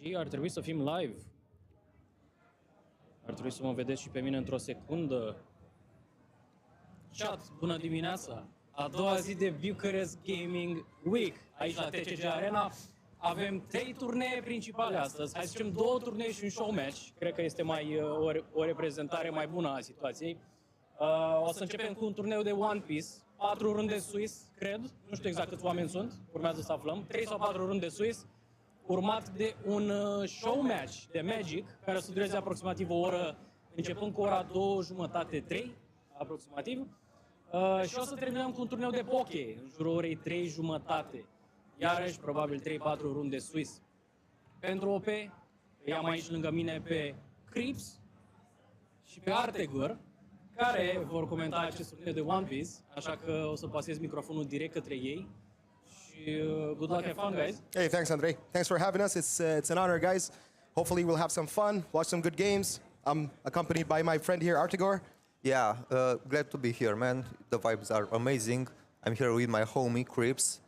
Și ar trebui să fim live. Ar trebui să mă vedeți și pe mine într-o secundă. Chat, bună dimineața! A doua zi de Bucharest Gaming Week. Aici la TCG Arena avem 3 turnee principale astăzi. Hai să zicem 2 turnee și un show match. Cred că este mai o reprezentare mai bună a situației. O să începem cu un turneu de One Piece. 4 runde Swiss, cred. Nu știu exact câți oameni sunt. Urmează să aflăm. 3 sau 4 runde Swiss. Urmat de un show match de Magic, care o să dureze aproximativ o oră, începând cu ora 2:30, 3, aproximativ. Și o să terminăm cu un turneu de poke, în jurul orei 3:30. Iarăși, probabil 3-4 runde Swiss. Pentru OP, îi am aici lângă mine pe Crips și pe Artegor, care vor comenta acest turneu de One Piece, așa că o să pasez microfonul direct către ei. Good luck, have fun, guys. Hey, thanks, Andrei. Thanks for having us. It's an honor, guys. Hopefully, we'll have some fun, watch some good games. I'm accompanied by my friend here, Artegor. Yeah, glad to be here, man. The vibes are amazing. I'm here with my homie, Crips,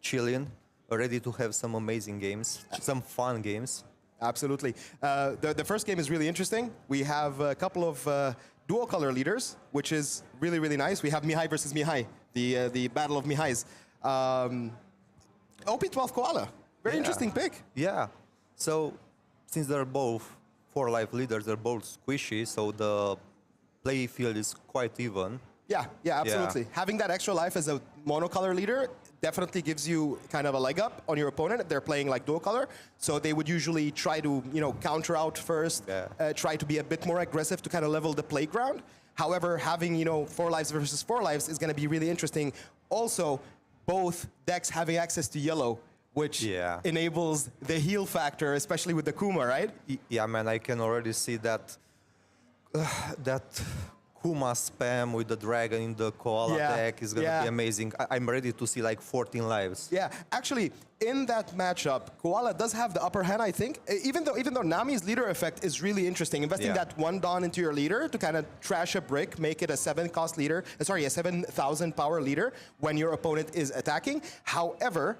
chilling, ready to have some amazing games, some fun games. Absolutely. The first game is really interesting. We have a couple of dual color leaders, which is really, really nice. We have Mihai versus Mihai, the battle of Mihais. OP12 Koala, very interesting pick. Yeah, so since they're both 4-life leaders, they're both squishy, so the play field is quite even. Yeah, absolutely. Having that extra life as a monocolor leader definitely gives you kind of a leg up on your opponent if they're playing like dual color. So they would usually try to, counter out first, try to be a bit more aggressive to kind of level the playground. However, having, 4 lives versus 4 lives is going to be really interesting. Also, both decks having access to yellow, which enables the heal factor, especially with the Kuma, right? Yeah, man, I can already see that Kuma spam with the dragon in the Koala deck is going to be amazing. I'm ready to see like 14 lives. Yeah, actually, in that matchup, Koala does have the upper hand, I think. Even though Nami's leader effect is really interesting, investing that 1 Dawn into your leader to kind of trash a brick, make it a 7-cost leader, a 7,000 power leader when your opponent is attacking. However,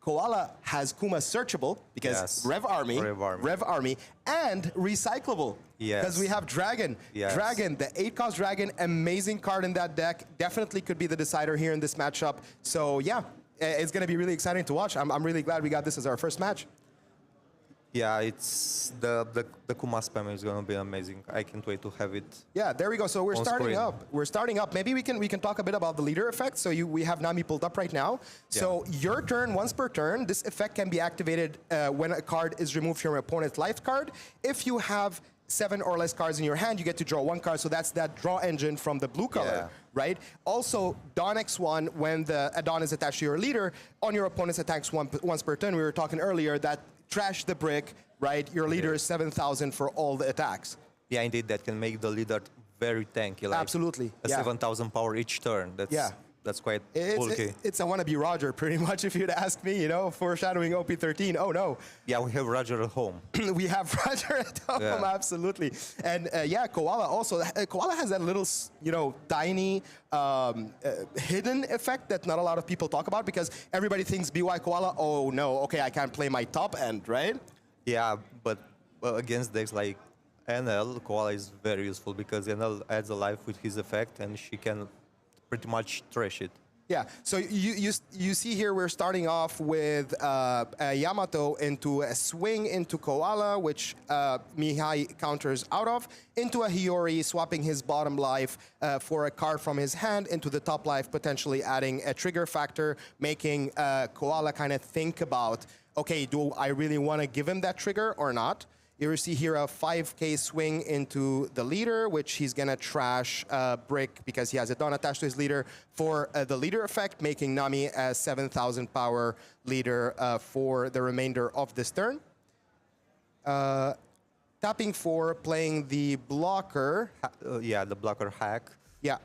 Koala has Kuma searchable because Rev Army, and recyclable. Yes. Because we have Dragon. Yes. Dragon, the 8-cost Dragon, amazing card in that deck. Definitely could be the decider here in this matchup. So yeah, it's going to be really exciting to watch. I'm really glad we got this as our first match. Yeah, it's the Kuma spam is going to be amazing. I can't wait to have it. Yeah, there we go. So we're starting screen. up. We're starting up. Maybe we can talk a bit about the leader effect. So we have Nami pulled up right now. So your turn, once per turn, this effect can be activated when a card is removed from your opponent's life card. If you have 7 or less cards in your hand, you get to draw 1 card. So that's that draw engine from the blue color, right? Also, Dawn X1, when a Dawn is attached to your leader, on your opponent's attacks once per turn, we were talking earlier that trash the brick, right? Your leader is 7,000 for all the attacks. Yeah, indeed, that can make the leader very tanky. Like Absolutely. A 7,000 power each turn. That's quite bulky. It's a wannabe Roger, pretty much, if you'd ask me, foreshadowing OP13. Oh, no. Yeah, we have Roger at home. We have Roger at home, absolutely. And Koala also. Koala has that little, tiny hidden effect that not a lot of people talk about because everybody thinks BY Koala, oh, no, okay, I can't play my top end, right? Yeah, but against decks like NL, Koala is very useful because NL adds a life with his effect and she can pretty much trash it. Yeah, so you see here we're starting off with a Yamato into a swing into Koala, which Mihai counters out of, into a Hiyori, swapping his bottom life for a card from his hand into the top life, potentially adding a trigger factor, making Koala kind of think about, okay, do I really want to give him that trigger or not? You see here a 5k swing into the leader, which he's going to trash Brick because he has a Dawn attached to his leader for the leader effect, making Nami a 7,000 power leader for the remainder of this turn. Tapping for playing the blocker. The blocker hack. Yeah.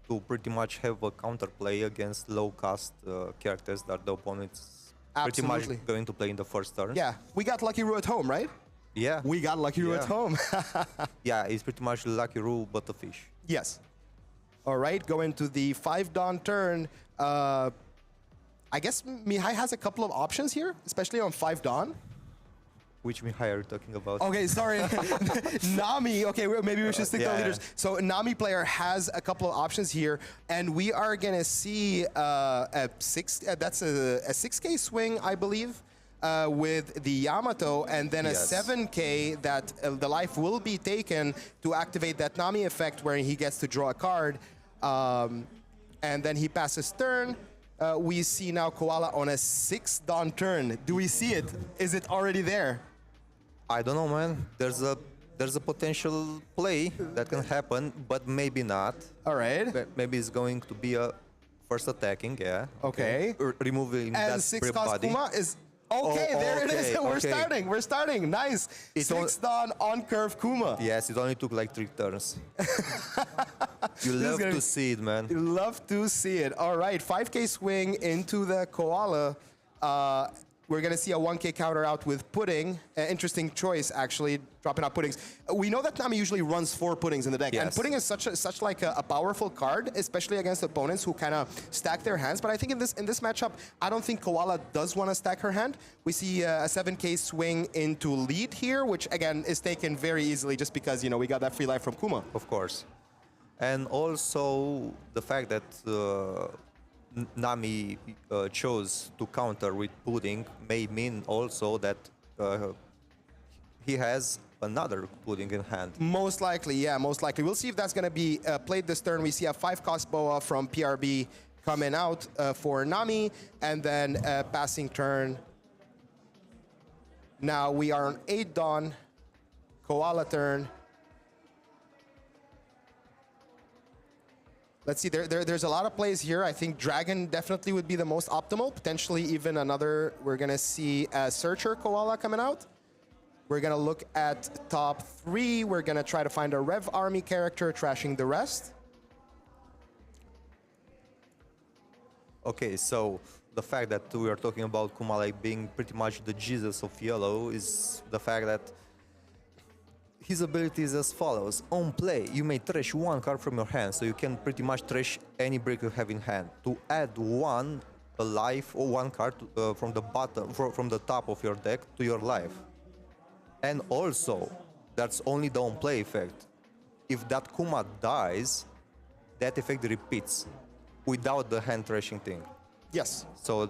To pretty much have a counterplay against low-cost characters that the opponent's pretty much going to play in the first turn. Yeah, we got Lucky Roo at home, right? Yeah. We got Lucky Roo at home. Yeah, it's pretty much Lucky Roo, but a fish. Yes. All right, going to the 5 Dawn turn. I guess Mihai has a couple of options here, especially on 5 Dawn. Which Mihai are you talking about? Okay, sorry. Nami. Okay, maybe we should stick to yeah. leaders. So Nami player has a couple of options here, and we are gonna see a six. That's a 6K swing, I believe, with the Yamato, and then a Yes. 7K that the life will be taken to activate that Nami effect, where he gets to draw a card, and then he passes turn. We see now Koala on a 6 Dawn turn. Do we see it? Is it already there? I don't know, man. There's a potential play that can happen, but maybe not. All right. Maybe it's going to be a first attacking, yeah. Okay. Removing And that 6 brave cost body. Kuma is okay. Oh, There it is. okay, We're okay. starting. We're starting. Nice. It 6 Dawn on curve Kuma. Yes, it only took like 3 turns. You love gonna to be- see it, man. Love to see it. All right. 5K swing into the Koala. We're going to see a 1K counter out with Pudding. Interesting choice, actually, dropping out Puddings. We know that Nami usually runs 4 Puddings in the deck. And Yes. Pudding is such like a powerful card, especially against opponents who kind of stack their hands. But I think in this matchup, I don't think Koala does want to stack her hand. We see a 7K swing into lead here, which, again, is taken very easily just because, we got that free life from Kuma. Of course. And also the fact that Nami chose to counter with Pudding may mean also that he has another Pudding in hand. Most likely, yeah, most likely. We'll see if that's going to be played this turn. We see a 5-cost Boa from PRB coming out for Nami, and then passing turn. Now we are on 8 Dawn, Koala turn. Let's see, there's a lot of plays here. I think Dragon definitely would be the most optimal. Potentially even another, we're going to see a Searcher Koala coming out. We're going to look at top 3. We're going to try to find a Rev Army character, trashing the rest. Okay, so the fact that we are talking about Kumale being pretty much the Jesus of yellow is the fact that his ability is as follows. On play, you may trash 1 card from your hand, so you can pretty much trash any brick you have in hand. To add 1 life or 1 card from the bottom, from the top of your deck to your life. And also, that's only the on play effect. If that Kuma dies, that effect repeats without the hand trashing thing. Yes. So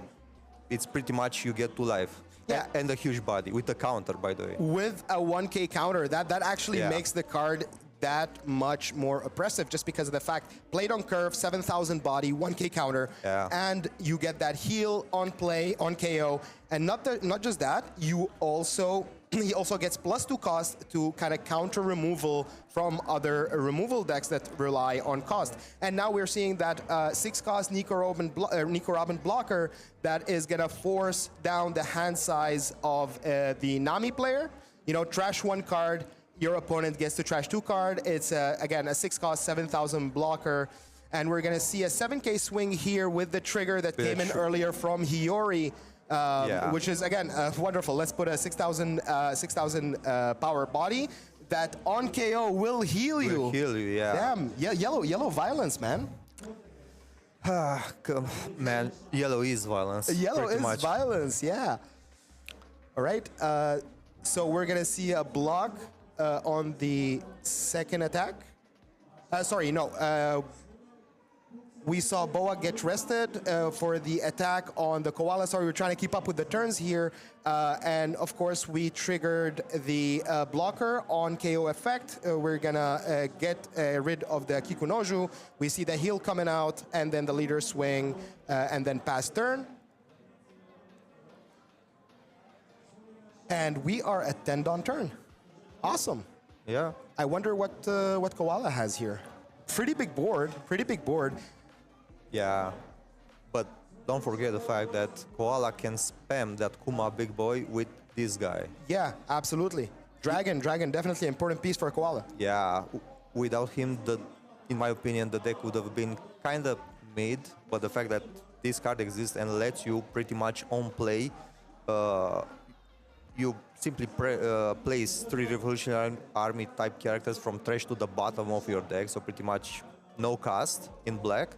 it's pretty much you get 2 life. Yeah. And a huge body with a counter, by the way. With a 1K counter, that actually Yeah. makes the card that much more oppressive just because of the fact played on curve, 7,000 body, 1K counter, Yeah. and you get that heal on play, on KO, and not just that, you also he also gets +2 cost to kind of counter removal from other removal decks that rely on cost. And now we're seeing that 6 cost Nico Robin blocker that is gonna force down the hand size of the Nami player. Trash 1 card, your opponent gets to trash 2 card. It's again a 6 cost 7,000 blocker, and we're gonna see a 7K swing here with the trigger that came in earlier from Hiyori. Which is, again, wonderful. Let's put a 6,000 power body that on KO will heal you. Will heal you, yeah. Damn, yellow violence, man. Man, yellow is violence. Yellow pretty is much. violence, yeah. All right, so we're going to see a block on the second attack. Sorry, no. We saw Boa get rested for the attack on the Koala. Sorry, we're trying to keep up with the turns here. And of course, we triggered the blocker on KO effect. We're gonna get rid of the Kikunoju. We see the heal coming out, and then the leader swing, and then pass turn. And we are at 10 Dawn turn. Awesome. Yeah. I wonder what Koala has here. Pretty big board. Yeah, but don't forget the fact that Koala can spam that Kuma big boy with this guy. Yeah, absolutely. Dragon, definitely an important piece for Koala. Yeah, without him, in my opinion, the deck would have been kind of mid, but the fact that this card exists and lets you pretty much on play, you simply place 3 Revolutionary Army type characters from trash to the bottom of your deck, so pretty much no cast in black.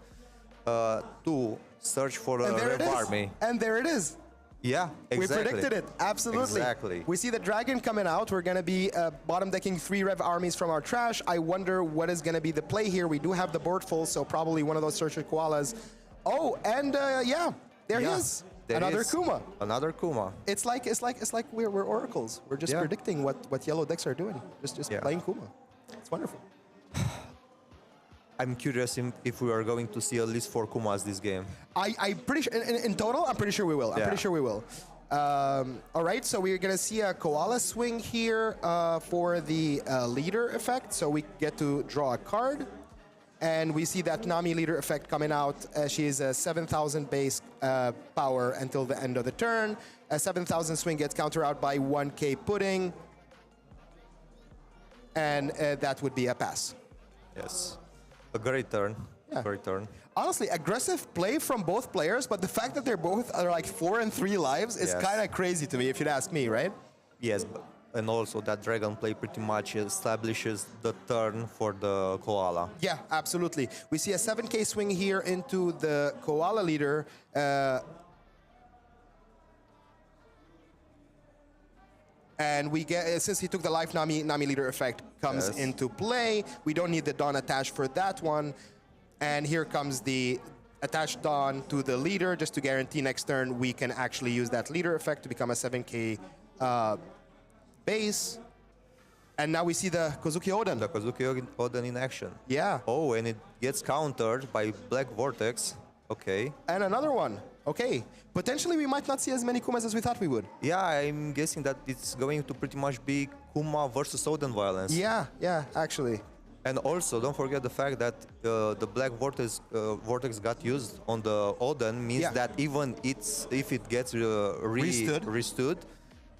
To search for a Rev Army. And there it is. Yeah, exactly. We predicted it, absolutely. Exactly. We see the dragon coming out. We're going to be bottom decking 3 rev armies from our trash. I wonder what is going to be the play here. We do have the board full, so probably one of those Searcher Koalas. Oh, and yeah, there he is. Another Kuma. Another Kuma. It's like we're oracles. We're just predicting what yellow decks are doing. Just playing Kuma. It's wonderful. I'm curious if we are going to see at least 4 Kumas this game. I'm pretty sure, in total, I'm pretty sure we will. I'm pretty sure we will. All right, so we're going to see a Koala swing here for the leader effect. So we get to draw a card. And we see that Nami leader effect coming out. She is a 7,000 base power until the end of the turn. A 7,000 swing gets countered out by 1k pudding. And that would be a pass. Yes. A great turn. Yeah. Great turn. Honestly, aggressive play from both players, but the fact that they're both are like 4 and 3 lives is kind of crazy to me, if you'd ask me, right? Yes, and also that dragon play pretty much establishes the turn for the Koala. Yeah, absolutely. We see a 7k swing here into the Koala leader. And we get, since he took the life, Nami leader effect comes into play. We don't need the Dawn attached for that one. And here comes the attached Dawn to the leader, just to guarantee next turn we can actually use that leader effect to become a 7k base. And now we see the Kozuki Oden. The Kozuki Oden in action. Yeah. Oh, and it gets countered by Black Vortex. Okay. And another one. Okay. Potentially we might not see as many Kumas as we thought we would. Yeah, I'm guessing that it's going to pretty much be Kuma versus Oden violence. Yeah, actually. And also, don't forget the fact that the Black Vortex got used on the Oden means that even if it gets restood,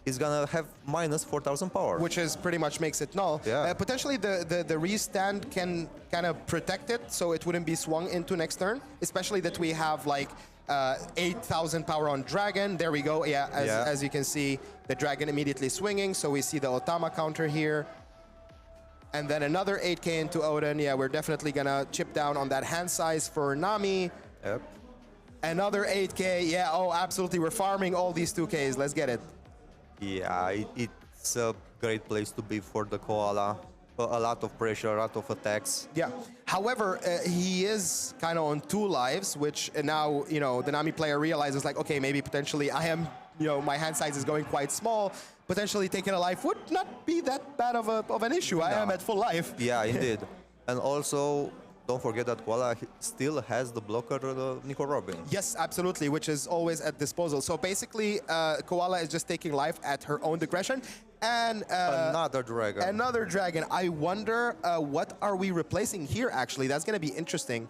it's gonna have minus 4,000 power. Which is pretty much makes it null. Yeah. Potentially the restand can kind of protect it so it wouldn't be swung into next turn, especially that we have like 8,000 power on Dragon. There we go. Yeah, as you can see, the Dragon immediately swinging. So we see the Otama counter here. And then another 8k into Odin. Yeah, we're definitely gonna chip down on that hand size for Nami. Yep. Another 8k. Yeah, oh, absolutely. We're farming all these 2ks. Let's get it. Yeah, it's a great place to be for the Koala. A lot of pressure, a lot of attacks. Yeah. However, he is kind of on 2 lives, which now, the Nami player realizes like, okay, maybe potentially I am, my hand size is going quite small. Potentially taking a life would not be that bad of an issue. I am at full life. Yeah, indeed. And also, don't forget that Koala still has the blocker, the Nico Robin. Yes, absolutely, which is always at disposal. So basically, Koala is just taking life at her own digression. And another dragon. Another dragon. I wonder what are we replacing here, actually. That's going to be interesting.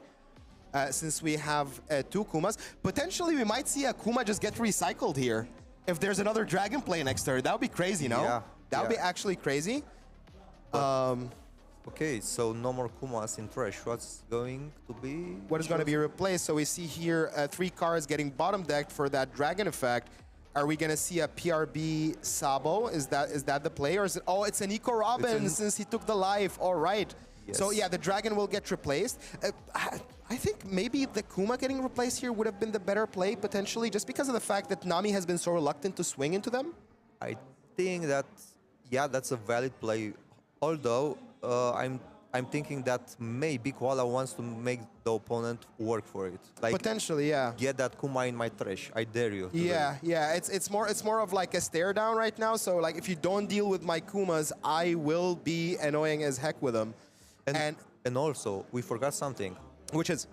Since we have 2 Kumas. Potentially, we might see a Kuma just get recycled here. If there's another dragon play next turn, that would be crazy, no? Yeah. That would be actually crazy. Okay, so no more Kumas in trash. What's going to be? What is going to be replaced? So we see here 3 cards getting bottom decked for that dragon effect. Are we going to see a PRB Sabo? Is that the play? Or is it? Oh, it's an Nico Robin since he took the life. All right. Yes. So yeah, the dragon will get replaced. I think maybe the Kuma getting replaced here would have been the better play, potentially, just because of the fact that Nami has been so reluctant to swing into them. I think that, yeah, that's a valid play. Although, I'm thinking that maybe Koala wants to make the opponent work for it. Like, potentially, yeah. Get that Kuma in my trash. I dare you. Yeah. It's more of like a stare down right now. So like, if you don't deal with my Kumas, I will be annoying as heck with them. And also, we forgot something. Which is?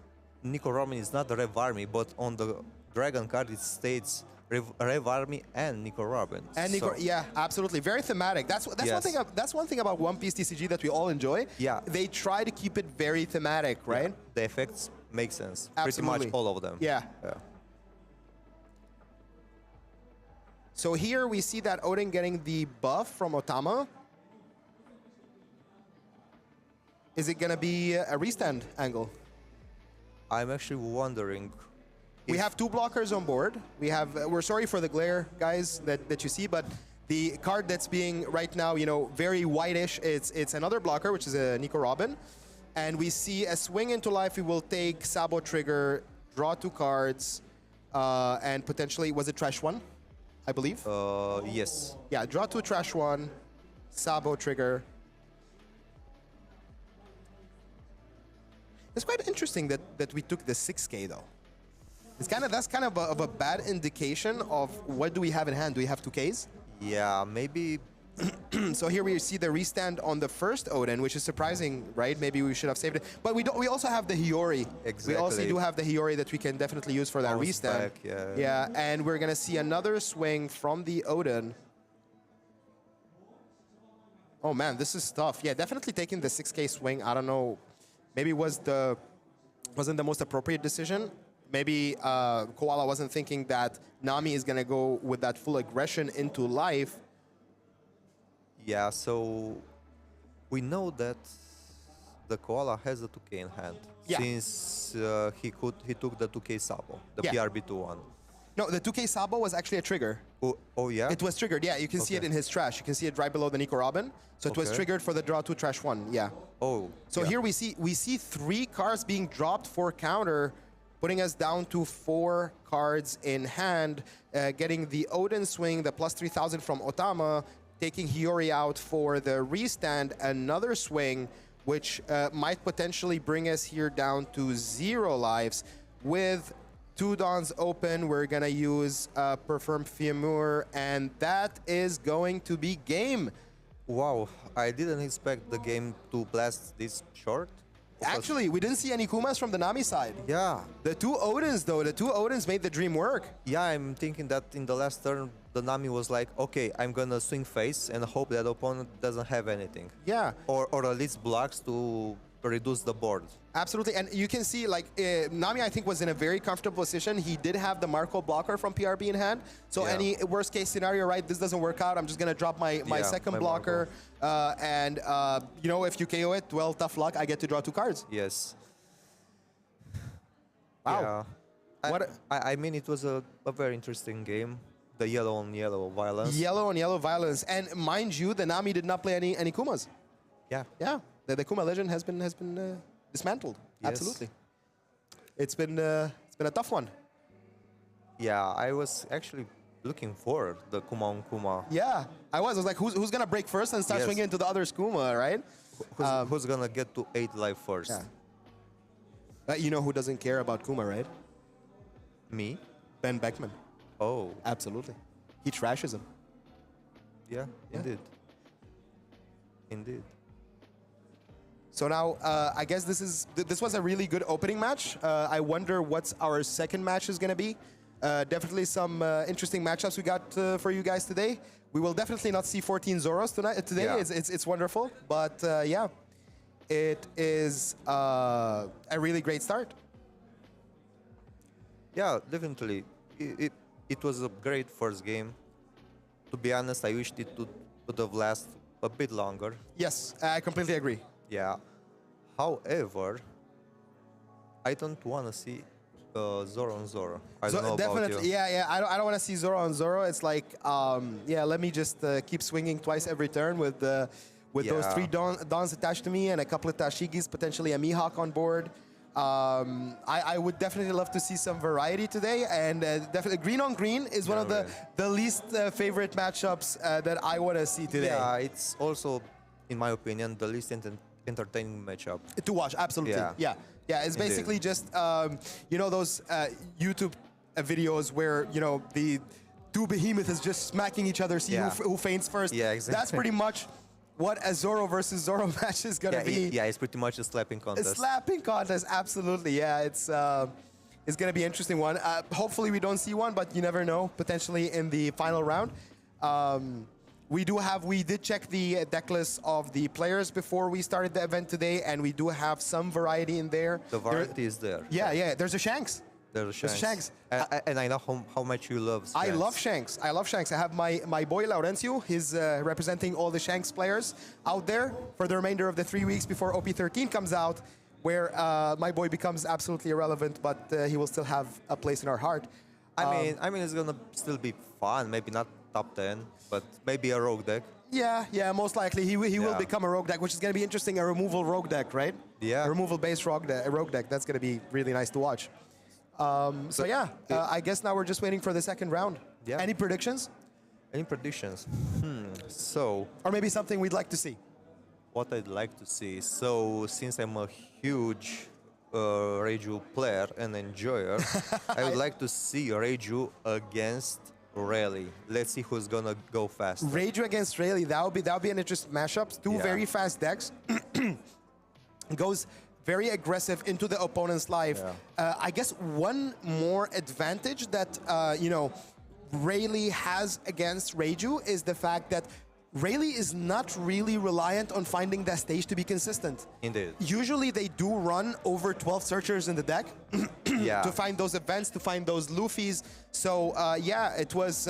Nico Robin is not the Rev Army, but on the Dragon card it states Rev Army and Nico Robin. And Nico, yeah, absolutely, very thematic. That's one thing about One Piece TCG that we all enjoy. Yeah, they try to keep it very thematic, right? Yeah. The effects make sense. Absolutely. Pretty much all of them. Yeah. So here we see that Odin getting the buff from Otama. Is it gonna be a restand angle? I'm actually wondering. We have 2 blockers on board. We have. We're sorry for the glare, guys, that you see, but the card that's being right now, very whitish. It's another blocker, which is a Nico Robin, and we see a swing into life. We will take Sabo trigger, draw 2 cards, and potentially was it trash 1? I believe. Yes. Yeah, draw 2, trash 1, Sabo trigger. It's quite interesting that we took the 6K though. That's kind of a bad indication of what do we have in hand. Do we have 2Ks? Yeah, maybe. So here we see the restand on the first Odin, which is surprising, right? Maybe we should have saved it. But we don't. We also have the Hiyori. Exactly. We also do have the Hiyori that we can definitely use for that Bounce restand. back, yeah. Yeah, and we're gonna see another swing from the Odin. Oh man, this is tough. Yeah, definitely taking the 6K swing. I don't know. Maybe wasn't the most appropriate decision. Maybe Koala wasn't thinking that Nami is gonna go with that full aggression into life. Yeah, so we know that the Koala has a 2K in hand. Yeah. Since he took the 2K Sabo, the Yeah. PRB2 one. No, the 2K Sabo was actually a trigger. Oh yeah? It was triggered, yeah. You can see it Okay. in his trash. You can see it right below the Nico Robin. So it was Okay. triggered for the draw 2, trash 1, yeah. Oh. So yeah. here we see 3 cards being dropped for counter, putting us down to 4 cards in hand, getting the Odin swing, the plus 3,000 from Otama, taking Hiyori out for the restand, another swing, which might potentially bring us here down to 0 lives. With 2 Dawns open, we're gonna use Perform Fiamur, and that is going to be game. Wow, I didn't expect the game to blast this short. Because- Actually, we didn't see any Kumas from the Nami side. Yeah. The 2 Odins, though, the 2 Odins made the dream work. Yeah, I'm thinking that in the last turn, the Nami was like, okay, I'm gonna swing face and hope that the opponent doesn't have anything. Yeah, Or at least blocks to reduce the board. absolutely. And you can see, like, Nami, I think, was in a very comfortable position. He did have the Marco blocker from PRB in hand. So Yeah. any worst case scenario, right, this doesn't work out, I'm just going to drop my Yeah, second my blocker. And, you know, if you KO it, well, tough luck. I get to draw 2 cards. Yes. Wow. Yeah. What I mean, it was a very interesting game. The yellow on yellow violence. Yellow on yellow violence. And mind you, the Nami did not play any Kumas. Yeah. Yeah, the Kuma legend has been dismantled. Yes. Absolutely. It's been a tough one. Yeah, I was actually looking for the Kuma on Kuma. Yeah, I was like, who's gonna break first and start Yes. swinging into the other Kuma, right? Who's gonna get to 8 life first? Yeah. But you know who doesn't care about Kuma, right? Me? Ben Beckman. Oh, Absolutely. He trashes him. yeah, Yeah. indeed. Indeed. So now, I guess this was a really good opening match. I wonder what's our second match is gonna be. Definitely some interesting matchups we got for you guys today. We will definitely not see 14 Zoros today. Yeah. It's wonderful, but yeah, it is a really great start. Yeah, definitely. It was a great first game. To be honest, I wished it would have lasted a bit longer. Yes, I completely agree. Yeah. However, I don't want to see Zoro on Zoro. I don't know Definitely, about you. yeah. I don't want to see Zoro on Zoro. It's like, yeah, let me just keep swinging twice every turn with those Yeah. 3 Dawns attached to me and a couple of Tashigis, potentially a Mihawk on board. I would definitely love to see some variety today, and definitely green on green is one of the least favorite matchups that I want to see today. Yeah, it's also, in my opinion, the least entertaining matchup. To watch, absolutely. Yeah. Yeah. It's basically just you know those YouTube videos where the 2 behemoths is just smacking each other, see Yeah. who faints first. Yeah, exactly. That's pretty much what a Zoro versus Zoro match is gonna be. Yeah, it's pretty much a slapping A contest. slapping contest, absolutely. Yeah, it's gonna be an interesting one. Hopefully we don't see one, but you never know. Potentially in the final round. We did check the deck list of the players before we started the event today, and we do have some variety in there. The variety is there. Yeah. There's a Shanks. There's There's Shanks. Shanks. And I know how much you love I Shanks. love Shanks. I love Shanks. I have my boy Laurencio. He's representing all the Shanks players out there for the remainder of the 3 weeks before OP13 comes out, where my boy becomes absolutely irrelevant, but he will still have a place in our heart. I mean, it's gonna still be fun. Maybe not top 10, but maybe a rogue deck. Yeah, most likely he will Yeah. become a rogue deck, which is going to be interesting. A removal rogue deck, right? Yeah. A removal based rogue deck. That's going to be really nice to watch. So yeah, I guess now we're just waiting for the second round. Yeah. Any predictions? Any predictions? So, Or maybe something we'd like to see? what I'd like to see. So, since I'm a huge Reiju player and enjoyer, I would like to see Reiju against Rally. Let's see who's gonna go fast. Reiju against Rayleigh, that would be an interesting mashup. Two Yeah. very fast decks. Goes very aggressive into the opponent's life. Yeah. I guess one more advantage that Rayleigh has against Reiju is the fact that Rayleigh is not really reliant on finding that stage to be consistent. Indeed. Usually they do run over 12 searchers in the deck Yeah. to find those events, to find those Luffys. So yeah, it was.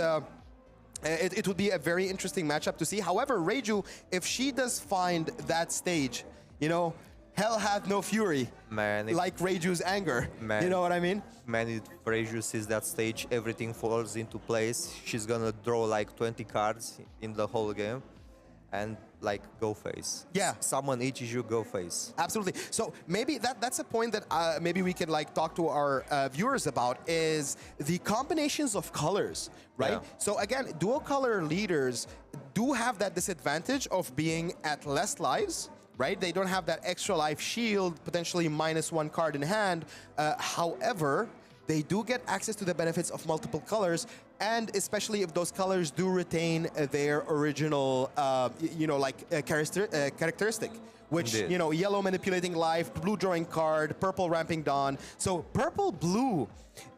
It would be a very interesting matchup to see. However, Reiju, if she does find that stage, hell hath no fury. Man, if- like Reiju's anger. Man. You know what I mean? Man, if Reiju sees that stage, everything falls into place. She's gonna draw like 20 cards in the whole game and like go face. Yeah. Someone eaches you, go face. Absolutely. So maybe that's a point that maybe we can like talk to our viewers about is the combinations of colors, right? Yeah. So again, dual color leaders do have that disadvantage of being at less lives. Right? They don't have that extra life shield, potentially -1 card in hand. However, they do get access to the benefits of multiple colors, and especially if those colors do retain their original, characteristic. Which, Indeed. yellow manipulating life, blue drawing card, purple ramping dawn. So purple-blue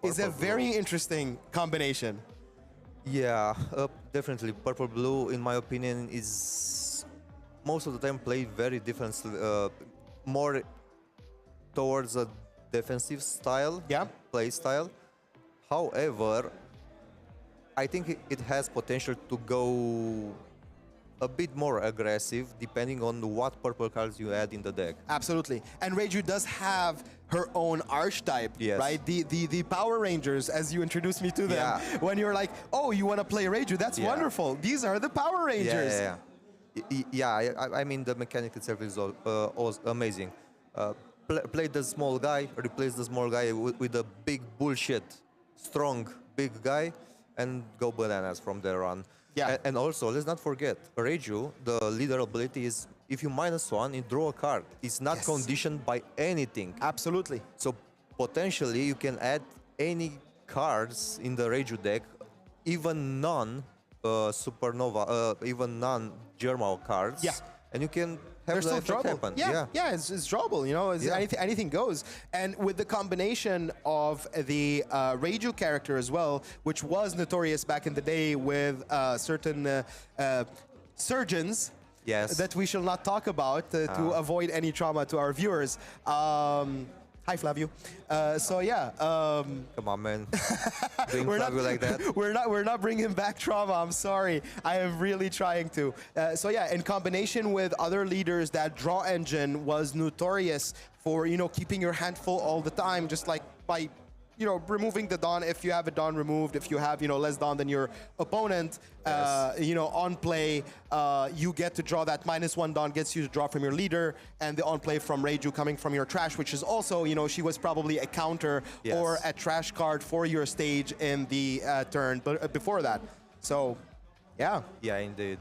is a very interesting combination. Yeah, definitely. Purple blue, in my opinion, is most of the time played very different, more towards a defensive style, Yeah. play style. However, I think it has potential to go a bit more aggressive depending on what purple cards you add in the deck. Absolutely. And Reiju does have her own archetype, Yes. right? The Power Rangers, as you introduced me to them. Yeah. When you're like, oh, you want to play Reiju? That's Yeah. wonderful. These are the Power Rangers. Yeah. I mean, the mechanic itself is amazing. Play the small guy, replace the small guy with a big bullshit, strong big guy, and go bananas from there on. Yeah. And also, let's not forget, Reiju, the leader ability is if you -1, you draw a card. It's not Yes. conditioned by anything. Absolutely. So potentially, you can add any cards in the Reiju deck, even non-Supernova, even non-Germal cards. Yeah. And you can They're have the still effect drawable. happen. Yeah, it's drawable. Yeah. Anything goes. And with the combination of the Reiju character as well, which was notorious back in the day with certain surgeons. Yes. That we shall not talk about to avoid any trauma to our viewers. Hi, Flavio. So yeah. Come on, man. Doing We're Flavio like that. We're not bringing back trauma. I'm sorry. I am really trying to. So yeah, in combination with other leaders, that draw engine was notorious for keeping your hand full all the time, just like by removing the Dawn if you have a Dawn removed. If you have less Dawn than your opponent, on play, you get to draw that -1 Dawn gets you to draw from your leader, and the on play from Reiju coming from your trash, which is also she was probably a counter Yes. or a trash card for your stage in the turn, but before that. So, yeah, Yeah, indeed.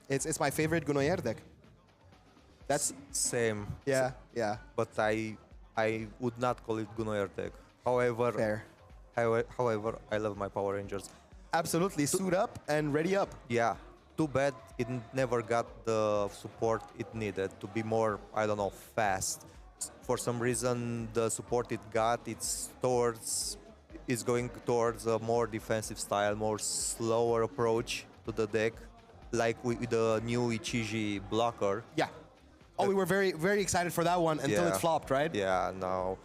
it's my favorite Gunoyer deck. That's Same. yeah. But I would not call it Gunoyer deck. However, Fair. However, I love my Power Rangers. Absolutely. Suit up and ready up. Yeah. Too bad it never got the support it needed to be more, I don't know, fast. For some reason, the support it got, is going towards a more defensive style, more slower approach to the deck, like with the new Ichiji blocker. Yeah. Oh, we were very, very excited for that one until it Yeah. flopped, right? Yeah, no.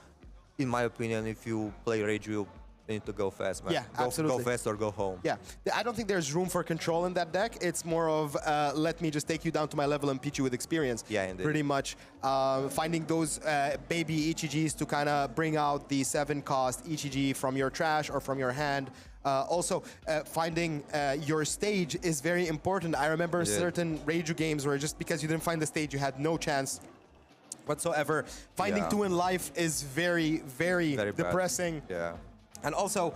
In my opinion, if you play Reiju, you need to go fast, man. Yeah, Go absolutely. fast or go home. Yeah. I don't think there's room for control in that deck. It's more of let me just take you down to my level and beat you with experience. Yeah, indeed. Pretty much. Finding those baby ECGs to kind of bring out the 7-cost ECG from your trash or from your hand. Also, finding your stage is very important. I remember Yeah. certain Reiju games where just because you didn't find the stage, you had no chance whatsoever. Finding Yeah. 2 in life is very, very, Very bad. depressing. Yeah. And also,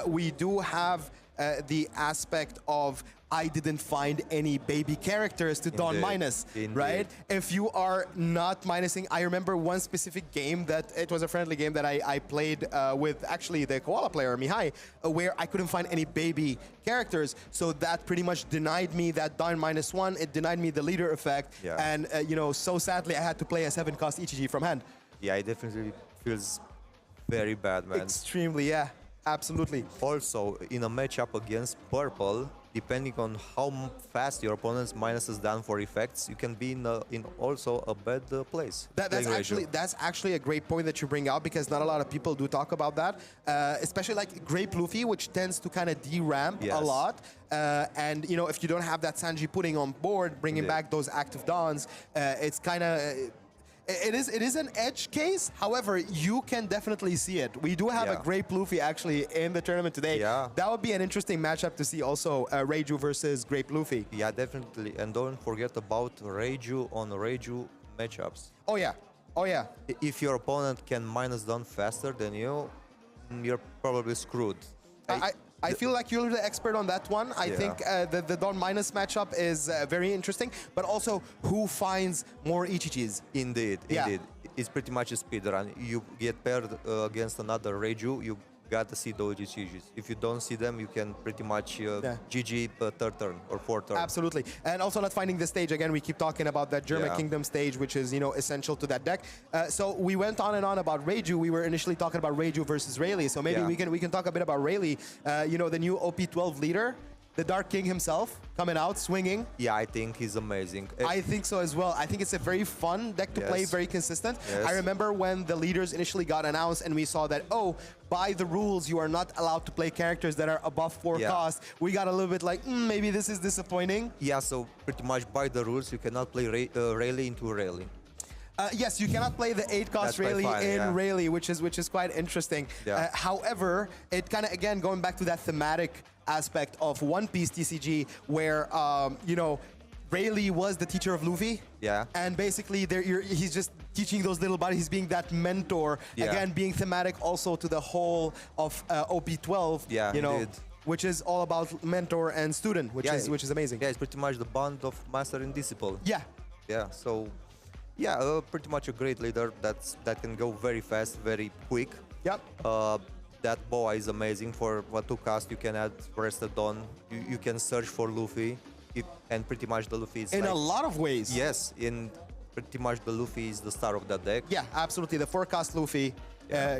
we do have the aspect of I didn't find any baby characters to Dawn Indeed. minus, Indeed. right? If you are not minusing, I remember one specific game that it was a friendly game that I played with actually the Koala player, Mihai, where I couldn't find any baby characters. So that pretty much denied me that Dawn -1. It denied me the leader effect. Yeah. And, so sadly, I had to play a 7-cost ETG from hand. Yeah, it definitely feels very bad, man. Extremely, yeah. Absolutely. Also, in a matchup against purple, depending on how fast your opponent's minus is done for effects, you can be in also a bad place. That's actually a great point that you bring out, because not a lot of people do talk about that, especially like Grape Luffy, which tends to kind of de-ramp a Yes. lot. And if you don't have that Sanji pudding on board, bringing Indeed. back those active dawns, it's kind of. It is an edge case. However, you can definitely see it. We do have a Yeah. Grape Luffy actually in the tournament today. Yeah. That would be an interesting matchup to see also, Reiju versus Grape Luffy. Yeah, definitely. And don't forget about Reiju on Reiju matchups. Oh yeah. Oh yeah. If your opponent can minus down faster than you, you're probably screwed. I feel like you're the expert on that one. I Yeah. think the Dawn minus matchup is very interesting, but also who finds more Ichichis. Indeed, Yeah. indeed. It's pretty much a speedrun. You get paired against another Reiju, you gotta see those GGs. If you don't see them, you can pretty much GG third turn or fourth turn. Absolutely. And also not finding the stage. Again, we keep talking about that German Yeah. Kingdom stage, which is, essential to that deck. So we went on and on about Reiju. We were initially talking about Reiju versus Rayleigh. So maybe Yeah. we can talk a bit about Rayleigh. The new OP12 leader, the Dark King himself, coming out, swinging. Yeah, I think he's amazing. I think so as well. I think it's a very fun deck to play, Yes. very consistent. Yes. I remember when the leaders initially got announced and we saw that, by the rules, you are not allowed to play characters that are above 4 Yeah. cost. We got a little bit like, maybe this is disappointing. Yeah, so pretty much by the rules, you cannot play Rayleigh into Rayleigh. Yes, you cannot play the 8-cost That's by Rayleigh far, in yeah. Rayleigh, which is quite interesting. Yeah. However, it kind of, again, going back to that thematic aspect of One Piece TCG, where, Rayleigh was the teacher of Luffy. Yeah. And basically, he's just teaching those little bodies. He's being that mentor. Yeah. Again, being thematic also to the whole of OP12. Yeah, indeed. Which is all about mentor and student, which is amazing. Yeah, it's pretty much the bond of master and disciple. Yeah. Yeah, so pretty much a great leader that can go very fast, very quick. Yep. That boa is amazing. For 2 cost, you can add Rested Dawn. You can search for Luffy, and pretty much the Luffy is In a lot of ways. Yes, in pretty much the Luffy is the star of that deck. Yeah, absolutely. The 4-cost Luffy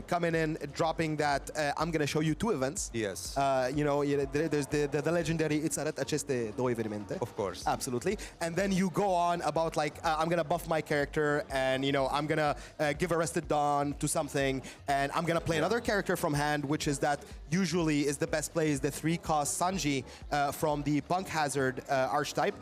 coming in, dropping that. I'm going to show you 2 events. Yes. There's the legendary Îți arăt aceste 2 evenimente. Of course. Absolutely. And then you go on about like, I'm going to buff my character and, I'm going to give Arrested Dawn to something. And I'm going to play another character from hand, which is that usually is the best play is the 3-cost Sanji from the Punk Hazard archetype,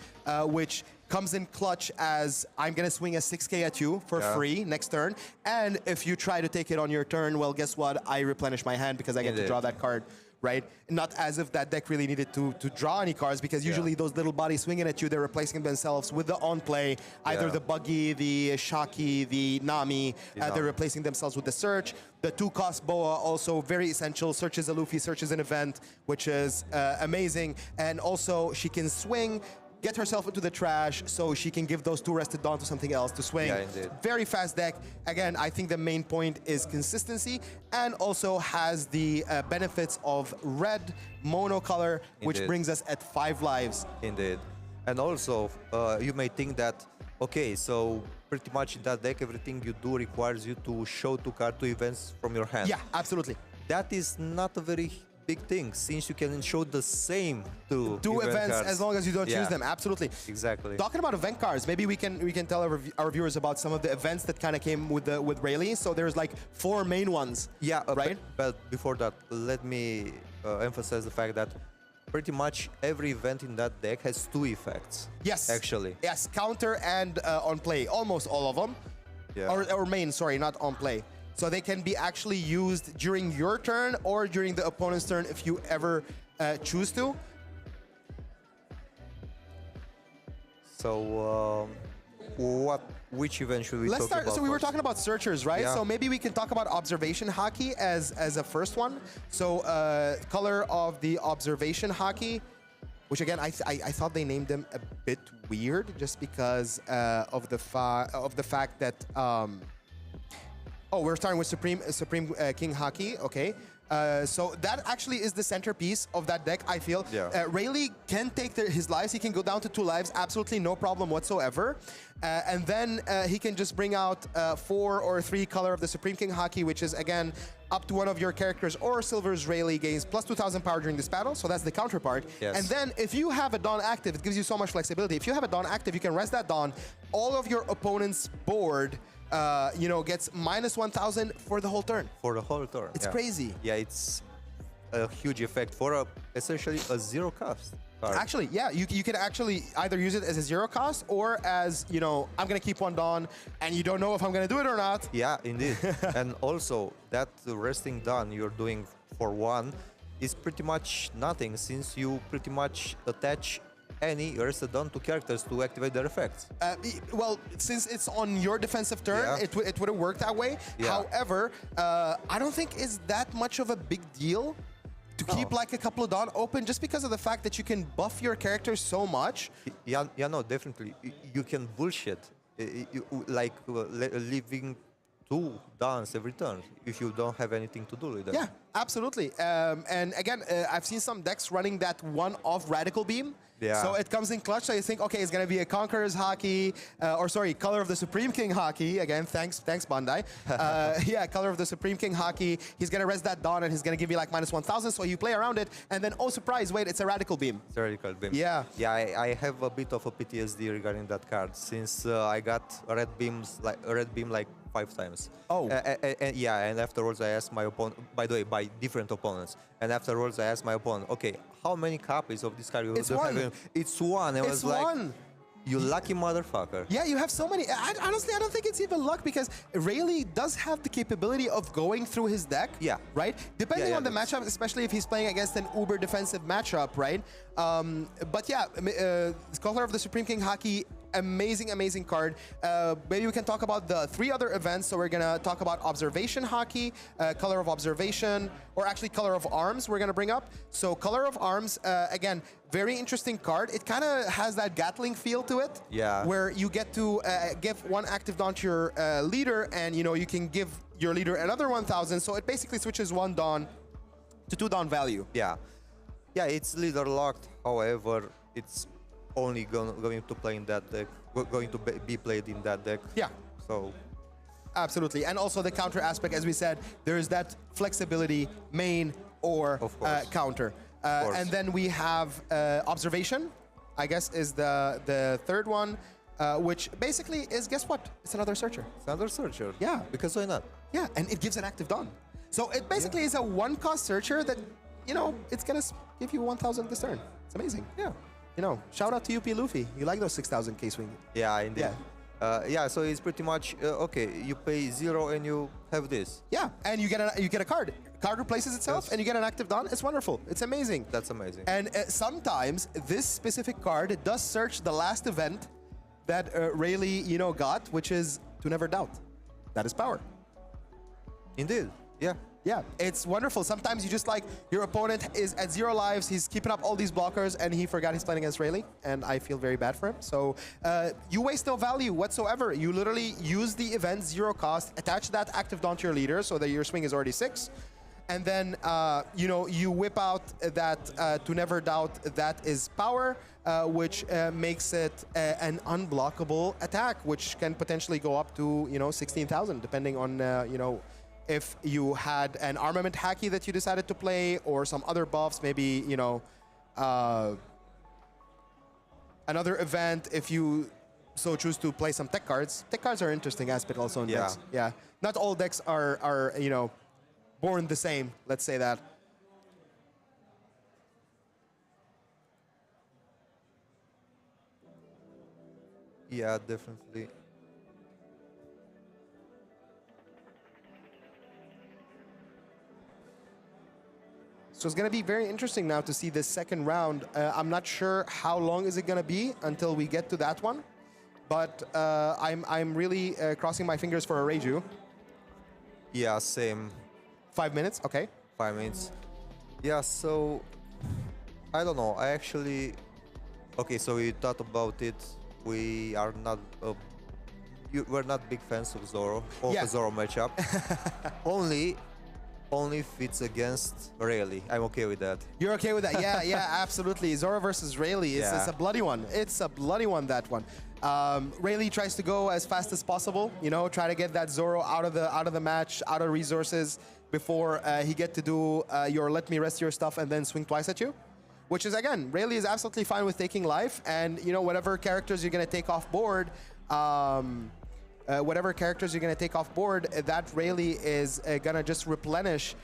which comes in clutch as I'm going to swing a 6k at you for free next turn. And if you try to take it on your turn, well, guess what? I replenish my hand because I get to draw that card, right? Not as if that deck really needed to draw any cards, because usually those little bodies swinging at you, they're replacing themselves with the on-play, either the Buggy, the Shaki, the Nami. They're replacing themselves with the Search. The 2-cost Boa, also very essential. Searches a Luffy, searches an event, which is amazing. And also, she can swing, get herself into the trash so she can give those 2 Rested Dawn to something else to swing. Yeah, indeed. Very fast deck. Again, I think the main point is consistency, and also has the benefits of red monocolor, which Indeed. brings us at 5 lives. Indeed. And also, you may think that, okay, so pretty much in that deck, everything you do requires you to show 2 events from your hand. Yeah, absolutely. That is not a very big thing, since you can show the same 2 events cards. as long as you don't choose them. Absolutely. Exactly. Talking about event cards, maybe we can tell our viewers about some of the events that kind of came with Rayleigh. So there's like 4 main ones. Yeah, right. But before that, let me emphasize the fact that pretty much every event in that deck has 2 effects. Yes. Actually. Yes, counter and on play. Almost all of them. Yeah. Or main, sorry, not on play. So they can be actually used during your turn or during the opponent's turn if you ever choose to. So which event should we Let's talk start. about So we were first? talking about searchers, right? Yeah. So maybe we can talk about observation hockey as a first one. So color of the observation hockey, which again I thought they named them a bit weird just because of the fact that we're starting with Supreme King hockey. Okay. So that actually is the centerpiece of that deck, I feel. Yeah. Rayleigh can take his lives. He can go down to 2 lives, absolutely no problem whatsoever. And then he can just bring out 4 or 3 color of the Supreme King hockey, which is, again, up to one of your characters or Silver's Rayleigh gains plus 2,000 power during this battle. So that's the counterpart. Yes. And then if you have a Dawn active, it gives you so much flexibility. If you have a Dawn active, you can rest that Dawn. All of your opponent's board gets minus 1,000 for the whole turn. For the whole turn. It's crazy. Yeah, it's a huge effect for essentially a 0 cost card. Actually, yeah, you can actually either use it as a 0 cost or as, I'm going to keep 1 Dawn and you don't know if I'm going to do it or not. Yeah, indeed. And also, that resting Dawn you're doing for 1 is pretty much nothing, since you pretty much attach any rested Dawn to characters to activate their effects. Well, since it's on your defensive turn, Yeah. it wouldn't work that way. Yeah. However, I don't think it's that much of a big deal to keep like a couple of Dawn open, just because of the fact that you can buff your characters so much. Yeah, no, definitely. You can bullshit, leaving 2 Dawns every turn if you don't have anything to do with them. Yeah, absolutely. And again, I've seen some decks running that one-off Radical Beam. Yeah. So it comes in clutch, so you think, okay, it's going to be a Conqueror's hockey, Color of the Supreme King hockey. Again, thanks Bandai. Yeah, Color of the Supreme King hockey. He's going to rest that Dawn, and he's going to give you like minus 1,000, so you play around it, and then, oh, surprise, wait, it's a Radical Beam. It's a Radical Beam. Yeah. Yeah, I have a bit of a PTSD regarding that card, since I got a red beam like 5 times. Oh. And afterwards I asked my opponent, by the way, by different opponents, and afterwards I asked my opponent, okay, how many copies of this card you It's do one. have? It's 1. I It's was like, one. you lucky motherfucker. Yeah, you have so many. Honestly, I don't think it's even luck, because Rayleigh does have the capability of going through his deck. Yeah. Right? Depending Yeah, on the that's- matchup, especially if he's playing against an uber defensive matchup, right? But yeah, Scholar of the Supreme King hockey, amazing card. Maybe we can talk about the 3 other events. So we're gonna talk about Observation hockey, Color of Observation, or actually Color of Arms we're gonna bring up. So Color of Arms, again, very interesting card. It kind of has that Gatling feel to it. Yeah. Where you get to give 1 active Dawn to your leader, and you can give your leader another 1,000. So it basically switches 1 Dawn to 2 Dawn value. Yeah. Yeah, it's leader locked. However, it's only going to play in that deck, going to be played in that deck. Yeah. So, Absolutely. And also the counter aspect, as we said, there is that flexibility, main or Of course. counter. course. And then we have Observation, I guess is the third one, which basically is, guess what? It's another searcher. it's another searcher. Yeah. Because why not? Yeah, and it gives an active Dawn. So it basically is a 1-cost searcher that, it's going to give you 1,000 this turn. It's amazing. Yeah. Shout out to UP Luffy. You like those 6,000 K-swing. Yeah, indeed. Yeah. Yeah, so it's pretty much okay. You pay 0 and you have this. Yeah, and you get a card. Card replaces itself, Yes. and you get an active Dawn. It's wonderful. It's amazing. That's amazing. And sometimes this specific card does search the last event that Rayleigh, got, which is To Never Doubt. That is power. Indeed. Yeah. Yeah, it's wonderful. Sometimes you just your opponent is at 0 lives, he's keeping up all these blockers, and he forgot he's playing against Rayleigh, and I feel very bad for him. So you waste no value whatsoever. You literally use the event 0 cost, attach that active Dawn to your leader so that your swing is already 6, and then you whip out that To Never Doubt that is power, which makes it an unblockable attack, which can potentially go up to 16,000, depending on if you had an armament hacky that you decided to play, or some other buffs, maybe, another event, if you so choose to play some tech cards. Tech cards are an interesting aspect also in Yeah. decks. Yeah. Not all decks are born the same, let's say that. Yeah, definitely. So it's going to be very interesting now to see this second round. I'm not sure how long is it going to be until we get to that one. but I'm really crossing my fingers for a Reiju. Yeah, same. 5 minutes, okay. 5 minutes. Yeah, so I don't know. I actually okay. So we thought about it. We are not. We're not big fans of Zoro of Yeah. a Zoro matchup. only if it's against Rayleigh. I'm okay with that. You're okay with that? Yeah, yeah, absolutely. Zoro versus Rayleigh. It's Yeah. a bloody one. It's a bloody one, that one. Rayleigh tries to go as fast as possible, you know, try to get that Zoro out of the match, out of resources before he get to do your let me rest your stuff and then swing twice at you. Which is, again, Rayleigh is absolutely fine with taking life, and, you know, whatever characters you're going to take off board, that Rayleigh is going to just replenish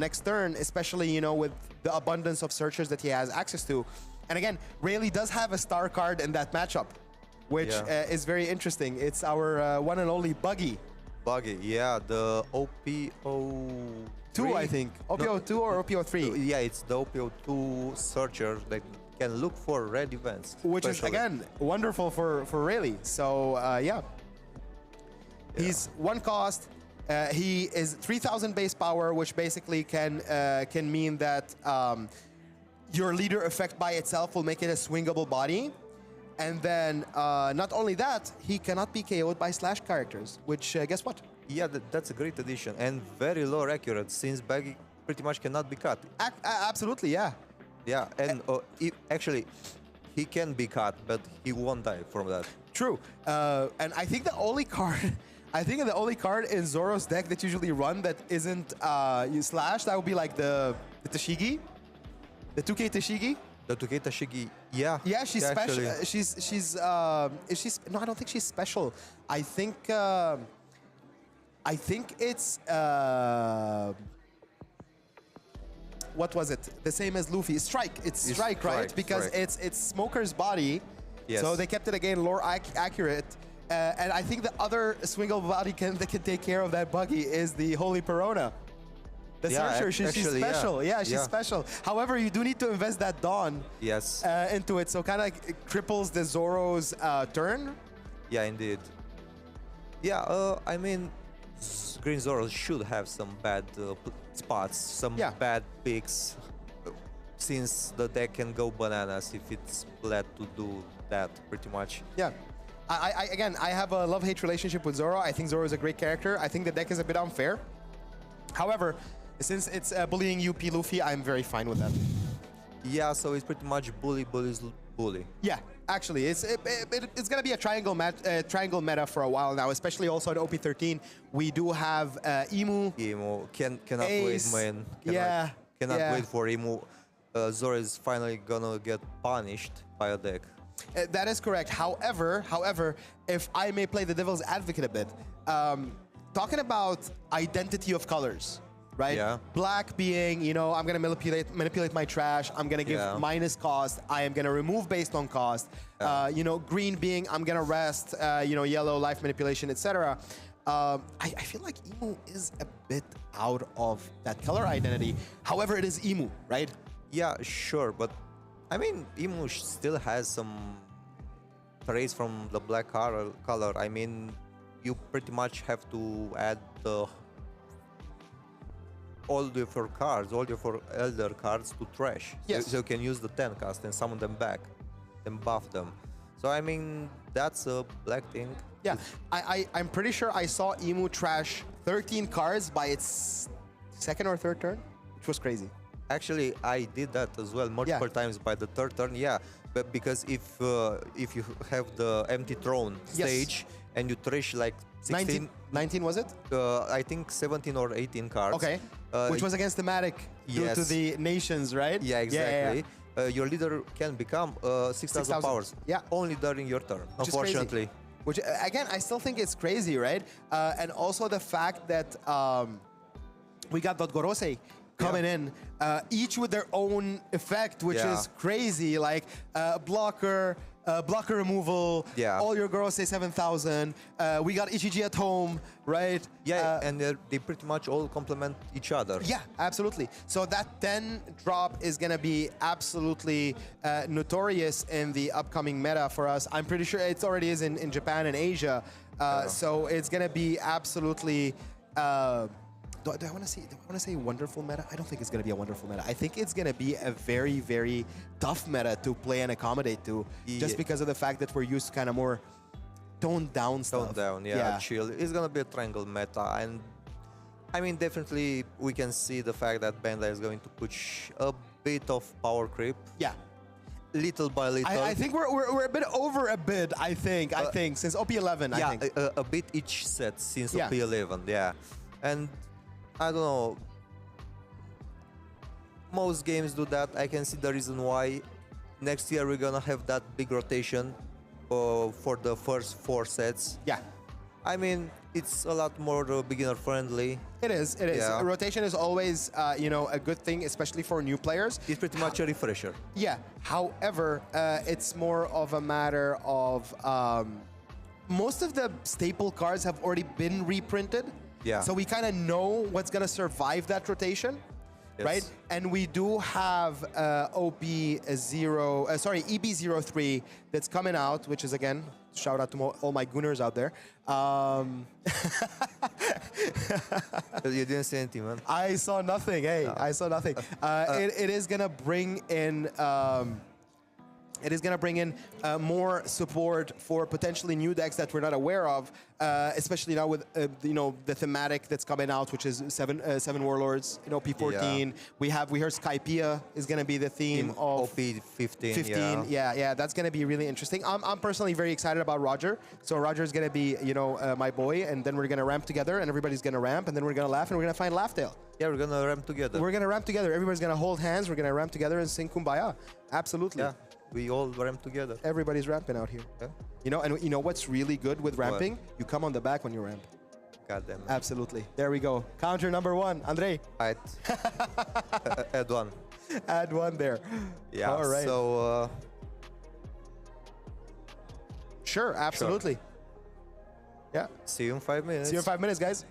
next turn, especially, you know, with the abundance of searchers that he has access to. And again, Rayleigh does have a star card in that matchup, which is very interesting. It's our one and only Buggy. Buggy, yeah, the OPO 2, I think. OPO 2 or OPO 3. Yeah, it's the OPO2 searcher that can look for red events. Which is, especially. again, wonderful for Rayleigh. So, yeah. He's one cost. He is 3,000 base power, which basically can mean that your leader effect by itself will make it a swingable body. And then, not only that, he cannot be KO'd by slash characters, which, guess what? Yeah, that's a great addition and very low accurate since Baggy pretty much cannot be cut. Absolutely, yeah. Yeah, and actually, he can be cut, but he won't die from that. True. And I think the only card, in Zoro's deck that usually run that isn't slash, that would be like the Tashigi, the 2K Tashigi. The 2K Tashigi, yeah. Yeah, she's special. Actually. No, I don't think she's special. I think it's what was it? The same as Luffy. Strike. It's strike, right? Because Strike. it's Smoker's body. Yes. So they kept it again lore accurate. And I think the other swingable body that can take care of that Buggy is the Holy Perona. The searcher, she's actually, special. Yeah, she's Yeah. special. However, you do need to invest that Dawn Yes. into it, so kind of cripples the Zoro's turn. Yeah, indeed. Yeah, I mean, Green Zoro should have some bad spots, some Yeah. bad picks, since the deck can go bananas if it's led to do that, pretty much. Yeah. Again, I have a love-hate relationship with Zoro. I think Zoro is a great character. I think the deck is a bit unfair. However, since it's bullying UP Luffy, I'm very fine with that. Yeah, so it's pretty much bully's bully. Yeah, actually, it's gonna be a triangle meta for a while now, especially also at OP13. We do have Emu. Emu cannot Ace. wait, man. Cannot wait for Emu. Zoro is finally gonna get punished by a deck. That is correct. However, if I may play the devil's advocate a bit, talking about identity of colors, right? Yeah. Black being, you know, I'm gonna manipulate my trash. I'm gonna give minus cost. I am gonna remove based on cost. You know, green being, I'm gonna rest. You know, yellow life manipulation, etc. I feel like Emu is a bit out of that color identity. However, it is Emu, right? Yeah, sure, but I mean, Emu still has some trace from the black color. I mean, you pretty much have to add all of your cards, all of your elder cards to trash. Yes. So you can use the 10 cast and summon them back and buff them. So I mean, that's a black thing. Yeah, I'm pretty sure I saw Emu trash 13 cards by its second or third turn, which was crazy. Actually, I did that as well multiple times by the third turn. Yeah, but because if you have the empty throne stage and you trash like 16, 19 was it? I think 17 or 18 cards. Okay, which was against thematic due to the nations, right? Yeah, exactly. Your leader can become 6,000 powers. Yeah, only during your turn. Which unfortunately. Which again, I still think it's crazy, right? And also the fact that we got Dotgorose coming in, each with their own effect, which is crazy. Like blocker, blocker removal. Yeah. All your girls say 7,000. We got Ichiji at home, right? Yeah, and they pretty much all complement each other. Yeah, absolutely. So that 10 drop is going to be absolutely notorious in the upcoming meta for us. I'm pretty sure it already is in Japan and Asia. So it's going to be absolutely... do I want to say wonderful meta? I don't think it's going to be a wonderful meta. I think it's going to be a very, very tough meta to play and accommodate to, just because of the fact that we're used to kind of more toned down stuff. Toned down, yeah, chill. It's going to be a triangle meta, and I mean, definitely we can see the fact that Bandai is going to push a bit of power creep. Yeah. Little by little. I think we're a bit over a bit, I think, since OP11, yeah, I think. a bit each set since Yeah. OP11, yeah. And I don't know, most games do that. I can see the reason why. Next year we're gonna have that big rotation for the first 4 sets. Yeah. I mean, it's a lot more beginner friendly. It is. Yeah. Rotation is always, a good thing, especially for new players. It's pretty much a refresher. Yeah. However, it's more of a matter of most of the staple cards have already been reprinted. Yeah. So we kind of know what's going to survive that rotation, Yes. right? And we do have EB03 that's coming out, which is, again, shout out to all my gooners out there. You didn't say anything, man. I saw nothing. Hey, No. I saw nothing. It is gonna bring in. It is going to bring in more support for potentially new decks that we're not aware of, especially now with the thematic that's coming out, which is seven warlords. P14. Yeah. We heard Skypiea is going to be the theme of OP15. 15. Yeah, that's going to be really interesting. I'm personally very excited about Roger. So Roger is going to be my boy, and then we're going to ramp together, and everybody's going to ramp, and then we're going to laugh, and we're going to find Laughdale. Yeah, we're gonna ramp together. We're going to ramp together. Everybody's going to hold hands. We're going to ramp together and sing Kumbaya. Absolutely. Yeah, we all ramp together. Everybody's ramping out here. Yeah. And what's really good with ramping? You come on the back when you ramp. God damn it. Absolutely. There we go. Counter number 1. Andre, Right. Add one. add 1 there. Yeah. All right. So. Sure, absolutely. Yeah. See you in 5 minutes. See you in 5 minutes, guys.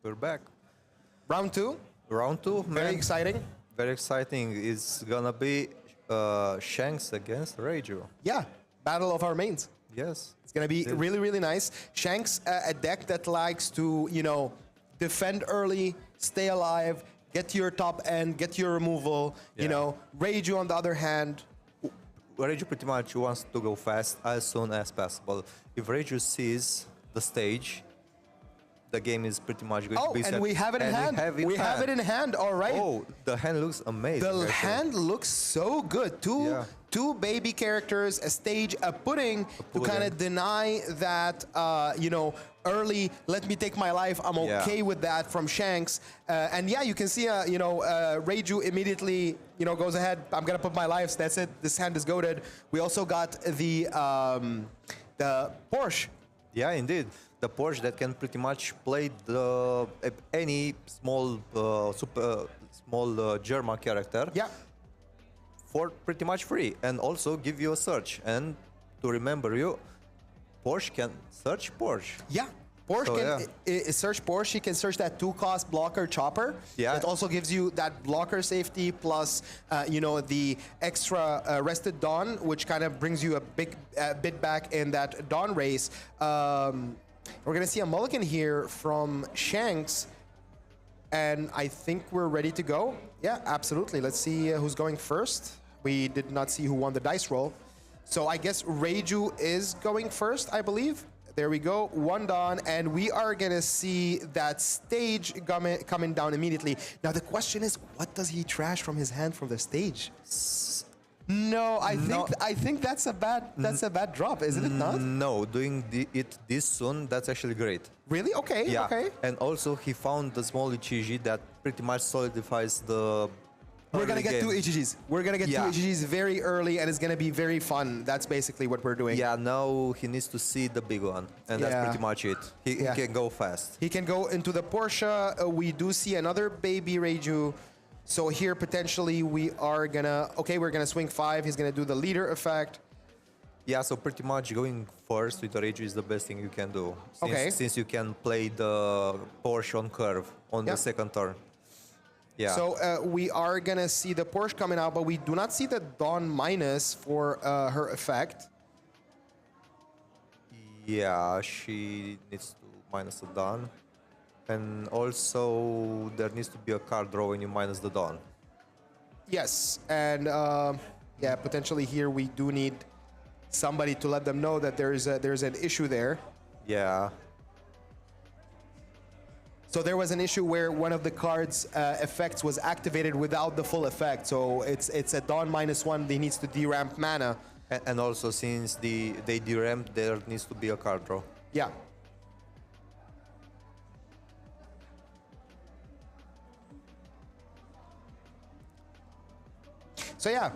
we're back. Round 2, Round 2, very man. exciting. Very exciting. It's gonna be Shanks against Reiju. Yeah, battle of our mains. Yes. It's gonna be really, really nice. Shanks, a deck that likes to, defend early, stay alive, get to your top end, get to your removal. Yeah. Reiju on the other hand, Reiju pretty much wants to go fast as soon as possible. If Reiju sees the stage, the game is pretty much going to be set. and we have it in hand. We have it in hand, all right. Oh, the hand looks amazing. The actually. hand looks so good. Two baby characters, a stage, a pudding to kind of deny that, early, let me take my life. I'm okay with that from Shanks. And yeah, you can see, Reiju immediately, goes ahead. I'm going to put my lives. That's it. This hand is goated. We also got the Porsche. Yeah, indeed. The Porsche that can pretty much play any small German character for pretty much free, and also give you a search. And to remember you, Porsche can search Porsche. Yeah. Porsche can search Porsche. He can search that 2-cost blocker chopper. Yeah. It also gives you that blocker safety plus, the extra rested Dawn, which kind of brings you a bit back in that Dawn race. We're going to see a mulligan here from Shanks. And I think we're ready to go. Yeah, absolutely. Let's see who's going first. We did not see who won the dice roll. So I guess Reiju is going first, I believe. There we go, 1 Dawn, and we are gonna see that stage coming down immediately. Now the question is, what does he trash from his hand from the stage? No, I think that's a bad drop, isn't it not? No, doing it this soon, that's actually great. Really? Okay. Yeah. Okay. And also he found the small TCG that pretty much solidifies the. We're gonna get 2 EGGs. We're gonna get 2 EGGs very early, and it's gonna be very fun. That's basically what we're doing. Yeah, now he needs to see the big one, and that's pretty much it. He can go fast. He can go into the Porsche. We do see another baby Reiju. So here potentially we are gonna, we're gonna swing 5. He's gonna do the leader effect. Yeah, so pretty much going first with the Reiju is the best thing you can do. Since you can play the Porsche on curve on the second turn. Yeah. So we are gonna see the Porsche coming out, but we do not see the Dawn minus for her effect. Yeah, she needs to minus the Dawn. And also there needs to be a card draw when you minus the Dawn. Yes, and potentially here we do need somebody to let them know that there's an issue there. Yeah. So there was an issue where one of the cards' effects was activated without the full effect. So it's a Dawn -1. He needs to deramp mana. And also since they deramp, there needs to be a card draw. Yeah. So yeah,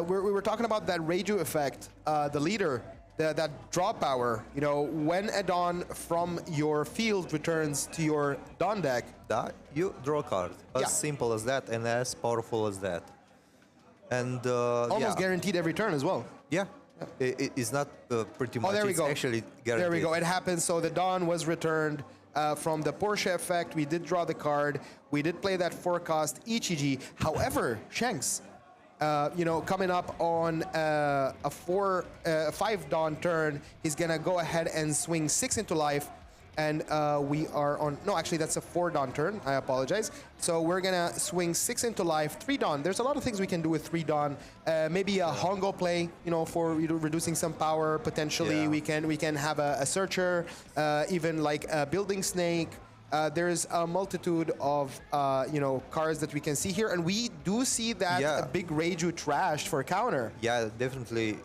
we were talking about that Reiju effect, the leader. That draw power, when a Dawn from your field returns to your Dawn deck, you draw a card. As simple as that and as powerful as that. And almost guaranteed every turn as well. Yeah. It's not pretty much. There we go. Actually guaranteed. There we go. It happens. So the Dawn was returned from the Porsche effect. We did draw the card. We did play that forecast EGG. However, Shanks, coming up on a 5 Dawn turn, he's gonna go ahead and swing 6 into life, and we are on. No, actually, that's a 4 Dawn turn. I apologize. So we're gonna swing 6 into life, 3 Dawn. There's a lot of things we can do with 3 Dawn. Maybe a Hongo play, for reducing some power. Potentially, we can have a searcher, even like a building snake. There's a multitude of cards that we can see here, and we do see that a big Reiju trashed for counter. Yeah, definitely.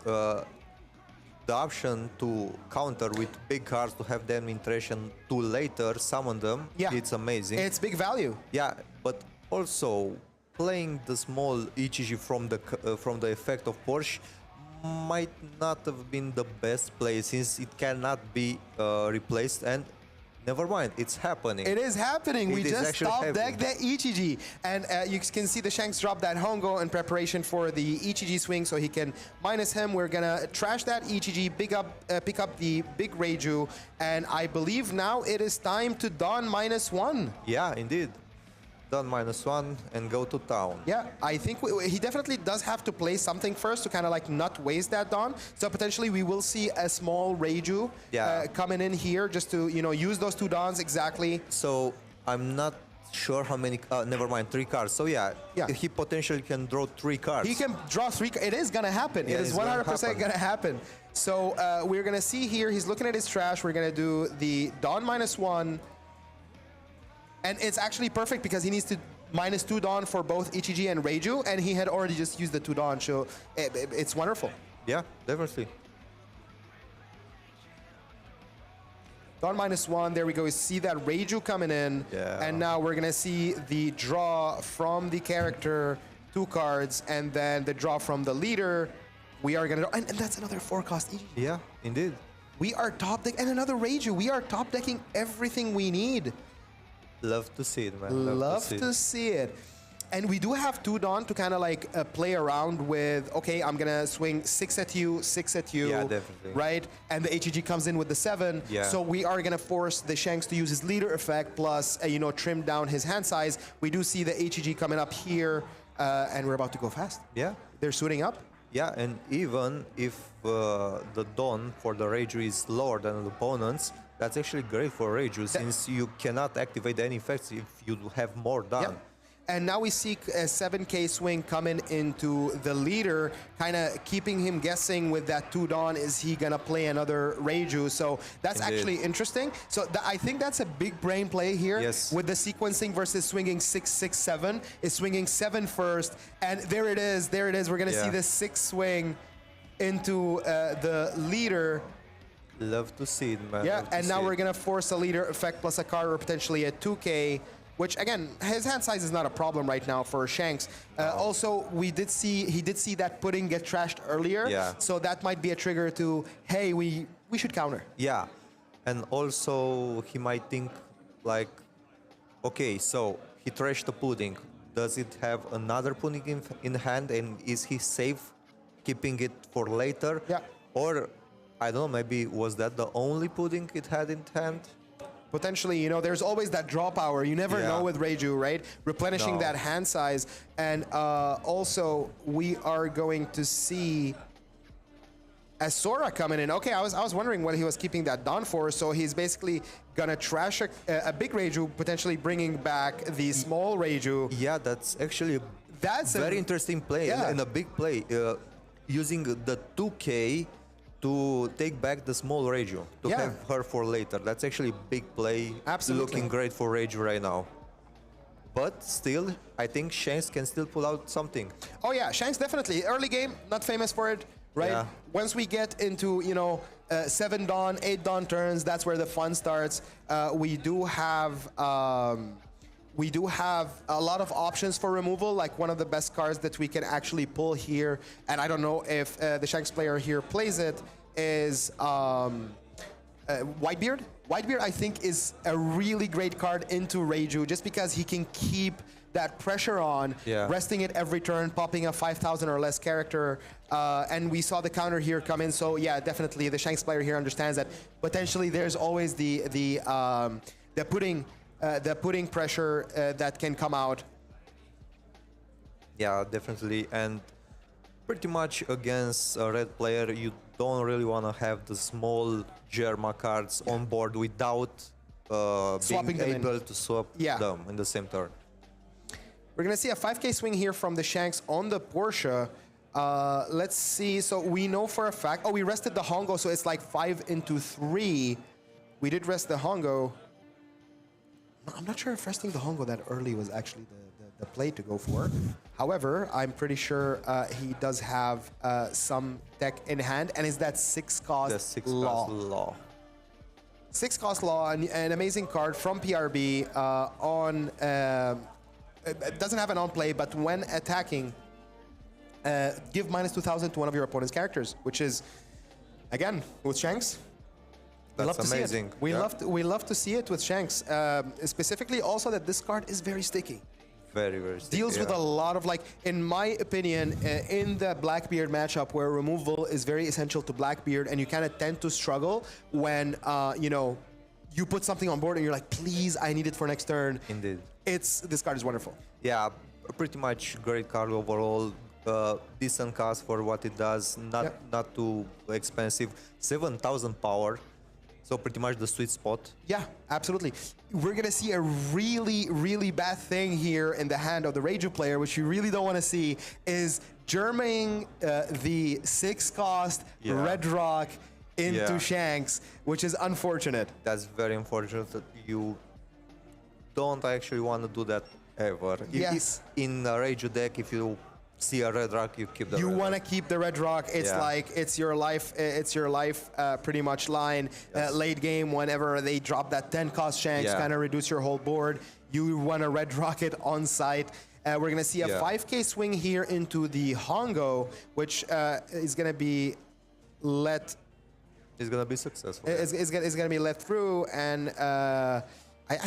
The option to counter with big cards, to have them in trash and to later summon them, it's amazing. It's big value. Yeah, but also playing the small EGG from the effect of Porsche might not have been the best play, since it cannot be replaced, and Never mind, it's happening. It is happening. We It is just actually top happening. decked the Ichiji. And you can see the Shanks drop that Hongo in preparation for the Ichiji swing, so he can minus him. We're going to trash that Ichiji, pick up the big Reiju. And I believe now it is time to don -1. Yeah, indeed. Done -1 and go to town. Yeah, I think he definitely does have to play something first to kind of like not waste that Dawn. So potentially we will see a small Reiju coming in here just to, you know, use those 2 Dawns exactly. So I'm not sure how many. Never mind, 3 cards. So yeah, he potentially can draw 3 cards. He can draw 3. It is gonna happen. Yeah, it is 100% gonna happen. So we're gonna see here. He's looking at his trash. We're gonna do the Dawn -1. And it's actually perfect because he needs to -2 Dawn for both Ichiji and Reiju, and he had already just used the 2 Dawn, so it's wonderful. Yeah, definitely. Dawn -1, there we go. You see that Reiju coming in, and now we're gonna see the draw from the character, 2 cards, and then the draw from the leader. We are gonna, and that's another 4-cost Ichiji. Yeah, indeed. We are top deck, and another Reiju. We are top decking everything we need. Love to see it, man. Love to see it. And we do have 2 Dawn to kind of like play around with, okay, I'm going to swing 6 at you, 6 at you. Yeah, definitely. Right? And the HEG comes in with the 7. Yeah. So we are going to force the Shanks to use his leader effect plus, you know, trim down his hand size. We do see the HEG coming up here, and we're about to go fast. Yeah. They're suiting up. Yeah, and even if the Dawn for the Reiju is lower than the opponent's, that's actually great for Reiju since you cannot activate any effects if you have more Dawn. Yep. And now we see a 7K swing coming into the leader, kind of keeping him guessing with that 2 Dawn. Is he going to play another Reiju? So that's actually interesting. So I think that's a big brain play here with the sequencing versus swinging 6, 6, 7. Is swinging 7 first. And there it is. There it is. We're going to see the 6 swing into the leader. Love to see it, man. Yeah, and now we're going to force a leader effect plus a card or potentially a 2K. Which again, his hand size is not a problem right now for Shanks. Also, he did see that pudding get trashed earlier. Yeah. So that might be a trigger to, hey, we should counter. Yeah, and also he might think like, okay, so he trashed the pudding. Does it have another pudding in hand, and is he safe keeping it for later? Yeah. Or I don't know, maybe was that the only pudding it had in hand? Potentially, you know, there's always that draw power. You never know with Reiju, right? Replenishing that hand size. And also, we are going to see a Sora coming in. Okay, I was wondering what he was keeping that Dawn for. So he's basically going to trash a big Reiju, potentially bringing back the small Reiju. Yeah, that's actually a very interesting play and a big play. Using the 2K to take back the small Reiju, to have her for later. That's actually a big play. Absolutely. Looking great for Reiju right now. But still, I think Shanks can still pull out something. Oh yeah, Shanks definitely. Early game, not famous for it, right? Yeah. Once we get into, you know, 7 Dawn, 8 Dawn turns, that's where the fun starts. We do have a lot of options for removal, like one of the best cards that we can actually pull here, and I don't know if the Shanks player here plays it, is Whitebeard. Whitebeard, I think, is a really great card into Reiju, just because he can keep that pressure on, resting it every turn, popping a 5,000 or less character, and we saw the counter here come in, so yeah, definitely the Shanks player here understands that potentially there's always the pudding pressure that can come out. Yeah, definitely. And pretty much against a red player, you don't really want to have the small Germa cards on board without being able to swap them in the same turn. We're going to see a 5K swing here from the Shanks on the Porsche. Let's see. So we know for a fact... Oh, we rested the Hongo, so it's like 5 into 3. We did rest the Hongo. I'm not sure if resting the Hongo that early was actually the play to go for. However, I'm pretty sure he does have some deck in hand, and is that 6-cost Law. 6-cost Law, an amazing card from PRB it doesn't have an on-play, but when attacking, give -2,000 to one of your opponent's characters, which is, again, with Shanks, We love That's to amazing. see it. We Yeah. love to see it with Shanks. Specifically, also that this card is very sticky. Very, very sticky, Deals with yeah. a lot of like, in my opinion, in the Blackbeard matchup where removal is very essential to Blackbeard, and you kind of tend to struggle when you put something on board and you're like, please, I need it for next turn. Indeed. This card is wonderful. Yeah, pretty much great card overall. Decent cost for what it does. Not too expensive. 7,000 power. So pretty much the sweet spot. Yeah, absolutely. We're gonna see a really, really bad thing here in the hand of the Reiju player, which you really don't want to see, is germing the 6-cost Red Rock into Shanks, which is unfortunate. That's very unfortunate that you don't actually want to do that ever. Yes. In a Reiju deck, if you see a red rock, you keep the You red want to rock. keep the Red Rock. It's Yeah. like it's your life. It's your life, pretty much line. Yes. Late game, whenever they drop that 10-cost Shanks, Yeah. kind of reduce your whole board. You want to Red Rocket on site. We're gonna see a Yeah. 5K swing here into the Hongo, which is gonna be let. It's gonna be successful. Is gonna be let through, and I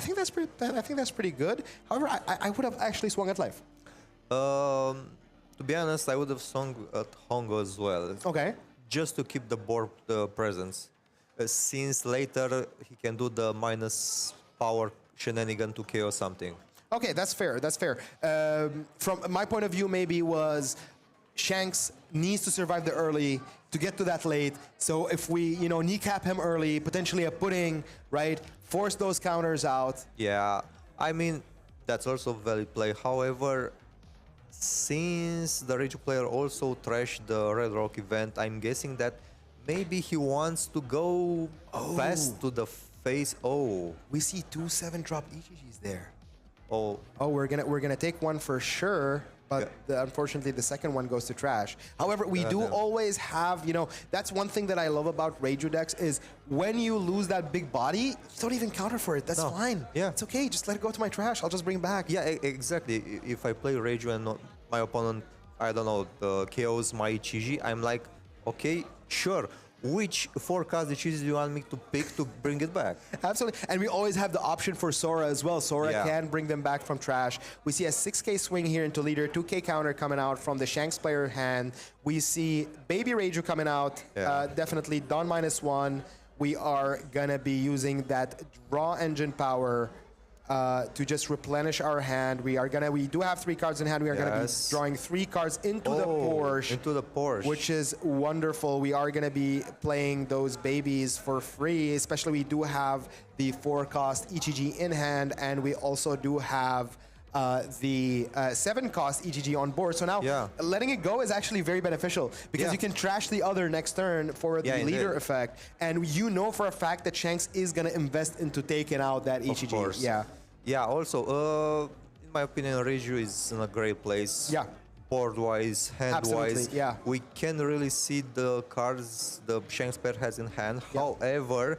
think that's pretty. I think that's pretty good. However, I would have actually swung at life. To be honest, I would have sung at Hongo as well. Okay. Just to keep the board presence. Since later he can do the minus power shenanigan to KO something. Okay, that's fair. That's fair. From my point of view, maybe was Shanks needs to survive the early to get to that late. So if we, kneecap him early, potentially a pudding, right? Force those counters out. Yeah, I mean, that's also valid play. However, since the Reiju player also trashed the Red Rock event, I'm guessing that maybe he wants to go fast to the face. Oh, We see 2/7 drop EGGs there. oh, Oh, we're gonna take one for sure, but unfortunately the second one goes to trash. However, we do Damn. always have, that's one thing that I love about Reiju decks is when you lose that big body, you don't even counter for it. That's No. fine. Yeah. It's okay. Just let it go to my trash. I'll just bring it back. yeah, exactly. If I play Reiju and my opponent, I don't know, KOs my Ichiji, I'm like, okay, sure. Which 4-cast Ichiji do you want me to pick to bring it back? Absolutely. And we always have the option for Sora as well. Sora Yeah. can bring them back from trash. We see a 6K swing here into leader, 2K counter coming out from the Shanks player hand. We see Baby Reiju coming out. Yeah. Definitely Dawn -1. We are going to be using that draw engine power to just replenish our hand. We do have 3 cards in hand. We are going to be Yes. drawing 3 cards into the Porsche. Into the Porsche. Which is wonderful. We are going to be playing those babies for free, especially we do have the 4-cost EGG in hand, and we also do have the 7-cost EGG on board. So now Yeah. letting it go is actually very beneficial because Yeah. you can trash the other next turn for the Yeah, leader indeed. effect. And you know for a fact that Shanks is going to invest into taking out that Of EGG. course. Yeah. Yeah, also, in my opinion, Reiju is in a great place. Yeah. Board-wise, hand-wise. Absolutely, yeah. We can really see the cards the Shanks player has in hand. However,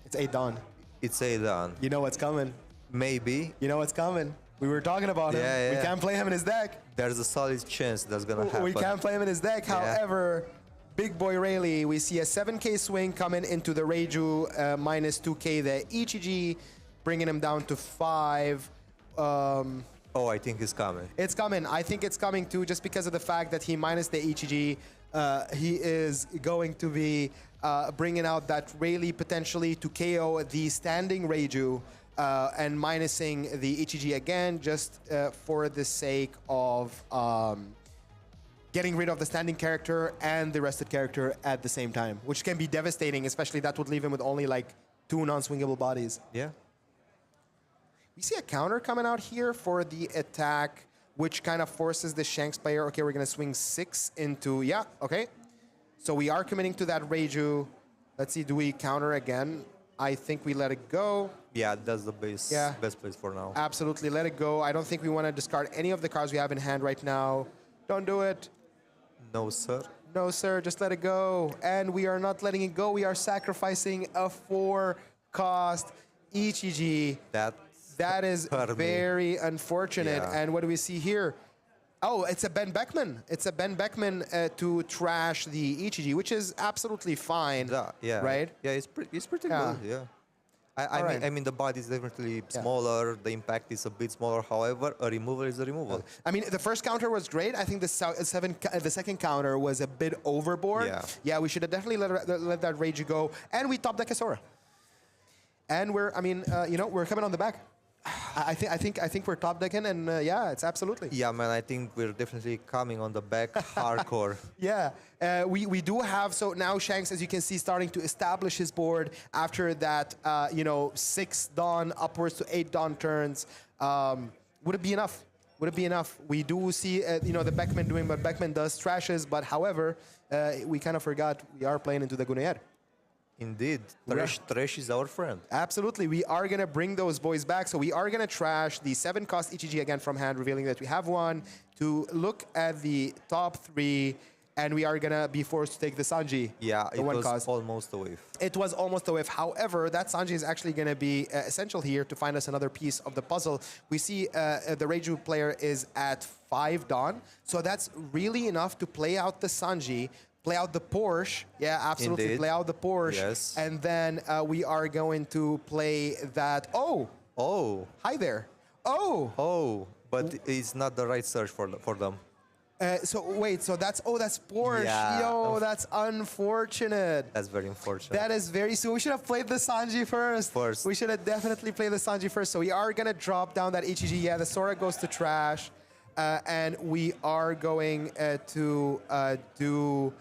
It's a Dawn. it's a done. You know what's coming. Maybe You know what's coming. We were talking about him. Yeah, We yeah. can't play him in his deck. there's a solid chance that's gonna happen. We can't play him in his deck. Yeah. However, Big Boy Rayleigh, we see a 7K swing coming into the Reiju -2K, the EGG, bringing him down to 5. Oh, I think it's coming. It's coming. I think it's coming too, just because of the fact that he minus the EGG. He is going to be bringing out that Rayleigh potentially to KO the standing Reiju and minusing the EGG again, just for the sake of getting rid of the standing character and the rested character at the same time, which can be devastating, especially that would leave him with only like 2 non-swingable bodies. Yeah. We see a counter coming out here for the attack, which kind of forces the Shanks player. Okay, we're going to swing 6 into... Yeah, okay. So we are committing to that Reiju. Let's see, do we counter again? I think we let it go. Yeah, that's the best place for now. Absolutely, let it go. I don't think we want to discard any of the cards we have in hand right now. Don't do it. No, sir. No, sir, just let it go. And we are not letting it go. We are sacrificing a 4-cost EGG. That is hurt me. very unfortunate. Yeah. And what do we see here? Oh, it's a Ben Beckman. It's a Ben Beckman to trash the ECG, which is absolutely fine. Yeah. Right? Yeah, it's pretty Yeah. good. Yeah. Alright. I mean, the body is definitely smaller. The impact is a bit smaller. However, a removal is a removal. I mean, the first counter was great. I think the second counter was a bit overboard. Yeah. We should have definitely let that rage go. And we top deck a Sora. And we're coming on the back. I think we're top decking, and it's absolutely. Yeah, man, I think we're definitely coming on the back hardcore. Yeah, we do have, so now Shanks, as you can see, starting to establish his board after that, 6 Dawn upwards to 8 Dawn turns. Would it be enough? Would it be enough? We do see, the Beckman doing what Beckman does, trashes, but however, we kind of forgot we are playing into the Gunayer. Indeed, trash is our friend. Absolutely, we are going to bring those boys back. So we are going to trash the 7-cost ECG again from hand, revealing that we have one to look at the top 3, and we are going to be forced to take the Sanji. Yeah, the it was cost. almost a whiff. It was almost a whiff. However, that Sanji is actually going to be essential here to find us another piece of the puzzle. We see the Reiju player is at 5 Dawn, so that's really enough to play out the Sanji, play out the Porsche. Yeah, absolutely. Indeed. Play out the Porsche. Yes. And then we are going to play that. Oh. Hi there. Oh. But it's not the right search for them. So that's Porsche. Yeah. Yo, that's unfortunate. That's very unfortunate. That is very soon. We should have played the Sanji first. First. We should have definitely played the Sanji first. So we are going to drop down that ECG. Yeah, the Sora goes to trash. And we are going to do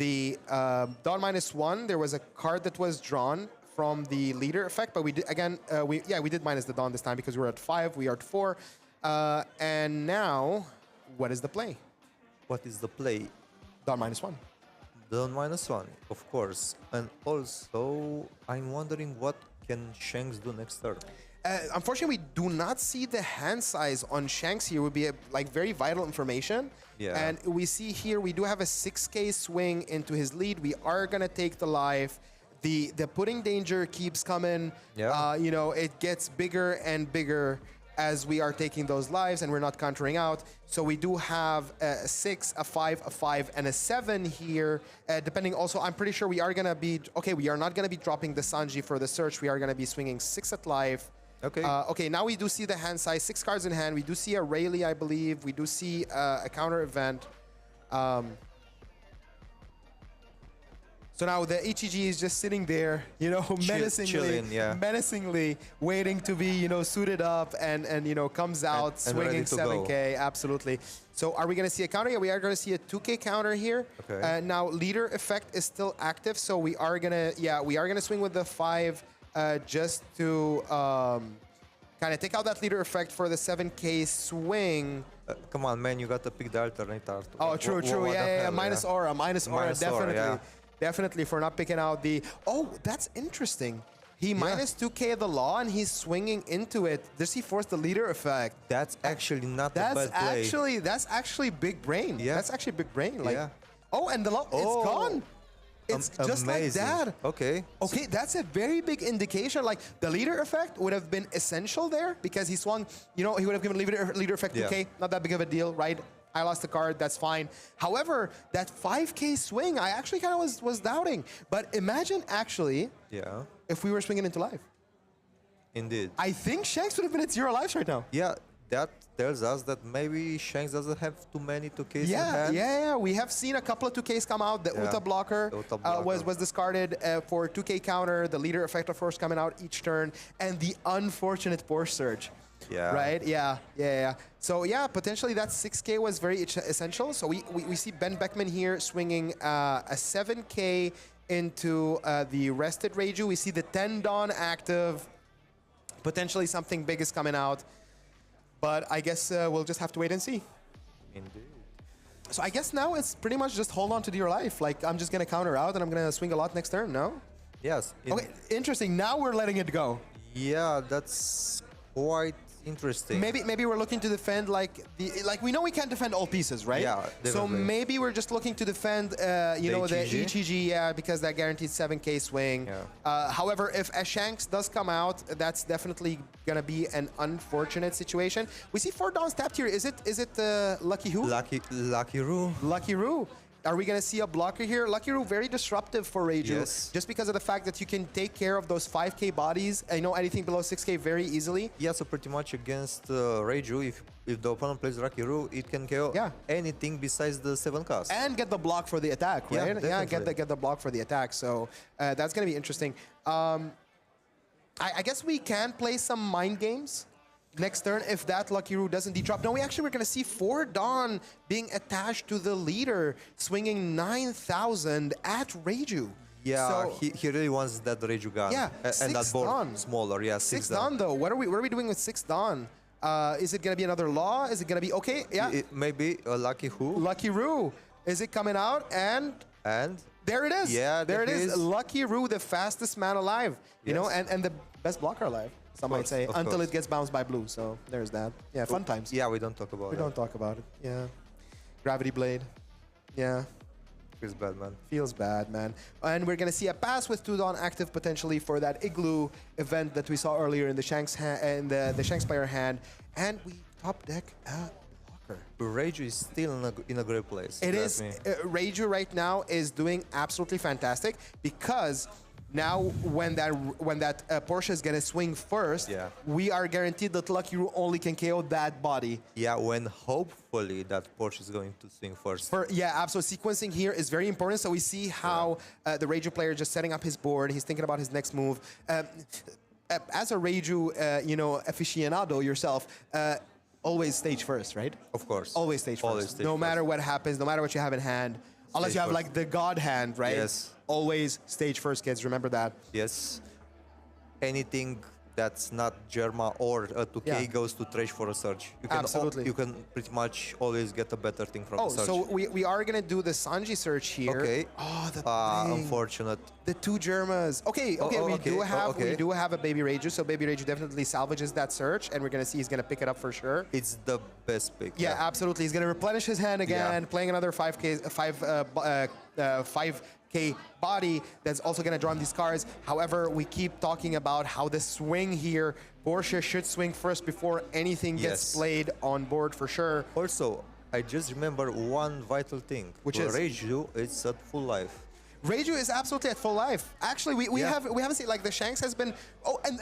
the Dawn -1. There was a card that was drawn from the leader effect, but we did again. We did minus the Dawn this time because we were at 5. We are at 4. And now, what is the play? What is the play? Dawn -1. Dawn -1, of course. And also, I'm wondering what can Shanks do next turn. Unfortunately, we do not see the hand size on Shanks here. Would be very vital information. Yeah. And we see here we do have a 6K swing into his lead. We are gonna take the life. The pudding danger keeps coming. Yeah. It gets bigger and bigger as we are taking those lives and we're not countering out. So we do have a 6, a 5, a 5, and a 7 here. Depending also, I'm pretty sure we are gonna be, we are not gonna be dropping the Sanji for the search. We are gonna be swinging 6 at life. Okay. Now we do see the hand size, 6 cards in hand. We do see a Rayleigh, I believe. We do see a counter event. So now the ECG is just sitting there, menacingly waiting to be, suited up and comes out and swinging 7K. Go. Absolutely. So are we going to see a counter? Yeah, we are going to see a 2K counter here. Okay. Now leader effect is still active, so we are going to swing with the 5 just to kind of take out that leader effect for the 7K swing. Come on, man, you got to pick the alternate art. Oh, true. Yeah. Minus aura, definitely. Yeah. Definitely for not picking out the... Oh, that's interesting. He minus 2K the law and he's swinging into it. Does he force the leader effect? That's actually not a bad play. That's actually big brain. Yeah. That's actually big brain. Yeah. Oh, and the law, it's gone. It's just amazing. like that. Okay, that's a very big indication. Like, the leader effect would have been essential there because he swung, he would have given leader effect 2K. Not that big of a deal, right? I lost the card, that's fine. However, that 5K swing, I actually kind of was doubting. But imagine actually if we were swinging into life. Indeed. I think Shanks would have been at 0 lives right now. Yeah, that tells us that maybe Shanks doesn't have too many 2Ks in hand. Yeah. We have seen a couple of 2Ks come out. The Uta blocker, was discarded for 2K counter. The leader effect, of course, coming out each turn. And the unfortunate Porsche surge. Yeah. Right? Yeah. So, potentially that 6K was very essential. So we see Ben Beckman here swinging a 7K into the rested Reiju. We see the 10 Dawn active. Potentially something big is coming out. But I guess we'll just have to wait and see. Indeed. So I guess now it's pretty much just hold on to your life. Like, I'm just going to counter out and I'm going to swing a lot next turn, no? Yes. Okay, interesting. Now we're letting it go. Yeah, that's quite Interesting. Maybe we're looking to defend like we know we can't defend all pieces, right? Yeah, So definitely. maybe we're just looking to defend the ETG? ETG, yeah, because that guarantees 7k swing. Yeah. However, if a Shanks does come out, that's definitely gonna be an unfortunate situation. We see 4 Dons tapped here. Is it Lucky Who? Lucky Roo. Lucky Roo. Are we going to see a blocker here? Lucky Roo, very disruptive for Reiju. Yes. Just because of the fact that you can take care of those 5k bodies, I know anything below 6k very easily. Yeah, so pretty much against Reiju, if the opponent plays Lucky Roo, it can KO anything besides the 7 cast. And get the block for the attack, Yeah, right? definitely. Get the block for the attack. So that's going to be interesting. I guess we can play some mind games next turn if that Lucky Roo doesn't drop. No, we're going to see 4 Dawn being attached to the leader, swinging 9,000 at Reiju. Yeah, so, he really wants that Reiju gun. Yeah, and that board Dawn. smaller. Yeah, 6 Dawn though. What are we doing with 6 Dawn? Is it going to be another Law? Is it going to be okay? Yeah. Maybe a Lucky Who. Lucky Roo. Is it coming out? And there it is. Yeah, there it is. is. Lucky Roo, the fastest man alive. You know, and the best blocker alive. Some might say, until it gets bounced by blue. So there's that. Yeah, fun times. Yeah, we don't talk about it. We don't talk about it. Yeah. Gravity Blade. Yeah. Feels bad, man. Feels bad, man. And we're going to see a pass with 2 Dawn active potentially for that Igloo event that we saw earlier in the Shanks the Shanks player hand. And we top deck a blocker. Reiju is still in a great place. It is. Reiju right now is doing absolutely fantastic because now when that Porsche is gonna swing first, we are guaranteed that Lucky Roo only can KO that body. Yeah, when hopefully that Porsche is going to swing first. Yeah, absolutely. Sequencing here is very important. So we see how the Reiju player just setting up his board. He's thinking about his next move. As a Reiju, aficionado yourself, always stage first, right? Of course. Always stage first. Always stage no first. matter what happens, no matter what you have in hand. Unless you have like the God hand, right? Yes. Always stage first, kids. Remember that. Yes. Anything that's not Germa or a 2K goes to trash for a surge. You can Absolutely. You can pretty much always get a better thing from the surge. So we are going to do the Sanji search here. Okay. Oh, the thing. Unfortunate. The 2 Germas. Okay, we do have a Baby Reiju, so Baby Reiju definitely salvages that search, and we're going to see he's going to pick it up for sure. It's the best pick. Yeah, absolutely. He's going to replenish his hand again, playing another 5k body that's also going to draw him these cards. However, we keep talking about how the swing here, Porsche should swing first before anything gets played on board for sure. Also, I just remember one vital thing. Which is? Reiju, it's at full life. Reiju is absolutely at full life. Actually, we haven't seen, like, the Shanks has been,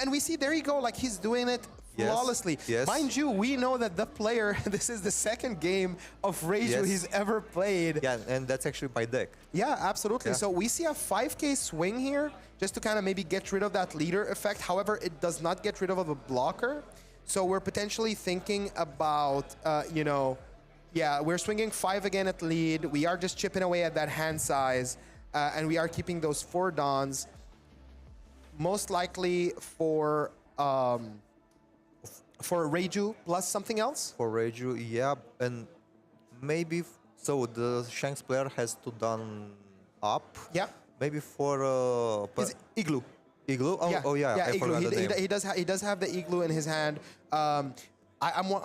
and we see, there you go, like, he's doing it flawlessly. Yes. Mind you, we know that the player, this is the second game of Reiju he's ever played. Yeah, and that's actually by deck. Yeah, absolutely. Yeah. So we see a 5k swing here, just to kind of maybe get rid of that leader effect. However, it does not get rid of a blocker. So we're potentially thinking about, we're swinging 5 again at lead. We are just chipping away at that hand size. And we are keeping those 4 Dons, most likely for Reiju plus something else. For Reiju, yeah, and maybe so the Shanks player has to Don up. Yeah. Maybe for His Igloo. Igloo. Oh yeah. I Igloo. forgot the name. He does have the Igloo in his hand. I'm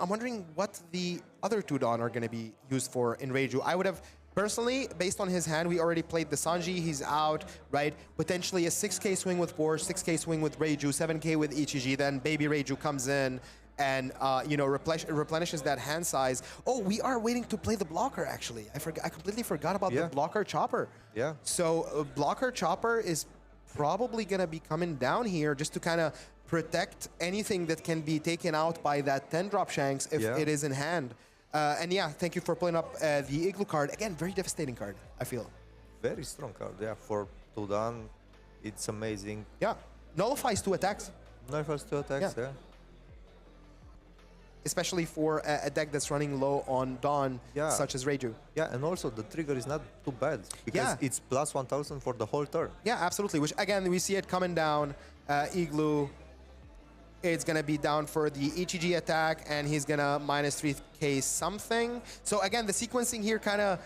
wondering what the other 2 Dawn are going to be used for in Reiju. I would have. Personally, based on his hand, we already played the Sanji. He's out, right? Potentially a 6k swing with Porsche, 6k swing with Reiju, 7k with Ichiji. Then Baby Reiju comes in and replenishes that hand size. Oh, we are waiting to play the blocker. Actually, I completely forgot about the blocker chopper. Yeah. So blocker chopper is probably gonna be coming down here just to kind of protect anything that can be taken out by that 10-drop Shanks if it is in hand. And thank you for pulling up the Igloo card. Again, very devastating card, I feel. Very strong card, yeah. For Tudan, it's amazing. Yeah, nullifies 2 attacks. Nullifies 2 attacks, yeah. Especially for a deck that's running low on Dawn, such as Reiju. Yeah, and also the trigger is not too bad because it's plus 1000 for the whole turn. Yeah, absolutely. Which, again, we see it coming down. Igloo. It's going to be down for the Ichiji attack, and he's going to minus 3k something. So again, the sequencing here kind of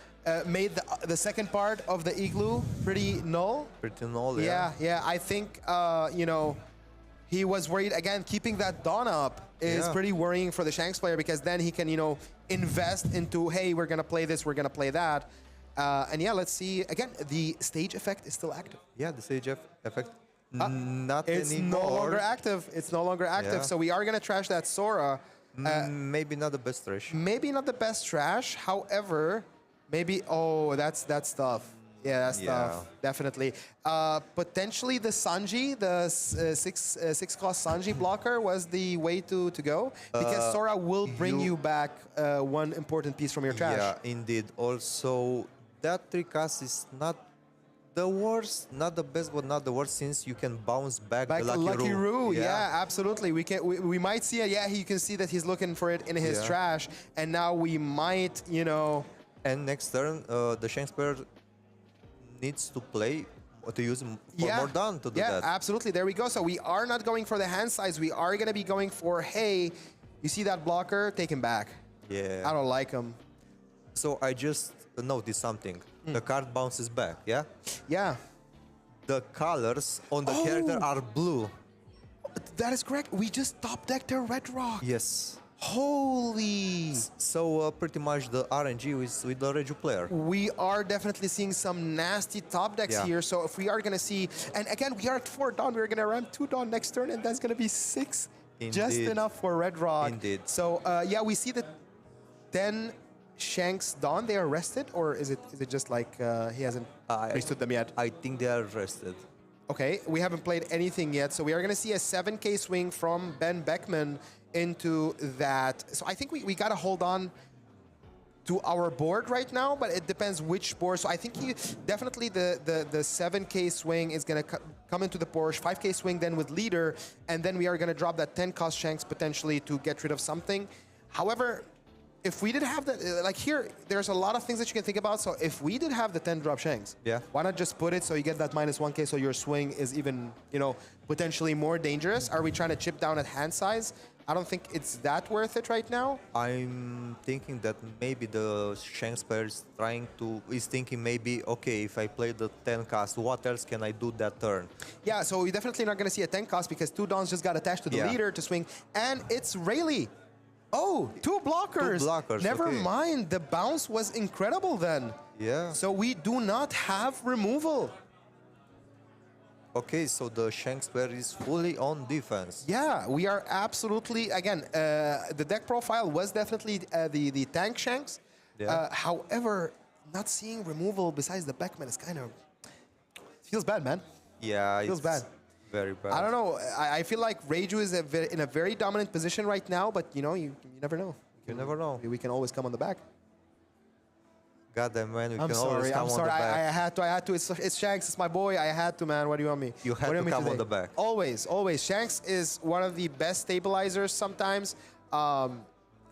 made the second part of the Igloo pretty null. Pretty null, yeah. Yeah, I think, He was worried again. Keeping that Dawn up is Yeah. pretty worrying for the Shanks player because then he can, invest into, hey, we're gonna play this, we're gonna play that, and yeah, let's see. Again, the stage effect is still active. Yeah, the stage effect. Not It's anymore. no longer active. It's no longer active. Yeah. So we are gonna trash that Sora. Maybe not the best trash. Maybe not the best trash. However, maybe that's tough. Yeah, that's Yeah. tough. Definitely. Potentially the Sanji, the six cost Sanji blocker was the way to go because Sora will bring you back one important piece from your trash. Yeah, indeed. Also, that 3-cast is not the worst, not the best, but not the worst since you can bounce back Like the Lucky Roo, yeah, absolutely. We might see it. Yeah, you can see that he's looking for it in his Yeah. trash, and now we might, And next turn, the Shanks player needs to play to use for more Dawn to do yeah, that. absolutely. There we go. So we are not going for the hand size. We are going to be going for, hey, you see that blocker? Take him back. Yeah. I don't like him. So I just noticed something. The card bounces back, yeah? Yeah, The colors on the character are blue. that is correct. We just top decked a Red Rock. Yes. Holy. So pretty much the RNG is with the Reju player. We are definitely seeing some nasty top decks Yeah. here. So if we are going to see, and again, we are at 4 Dawn. We're going to ram 2 Dawn next turn, and that's going to be 6. Just Indeed. enough for Red Rock. Indeed. So yeah, we see that 10 Shanks Dawn, they are rested, or is it just like he hasn't restood them yet? I think they are rested. Okay, we haven't played anything yet, so we are going to see a 7K swing from Ben Beckman into that. So I think we got to hold on to our board right now, but it depends which board. So I think definitely the 7K swing is going to come into the Porsche, 5K swing then with leader, and then we are going to drop that 10 cost Shanks potentially to get rid of something. However, if we did have that, like here, there's a lot of things that you can think about. So if we did have the 10 drop Shanks, Yeah. why not just put it so you get that minus 1K so your swing is even, potentially more dangerous? Are we trying to chip down at hand size? I don't think it's that worth it right now. I'm thinking that maybe the Shanks player is thinking maybe, okay, if I play the 10 cast, what else can I do that turn? Yeah, so we're definitely not going to see a 10 cost because 2 Dawns just got attached to the Yeah. leader to swing. And it's Rayleigh. Oh, 2 blockers. 2 blockers, Never okay. mind. The bounce was incredible then. Yeah. So we do not have removal. Okay, so the Shanks player is fully on defense. Yeah, we are absolutely, again, the deck profile was definitely the tank Shanks. Yeah. However, not seeing removal besides the Beckman is kind of, feels bad, man. Yeah, Feels it's bad. very bad. I don't know. I feel like Reiju is in a very dominant position right now, but you never know. You never know. We can always come on the back. Goddamn, man, we I'm can sorry. always come I'm on sorry. the back. I had to. It's Shanks. It's my boy. I had to, man. What do you want me? You had What do to want me come on say? the back. Always, always. Shanks is one of the best stabilizers sometimes.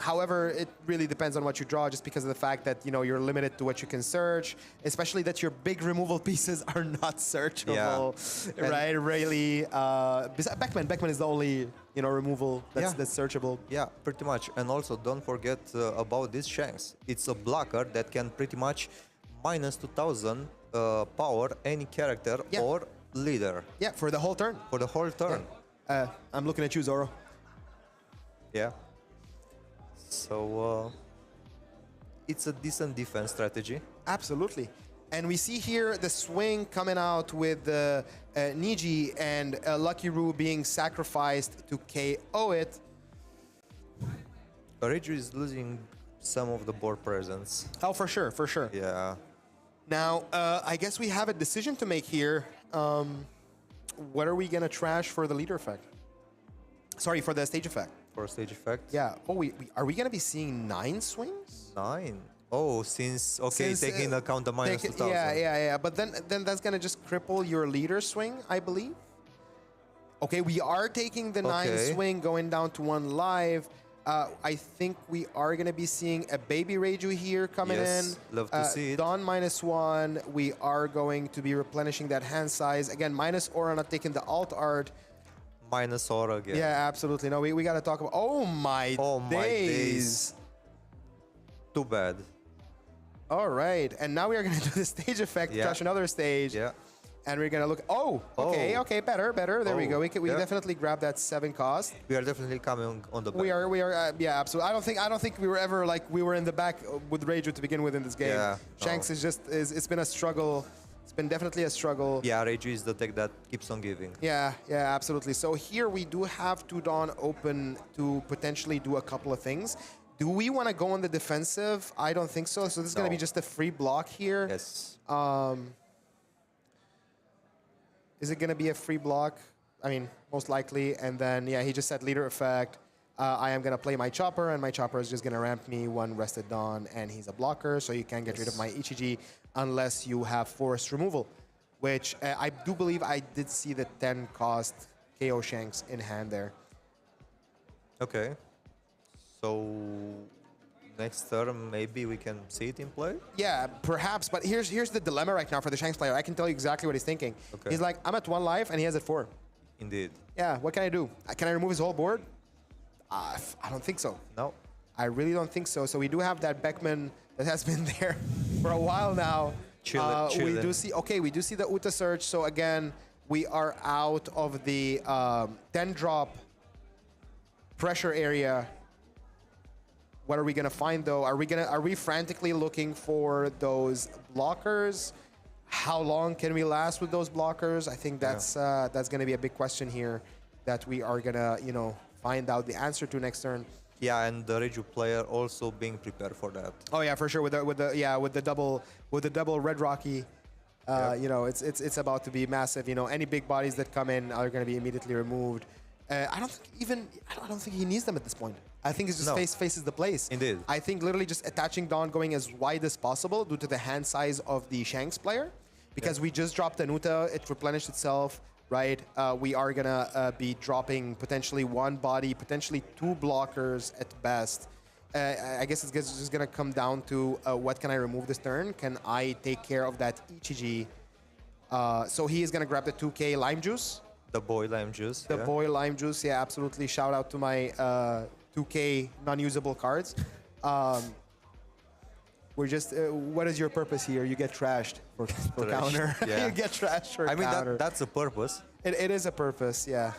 However, it really depends on what you draw, just because of the fact that you're limited to what you can search, especially that your big removal pieces are not searchable, Yeah. right? Really, Beckman is the only removal that's searchable. Yeah, pretty much. And also, don't forget about this Shanks. It's a blocker that can pretty much minus 2000 power any character Yeah. or leader Yeah, for the whole turn. for the whole turn. I'm looking at you, Zoro. Yeah. So it's a decent defense strategy. Absolutely. And we see here the swing coming out with Niji and Lucky Roo being sacrificed to KO it. Reju is losing some of the board presence. Oh, for sure, for sure. Yeah. Now, I guess we have a decision to make here. What are we going to trash for the leader effect? Sorry, for the stage effect. For stage effect. Yeah. Oh, are we going to be seeing 9 swings? 9. Oh, since taking into account the minus 2000. Yeah. But then that's going to just cripple your leader swing, I believe. Okay, we are taking the 9 swing, going down to 1 live. I think we are going to be seeing a baby Reiju here coming in. Love to see it. Dawn -1. We are going to be replenishing that hand size. Again, minus aura, not taking the alt art. Minus aura again. Yeah, absolutely. No, we got to talk about... Oh, my days. Too bad. All right. And now we are going to do the stage effect, Yeah. crush another stage. Yeah. And we're gonna look. Oh, okay, Oh. okay, better. There we Oh, go. We yeah. definitely grab that 7 cost. We are definitely coming on the back. We are. Yeah, absolutely. I don't think we were ever like we were in the back with Raju to begin with in this game. Yeah, Shanks no. is just it's been a struggle. It's been definitely a struggle. Yeah, Rage is the deck that keeps on giving. Yeah, absolutely. So here we do have 2 Dawn open to potentially do a couple of things. Do we want to go on the defensive? I don't think so. So this is going to be No. just a free block here. Yes. Is it going to be a free block? I mean, most likely. And then, yeah, he just said leader effect. I am going to play my chopper, and my chopper is just going to ramp me 1 rested Dawn, and he's a blocker, so you can't get rid of my Ichiji unless you have forest removal, which I do believe I did see the 10 cost KO Shanks in hand there. Okay. So next turn, maybe we can see it in play. Yeah, perhaps, but here's the dilemma right now for the Shanks player. I can tell you exactly what he's thinking. Okay. He's like, I'm at 1 life, and he has at 4. Indeed. Yeah, what can I do? Can I remove his whole board? I don't think so. No. I really don't think so. So we do have that Beckman that has been there for a while now. We Chillin'. do see the Uta Search. So again, we are out of the 10 drop pressure area. What are we gonna find though? Are we frantically looking for those blockers? How long can we last with those blockers? I think that's gonna be a big question here that we are gonna find out the answer to next turn. Yeah, and the Reju player also being prepared for that. Oh yeah, for sure. With the double Red Rocky, it's about to be massive. Any big bodies that come in are going to be immediately removed. I don't think he needs them at this point. I think it's just faces the place. Indeed. I think literally just attaching Dawn, going as wide as possible due to the hand size of the Shanks player, because we just dropped an Uta, it replenished itself. Right, we are gonna be dropping potentially 1 body, potentially 2 blockers at best. I guess it's just gonna come down to what can I remove this turn? Can I take care of that Ichiji? So he is gonna grab the 2K Lime Juice. The boy lime juice. The boy Lime Juice, yeah, absolutely. Shout out to my 2K non-usable cards. We're just, what is your purpose here? You get trashed for counter. Yeah. You get trashed for counter. I mean, that's a purpose. It is a purpose, yeah.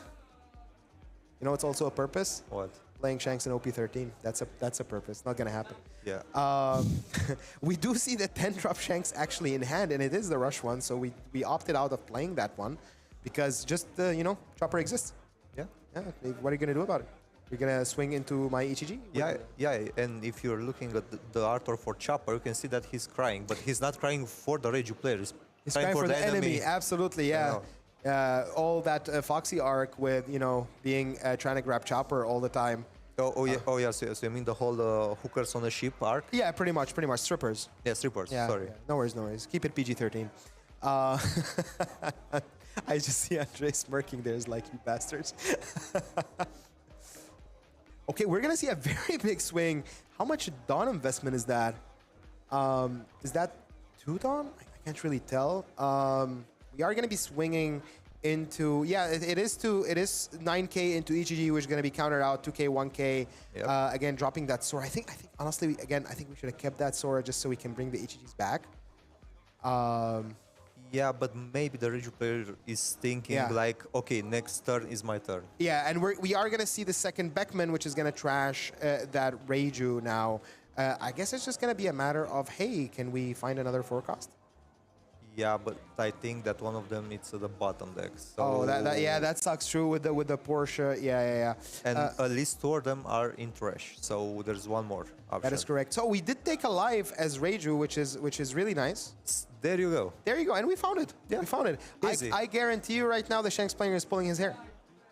You know what's also a purpose? What? Playing Shanks in OP13. That's a purpose. Not gonna happen. Yeah. We do see the 10 drop Shanks actually in hand, and it is the rush one, so we opted out of playing that one because just chopper exists. Yeah. Yeah. What are you gonna do about it? You're gonna swing into my Ichiji? Yeah, and if you're looking at the artwork for Chopper, you can see that he's crying, but he's not crying for the Reju player. He's crying for the enemy. Absolutely, yeah. All that Foxy arc with being trying to grab Chopper all the time. Oh yeah. So you mean the whole hookers on the ship arc? Yeah, pretty much strippers. Yeah, strippers. Yeah, Sorry. yeah. No worries. Keep it PG-13. I just see Andre smirking there. It's like, you bastards. Okay, we're gonna see a very big swing. How much Dawn investment is that? Is that 2 Dawn? I can't really tell. We are gonna be swinging into it is 9K into EGG, which is gonna be countered out 2K 1K. Yep. Again, dropping that Sora. I think honestly, I think we should have kept that Sora just so we can bring the EGGs back. Yeah, but maybe the Reju player is thinking like, okay, next turn is my turn. Yeah, and we are going to see the second Beckman, which is going to trash that Reiju now. I guess it's just going to be a matter of, hey, can we find another forecast? Yeah, but I think that one of them it's at the bottom deck. So Oh, that sucks. True with the Porsche. Yeah. And at least 2 of them are in trash. So there's one more option. That is correct. So we did take a live as Reiju, which is really nice. There you go. There you go, and we found it. Yeah. We found it. Easy. I guarantee you right now the Shanks player is pulling his hair.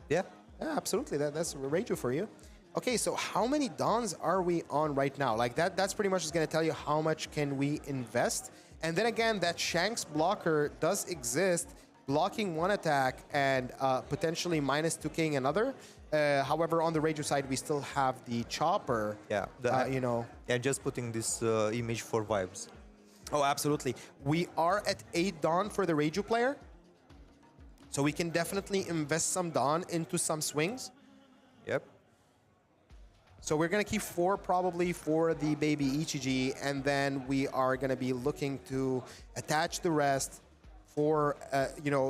Yeah. Yeah, absolutely. That's Reiju for you. Okay, so how many Dawns are we on right now? Like that's pretty much just going to tell you how much can we invest. And then again, that Shanks blocker does exist, blocking 1 attack and potentially minus 2King another. However, on the Reiju side, we still have the Chopper. Yeah. And just putting this image for vibes. Oh, absolutely. We are at 8 Dawn for the Reiju player. So we can definitely invest some Dawn into some swings. Yep. So we're going to keep 4 probably for the baby Ichiji, and then we are going to be looking to attach the rest for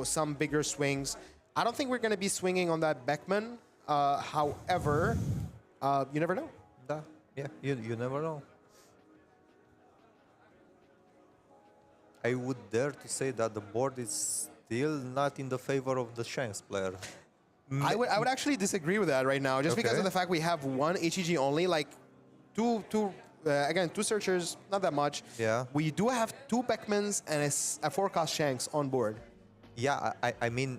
some bigger swings. I don't think we're going to be swinging on that Beckman. However, you never know. Yeah, you never know. I would dare to say that the board is still not in the favor of the Shanks player. I would actually disagree with that right now, just because Okay. of the fact we have one HEG only, like two searchers, not that much. Yeah. We do have two Beckmans and a forecast Shanks on board. Yeah, I mean,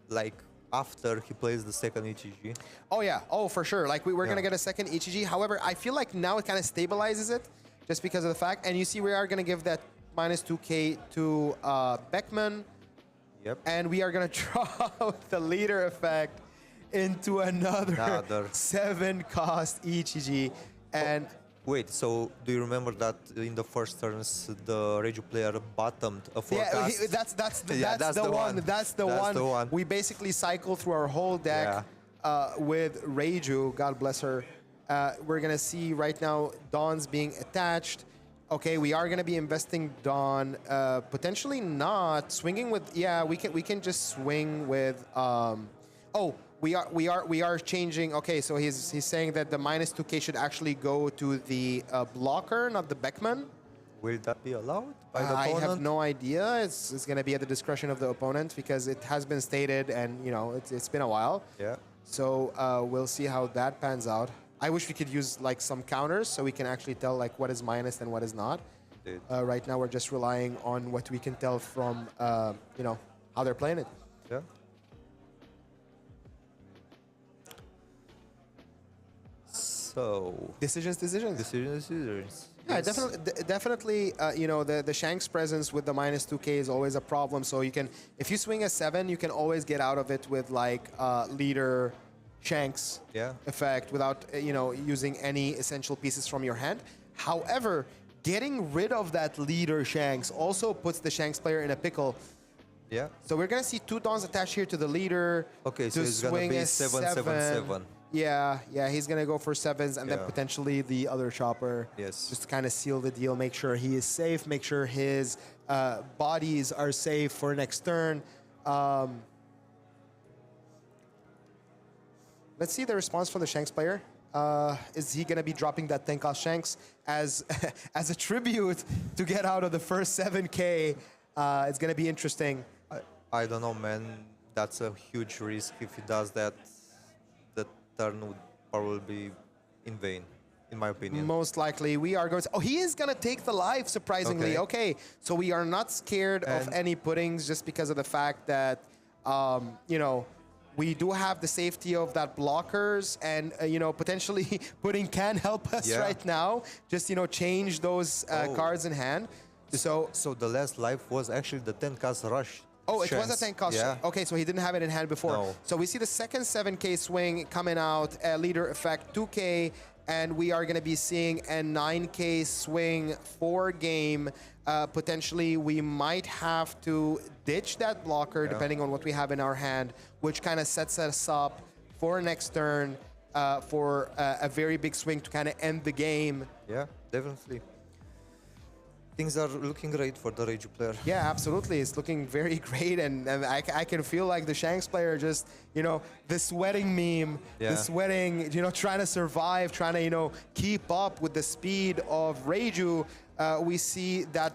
like after he plays the second HEG. Oh yeah, oh for sure. Like we're gonna Yeah. get a second HEG. However, I feel like now it kind of stabilizes it, just because of the fact. And you see, we are gonna give that minus 2K to Beckman. Yep. And we are going to draw out the leader effect into another 7-cost EGG. And Wait, so do you remember that in the first turns the Regio player bottomed a forecast? yeah, that's Yeah, the one. That's the one. We basically cycle through our whole deck with Reiju. God bless her. We're going to see right now Dawn's being attached. Okay, we are going to be investing Dawn, potentially not swinging with. Yeah, we can just swing with. We are changing. Okay, so he's saying that the minus 2K should actually go to the blocker, not the Beckman. Will that be allowed by the I opponent? have no idea. It's going to be at the discretion of the opponent, because it has been stated, and it's been a while. Yeah. So we'll see how that pans out. I wish we could use like some counters so we can actually tell like what is minus and what is not. Indeed. Right now we're just relying on what we can tell from how they're playing it. Yeah. So Decisions. decisions. Yeah, Yes. definitely. The Shanks presence with the minus 2K is always a problem. So you can, if you swing a 7, you can always get out of it with like leader Shanks Yeah. effect without using any essential pieces from your hand. However, getting rid of that leader Shanks also puts the Shanks player in a pickle. Yeah. So we're gonna see two Dawns attached here to the leader. Okay, so to it's gonna swing be a 7-7-7. Yeah, he's gonna go for 7s and then Yeah. potentially the other chopper. Yes. Just to kind of seal the deal, make sure he is safe, make sure his bodies are safe for next turn. Let's see the response from the Shanks player. Is he going to be dropping that 10-cost Shanks as as a tribute to get out of the first 7K? It's going to be interesting. I don't know, man. That's a huge risk. If he does that, the turn would probably be in vain, in my opinion. Most likely, we are going to... Oh, he is going to take the life, surprisingly. Okay, so we are not scared of And- any puttings just because of the fact that, we do have the safety of that blockers, and potentially putting can help us Yeah. right now. Just change those cards in hand. So the last life was actually the 10-cast rush. oh, it was Shanks. a 10 cost. Yeah. Okay, so he didn't have it in hand before. No. So we see the second 7K swing coming out, leader effect 2K, and we are going to be seeing a 9K swing for game. Potentially, we might have to ditch that blocker depending on what we have in our hand, which kind of sets us up for next turn for a very big swing to kind of end the game. Yeah, definitely. Things are looking great for the Reiju player. Yeah, absolutely. It's looking very great, and I can feel like the Shanks player just, the sweating meme, Yeah. the sweating, trying to survive, trying to, keep up with the speed of Reiju. We see that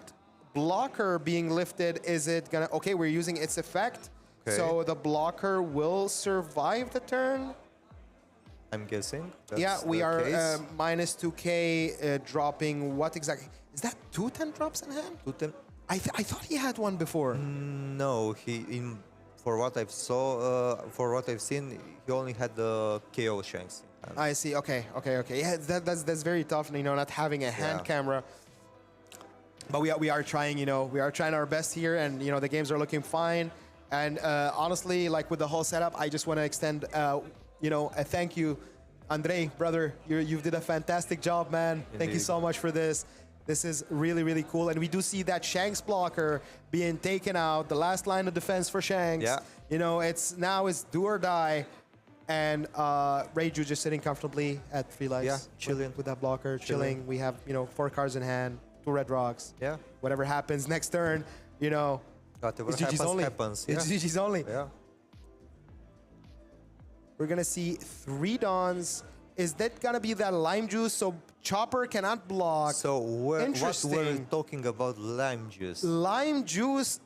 blocker being lifted. Is it gonna? Okay, we're using its effect, Okay. so the blocker will survive the turn. I'm guessing. That's Yeah, we the are case. minus 2K dropping. What exactly? Is that 2 10 drops in hand? 2-10. I thought he had one before. No, for what I've seen, he only had the KO Shanks. I see. Okay. Yeah, that's very tough. Not having a hand Yeah. camera. But we are trying. We are trying our best here, and the games are looking fine. And honestly, like with the whole setup, I just want to extend, a thank you, Andrei, brother. You did a fantastic job, man. Thank you Indeed. so much for this. This is really, really cool. And we do see that Shanks blocker being taken out, the last line of defense for Shanks. Yeah. It's do or die. And Reiju just sitting comfortably at 3 lives. Yeah, chilling. With that blocker, chilling. We have, 4 cards in hand, 2 red rocks. Yeah. Whatever happens next turn, Whatever It's GG's happens, only. happens. It's Yeah. GG's only. Yeah. We're gonna see 3 Dons. Is that gonna be that lime juice? So Chopper cannot block. So what we're Interesting. talking about lime juice. Lime juice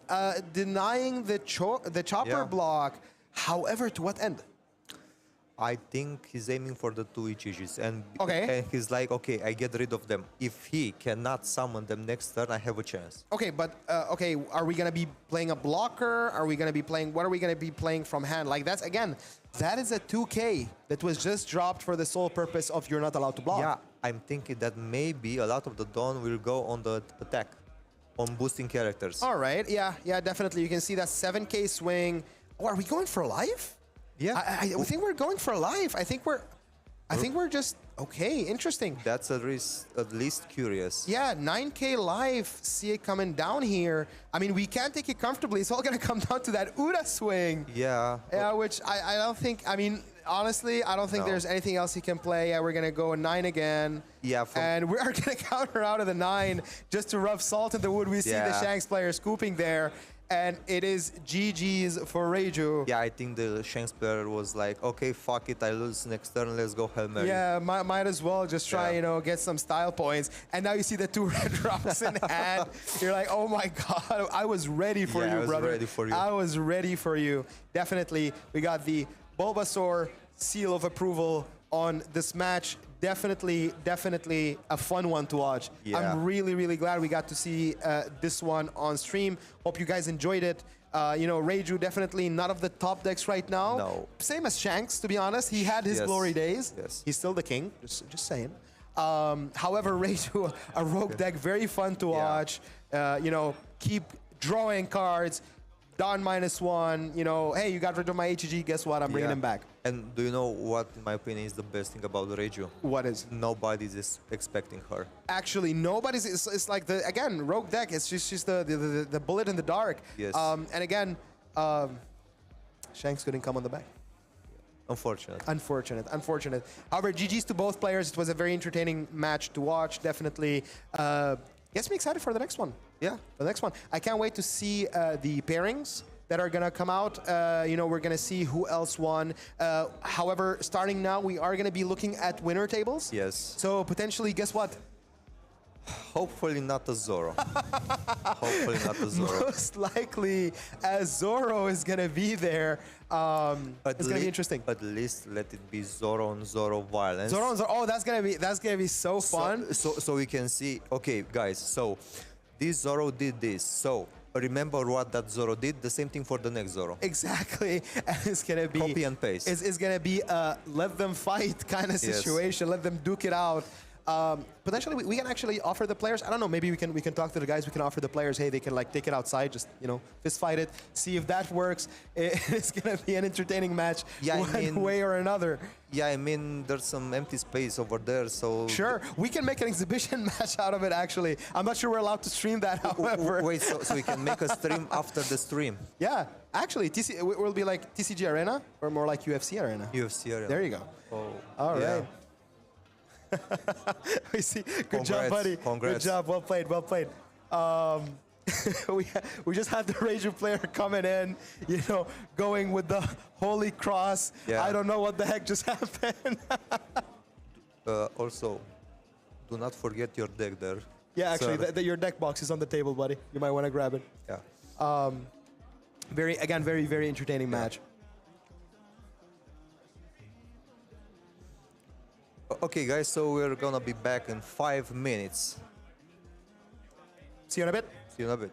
denying the Chopper Yeah. block. However, to what end? I think he's aiming for the 2 ECGs, and he's like, okay, I get rid of them. If he cannot summon them next turn, I have a chance. Okay, but okay, are we gonna be playing a blocker? Are we gonna be playing? What are we gonna be playing from hand? Like that's again, that is a 2K that was just dropped for the sole purpose of you're not allowed to block. Yeah, I'm thinking that maybe a lot of the Dawn will go on the attack, on boosting characters. All right, yeah, definitely. You can see that 7K swing. Oh, are we going for life? Yeah, I think we're going for life. I think we're just okay. Interesting. That's at least curious. Yeah, 9K life. See it coming down here. I mean, we can't take it comfortably. It's all gonna come down to that Uda swing. Yeah. Yeah, which I don't think. I mean, honestly, I don't think there's anything else he can play. Yeah, we're gonna go a 9 again. Yeah. And we're gonna counter out of the 9 just to rub salt in the wood. We see the Shanks player scooping there. And it is GG's for Reiju. Yeah, I think the Shanks player was like, okay, fuck it, I lose next turn, let's go Hail Mary. Yeah, might as well just try, get some style points. And now you see the 2 red rocks in hand. You're like, oh my God, I was ready for you, brother. Ready for you. I was ready for you. Definitely, we got the Bulbasaur seal of approval on this match. Definitely a fun one to watch. Yeah. I'm really glad we got to see this one on stream. Hope you guys enjoyed it. Reiju definitely not of the top decks right now. No. Same as Shanks, to be honest. He had his glory days. Yes. He's still the king, just saying. However, Reiju, a rogue deck, very fun to watch. Keep drawing cards. Don -1, hey, you got rid of my HEG, guess what? I'm bringing him back. And do you know what, in my opinion, is the best thing about Reiju? What is? Nobody's expecting her. Actually, nobody's. It's like rogue deck. It's just the bullet in the dark. Yes. And again, Shanks couldn't come on the back. Unfortunate. However, GG's to both players. It was a very entertaining match to watch. Definitely gets me excited for the next one. Yeah. The next one. I can't wait to see the pairings that are gonna come out. We're gonna see who else won. However, starting now, we are gonna be looking at winner tables. Yes. So potentially, guess what? Hopefully not a Zoro. Hopefully not a Zoro. Most likely, as Zoro is gonna be there. It's gonna be interesting. At least let it be Zoro on Zoro violence. Zoro on Zoro. Oh, that's gonna be so fun. So we can see. Okay, guys. So this Zoro did this. So remember what that Zoro did. The same thing for the next Zoro. Exactly. And it's gonna be copy and paste. It's gonna be a let them fight kind of situation. Let them duke it out. Potentially, we can actually offer the players. I don't know. Maybe we can talk to the guys. We can offer the players. Hey, they can take it outside. Just fist fight it. See if that works. It's gonna be an entertaining match. Yeah, one way or another. Yeah, I mean there's some empty space over there. So sure, we can make an exhibition match out of it. Actually, I'm not sure we're allowed to stream that. However, wait. So we can make a stream after the stream. Yeah, actually, will be like TCG Arena or more like UFC Arena. UFC Arena. There you go. Oh, all right. Yeah. We see. Good job, buddy. Congrats. Good job. Well played. We just had the Reiju player coming in, going with the Holy Cross. Yeah. I don't know what the heck just happened. Also, do not forget your deck there. Yeah, actually, your deck box is on the table, buddy. You might want to grab it. Yeah. Very entertaining match. Okay, guys, so we're gonna be back in 5 minutes. See you in a bit. See you in a bit.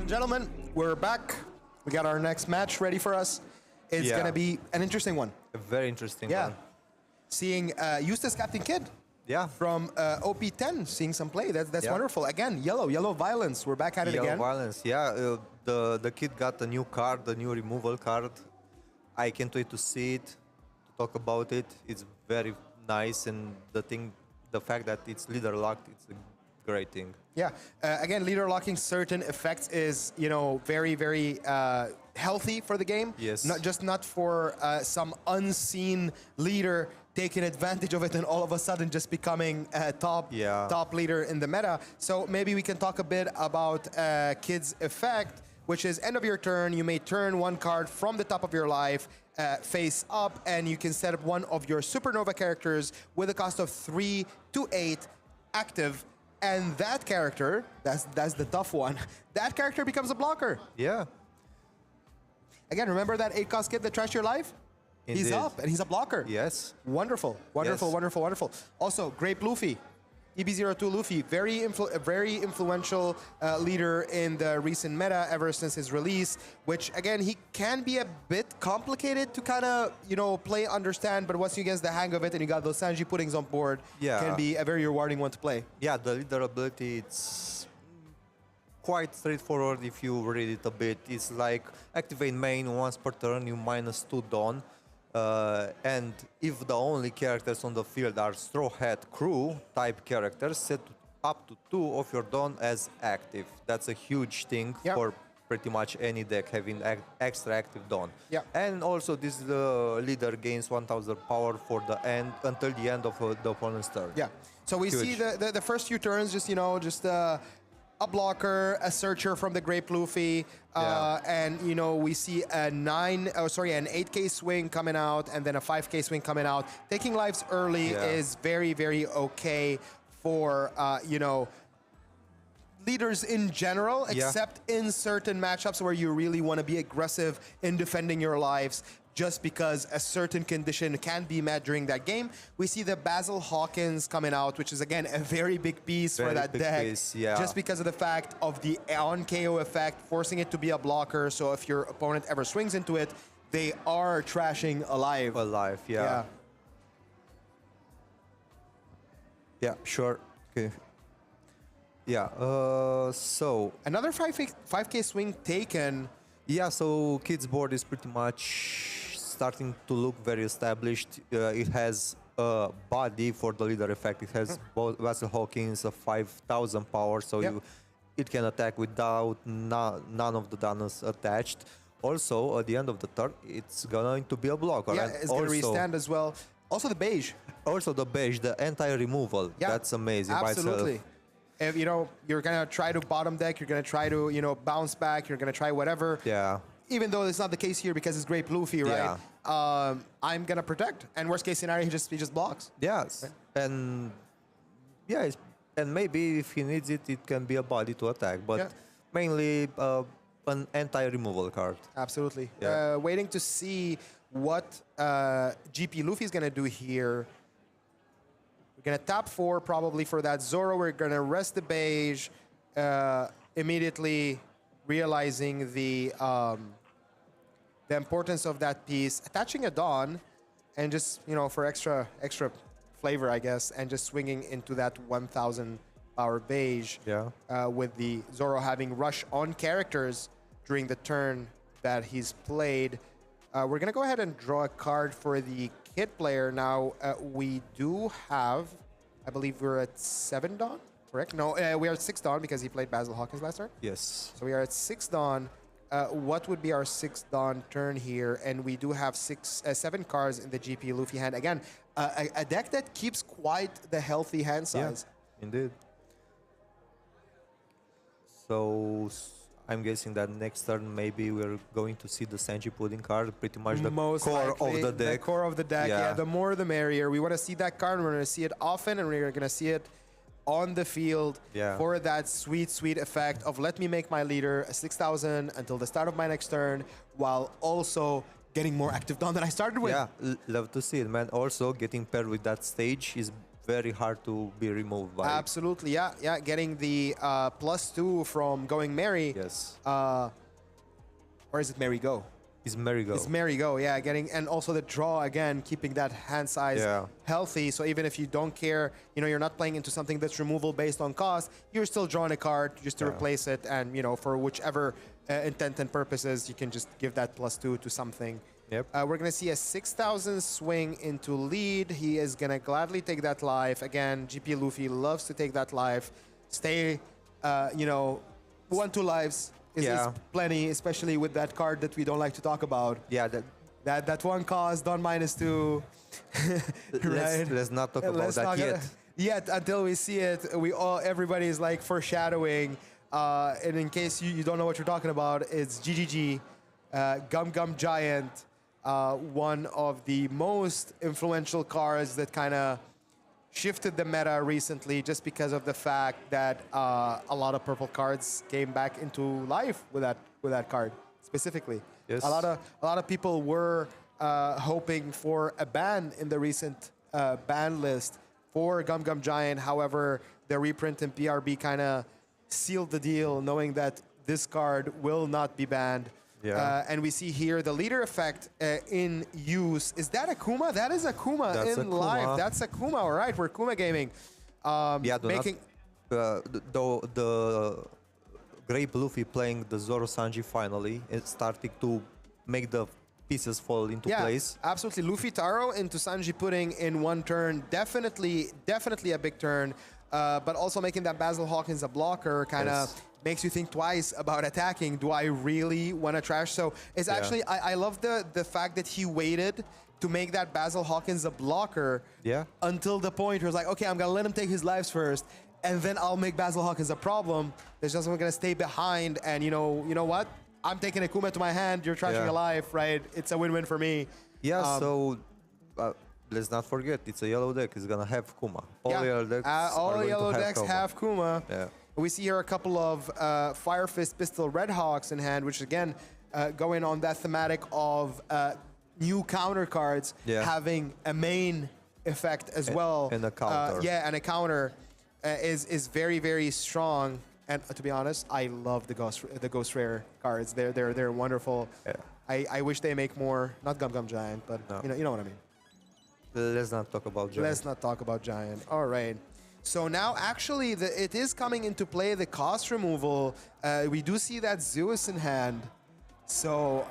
Gentlemen, we're back. We got our next match ready for us. It's Yeah. going to be an interesting one. A very interesting Yeah. one. Seeing Eustace Captain Kid Yeah. from OP10, seeing some play. That's Yeah. wonderful. Again, yellow violence. We're back at it Yellow again. violence. Yeah. The kid got a new card, a new removal card. I can't wait to see it, to talk about it. It's very nice, and the fact that it's leader locked, it's a great thing. Yeah. Again, leader locking certain effects is, very healthy for the game. Yes. Not for some unseen leader taking advantage of it and all of a sudden just becoming a top leader in the meta. So maybe we can talk a bit about Kid's effect, which is end of your turn, you may turn one card from the top of your life face up, and you can set up one of your supernova characters with a cost of 3 to 8 active. And that character, that's the tough one, that character becomes a blocker. Yeah. Again, remember that 8 cost kid that trashed your life? He's Indeed. up, and he's a blocker. Yes. Wonderful, wonderful, Yes. wonderful, wonderful. Also, Grape Luffy, EB02 Luffy, very influential leader in the recent meta ever since his release, which, again, he can be a bit complicated to kind of, play, understand, but once you get the hang of it and you got those Sanji puddings on board, Yeah. can be a very rewarding one to play. Yeah, the leader ability, it's quite straightforward if you read it a bit. It's like activate main once per turn, you -2 Dawn. And if the only characters on the field are Straw Hat Crew type characters, set up to 2 of your Dawn as active. That's a huge thing Yeah. for pretty much any deck having extra active Dawn. Yeah. And also this leader gains 1000 power for the end until the end of the opponent's turn. Yeah. So we see Huge. the first few turns, just a blocker, a searcher from the Grape Luffy, and we see an 8K swing coming out, and then a 5K swing coming out. Taking lives early Yeah. is very, very okay for leaders in general, Yeah. except in certain matchups where you really want to be aggressive in defending your lives, just because a certain condition can be met during that game. We see the Basil Hawkins coming out, which is, again, a very big piece for Very that big deck. piece, yeah. Just because of the fact of the on-KO effect, forcing it to be a blocker, so if your opponent ever swings into it, they are trashing alive. Alive, yeah. Yeah, sure. Okay. Yeah, so Another 5K swing taken. yeah, so Kid's board is pretty much starting to look very established. It has a body for the leader effect. It has both Basil Hawkins, a 5000 power, so Yep. it can attack without none of the damage attached. Also, at the end of the turn, it's going to be a blocker. Yeah, and it's going to also- restand as well. Also the beige. Also the beige, the anti-removal. Yeah, That's amazing by absolutely. itself. If you're gonna try to bottom deck, you're gonna try to bounce back, you're gonna try whatever. Yeah. Even though it's not the case here because it's Grape Luffy, right? I'm gonna protect, and worst case scenario, he just blocks. Yes. And yeah, and maybe if he needs it, it can be a body to attack, but Yeah. mainly an anti-removal card. Absolutely. Yeah. Waiting to see what GP Luffy is gonna do here. We're gonna tap 4 probably for that Zoro. We're gonna rest the beige, immediately realizing the importance of that piece, attaching a Dawn, and just for extra flavor, I guess, and just swinging into that 1000 power beige. Yeah. With the Zoro having rush on characters during the turn that he's played. We're gonna go ahead and draw a card for the Kid player now. We do have, I believe we're at 7 Dawn, correct? No, we are at 6 Dawn because he played Basil Hawkins last turn. Yes. So we are at 6 Dawn. What would be our 6 Dawn turn here? And we do have 7 cards in the GP Luffy hand. Again, a deck that keeps quite the healthy hand size. Yeah, indeed. So I'm guessing that next turn maybe we're going to see the Sanji Pudding card, pretty much the Most core likely, of the deck. The core of the deck, yeah. The more the merrier. We want to see that card. We're going to see it often, and we're going to see it on the field for that sweet, sweet effect of let me make my leader a 6,000 until the start of my next turn, while also getting more active Dawn than I started with. Yeah, love to see it, man. Also, getting paired with that stage is very hard to be removed by. Absolutely, yeah. Getting the +2 from going Merry. Yes. Or is it Merry Go? It's Merry Go. It's Merry Go, yeah. And also the draw again, keeping that hand size healthy. So even if you don't care, you're not playing into something that's removal based on cost, you're still drawing a card just to replace it. And for whichever intent and purposes, you can just give that +2 to something. Yep. We're gonna see a 6,000 swing into lead. He is gonna gladly take that life. Again, GP Luffy loves to take that life. Stay, 1-2 lives. Is plenty, especially with that card that we don't like to talk about. Yeah, that one cost Dawn -2. Right? Let's not talk about that yet. Yet until we see it, everybody is like foreshadowing. And in case you don't know what you're talking about, it's GGG, Gum Gum Giant, one of the most influential cards that kind of shifted the meta recently, just because of the fact that a lot of purple cards came back into life with that card specifically. Yes. A lot of people were hoping for a ban in the recent ban list for Gum Gum Giant. However, the reprint in PRB kind of sealed the deal, knowing that this card will not be banned. Yeah. And we see here the leader effect in use. Is that a Kuma? That is a Kuma That's in a Kuma. live. That's a Kuma. All right, we're Kuma gaming. Yeah, making the Grape Luffy playing the Zoro Sanji finally is starting to make the pieces fall into place. Absolutely. Luffy Taro into Sanji Pudding in one turn. Definitely a big turn. But also making that Basil Hawkins a blocker kind of makes you think twice about attacking. Do I really want to trash? So it's actually, I love the fact that he waited to make that Basil Hawkins a blocker until the point where it's like, okay, I'm going to let him take his lives first, and then I'll make Basil Hawkins a problem. There's just going to stay behind, and you know what? I'm taking a Kuma to my hand, you're trashing a life, right? It's a win-win for me. Yeah, so let's not forget, it's a yellow deck. It's gonna have Kuma. All yellow decks, all yellow decks have Kuma. Yeah. We see here a couple of Fire Fist Pistol Red Hawks in hand, which again, going on that thematic of new counter cards having a main effect as well. And a counter. And a counter is very, very strong. And to be honest, I love the Ghost Rare cards. They're wonderful. Yeah. I wish they make more, not Gum Gum Giant, but you know what I mean. Let's not talk about Giant. Let's not talk about Giant. All right. So now, actually, it is coming into play, the cost removal. We do see that Zeus in hand. So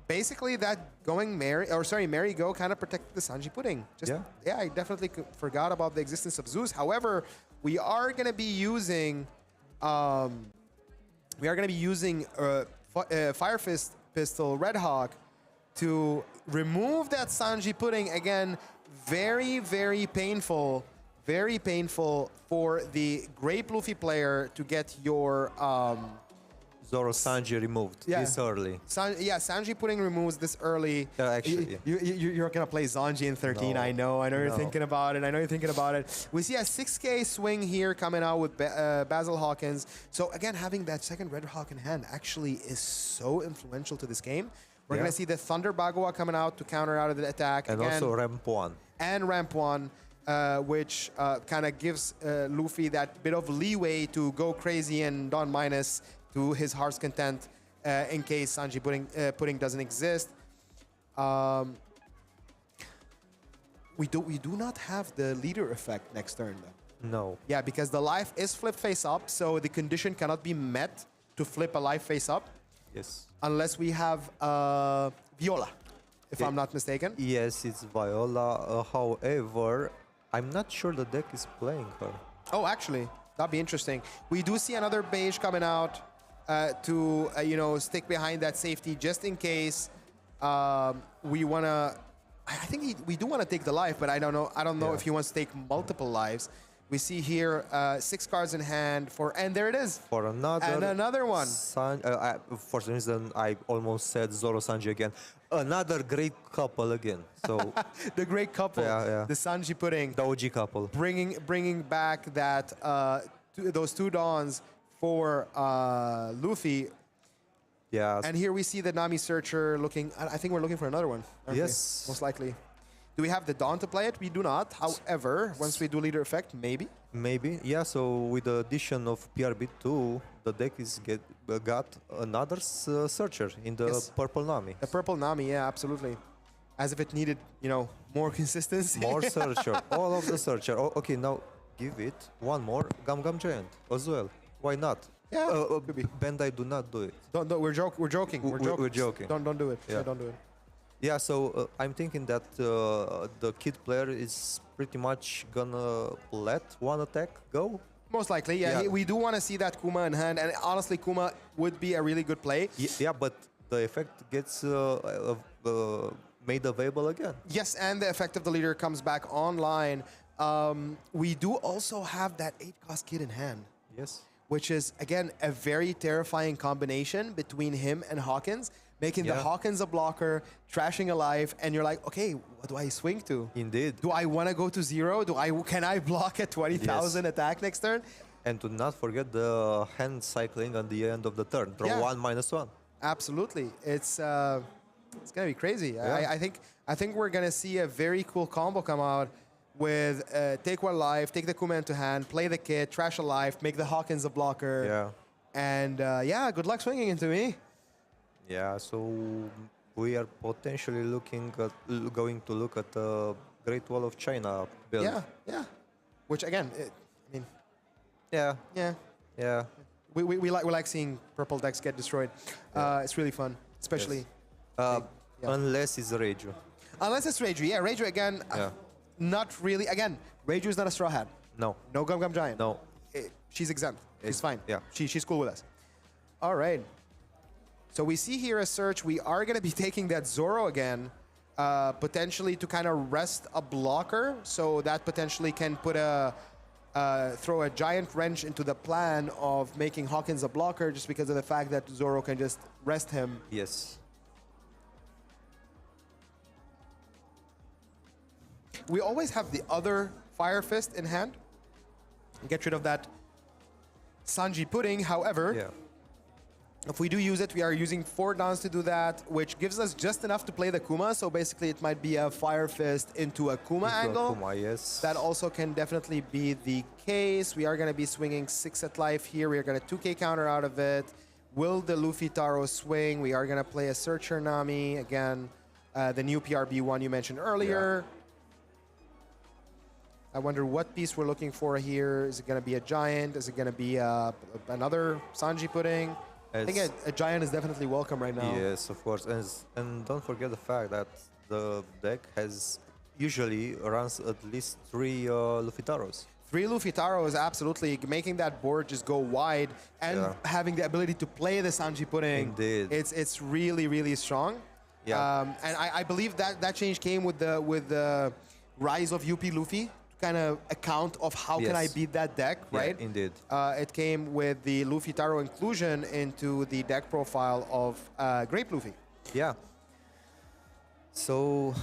basically, that going Merry Go kind of protected the Sanji Pudding. I definitely forgot about the existence of Zeus. However, we are going to be using Fire Fist Pistol Red Hawk to remove that Sanji Pudding. Again, very, very painful for the Grape Luffy player to get your Zoro Sanji removed this early. Sanji Pudding removes this early. Actually, you're going to play Zanji in 13. No. I know you're thinking about it. We see a 6K swing here coming out with Basil Hawkins. So again, having that second Red Hawk in hand actually is so influential to this game. We're going to see the Thunder Bagua coming out to counter out of the attack. And again, also Ramp 1. And Ramp 1, which kind of gives Luffy that bit of leeway to go crazy and Don minus to his heart's content in case Sanji Pudding doesn't exist. We do not have the leader effect next turn, though. No. Yeah, because the life is flip face up, so the condition cannot be met to flip a life face up. Yes. Unless we have Viola, if I'm not mistaken. Yes, it's Viola. However, I'm not sure the deck is playing her. Oh, actually, that'd be interesting. We do see another beige coming out to stick behind that safety just in case we want to. I think we do want to take the life, but I don't know if he wants to take multiple lives. We see here 6 cards in hand and there it is. For another one. For some reason, I almost said Zoro Sanji again. Another great couple again. So the great couple, the Sanji Pudding, the OG couple, bringing back that those 2 dawns for Luffy. Yeah. And here we see the Nami Searcher looking. I think we're looking for another one. Yes. Most likely. Do we have the Dawn to play it? We do not. However, once we do leader effect, maybe. Maybe, yeah. So with the addition of PRB2, the deck got another searcher in the purple Nami. The purple Nami, yeah, absolutely. As if it needed, more consistency. More searcher, all of the searcher. Oh, okay, now give it one more Gum Gum Giant as well. Why not? Yeah, could be. Bandai, do not do it. Don't. We're joking. We're joking. Don't do it. Yeah. Don't do it. Yeah, so I'm thinking that the kid player is pretty much gonna let one attack go. Most likely, yeah. We do want to see that Kuma in hand, and honestly, Kuma would be a really good play. Yeah, but the effect gets made available again. Yes, and the effect of the leader comes back online. We do also have that 8-cost kid in hand. Yes. Which is, again, a very terrifying combination between him and Hawkins. making the Yeah. Hawkins a blocker, trashing a life, and you're like, okay, what do I swing to? Indeed. Do I want to go to 0? Can I block at 20,000 attack next turn? And to not forget the hand cycling at the end of the turn. Draw Yeah. 1, -1. Absolutely, it's gonna be crazy. Yeah. I think we're gonna see a very cool combo come out with take one life, take the Kuma into hand, play the kit, trash a life, make the Hawkins a blocker. Yeah. And yeah, good luck swinging into me. Yeah, so we are potentially going to look at the Great Wall of China build. Yeah, yeah. Which again, I mean, Yeah. yeah. Yeah. We like seeing purple decks get destroyed. It's really fun, especially Yeah. Unless it's Reiju. unless it's Reiju. Yeah, Reiju again. Yeah. Not really. Again, Reiju is not a straw hat. No. No Gum Gum Giant. No. She's exempt. She's fine. Yeah. She's cool with us. All right. So we see here a search. We are going to be taking that Zoro again, potentially to kind of rest a blocker. So that potentially can put throw a giant wrench into the plan of making Hawkins a blocker, just because of the fact that Zoro can just rest him. Yes. We always have the other Fire Fist in hand. Get rid of that Sanji Pudding. However, Yeah. if we do use it, we are using 4 downs to do that, which gives us just enough to play the Kuma. So basically, it might be a Fire Fist into a Kuma Into a angle. Kuma, yes. That also can definitely be the case. We are going to be swinging 6 at life here. We are going to 2k counter out of it. Will the Luffy Taro swing? We are going to play a Searcher Nami. Again, the new PRB one you mentioned earlier. I wonder what piece we're looking for here. Is it going to be a giant? Is it going to be another Sanji Pudding? I think a giant is definitely welcome right now. Yes, of course. And don't forget the fact that the deck usually runs at least 3 Luffy Taros. 3 Luffy Taros, absolutely. Making that board just go wide and Yeah. having the ability to play the Sanji Pudding. Indeed. It's really, really strong. Yeah. And I believe that change came with the rise of UP Luffy, to kind of account of how can I Yes. beat that deck, Yeah, right? indeed. It came with the Luffy Taro inclusion into the deck profile of Grape Luffy. Yeah. So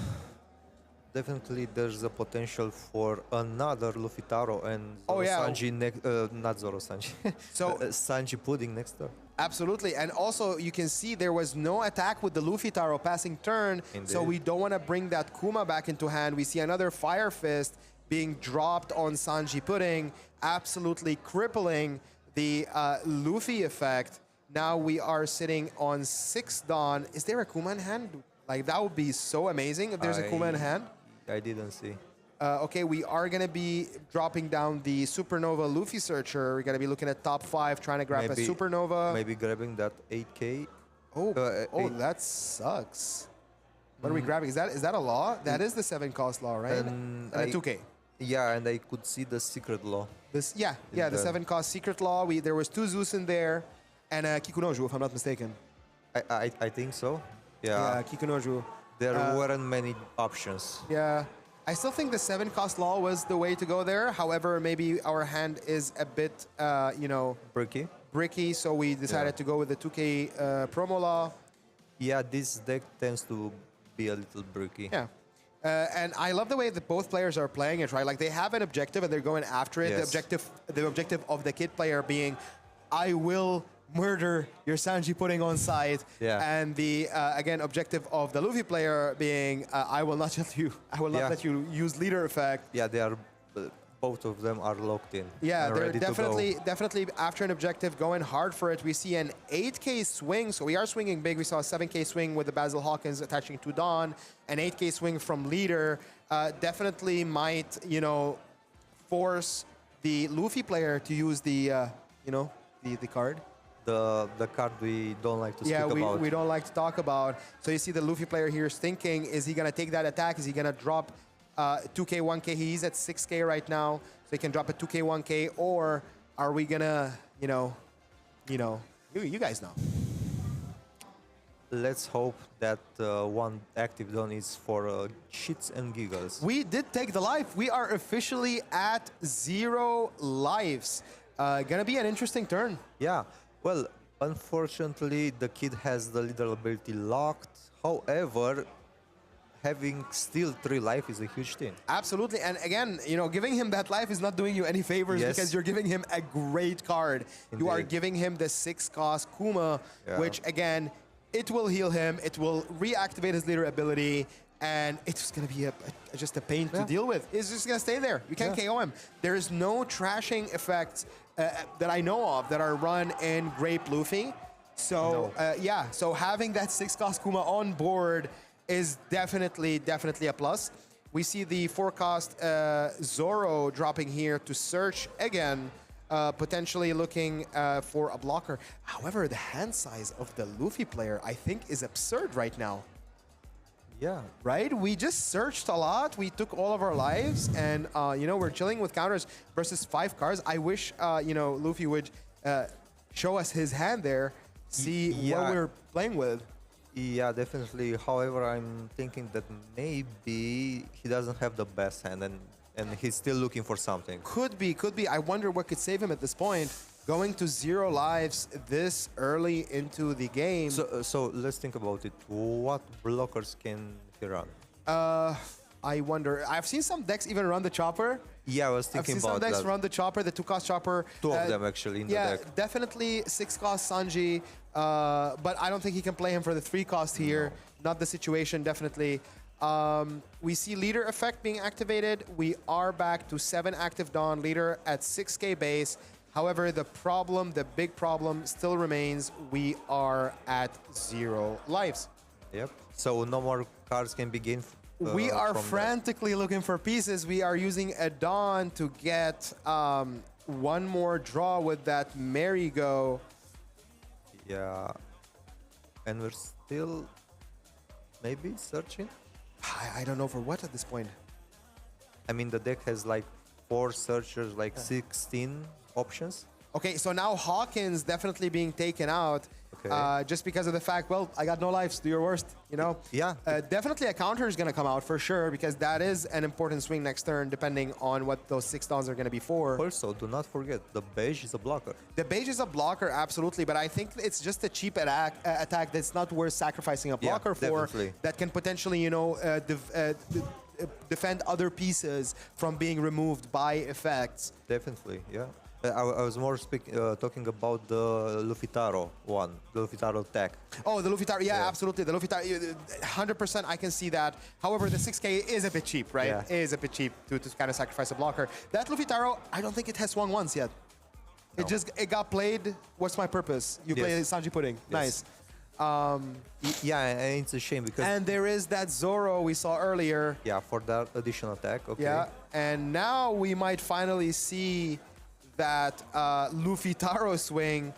definitely there's a potential for another Luffy Taro and Zoro Oh, yeah. Sanji not Zoro Sanji. So- Sanji Pudding next turn. Absolutely, and also you can see there was no attack with the Luffy Taro passing turn, so Indeed. we don't want to bring that Kuma back into hand. We see another Fire Fist being dropped on Sanji Pudding, absolutely crippling the Luffy effect. Now we are sitting on 6 Dawn. Is there a Kuma in hand? Like, that would be so amazing if there's a Kuma in hand. I didn't see. Okay, we are going to be dropping down the Supernova Luffy Searcher. We're going to be looking at top 5, trying to grab a Supernova. Maybe grabbing that 8k. Oh, eight. that sucks. What are we grabbing? Is that a law? That is the 7 cost law, right? And And a 2k. Yeah, and I could see the secret law. This, yeah, the the- 7 cost secret law. There was 2 Zeus in there, and a Kikunoju, if I'm not mistaken. I think so. Yeah, Yeah. Kikunoju. There weren't many options. Yeah, I still think the 7 cost law was the way to go there. However, maybe our hand is a bit, Bricky. bricky, so we decided to go with the 2k promo law. Yeah, this deck tends to be a little bricky. Yeah. And I love the way that both players are playing it, right? Like, they have an objective and they're going after it. Yes. The objective of the kid player being, I will murder your Sanji Pudding on site. Yeah. And the again objective of the Luffy player being, I will not Yeah. let you use leader effect. Yeah, they are. Both of them are locked in. Yeah, and they're ready to go. definitely after an objective going hard for it. We see an 8k swing, so we are swinging big. We saw a 7k swing with the Basil Hawkins attaching to Dawn, an 8k swing from leader. Definitely might force the Luffy player to use the card. The card we don't like to speak about. We don't like to talk about. So you see the Luffy player here is thinking, is he going to take that attack? Is he going to drop 2k, 1k? He's at 6k right now, so he can drop a 2k, 1k, or are we going to, you guys know. Let's hope that one active done is for shits and giggles. We did take the life. We are officially at 0 lives. Gonna be an interesting turn. Yeah, well, Unfortunately, the kid has the leader ability locked. However, having still 3 life is a huge thing. Absolutely. And again, giving him that life is not doing you any favors Yes. because you're giving him a great card. You are Indeed. giving him the 6-cost Kuma, Yeah. which again, it will heal him. It will reactivate his leader ability. And it's just going to be just a pain to Yeah. deal with. It's just going to stay there. You can't Yeah. KO him. There is no trashing effects that I know of that are run in Grape Luffy. So, No. so having that 6-cost Kuma on board is definitely a plus. We see the 4-cost Zoro dropping here to search again, potentially looking for a blocker. However, the hand size of the Luffy player, I think, is absurd right now. Yeah. Right? We just searched a lot. We took all of our lives, and we're chilling with counters versus 5 cards. I wish Luffy would show us his hand there, see what Yeah. we're playing with. Yeah, definitely. However, I'm thinking that maybe he doesn't have the best hand and he's still looking for something. Could be. I wonder what could save him at this point. Going to 0 lives this early into the game. So let's think about it. What blockers can he run? I wonder. I've seen some decks even run the chopper. Yeah, I was I've thinking seen some about decks that. run the chopper, the 2-cost chopper. 2 of them actually in the Yeah, deck. definitely 6-cost Sanji, but I don't think he can play him for the 3-cost here. Not the situation, definitely. We see leader effect being activated. We are back to 7 active Dawn leader at 6k base. However, the big problem still remains. We are at 0 lives. Yep. So no more cards can be gained. We are from frantically looking for pieces. We are using a Dawn to get one more draw with that merry-go. that. Yeah. And we're still maybe searching. I don't know for what at this point. I mean, the deck has like 4 searchers, like 16 options. Okay, so now Hawkins definitely being taken out. Okay. Just because of the fact, well, I got no lives, do your worst, Yeah. Definitely a counter is going to come out for sure, because that is an important swing next turn, depending on what those 6 downs are going to be for. Also, do not forget, the beige is a blocker. The beige is a blocker, absolutely, but I think it's just a cheap attack that's not worth sacrificing a blocker for. definitely. That can potentially, defend other pieces from being removed by effects. Definitely, yeah. I was more talking about the Luffy-Taro one, the Luffy-Taro tech. Oh, the Luffy Taro, yeah, Yeah. absolutely. The Luffy Taro, 100% I can see that. However, the 6k is a bit cheap, right? Yeah. Is a bit cheap to kind of sacrifice a blocker. That Luffy Taro, I don't think it has swung once yet. No. It got played. What's my purpose? You play Yes. Sanji Pudding. Yes. Nice. Yeah, and it's a shame because And there is that Zoro we saw earlier. yeah, for that additional attack, okay. Yeah. And now we might finally see that Luffy Taro swing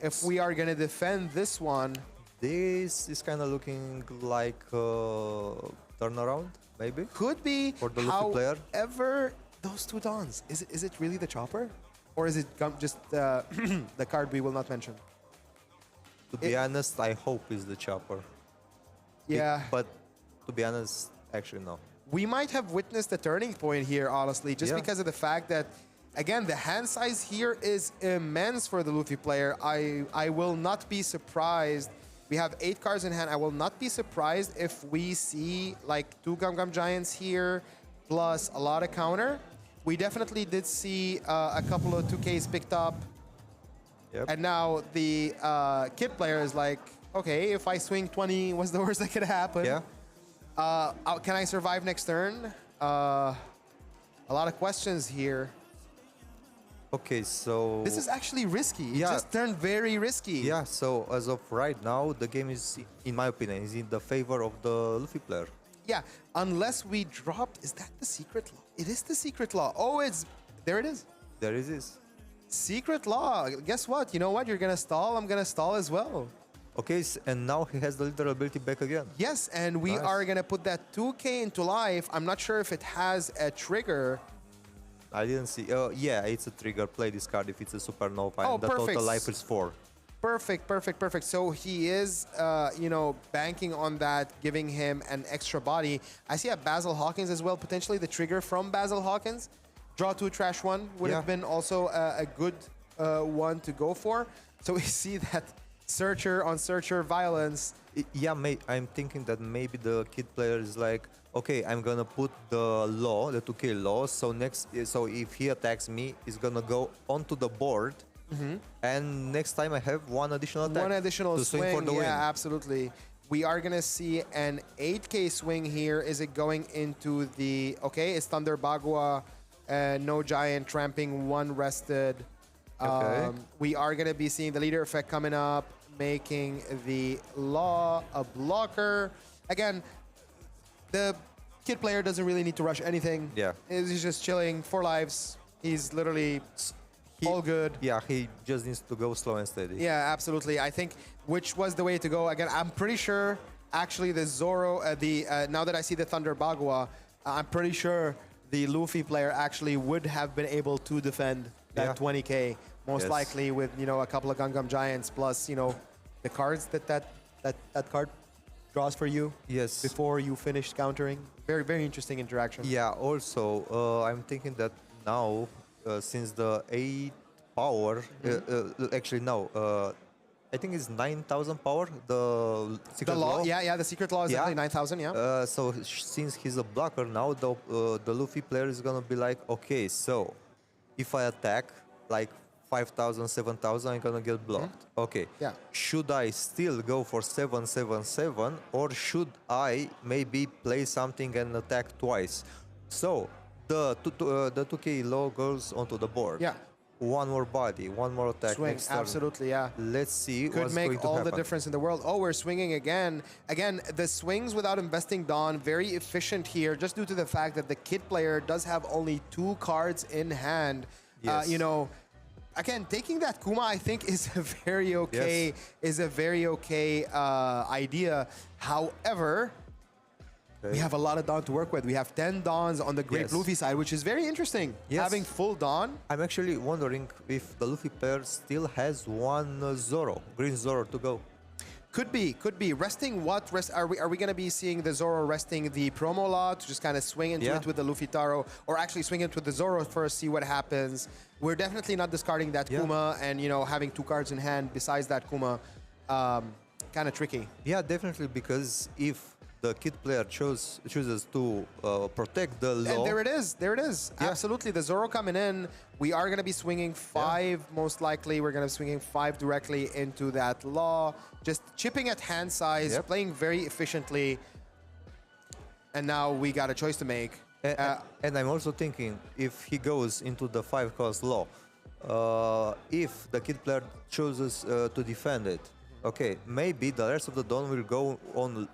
if we are going to defend this one. This is kind of looking like turnaround, maybe. Could be. For the Luffy player. However, those 2 dawns, is it really the chopper? Or is it just the card we will not mention? To be honest, I hope it's the chopper. Yeah. But to be honest, actually no. We might have witnessed a turning point here, honestly, just Yeah. because of the fact that, again, the hand size here is immense for the Luffy player. I will not be surprised. We have 8 cards in hand. I will not be surprised if we see like 2 Gum Gum Giants here, plus a lot of counter. We definitely did see a couple of 2Ks picked up. Yep. And now the kid player is like, okay, if I swing 20, what's the worst that could happen? Yeah. Can I survive next turn? A lot of questions here. Okay, so This is actually risky. It Yeah. just turned very risky. yeah, so as of right now, the game is, in my opinion, is in the favor of the Luffy player. Yeah, unless we dropped, is that the secret law? It is the secret law. Oh, there it is. There it is. Secret law. Guess what? You know what? You're going to stall. I'm going to stall as well. Okay, and now he has the leader ability back again. Yes, and we Nice. are going to put that 2K into life. I'm not sure if it has a trigger. I didn't see. Yeah, it's a trigger. Play this card if it's a supernova, Oh, and the perfect. total life is 4. Perfect. So he is, banking on that, giving him an extra body. I see a Basil Hawkins as well, potentially the trigger from Basil Hawkins. Draw 2, trash 1 would have Yeah. been also a good one to go for. So we see that searcher on searcher violence. Yeah, I'm thinking that maybe the kid player is like, okay, I'm gonna put the law, the 2K law. So if he attacks me, he's gonna go onto the board, and next time I have one additional attack. One additional to swing, for the win. yeah, absolutely. We are gonna see an 8K swing here. Is it going into the? Okay, it's Thunder Bagua, no giant tramping, one rested. Okay. We are gonna be seeing the leader effect coming up, making the law a blocker. Again, the kid player doesn't really need to rush anything. Yeah. He's just chilling, 4 lives. He's literally all good. Yeah, he just needs to go slow and steady. Yeah, absolutely. I think which was the way to go. Again, I'm pretty sure actually the Zoro, now that I see the Thunder Bagua, I'm pretty sure the Luffy player actually would have been able to defend that Yeah. 20K, most Yes. likely with, a couple of Gungam Giants plus, the cards that card draws for you Yes. before you finish countering. Very, very interesting interaction. Yeah, also, I'm thinking that now, since the 8 power, actually, no, I think it's 9,000 power, the secret The law, yeah, the secret law is Yeah. definitely 9,000, yeah. So since he's a blocker now, the Luffy player is gonna be like, okay, so if I attack like 5,000, 7,000, I'm gonna get blocked. Okay. Yeah. Should I still go for 777, or should I maybe play something and attack twice? So the 2K low goes onto the board. Yeah. One more body, one more attack. Swing, next turn. absolutely, yeah. Let's see Could what's make going to all the happen. difference in the world. Oh, we're swinging again. Again, the swings without investing Dawn, very efficient here, just due to the fact that the kid player does have only 2 cards in hand. Yes. Again, taking that Kuma, I think, is a very okay, idea. However, we have a lot of Dawn to work with. We have 10 Dawns on the Great Yes. Luffy side, which is very interesting. Yes. Having full Dawn. I'm actually wondering if the Luffy player still has one Zoro, green Zoro to go. Could be. Resting what? Are we going to be seeing the Zoro resting the promo law to just kind of swing into Yeah. it with the Luffy Taro, or actually swing into the Zoro first, see what happens? We're definitely not discarding that Yeah. Kuma, and having 2 cards in hand besides that Kuma, kind of tricky. Yeah, definitely, because if the kid player chooses to protect the law. And there it is. Yeah. Absolutely. The Zoro coming in. We are going to be swinging 5, most likely. We're going to be swinging 5 directly into that law. Just chipping at hand size, Yep. playing very efficiently. And now we got a choice to make. And I'm also thinking, if he goes into the 5-cost law, if the kid player chooses to defend it, okay, maybe the rest of the Dawn will go on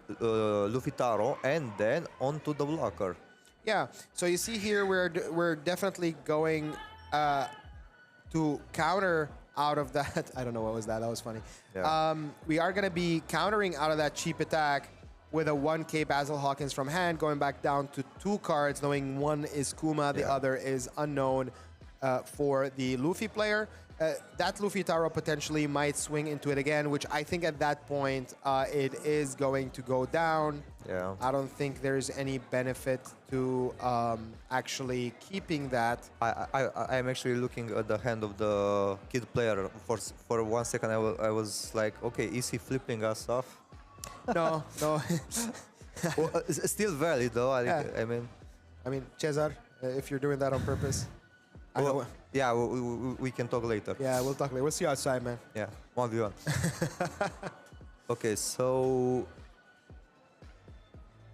Luffy Taro and then onto the blocker. Yeah. So you see here, we're definitely going to counter out of that. I don't know what was that. That was funny. Yeah. We are going to be countering out of that cheap attack with a 1K Basil Hawkins from hand, going back down to 2 cards, knowing one is Kuma, the Yeah. other is unknown for the Luffy player. That Luffy Taro potentially might swing into it again, which I think at that point it is going to go down. Yeah. I don't think there's any benefit to actually keeping that. I'm actually looking at the hand of the kid player. For 1 second, I was like, okay, is he flipping us off? No. Well, it's still valid though. Yeah. I mean, Cesar, if you're doing that on purpose. I know. well, yeah, we can talk later. Yeah, we'll talk later. We'll see you outside, man. Yeah, 1v1. Okay, so.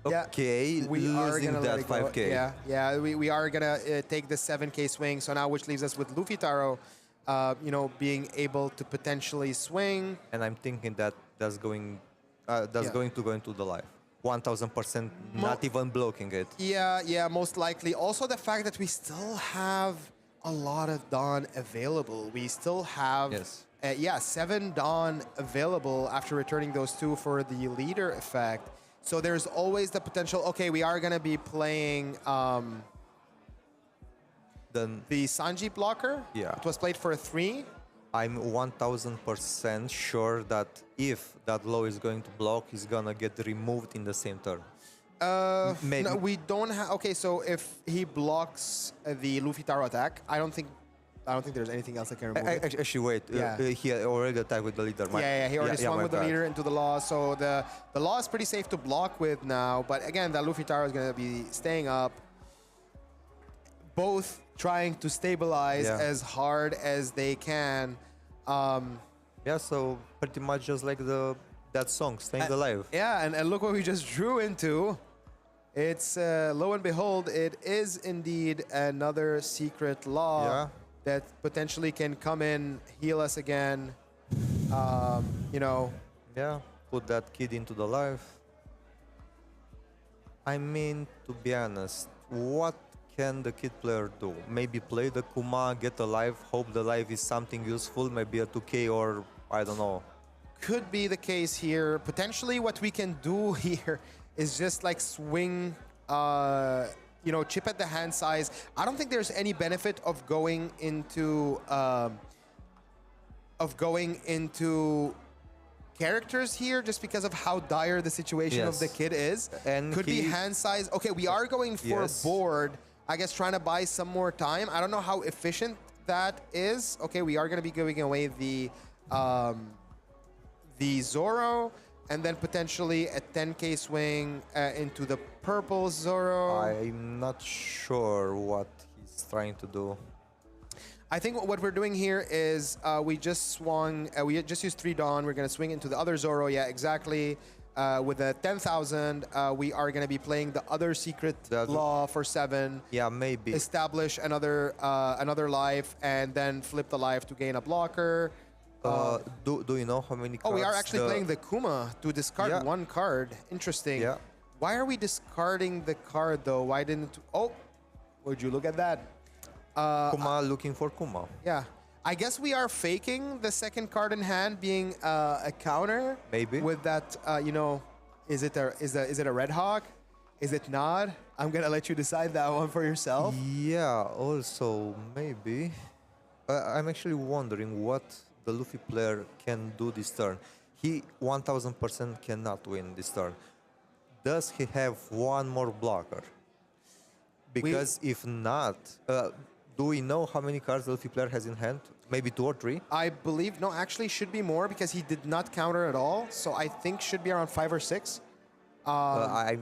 Yeah, Okay, we are losing gonna let that it go. 5K. Yeah, we are gonna take the 7K swing. So now, which leaves us with Luffy Taro, being able to potentially swing. And I'm thinking that that's going to go into the life. 1000%, not even blocking it. Yeah, most likely. Also, the fact that we still have a lot of Dawn available. We still have, Yes. 7 Dawn available after returning those 2 for the leader effect. So there's always the potential. Okay, we are gonna be playing Then the Sanji blocker. Yeah. It was played for a 3. I'm 1000% sure that if that law is going to block, he's gonna get removed in the same turn. No, we don't have. Okay, so if he blocks the Luffy Taro attack, I don't think I don't think there's anything else that can remove it. Actually, wait. Yeah. He already attacked with the leader. Yeah, he already swung my with the bad. leader into the law, so the law is pretty safe to block with now. But again, that Luffy Taro is going to be staying up, both trying to stabilize as hard as they can. Yeah, so pretty much just like that song, Staying Alive. Yeah, and look what we just drew into. It's lo and behold, it is indeed another secret law that potentially can come in, heal us again. You know. Yeah, put that kid into the life. I mean, to be honest, what can the kid player do? Maybe play the Kuma, get a life, hope the life is something useful, maybe a 2K or I don't know. Could be the case here. Potentially what we can do here is just like swing, you know, chip at the hand size. I don't think there's any benefit of going into characters here just because of how dire the situation of the kid is. And could be hand size. Okay, we are going for board. I guess trying to buy some more time. I don't know how efficient that is. Okay, we are going to be giving away the Zoro, and then potentially a 10k swing into the purple Zoro. I'm not sure what he's trying to do. I think what we're doing here is we just swung, we just used 3 Dawn. We're going to swing into the other Zoro. Yeah, exactly. With a 10,000, we are going to be playing the other secret law for 7. Yeah, maybe. Establish another life, and then flip the life to gain a blocker. Do you know how many cards? Oh, we are actually playing the Kuma to discard 1 card. Interesting. Yeah. Why are we discarding the card, though? Why didn't... Oh, would you look at that? Kuma looking for Kuma. Yeah. I guess we are faking the second card in hand being a counter. Maybe. With that, you know, is it a Red Hawk? Is it not? I'm going to let you decide that one for yourself. Yeah, also maybe. I'm actually wondering what the Luffy player can do this turn. He 1000% cannot win this turn. Does he have one more blocker? Because if not, do we know how many cards the Luffy player has in hand? Maybe 2 or 3? I believe, no, actually should be more because he did not counter at all. So I think should be around 5 or 6. We are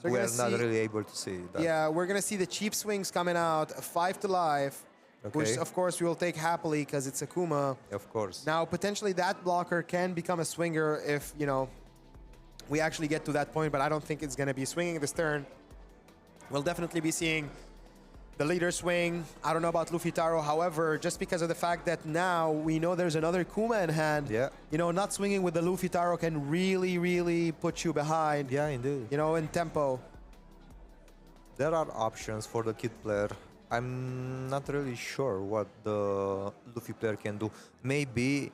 not really able to see that. Yeah, we're going to see the cheap swings coming out, 5 to life, which of course we will take happily because it's Akuma. Of course. Now, potentially that blocker can become a swinger if, you know, we actually get to that point, but I don't think it's going to be swinging this turn. We'll definitely be seeing the leader swing. I don't know about Luffy Taro, however, just because of the fact that now we know there's another Kuma in hand, you know, not swinging with the Luffy Taro can really, really put you behind. Yeah, indeed. You know, in tempo. There are options for the kid player. I'm not really sure what the Luffy player can do. Maybe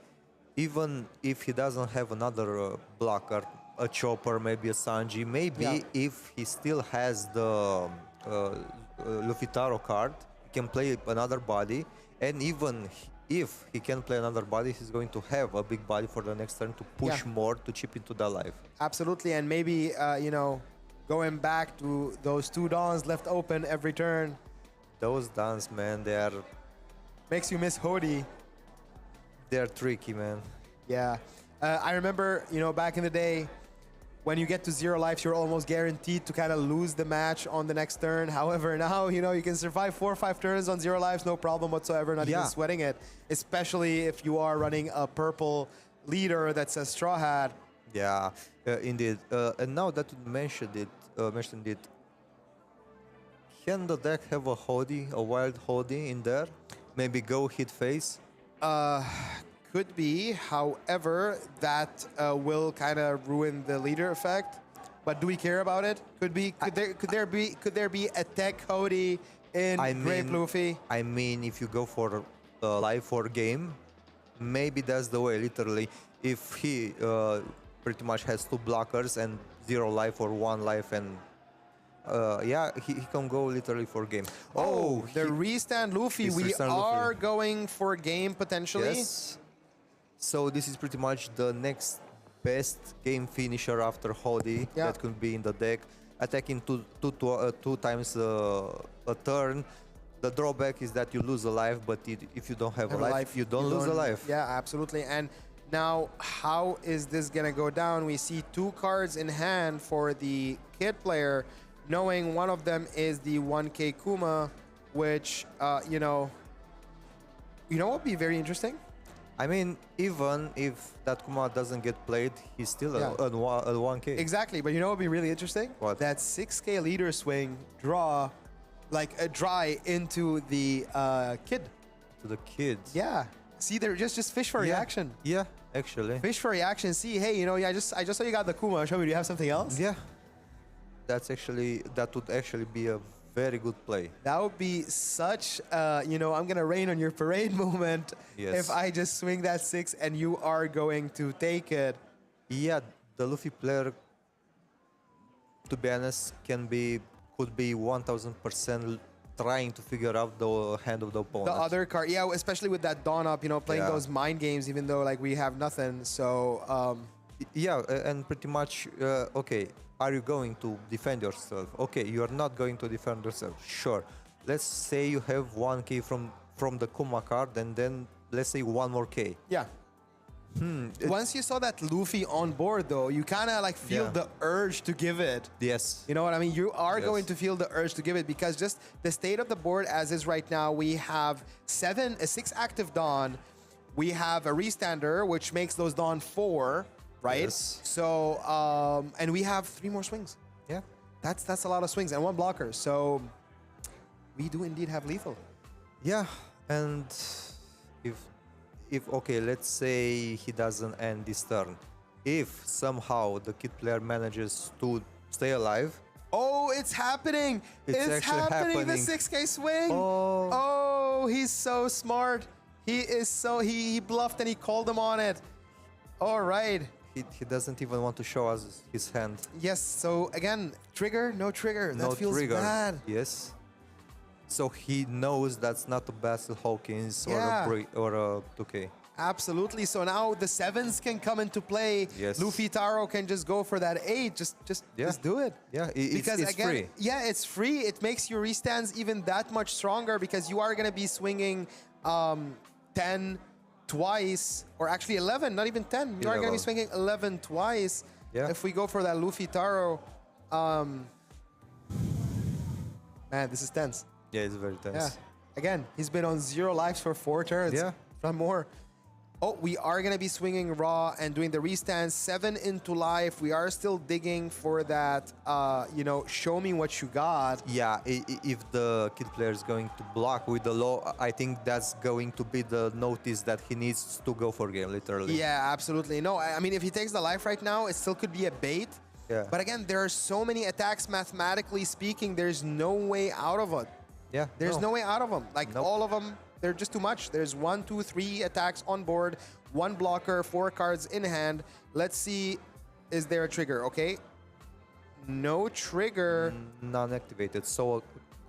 even if he doesn't have another blocker, a Chopper, maybe a Sanji, maybe if he still has the Luffy Taro card, he can play another body, and even if he can play another body, he's going to have a big body for the next turn to push more to chip into the life. Absolutely, and maybe, you know, going back to those 2 Dawns left open every turn. Those Dawns, man, they are... Makes you miss Hody. They're tricky, man. Yeah. I remember, you know, back in the day, when you get to 0 lives, you're almost guaranteed to kind of lose the match on the next turn. However, now, you know, you can survive 4 or 5 turns on 0 lives, no problem whatsoever, not even sweating it. Especially if you are running a purple leader that says Straw Hat. Yeah, indeed. And now that you mentioned it, can the deck have a Hody, a wild Hody in there? Maybe go hit face? Could be. However, that will kind of ruin the leader effect. But do we care about it? Could be. Could there be a tech Hody in Grape Luffy? I mean, if you go for life or game, maybe that's the way. Literally, if he pretty much has 2 blockers and 0 life or 1 life, and he can go literally for game. Oh, the restand Luffy. We are going for game potentially. Yes. So this is pretty much the next best game finisher after Hody that could be in the deck. Attacking two times a turn. The drawback is that you lose a life, but if you don't have a life, you don't lose a life. Yeah, absolutely. And now, how is this gonna go down? We see 2 cards in hand for the kid player, knowing one of them is the 1K Kuma, which what would be very interesting? I mean, even if that Kuma doesn't get played, he's still Yeah. at 1K. Exactly, but you know what would be really interesting? What? That 6K leader swing draw, like a dry into the kid. To the kids. Yeah. See, they're just fish for reaction. Yeah, actually. Fish for reaction. See, hey, I just saw you got the Kuma. Show me, do you have something else? Yeah. That would actually be a very good play. That would be such, I'm gonna rain on your parade moment. Yes. If I just swing that 6 and you are going to take it. Yeah, the Luffy player, to be honest, could be 1000% trying to figure out the hand of the opponent. The other card, yeah, especially with that Dawn up, playing Yeah. those mind games, even though like we have nothing. So, Yeah, and pretty much, okay, are you going to defend yourself? Okay, you are not going to defend yourself. Sure. Let's say you have 1K from the Kuma card, and then let's say 1 more K. yeah. Once you saw that Luffy on board, though, you kind of like feel Yeah. the urge to give it. Yes. You know what I mean? You are Yes. going to feel the urge to give it because just the state of the board as is right now, we have 6 active Dawn. We have a restander, which makes those Dawn 4, right? Yes. So, and we have 3 more swings. Yeah. That's a lot of swings and 1 blocker. So we do indeed have lethal. Yeah, and if okay, let's say he doesn't end this turn. If somehow the kid player manages to stay alive, Oh, it's happening! It's actually happening! The happening. 6K swing! Oh. Oh, he's so smart. He bluffed and he called him on it. All right. he doesn't even want to show us his hand. Yes, so again, trigger, no trigger. No That feels trigger. bad. Yes. So he knows that's not a Basil Hawkins Yeah. or a 2K. Absolutely. So now the 7s can come into play. Yes. Luffy Taro can just go for that 8. Just do it. Yeah, Because it's again, free. yeah, it's free. It makes your restands even that much stronger because you are going to be swinging 10 twice, or actually 11, not even 10. You are going to be 11. swinging 11 twice. Yeah. If we go for that Luffy Taro, man, this is tense. Yeah, it's very tense. Yeah. Again, he's been on 0 lives for 4 turns. Yeah. Not more. Oh, we are going to be swinging raw and doing the restands. 7 into life. We are still digging for that, show me what you got. Yeah, if the kid player is going to block with the low, I think that's going to be the notice that he needs to go for game, literally. Yeah, absolutely. No, I mean, if he takes the life right now, it still could be a bait. Yeah. But again, there are so many attacks, mathematically speaking, there's no way out of it. Yeah. There's no way out of them. Like, Nope. all of them, they're just too much. There's 1, 2, 3 attacks on board, 1 blocker, 4 cards in hand. Let's see, is there a trigger? Okay. No trigger. Non-activated. So a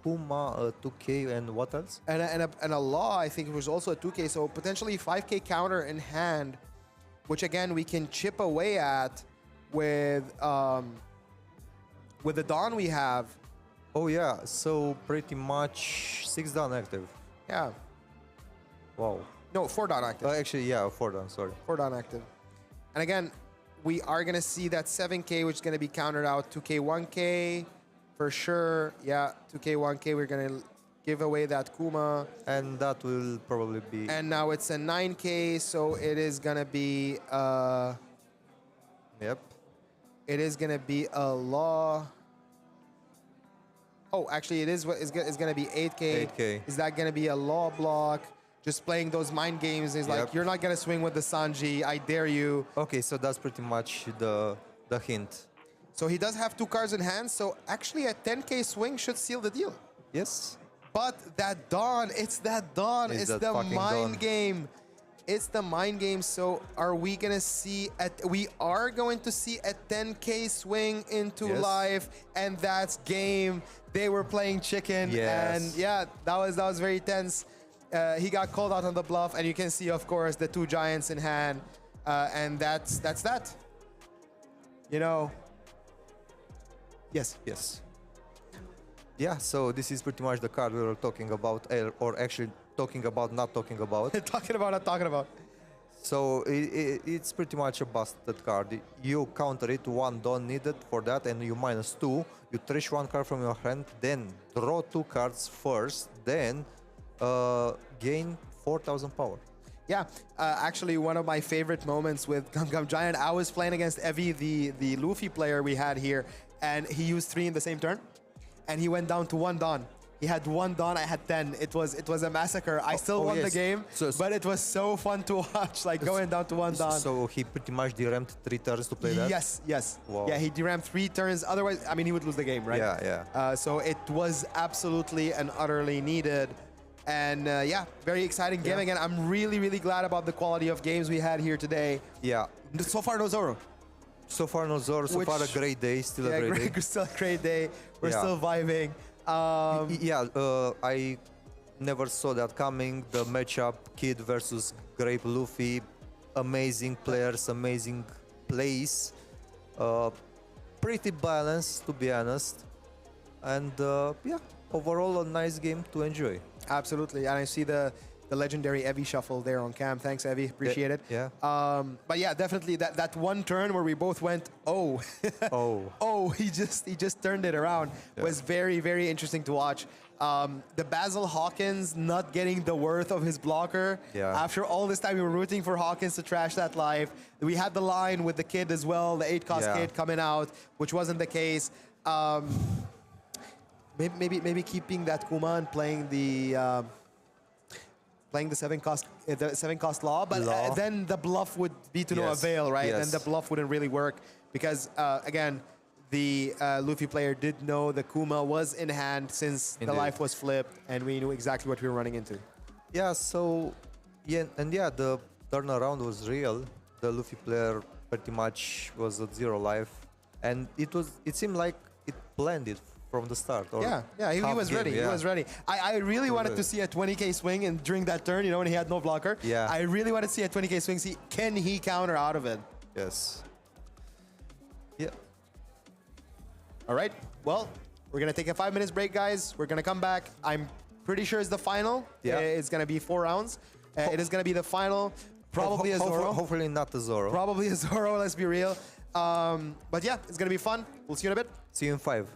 Kuma, a 2K, and what else? And a law, I think it was also a 2K. So potentially 5K counter in hand, which again, we can chip away at with the Dawn we have. Oh yeah, so pretty much 6 down active. Yeah. Wow. No, 4 Dawn active. Actually, yeah, 4 down, sorry. 4 Dawn active. And again, we are going to see that 7K, which is going to be countered out. 2K, 1K for sure. Yeah, 2K, 1K, we're going to give away that Kuma. And that will probably be... And now it's a 9K, so it is going to be... Yep. It is going to be a law. Oh, actually, it is. It's going to be 8K. 8K. Is that going to be a law block? Just playing those mind games is like, Yep. you're not going to swing with the Sanji. I dare you. Okay, so that's pretty much the hint. So he does have 2 cards in hand. So actually, a 10K swing should seal the deal. Yes. But that Dawn, it's that Dawn. It's It's that the fucking mind Dawn. game. It's the mind game. So are we going to see... we are going to see a 10K swing into Yes. life. And that's game. They were playing chicken. Yes. And yeah, that was very tense. He got called out on the bluff. And you can see, of course, the 2 giants in hand. And that's that. You know... Yes. Yes. Yeah, so this is pretty much the card we were talking about, or actually talking about, not talking about. Talking about, not talking about. So it's pretty much a busted card. You counter it, one don't needed for that, and you -2. You trash one card from your hand, then draw 2 cards first, then gain 4,000 power. Yeah, actually one of my favorite moments with Gum Gum Giant, I was playing against Evie, the Luffy player we had here, and he used 3 in the same turn, and he went down to 1 Dawn. He had 1 Dawn, I had 10. It was a massacre. I still won the yes. game, but it was so fun to watch, like going down to 1 Dawn. So he pretty much DRM'd 3 turns to play that? Yes. Wow. Yeah, he DRAM'd 3 turns. Otherwise, I mean, he would lose the game, right? Yeah. So it was absolutely and utterly needed. And yeah, very exciting game again. I'm really, really glad about the quality of games we had here today. Yeah. So far, no Zoro. So far, no Zoro. So far, a great day. Still a great day. Still a great day. We're still vibing. I never saw that coming. The matchup, Kid versus Grape Luffy, amazing players, amazing plays, pretty balanced to be honest, and overall a nice game to enjoy. Absolutely, and I see the legendary Evie shuffle there on cam. Thanks, Evie. Appreciate it. Yeah. But yeah, definitely that one turn where we both went, he just turned it around. Was very, very interesting to watch. The Basil Hawkins not getting the worth of his blocker. Yeah. After all this time, we were rooting for Hawkins to trash that life. We had the line with the kid as well, the 8-cost kid coming out, which wasn't the case. Maybe keeping that Kuma and playing the 7-cost law, but then the bluff would be to no avail, right? Yes. Then the bluff wouldn't really work because again, the Luffy player did know the Kuma was in hand since the life was flipped, and we knew exactly what we were running into. Yeah. So the turnaround was real. The Luffy player pretty much was at 0 life, and it seemed like it blended from the start. Or he was game, ready. He was ready. I really wanted to see a 20k swing and during that turn, when he had no blocker. Yeah. I really wanted to see a 20k swing. See, can he counter out of it? Yes. Yeah. All right. Well, we're gonna take a 5 minutes break, guys. We're gonna come back. I'm pretty sure it's the final. Yeah. It's gonna be 4 rounds. It is gonna be the final. Probably a Zoro. Hopefully not a Zoro. Probably a Zoro. Let's be real. But yeah, it's gonna be fun. We'll see you in a bit. See you in 5.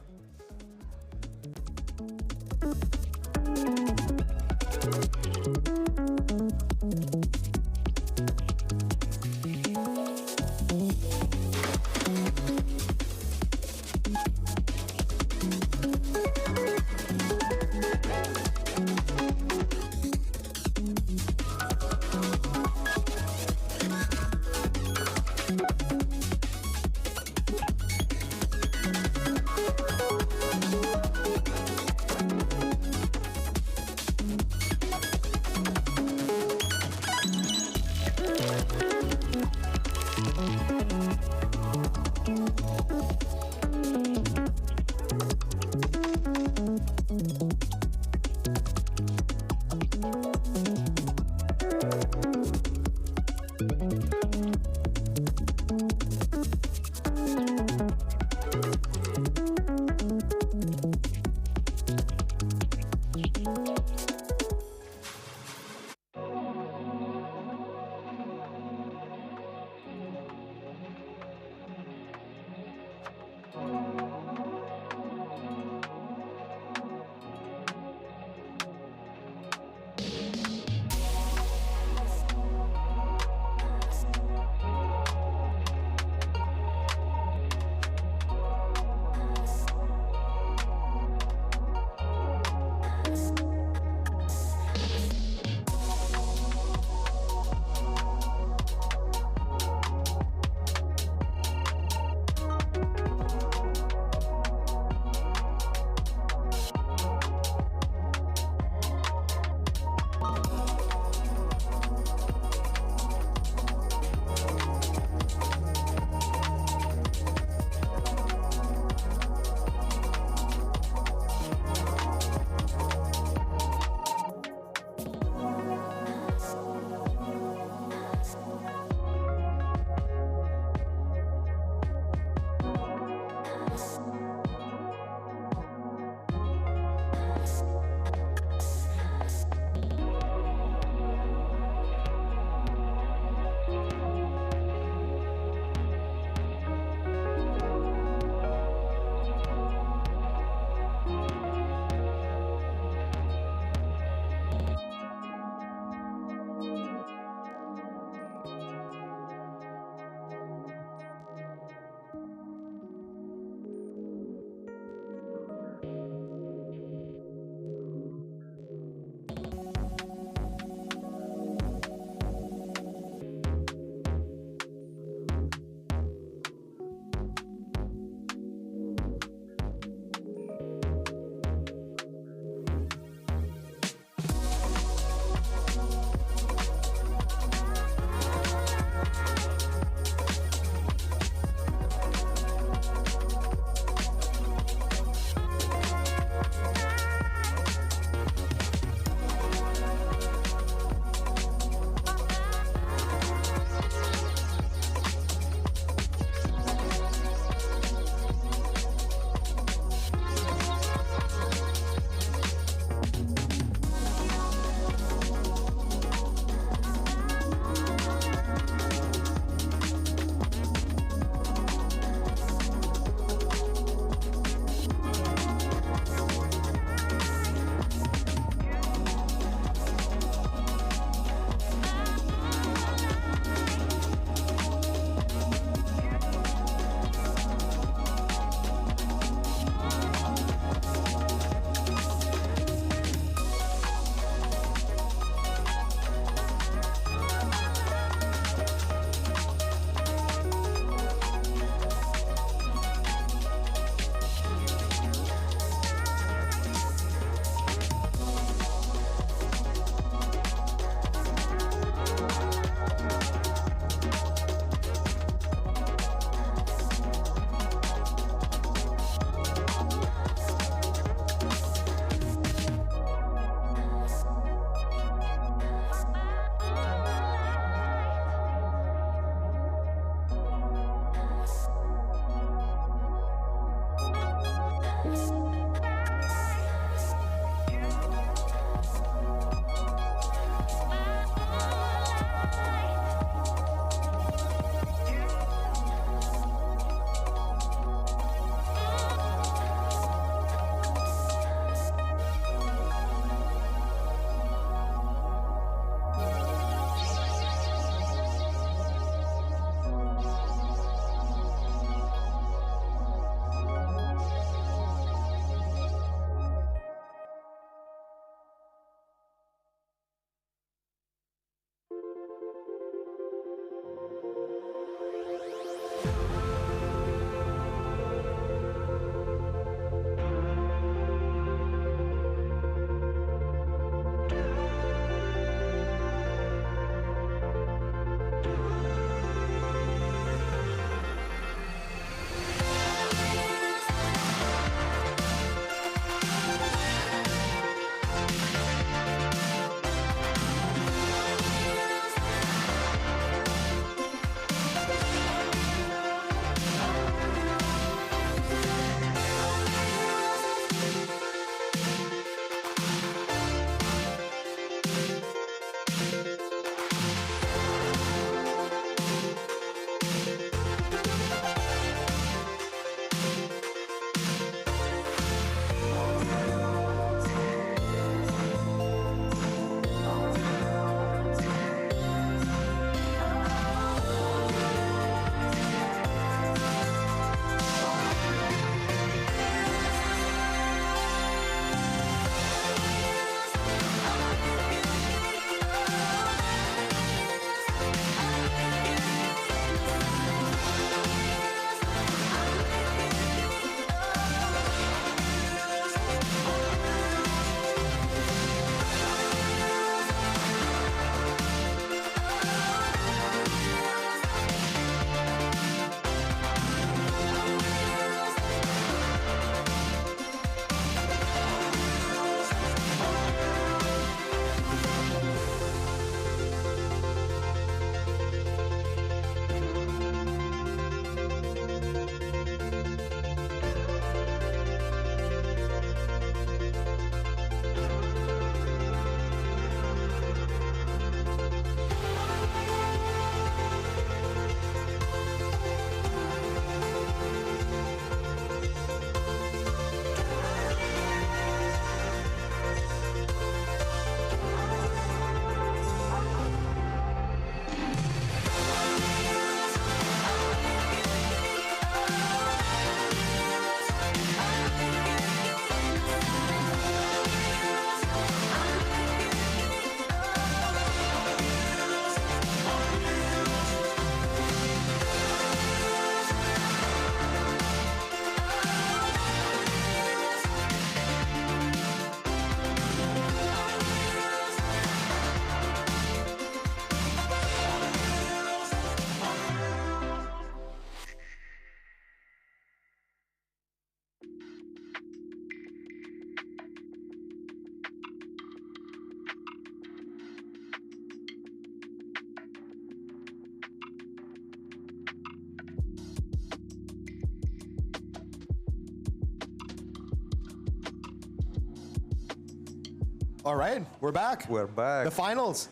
All right, we're back. We're back. The finals.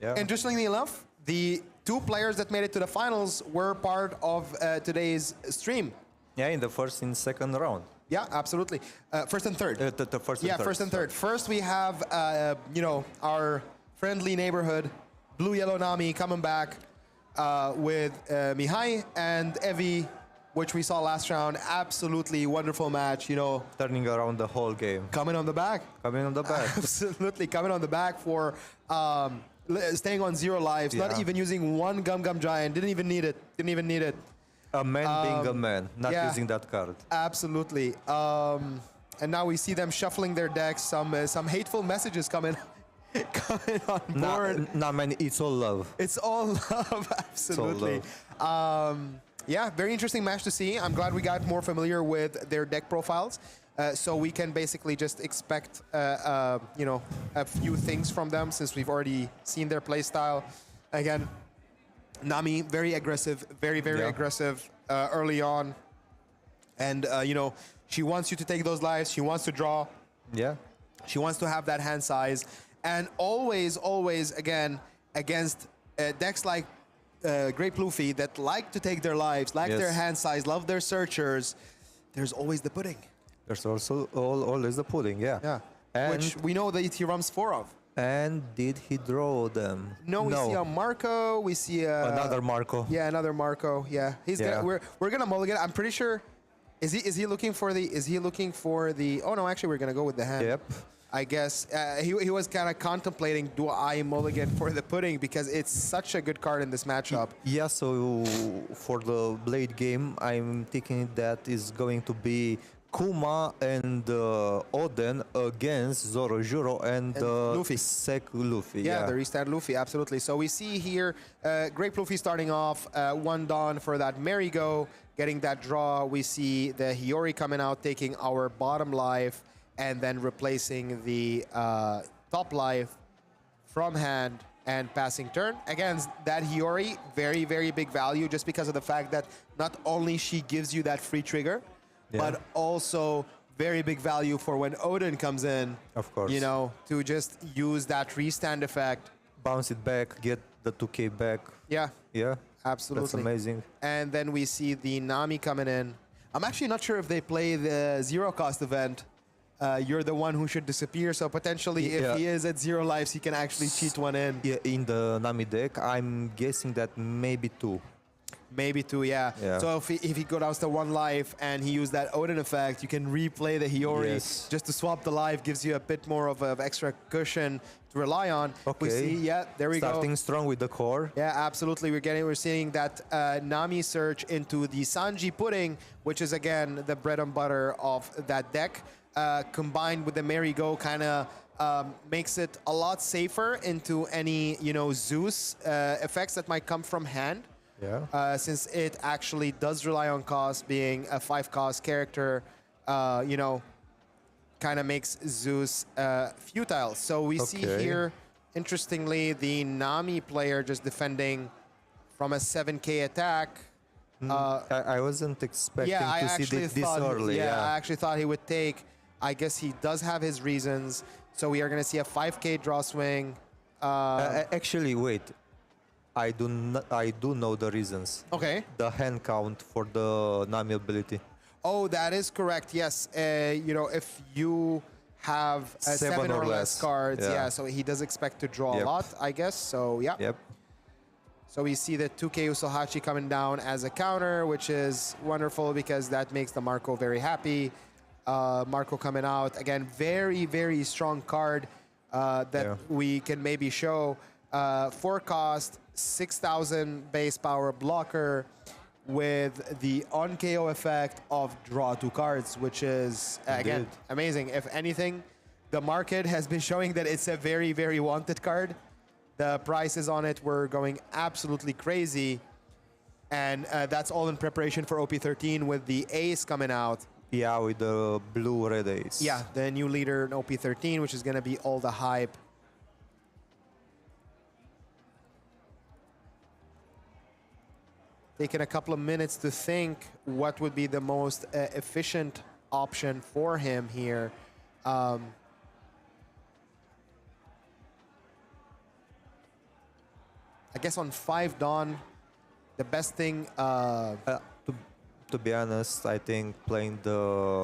Yeah. Interestingly enough, the two players that made it to the finals were part of today's stream. Yeah, in the first and second round. Yeah, absolutely. First and third. The first and Yeah, third. first and third. First, we have our friendly neighborhood, Blue Yellow Nami, coming back with Mihai and Evi, which we saw last round. Absolutely wonderful match. Turning around the whole game. Coming on the back. Coming on the back. Absolutely coming on the back for staying on 0 lives. Yeah. Not even using one Gum Gum Giant. Didn't even need it. A man being a man, not yeah. using that card. Absolutely. And now we see them shuffling their decks. Some hateful messages coming on board. Nah, man, it's all love. It's all love, absolutely. Yeah, very interesting match to see. I'm glad we got more familiar with their deck profiles. So we can basically just expect, a few things from them since we've already seen their play style. Again, Nami, very aggressive, very Yeah. aggressive early on. And, she wants you to take those lives. She wants to draw. Yeah. She wants to have that hand size. And always, again, against decks like Great Luffy that like to take their lives, like their Yes. hand size, love their searchers, there's always the pudding. There's also always the pudding, yeah. Yeah. And, Which we know that he runs 4 of. and did he draw them? No, we see a Marco. We see Another Marco. Yeah, another Marco. Yeah, he's Yeah. gonna. We're gonna mulligan. I'm pretty sure. Is he looking for the? Is he looking for the? Oh no, actually, we're gonna go with the hand. Yep. I guess he was kind of contemplating, do I mulligan for the pudding, because it's such a good card in this matchup. Yeah, so for the Blade game, I'm thinking that is going to be Kuma and Oden against Zorojuro and Luffy. Sek Luffy. Yeah, the restart Luffy, absolutely. So we see here Great Luffy starting off, 1 Dawn for that Merry-Go, getting that draw. We see the Hiyori coming out, taking our bottom life, and then replacing the top life from hand and passing turn. Again, that Hiyori, very, very big value just because of the fact that not only she gives you that free trigger, but also very big value for when Odin comes in. Of course. To just use that restand effect. Bounce it back, get the 2K back. Yeah, Yeah, absolutely. that's amazing. And then we see the Nami coming in. I'm actually not sure if they play the 0 cost event. You're the one who should disappear, so potentially if he is at 0 lives, he can actually cheat one in. Yeah, in the Nami deck, I'm guessing that maybe 2. Maybe 2, yeah. So if he go down to 1 life and he used that Odin effect, you can replay the Hiyori just to swap the life, gives you a bit more of an extra cushion to rely on. Okay. We see, there we go. Starting strong with the core. Yeah, absolutely. We're seeing that Nami search into the Sanji pudding, which is again the bread and butter of that deck, combined with the Merry-Go, kind of makes it a lot safer into any Zeus effects that might come from hand. Yeah. Since it actually does rely on cost, being a 5 cost character, kind of makes Zeus futile. So we see here, interestingly, the Nami player just defending from a 7k attack. I wasn't expecting to see this early. Yeah, I actually thought he would take. I guess he does have his reasons. So we are going to see a 5k draw swing. Actually, wait. I do know the reasons. Okay. The hand count for the Nami ability. Oh, that is correct. Yes. If you have 7 or less cards, so he does expect to draw a lot, I guess. So, yeah. Yep. So we see the 2K Usohachi coming down as a counter, which is wonderful because that makes the Marco very happy. Marco coming out. Again, very, very strong card that we can maybe show. 4 cost, 6,000 base power blocker with the on KO effect of draw 2 cards, which is, again, amazing. If anything, the market has been showing that it's a very, very wanted card. The prices on it were going absolutely crazy. And that's all in preparation for OP13 with the Ace coming out. Yeah, with the blue-red Ace. Yeah, the new leader in OP13, which is going to be all the hype. Taking a couple of minutes to think what would be the most efficient option for him here. I guess on 5 Dawn, the best thing... to be honest, I think playing the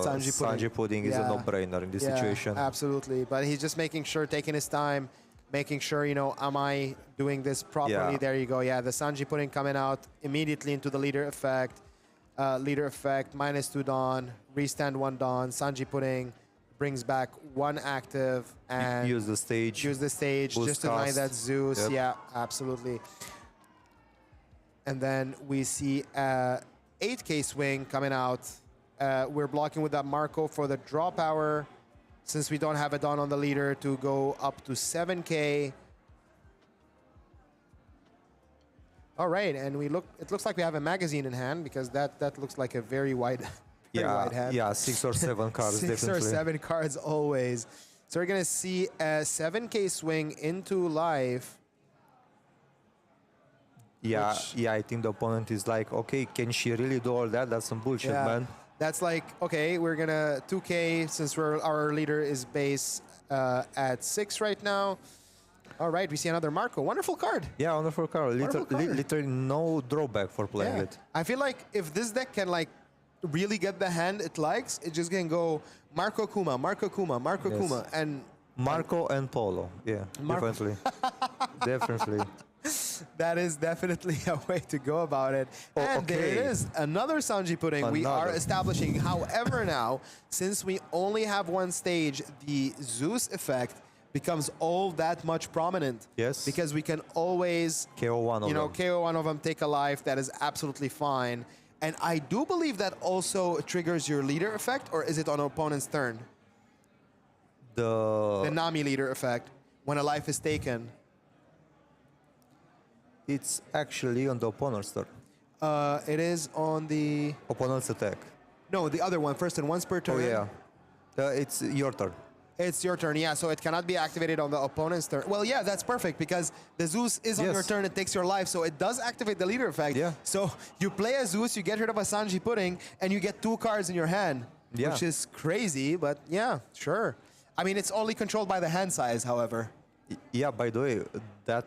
Sanji pudding is a no-brainer in this situation. Absolutely, but he's just making sure, taking his time, making sure, am I doing this properly? There you go. Yeah, the Sanji pudding coming out immediately into the leader effect. Minus 2 Dawn, restand 1 Dawn. Sanji pudding brings back 1 active and use the stage. Just to deny that Zeus. Yep. Yeah, absolutely. And then we see 8k swing coming out. We're blocking with that Marco for the draw power. Since we don't have a Dawn on the leader to go up to 7k. All right, and it looks like we have a magazine in hand because that looks like a very wide, wide hand. Yeah, 6 or 7 cards, definitely. 6 or 7 cards always. So we're gonna see a 7k swing into life. Yeah, I think the opponent is like, okay, can she really do all that? That's some bullshit, man. That's like, okay, we're gonna 2K since our leader is base at 6 right now. All right, we see another Marco. Wonderful card. Yeah, wonderful card. Wonderful card. Literally no drawback for playing it. I feel like if this deck can like really get the hand it likes, it just can go Marco Kuma, Marco Kuma, Marco Yes. Kuma, and Marco and Polo. Yeah, definitely. Definitely. that is definitely a way to go about it. And there it okay. is, another Sanji pudding. We are Another. establishing, however, now, since we only have one stage, the Zeus effect becomes all that much prominent. Yes. Because we can always, KO one of you know, them. KO one of them, take a life. That is absolutely fine. And I do believe that also triggers your leader effect, or is it on opponent's turn? The Nami leader effect, when a life is taken. It's actually on the opponent's turn. It is on the... Opponent's attack. No, the other one, first and once per turn. Oh yeah. It's your turn. It's your turn, yeah. So it cannot be activated on the opponent's turn. Well, yeah, that's perfect because the Zeus is on Yes. your turn. It takes your life, so it does activate the leader effect. Yeah. So you play a Zeus, you get rid of a Sanji pudding, and you get 2 cards in your hand, Yeah. which is crazy. But yeah, sure. I mean, it's only controlled by the hand size, however. Yeah, by the way, that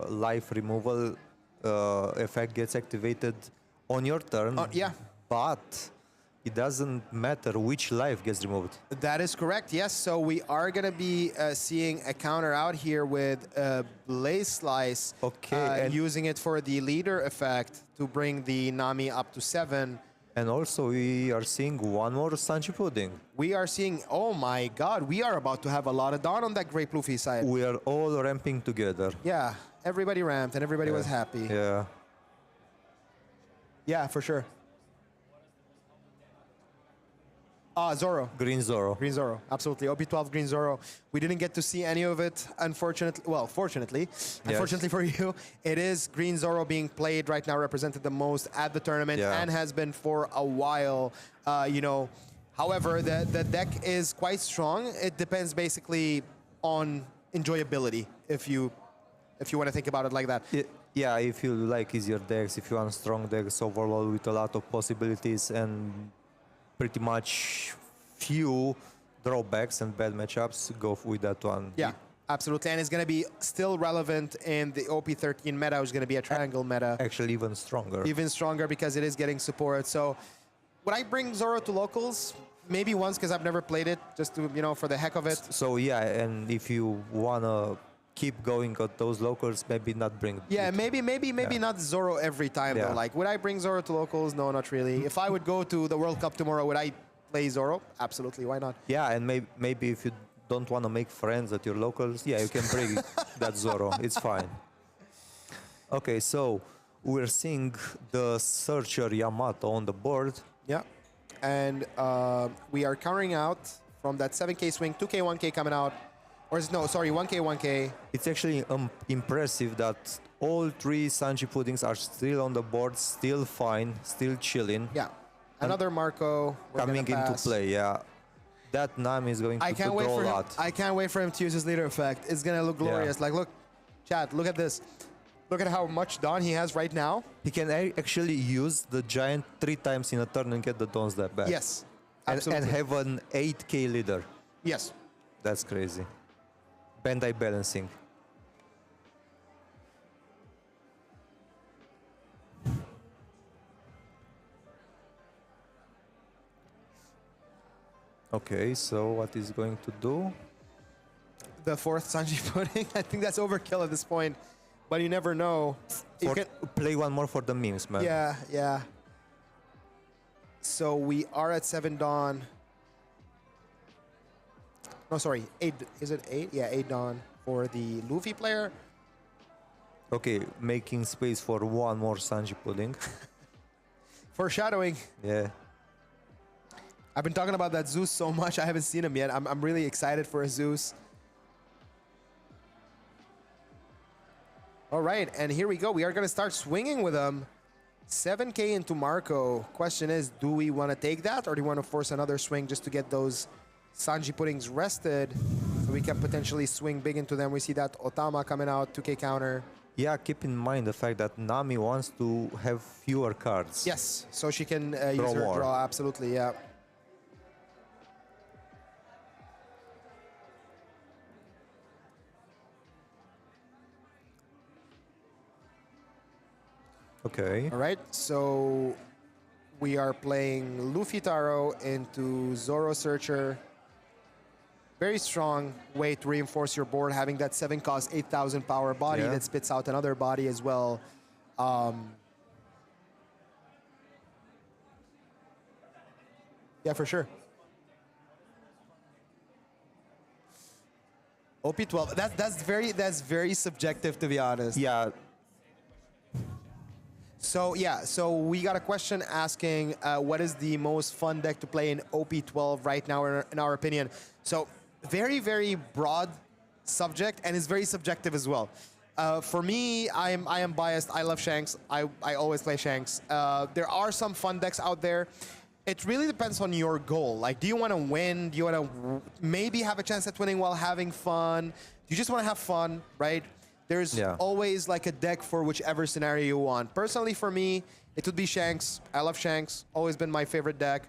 life removal effect gets activated on your turn. Yeah. But it doesn't matter which life gets removed. That is correct, yes. So we are going to be seeing a counter out here with Blaze Slice. Okay, and- using it for the leader effect to bring the Nami up to 7. And also we are seeing one more Sanji pudding. We are seeing, oh my god, we are about to have a lot of Dawn on that Great Luffy side. We are all ramping together. Yeah, everybody ramped and everybody was happy. Yeah. Yeah, for sure. Zoro. Green Zoro. Green Zoro, absolutely. OP12 Green Zoro. We didn't get to see any of it, unfortunately. Well, fortunately. Unfortunately for you, it is Green Zoro being played right now, represented the most at the tournament, Yeah. and has been for a while. You know, however, the deck is quite strong. It depends basically on enjoyability, if you want to think about it like that. Yeah, if you like easier decks, if you want strong decks overall with a lot of possibilities and pretty much few drawbacks and bad matchups, go with that one. Yeah, absolutely. And it's going to be still relevant in the OP13 meta, which is going to be a triangle meta. Actually even stronger. Even stronger because it is getting support. So would I bring Zoro to locals? Maybe once because I've never played it, just to, you know, for the heck of it. So yeah, and if you wanna keep going at those locals, maybe not bring. Yeah, it. maybe not Zoro every time Yeah. though. Like, would I bring Zoro to locals? No, not really. If I would go to the World Cup tomorrow, would I play Zoro? Absolutely, why not? Yeah, and maybe if you don't want to make friends at your locals, yeah, you can bring that Zoro. It's fine. Okay, so we're seeing the Searcher Yamato on the board. Yeah. And we are countering out from that 7K swing, 2K, 1K coming out. Or is, no, sorry, 1K, 1K. It's actually impressive that all 3 Sanji puddings are still on the board, still fine, still chilling. Yeah. Another Marco. We're Coming gonna into pass. play, yeah. That Nami is going to draw a lot. I can't wait for him to use his leader effect. It's gonna look glorious. Like, look, chat, look at this. Look at how much Dawn he has right now. He can actually use the giant 3 times in a turn and get the Dawn Step back. Yes, And absolutely. have an 8k leader. Yes. That's crazy. Bandai balancing. Okay, so what is going to do? The 4th Sanji pudding. I think that's overkill at this point, but you never know. You can, Play one more for the memes, man. yeah, yeah. So we are at 7 Dawn. No, sorry, 8. Is it 8? Yeah, 8 Dawn for the Luffy player. Okay, making space for one more Sanji pudding. Foreshadowing. Yeah. I've been talking about that Zeus so much. I haven't seen him yet. I'm really excited for a Zeus. All right, and here we go. We are going to start swinging with him. 7K into Marco. Question is, do we want to take that, or do we want to force another swing just to get those Sanji puddings rested so we can potentially swing big into them? We see that Otama coming out, 2K counter. Yeah, keep in mind the fact that Nami wants to have fewer cards. Yes, so she can use Draw her more. draw, absolutely, yeah. Okay. All right, so we are playing Luffy Taro into Zoro Searcher. Very strong way to reinforce your board, having that 7 cost 8,000 power body Yeah. that spits out another body as well. Yeah, for sure. OP12. That's very subjective, to be honest. Yeah, So yeah, so we got a question asking what is the most fun deck to play in OP12 right now, in our opinion. So very broad subject, and it's very subjective as well. For me, I am biased. I love Shanks. I always play Shanks. There are some fun decks out there. It really depends on your goal. Like, do you want to win? Do you want to maybe have a chance at winning while having fun? Do you just want to have fun, right? There's Yeah. always like a deck for whichever scenario you want. Personally, for me, it would be Shanks. I love Shanks. Always been my favorite deck.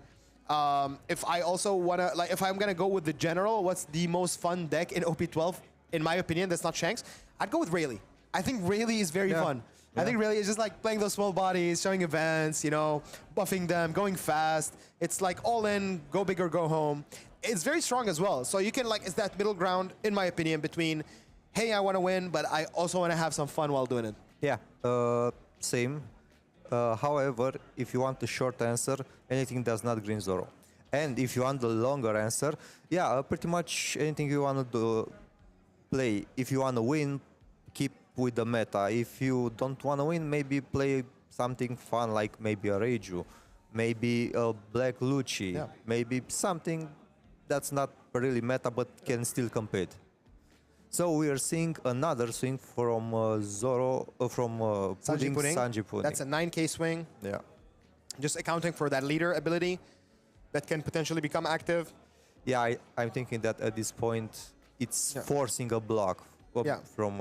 If I also want to, like, if I'm going to go with the general, what's the most fun deck in OP12? In my opinion, that's not Shanks. I'd go with Rayleigh. I think Rayleigh is very Yeah. fun. I think Rayleigh is just like playing those small bodies, showing events, you know, buffing them, going fast. It's like all in, go big or go home. It's very strong as well. So you can, like, it's that middle ground, in my opinion, between, hey, I want to win, but I also want to have some fun while doing it. yeah, same. However, if you want the short answer, anything does not green Zoro. And if you want the longer answer, yeah, pretty much anything you want to play. If you want to win, keep with the meta. If you don't want to win, maybe play something fun like maybe a Reiju, maybe a Black Lucci, Yeah. maybe something that's not really meta but can still compete. So we are seeing another swing from Zoro, from Sanji Pudding. Sanji Pudding. That's a 9k swing, Yeah. just accounting for that leader ability that can potentially become active. Yeah, I'm thinking that at this point it's Yeah. forcing a block Yeah. from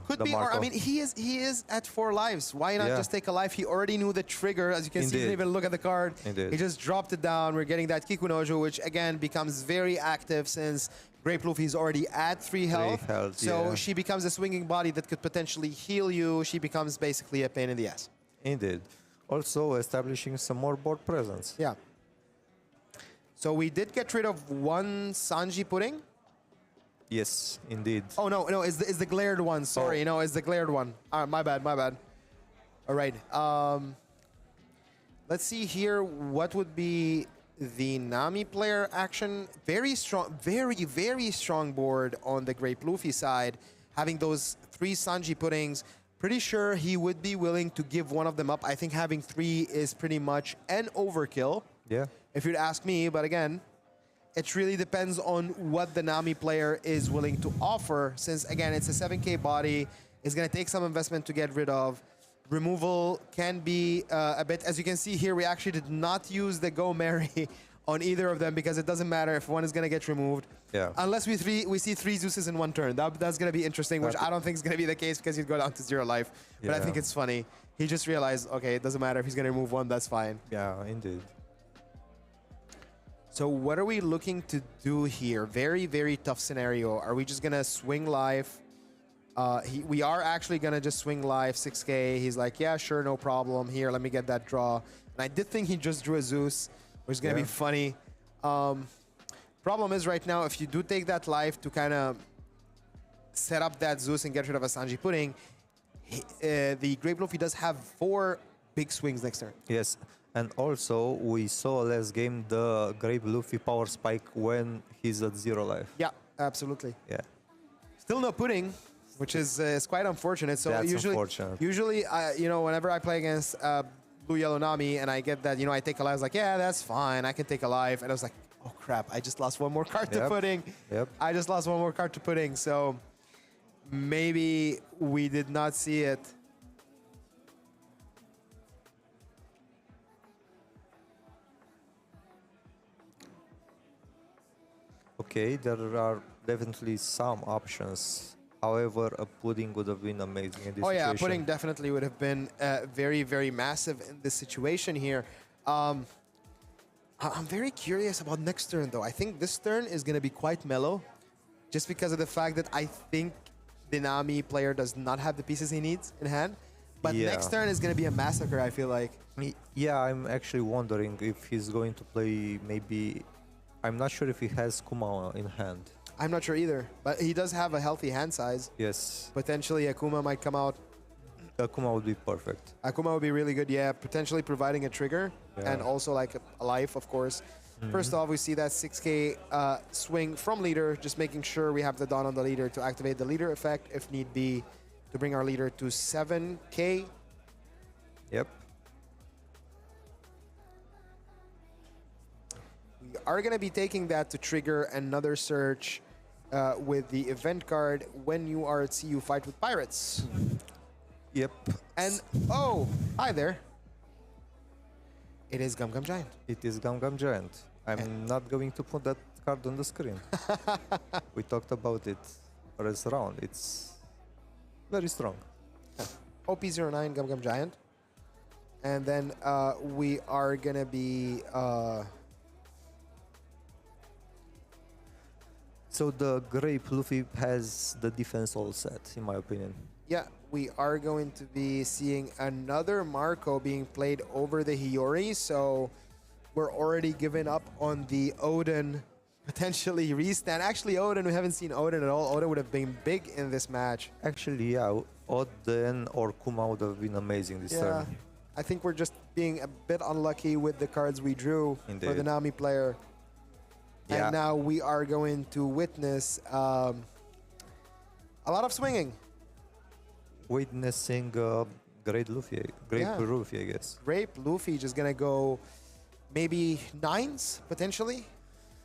Could the be, or Marco. I mean, he is at 4 lives. Why not Yeah. just take a life? He already knew the trigger. As you can see, he didn't Indeed. even look at the card. Indeed. He just dropped it down. We're getting that Kikunojo, which again becomes very active since Grape Luffy is already at 3 health. health, So yeah. she becomes a swinging body that could potentially heal you. She becomes basically a pain in the ass. Indeed. Also establishing some more board presence. Yeah. So we did get rid of one Sanji Pudding. Yes, indeed. Oh no, it's the glared one. Sorry, Oh. no, it's the glared one. My bad. All right. Let's see here. What would be the Nami player action? Very strong, very strong board on the Grape Luffy side. Having those 3 Sanji Puddings. Pretty sure he would be willing to give one of them up. I think having 3 is pretty much an overkill, Yeah. if you'd ask me. But again, it really depends on what the Nami player is willing to offer. Since, again, it's a 7k body. It's going to take some investment to get rid of. Removal can be a bit... As you can see here, we actually did not use the Go Mary on either of them because it doesn't matter if one is going to get removed. Yeah. Unless we see 3 Zeuses in one turn. That's going to be interesting, which I don't think is going to be the case because he'd go down to 0 life. But I Yeah. think it's funny. He just realized, okay, it doesn't matter if he's going to remove one, that's fine. Yeah, indeed. So what are we looking to do here? Very tough scenario. Are we just going to swing life? We are actually going to just swing life 6k. He's like, yeah, sure, no problem. Here, let me get that draw. And I did think he just drew a Zeus, which is going to Yeah. be funny. Problem is right now, if you do take that life to kind of set up that Zeus and get rid of a Sanji Pudding, the Grape Luffy does have 4 big swings next turn. Yes. And also, we saw last game the Grape Luffy power spike when he's at 0 life. Yeah, absolutely. Yeah. Still no Pudding, which is quite unfortunate. So That's usually, unfortunate. usually, you know, whenever I play against Blue Yellow Nami and I get that, you know, I take a life, I was like, yeah, that's fine. I can take a life. And I was like, oh crap, I just lost one more card to Yep. Pudding. Yep. I just lost one more card to Pudding. So maybe we did not see it. Okay, there are definitely some options However, a pudding would have been amazing in this Oh situation. yeah, pudding definitely would have been very, very massive in this situation here. I'm very curious about next turn though. I think this turn is going to be quite mellow, just because of the fact that I think the Nami player does not have the pieces he needs in hand. But Yeah. next turn is going to be a massacre, I feel like. Yeah, I'm actually wondering if he's going to play maybe... I'm not sure if he has Kuma in hand. I'm not sure either, but he does have a healthy hand size. Yes, Potentially Akuma might come out. Kuma would be perfect. Akuma would be really good, yeah. Potentially providing a trigger and Yeah. also like a life, of course. First off, we see that 6k swing from leader, just making sure we have the Dawn on the leader to activate the leader effect if need be, to bring our leader to 7k. Yep. We are going to be taking that to trigger another search with the event card when you are at CU Fight with Pirates. Yep. And, oh, hi there. It is Gum Gum Giant. It is Gum Gum Giant. I'm not going to put that card on the screen. We talked about it last round. It's very strong. OP09 Gum Gum Giant. And then we are going to be... So the Grape Luffy has the defense all set, in my opinion. yeah, we are going to be seeing another Marco being played over the Hiyori. So we're already giving up on the Odin potentially restand. Actually, Odin, we haven't seen Odin at all. Odin would have been big in this match. Actually, yeah, Oden or Kuma would have been amazing this Yeah, turn. I think we're just being a bit unlucky with the cards we drew for the Indeed. Nami player. Yeah. And now we are going to witness a lot of swinging. Witnessing Grape Luffy, Yeah. Luffy, I guess. Grape Luffy just gonna go maybe 9s potentially.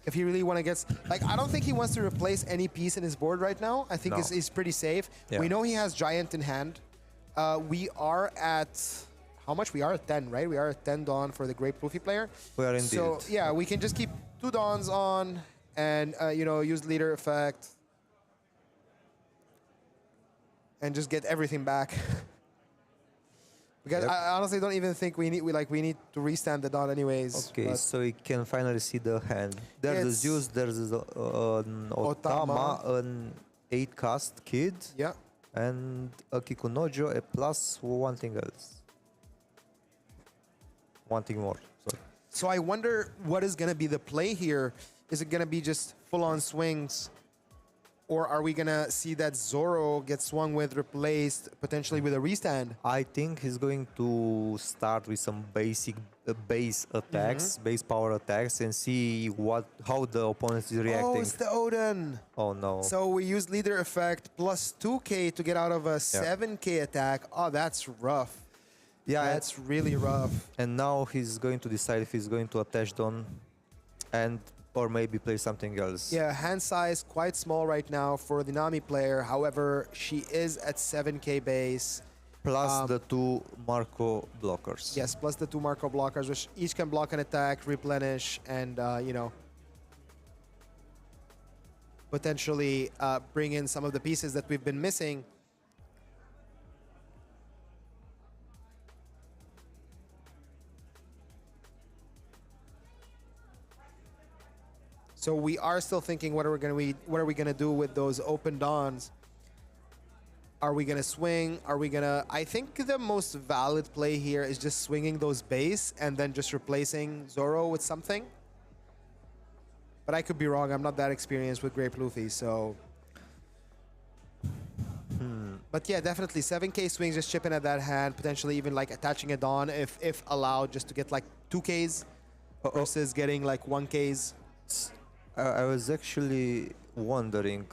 If he really want to get... Like, I don't think he wants to replace any piece in his board right now. I think No. he's pretty safe. Yeah. We know he has Giant in hand. We are at... How much? We are at 10, right? We are at 10 Dawn for the Grape Luffy player. We are indeed. So, yeah, we can just keep 2 Dawns on and, you know, use leader effect. And just get everything back. Because Yep. I honestly don't even think we need to restand the Dawn anyways. Okay, but- so you can finally see the hand. There's It's- the Zeus, there's an Otama, an 8 cast kid, yeah. and a Kikunojo, a plus one thing else. One thing more, sorry. So I wonder what is going to be the play here. Is it going to be just full-on swings? Or are we going to see that Zoro get swung with, replaced, potentially with a restand? I think he's going to start with some basic base attacks, base power attacks, and see how the opponent is Oh, reacting. it's the Odin. Oh no. So we use leader effect plus 2k to get out of a 7k attack. Oh, that's rough. Yeah, That's really rough. and now he's going to decide if he's going to attach Don and or maybe play something else. Yeah, hand size quite small right now for the Nami player. However, she is at 7k base. Plus the 2 Marco blockers. Yes, plus the 2 Marco blockers, which each can block an attack, replenish, and, you know, potentially bring in some of the pieces that we've been missing. So we are still thinking, what are we gonna do with those open dawns? Are we gonna swing? Are we gonna... I think the most valid play here is just swinging those base and then just replacing Zoro with something. But I could be wrong. I'm not that experienced with Grape Luffy, so... But yeah, definitely 7k swings, just chipping at that hand, potentially even like attaching a Dawn if allowed, just to get like 2ks versus getting like 1ks. I was actually wondering,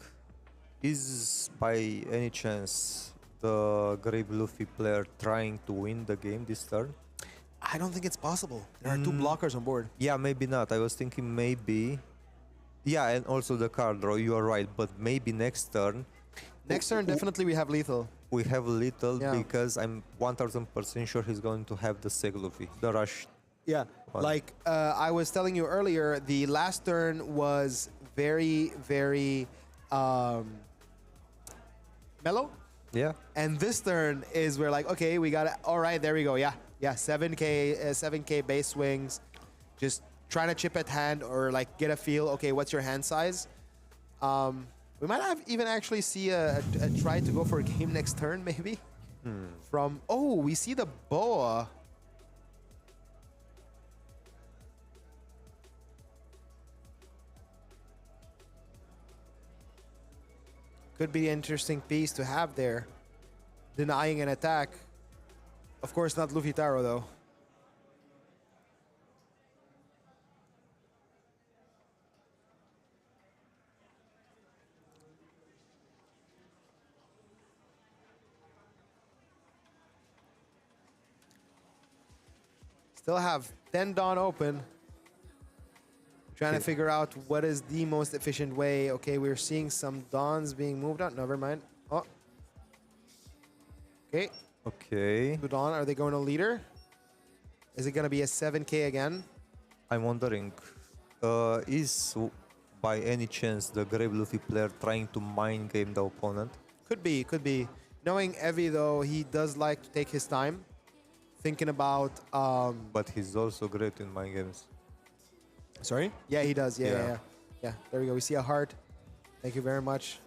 is by any chance the Grape Luffy player trying to win the game this turn? I don't think it's possible. There are 2 blockers on board. Yeah, maybe not. I was thinking maybe. Yeah, and also the card draw, you are right, but maybe next turn. Next turn, definitely we have lethal. We have little Yeah. because I'm 1000% sure he's going to have the Seg Luffy, the rush. Yeah, One. like I was telling you earlier, the last turn was very, very mellow. Yeah. And this turn is we're like, okay, we got it. All right, there we go. Yeah, yeah, 7K base swings, just trying to chip at hand or like get a feel. Okay, what's your hand size? We might have even actually see a try to go for a game next turn, maybe. From we see the boa. Could be an interesting piece to have there. Denying an attack. Of course, not Luffy Taro, though. Still have 10 Dawn open. Trying to figure out what is the most efficient way. Okay, we're seeing some Dawns being moved out. Never mind. Oh. Okay. Okay. Two Dawn. Are they going to leader? Is it going to be a 7K again? I'm wondering, is by any chance the Grave Luffy player trying to mind game the opponent? Could be, could be. Knowing Evie, though, he does like to take his time. Thinking about... But he's also great in mind games. Sorry? Yeah, he does. Yeah, Yeah. yeah, yeah. Yeah, there we go. We see a heart. Thank you very much.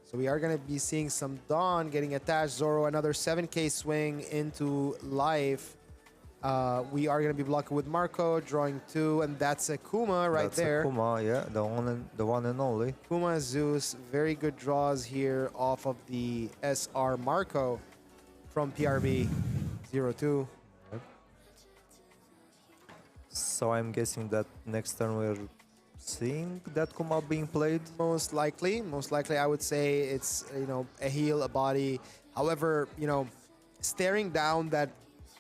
So we are going to be seeing some Dawn getting attached. Zoro, another 7K swing into life. We are going to be blocking with Marco, drawing 2, and that's a Kuma right That's there. a Kuma, yeah, the one and only. Kuma Zeus, very good draws here off of the SR Marco from PRB 02. So I'm guessing that next turn we're seeing that Kuma being played. Most likely, I would say it's, a heal, a body. However, staring down that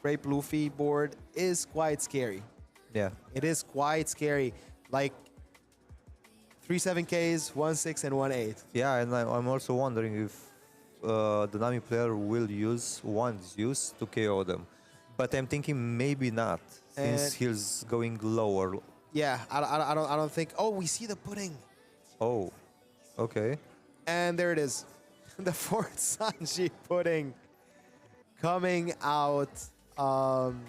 Grape Luffy board is quite scary. Yeah. It is quite scary. Like 3 7Ks, 1 6, and 1 8. Yeah, and I'm also wondering if the Nami player will use one Zeus to KO them. But I'm thinking maybe not, since he's going lower. Yeah, I don't think. Oh, we see the pudding. Oh, okay. And there it is. The fourth Sanji pudding coming out. Drawing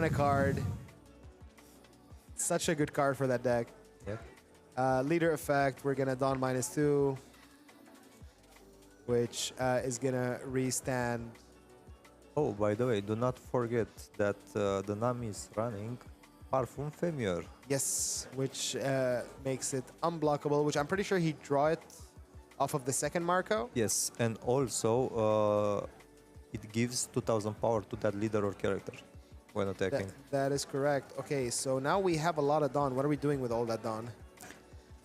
a card. Such a good card for that deck. Yeah. Leader effect, we're gonna Dawn -2, which is gonna restand. Oh, by the way, do not forget that the Nami is running Parfum Femur. Yes, which makes it unblockable, which I'm pretty sure he draw it off of the second Marco. Yes, and also it gives 2000 power to that leader or character when attacking. That is correct. Okay, so now we have a lot of Dawn. What are we doing with all that Dawn?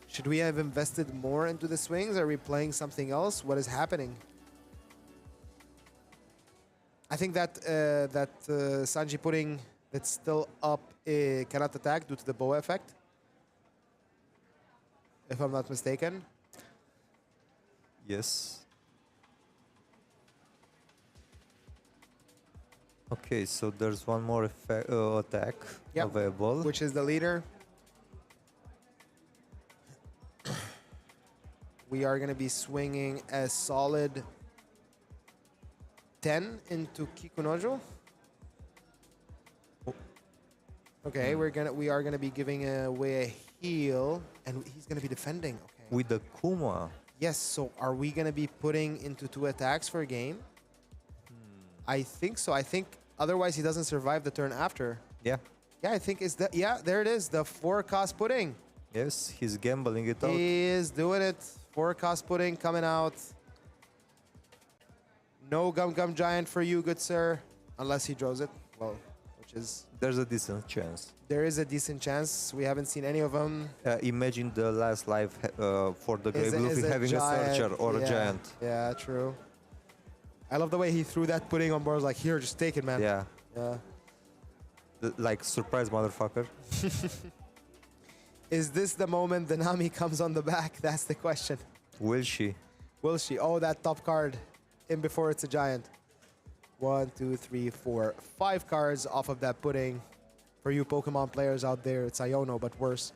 Should we have invested more into the swings? Are we playing something else? What is happening? I think that Sanji pudding that's still up cannot attack due to the boa effect, if I'm not mistaken. Yes. Okay, so there's one more attack available. Which is the leader. We are going to be swinging a solid 10 into Kikunojo. Okay, we are gonna be giving away a heal, and he's gonna be defending. Okay. With the Kuma. Yes. So are we gonna be putting into 2 attacks for a game? I think so. I think otherwise he doesn't survive the turn after. Yeah. Yeah, I think it's that. Yeah, there it is. The 4-cost pudding. Yes, he's gambling it out. He is doing it. 4-cost pudding coming out. No Gum Giant for you, good sir, unless he draws it. Well, which is. There's a decent chance. There is a decent chance. We haven't seen any of them. Imagine the last life for the Grave Luffy having a searcher or a giant. Yeah, true. I love the way he threw that pudding on board. Like, here, just take it, man. Yeah. Yeah. Like, surprise, motherfucker. Is this the moment the Nami comes on the back? That's the question. Will she? Will she? Oh, that top card in before it's a giant. 1, 2, 3, 4, 5 cards off of that pudding. For you Pokemon players out there, it's Iono, but worse.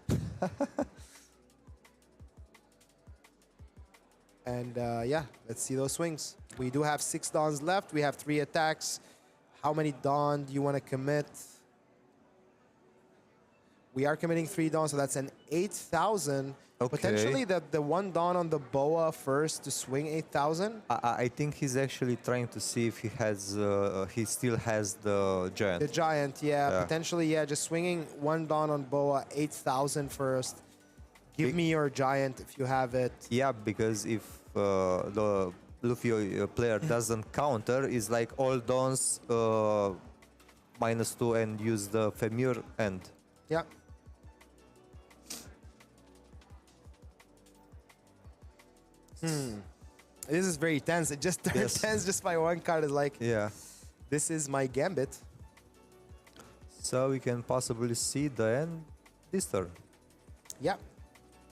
And yeah, let's see those swings. We do have 6 Dawns left. We have 3 attacks. How many Dawn do you want to commit? We are committing 3 Dawn, so that's an 8,000. Okay. Potentially the 1 Dawn on the Boa first to swing 8,000. I think he's actually trying to see if he has, he still has the giant. The Giant, yeah. Potentially, yeah, just swinging 1 Dawn on Boa, 8,000 first. Give me your Giant if you have it. Yeah, because if the Luffy player doesn't counter, it's like all Dawns -2 and use the Femur end. Yeah. This is very tense. It just turned tense just by 1 card. Is like, Yeah. this is my gambit. So we can possibly see the end this turn. Yeah,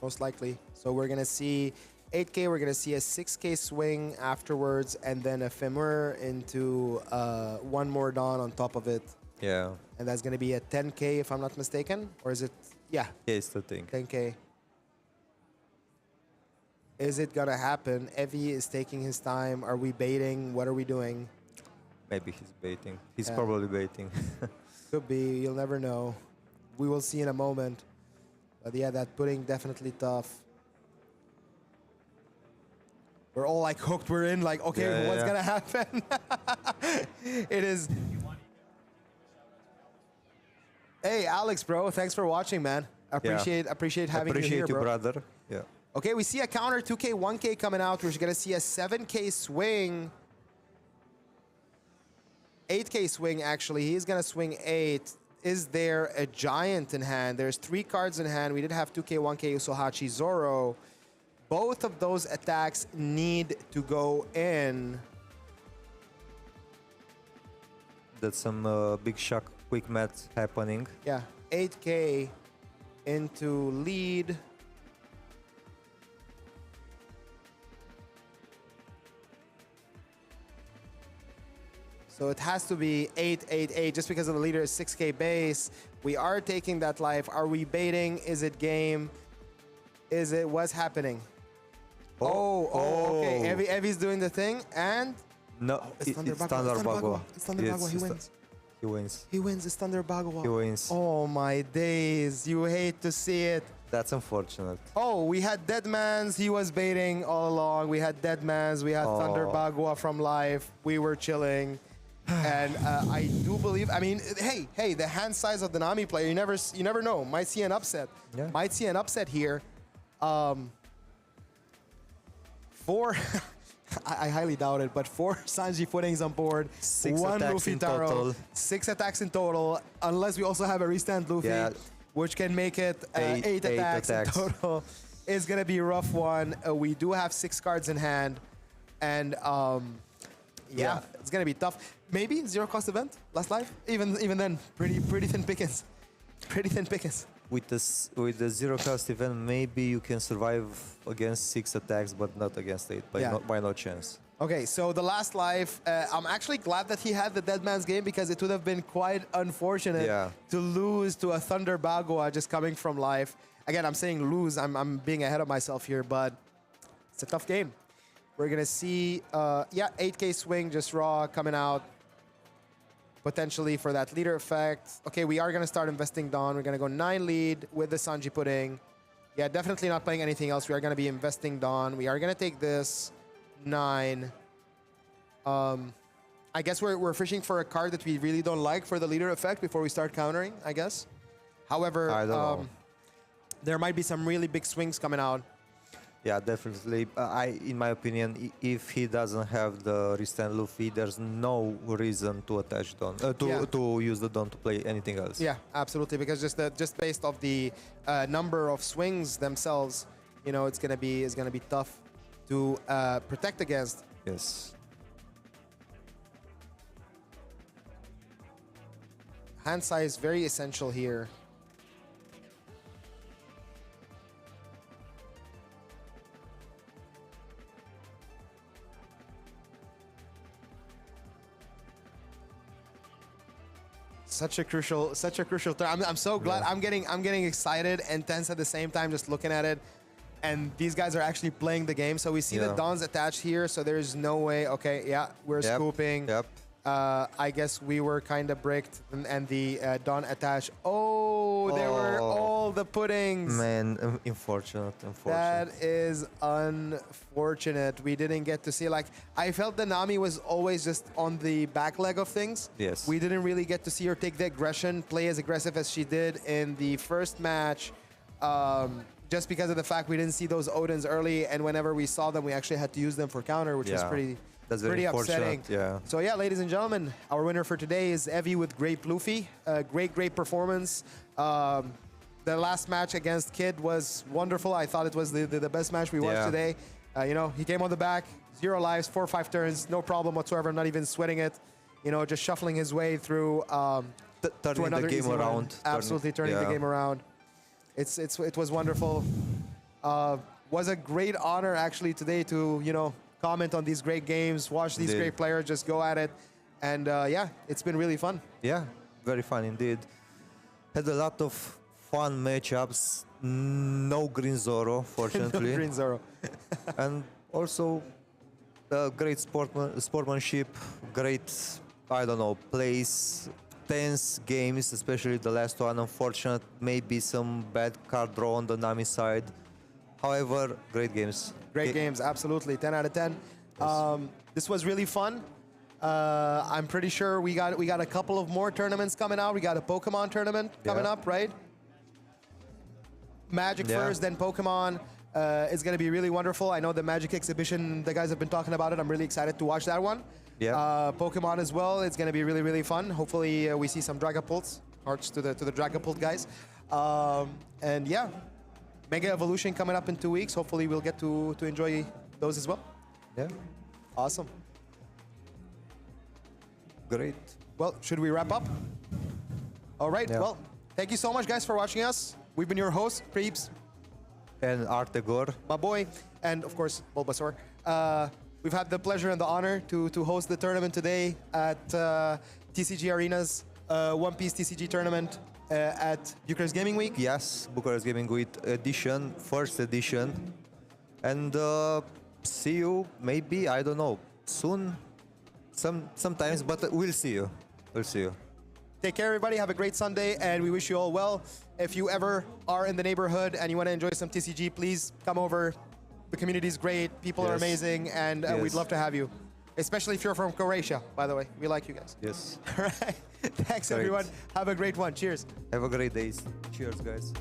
most likely. So we're gonna see 8K. We're gonna see a 6K swing afterwards, and then a Femur into 1 more Dawn on top of it, Yeah. and that's gonna be a 10K if I'm not mistaken, or is it? Yeah, Yeah, it's the thing. 10K. Is it gonna happen? Evie is taking his time. Are we baiting? What are we doing? Maybe he's baiting. He's Yeah. probably baiting. Could be. You'll never know. We will see in a moment. But yeah, that pudding definitely tough. We're all like hooked. We're in like, okay, Yeah, what's yeah. gonna happen? It is. Hey, Alex, bro. Thanks for watching, man. Appreciate having you here, Appreciate you, bro. brother. Yeah. Okay, we see a counter 2K, 1K coming out. We're gonna see a 7K swing. 8K swing, actually. He's gonna swing 8. Is there a Giant in hand? There's 3 cards in hand. We did have 2K, 1K, Usohachi, Zoro. Both of those attacks need to go in. That's some big shock quick math happening. Yeah, 8K into lead. So it has to be 888 just because of the leader is 6K base. We are taking that life. Are we baiting? Is it game? Is it what's happening? Okay. Evie's doing the thing and No, it's it's Thunder Thunder Bagua. Bagua. It's Thunder Bagua. He wins. He wins. He wins. It's Thunder Bagua. He wins. Oh my days. You hate to see it. That's unfortunate. Oh, we had Deadman's. He was baiting all along. We had Deadman's. We had Thunder Bagua from live. We were chilling. And I do believe, I mean, hey, the hand size of the Nami player, you never know. Might see an upset. Yeah. Might see an upset here. Four, I highly doubt it, but 4 Sanji puddings on board. 6 1 attacks Luffy in Taro. total. 6 attacks in total, unless we also have a restand Luffy, Yeah. which can make it 8 attacks in total. It's going to be a rough one. We do have 6 cards in hand. And yeah, it's going to be tough. Maybe 0 cost event last life. Even then, pretty thin pickings. Pretty thin pickings. With the 0 cost event, maybe you can survive against 6 attacks, but not against 8 by no chance. Okay, so the last life, I'm actually glad that he had the Deadman's game because it would have been quite unfortunate to lose to a Thunder Bagua just coming from life. Again, I'm saying lose. I'm being ahead of myself here, but it's a tough game. We're gonna see, 8K swing just raw coming out. Potentially for that leader effect. Okay, we are gonna start investing Dawn. We're gonna go 9 lead with the Sanji pudding. Yeah, definitely not playing anything else. We are gonna be investing Dawn. We are gonna take this 9. I guess we're fishing for a card that we really don't like for the leader effect before we start countering, I guess. However, I don't know. there might be some really big swings coming out. Yeah, definitely. In my opinion, if he doesn't have the restand Luffy, there's no reason to attach Dawn, to use the Dawn to play anything else. Yeah, absolutely. Because just based off the number of swings themselves, you know, it's gonna be tough to protect against. Yes. Hand size very essential here. Such a crucial turn. I'm so glad. Yeah. I'm getting excited and tense at the same time just looking at it. And these guys are actually playing the game. So we see the Yeah. Dons attached here. So there's no way. Okay, yeah, we're Yep, scooping. yep. I guess we were kind of bricked, and the Don attached. Oh, there were Oh. all the puddings. Man, unfortunate. That is unfortunate. We didn't get to see, like, I felt that Nami was always just on the back leg of things. Yes. We didn't really get to see her take the aggression, play as aggressive as she did in the first match, just because of the fact we didn't see those Odins early, and whenever we saw them, we actually had to use them for counter, which was Yeah. That's very pretty unfortunate, upsetting. yeah. So yeah, ladies and gentlemen, our winner for today is Evie with great Luffy. Great performance. The last match against Kid was wonderful. I thought it was the best match we watched Yeah. today. He came on the back, 0 lives, 4 or 5 turns, no problem whatsoever, not even sweating it. Just shuffling his way through to Turning another the game easy win. around. Absolutely turning the yeah. game around. It was wonderful. Was a great honor actually today to comment on these great games, watch these Indeed. great players just go at it, and yeah, it's been really fun. Yeah, very fun indeed. Had a lot of fun matchups. No Green Zoro, fortunately. Green Zero. And also great sportsmanship, great, I don't know, plays, tense games, especially the last one. Unfortunate, maybe some bad card draw on the Nami side. However, great games. Great games, absolutely, 10 out of 10. This was really fun. I'm pretty sure we got a couple of more tournaments coming out. We got a Pokemon tournament coming Yeah. up, right? Magic Yeah. first, then Pokemon. It's going to be really wonderful. I know the Magic exhibition, the guys have been talking about it. I'm really excited to watch that one. Yeah. Pokemon as well. It's going to be really, really fun. Hopefully, we see some Dragapults. Hearts to the Dragapult guys. And yeah, Mega Evolution coming up in 2 weeks. Hopefully, we'll get to enjoy those as well. Yeah, Awesome. great. Well, should we wrap up? All right. Yeah. Well, thank you so much, guys, for watching us. We've been your hosts, Creeps, And Artegor. my boy, and of course, Bulbasaur. We've had the pleasure and the honor to host the tournament today at TCG Arena's One Piece TCG tournament at Bucharest Gaming Week. Yes, Bucharest Gaming Week edition, first edition. And see you maybe, I don't know, soon, sometimes, but we'll see you. We'll see you. Take care, everybody. Have a great Sunday, and we wish you all well. If you ever are in the neighborhood and you want to enjoy some TCG, please come over. The community is great. People are Yes. amazing, and we'd Yes. love to have you. Especially if you're from Croatia, by the way. We like you guys. Yes. All right. Thanks, Great. everyone. Have a great one. Cheers. Have a great day. Cheers, guys.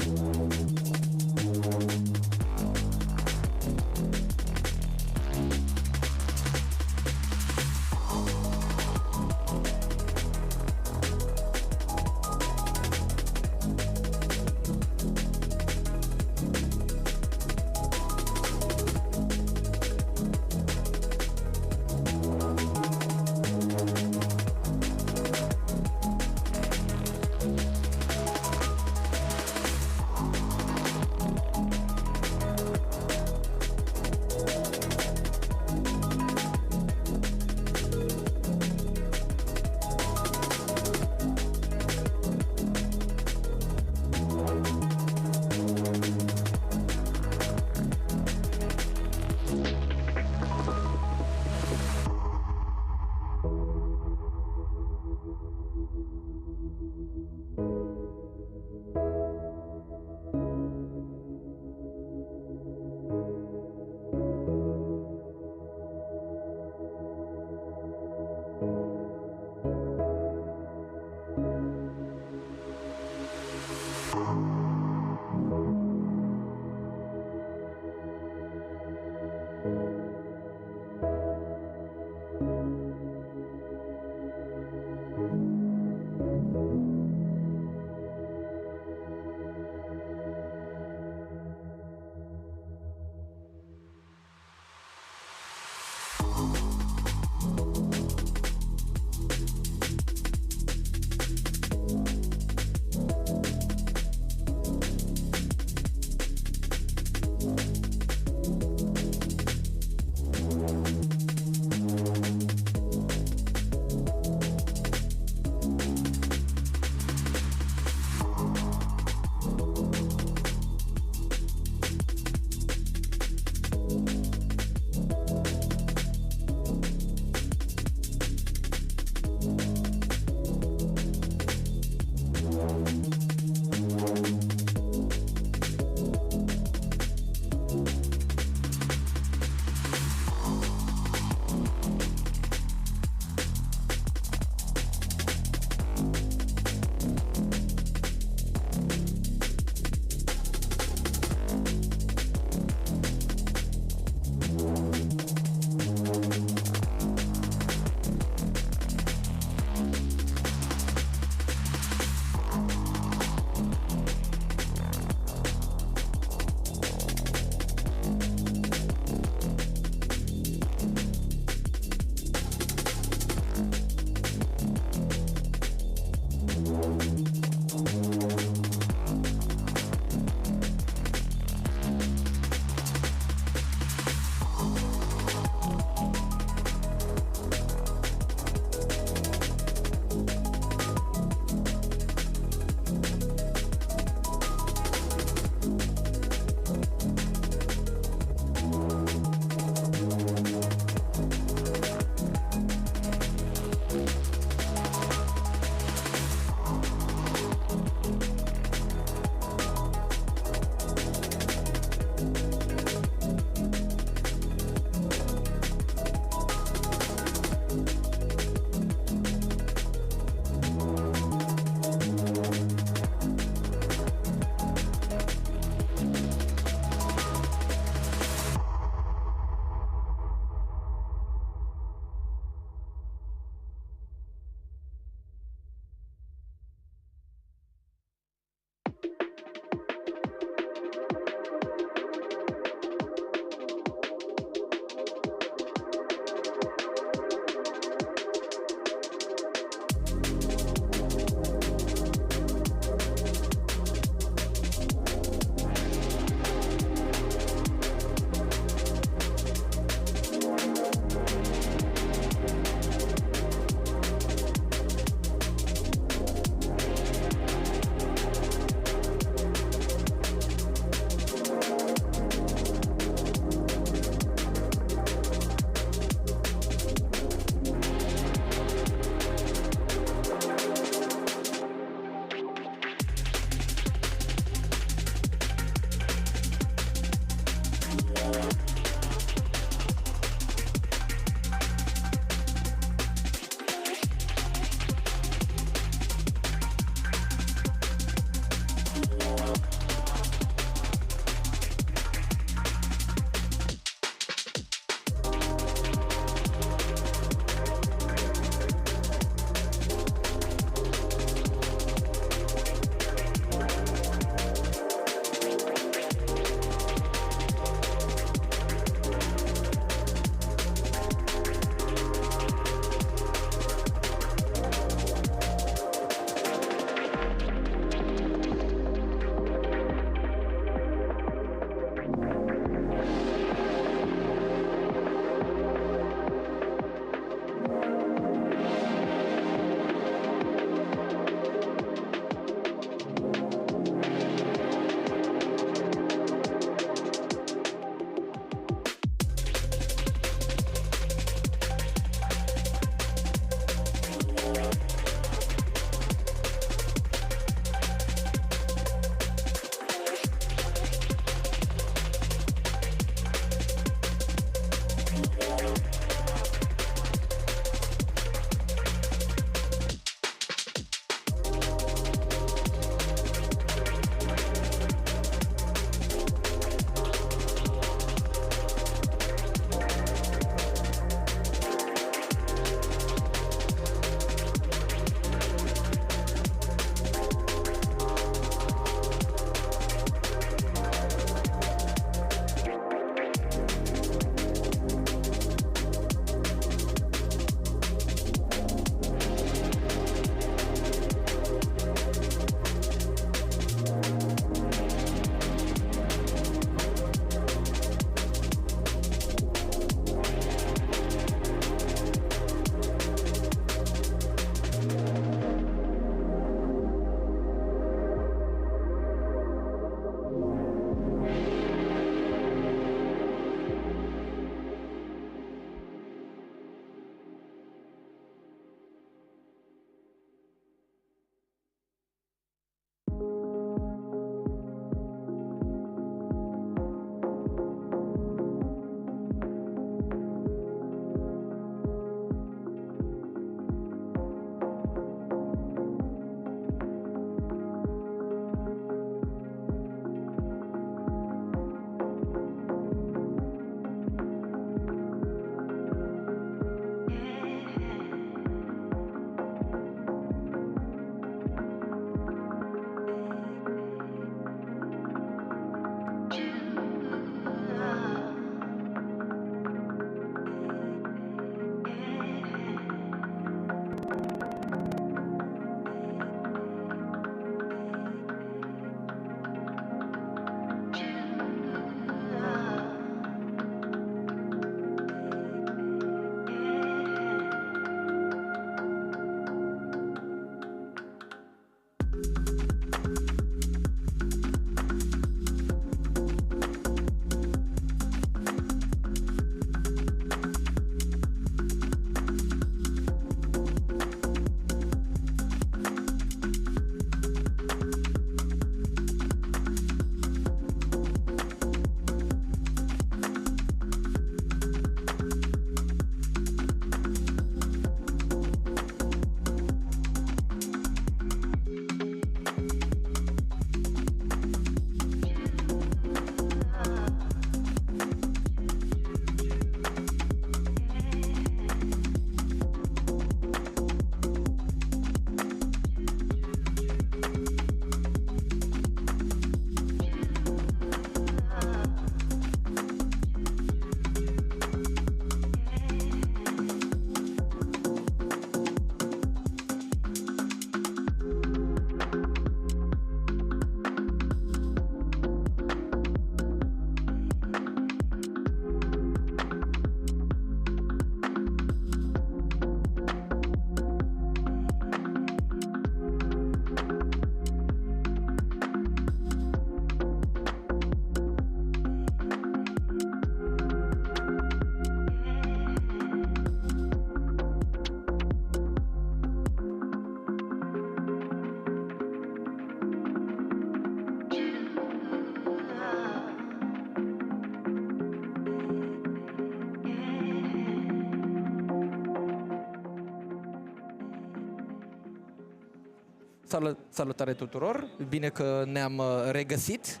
Salutare tuturor, bine că ne-am regăsit.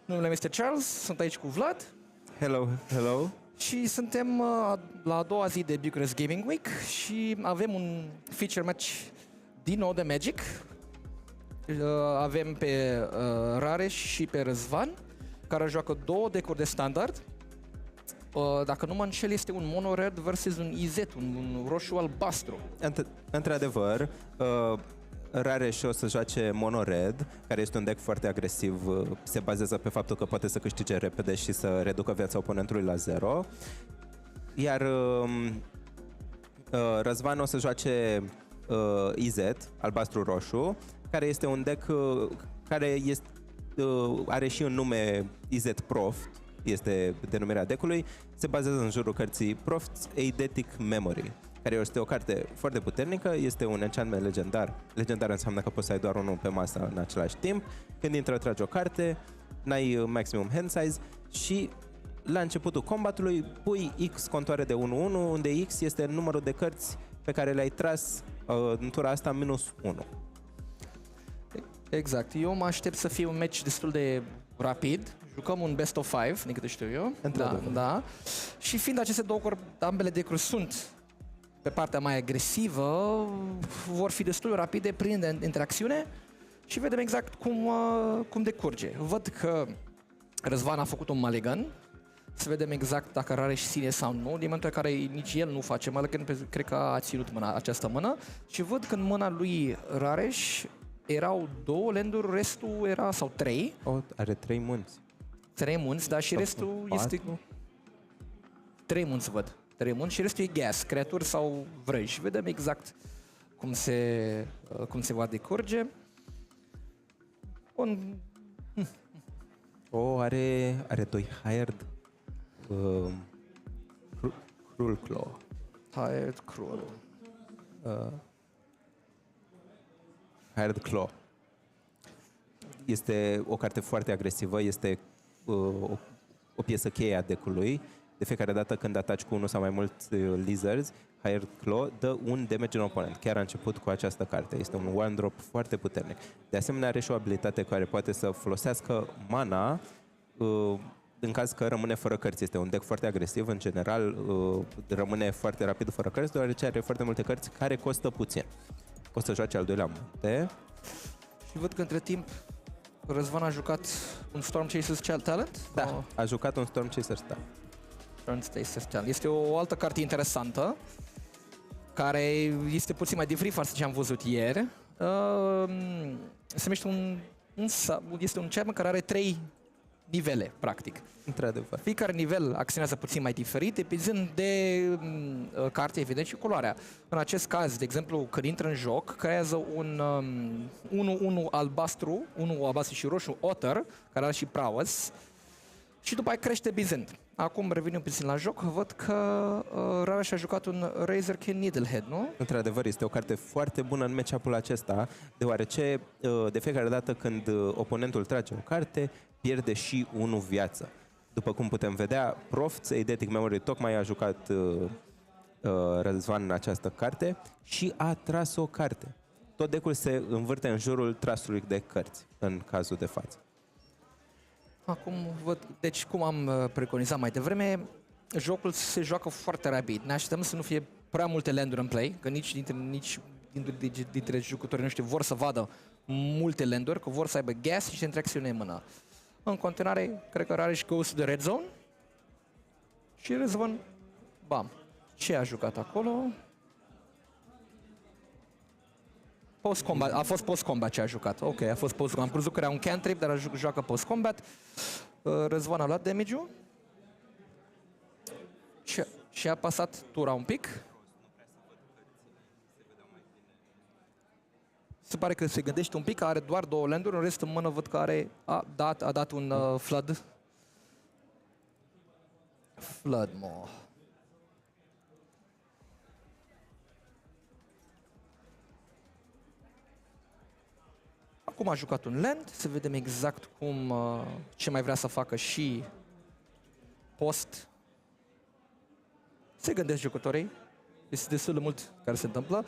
Numele meu este Charles, sunt aici cu Vlad. Hello, hello. Și suntem la a doua zi de Bucharest Gaming Week și avem un feature match din nou de Magic. Avem pe Rareș și pe Răzvan, care joacă două decuri de standard. Dacă nu mă înșel, este un mono red versus un IZ, un roșu albastru. Într-adevăr, Rareș o să joace mono red, care este un deck foarte agresiv, se bazează pe faptul că poate să câștige repede și să reducă viața oponentului la 0. Iar Răzvan o să joace IZ, albastru-roșu, care este un deck care are și un nume IZ Proft, este denumirea deckului, se bazează în jurul cărții Proft's Eidetic Memory, care este o carte foarte puternică, este un enchantment legendar. Legendar înseamnă că poți să ai doar unul pe masă în același timp. Când intră, tragi o carte, n-ai maximum hand size și la începutul combatului pui X contoare de 1-1, unde X este numărul de cărți pe care le-ai tras în tura asta minus 1. Exact. Eu mă aștept să fie un match destul de rapid. Jucăm un best of 5, din câte știu eu. Da. Și fiind aceste două ambele decuri sunt pe partea mai agresivă, vor fi destul de rapide prin interacțiune și vedem exact cum decurge. Văd că Răzvan a făcut un mulligan, să vedem exact dacă Rareș ține sau nu, din momentul în care nici el nu face mulligan, cred că a ținut această mână și văd că în mâna lui Rareș erau două landuri, restul era, sau trei. Are 3 munți. 3 munți, dar și restul este... 3 munți văd. 3 munți și restul e gas, creaturi sau vrăji. Vedem exact cum se va decurge. Are 2 hired Cruel Claw. Hired Cruel. Hired Claw. Este o carte foarte agresivă, este o piesă cheie a deck-ului. De fiecare dată când ataci cu unul sau mai mulți lizards, Hired Claw dă un damage în oponent. Chiar a început cu această carte. Este un one drop foarte puternic. De asemenea are și o abilitate care poate să folosească mana în caz că rămâne fără cărți. Este un deck foarte agresiv, în general rămâne foarte rapid fără cărți, deoarece are foarte multe cărți care costă puțin. O să joace al doilea munte. Și văd că între timp Răzvan a jucat un Storm Chaser's Talent? Da, a jucat un Storm Chaser's Talent. Este o altă carte interesantă, care este puțin mai diferit față de ce am văzut ieri. Se numește este un champion care are 3 nivele, practic. Într-adevăr. Fiecare nivel acționează puțin mai diferit, depinzând de carte, evident, și culoarea. În acest caz, de exemplu, când intră în joc, creează un 1-1 albastru, 1 albastru și roșu, Otter, care are și prowess, și după aia crește bizând. Acum revenim puțin la joc, văd că Rareș a jucat un Razorkin Needlehead, nu? Într-adevăr, este o carte foarte bună în match-up-ul acesta, deoarece de fiecare dată când oponentul trage o carte, pierde și 1 viață. După cum putem vedea, Proft's Eidetic Memory tocmai a jucat Răzvan în această carte și a tras o carte. Tot deck-ul se învârte în jurul trasului de cărți, în cazul de față. Acum văd, deci cum am preconizat mai devreme, jocul se joacă foarte rapid. Ne așteptăm să nu fie prea multe landuri în play, că nici dintre jucătorii noștri vor să vadă multe landuri, că vor să aibă gas și interacțiune în mână. În continuare, cred că Rareș goes de red zone și Răzvan, bam. Ce a jucat acolo? Post-combat, a fost post-combat ce a jucat. Ok, a fost post-combat. Am crezut că era un cantrip, dar joacă post-combat. Răzvan a luat damage-ul și a pasat tura un pic. Se pare că se gândește un pic, că are doar 2 landuri, în rest în mână văd că a dat un flood. Flood, mo. Acum a jucat un land, să vedem exact ce mai vrea să facă și post. Se gândesc jucătorii, este destul de mult care se întâmplă.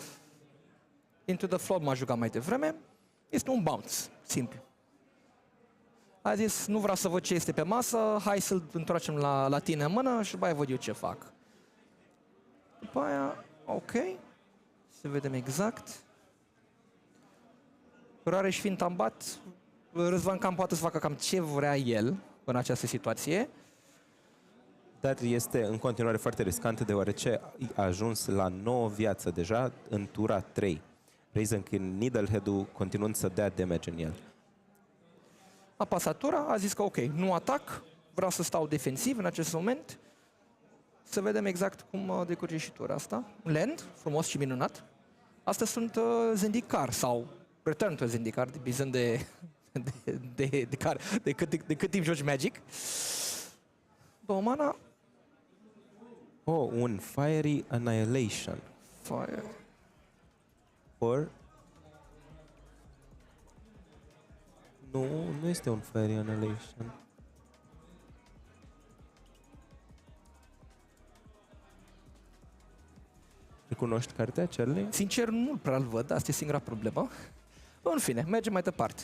Into the Flood m-a jucat mai devreme. Este un bounce, simplu. A zis, nu vreau să văd ce este pe masă, hai să-l întoarcem la tine în mână și după aia văd eu ce fac. După aia, ok, să vedem exact. Rareș fiind tambat, Răzvan cam poate să facă cam ce vrea el în această situație. Dar este în continuare foarte riscant deoarece a ajuns la 9 viață deja în tura 3. Reason că Needlehead-ul continuând să dea damage în el. Apasatura a zis că ok, nu atac, vreau să stau defensiv în acest moment. Să vedem exact cum decurge și tura asta. Land, frumos și minunat. Astea sunt Zendikar sau Return to Zendikar, depinzând de cât timp joci Magic. 2 mana. Oh, un Fiery Annihilation. Fire. Or... Nu este un Fiery Annihilation. Recunoști cartea, Charlie? Sincer, nu prea-l văd, asta e singura problemă. În fine, mergem mai departe.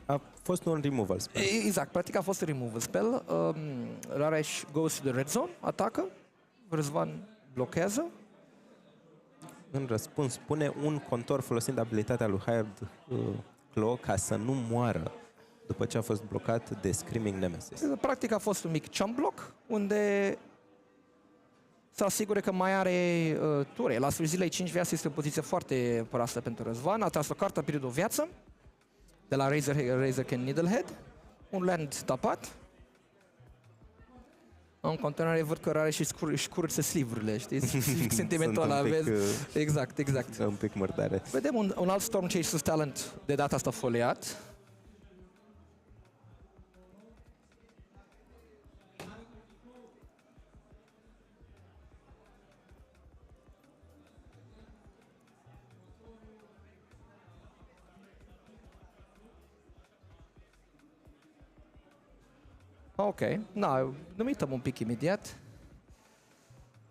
A fost un removal spell. Exact, practic a fost un removal spell. Rareș goes to the red zone, atacă, Răzvan blochează. În răspuns, pune un contor folosind abilitatea lui Hired Claw ca să nu moară după ce a fost blocat de Screaming Nemesis. Practic a fost un mic chump block, unde să asigure că mai are ture. La sfârșit zilei 5 viață este o poziție foarte proastă pentru Răzvan. A tras o cartă pe o viață de la Razorken Needlehead. Un land tapat. În continuare văd că are și își curăță sleeve-urile, știi? Sentimentul ăla, vezi? Exact, exact. Un pic murdare. Vedem un alt Storm Chaser's Talent, de data asta foliat. Ok, nu uităm un pic imediat.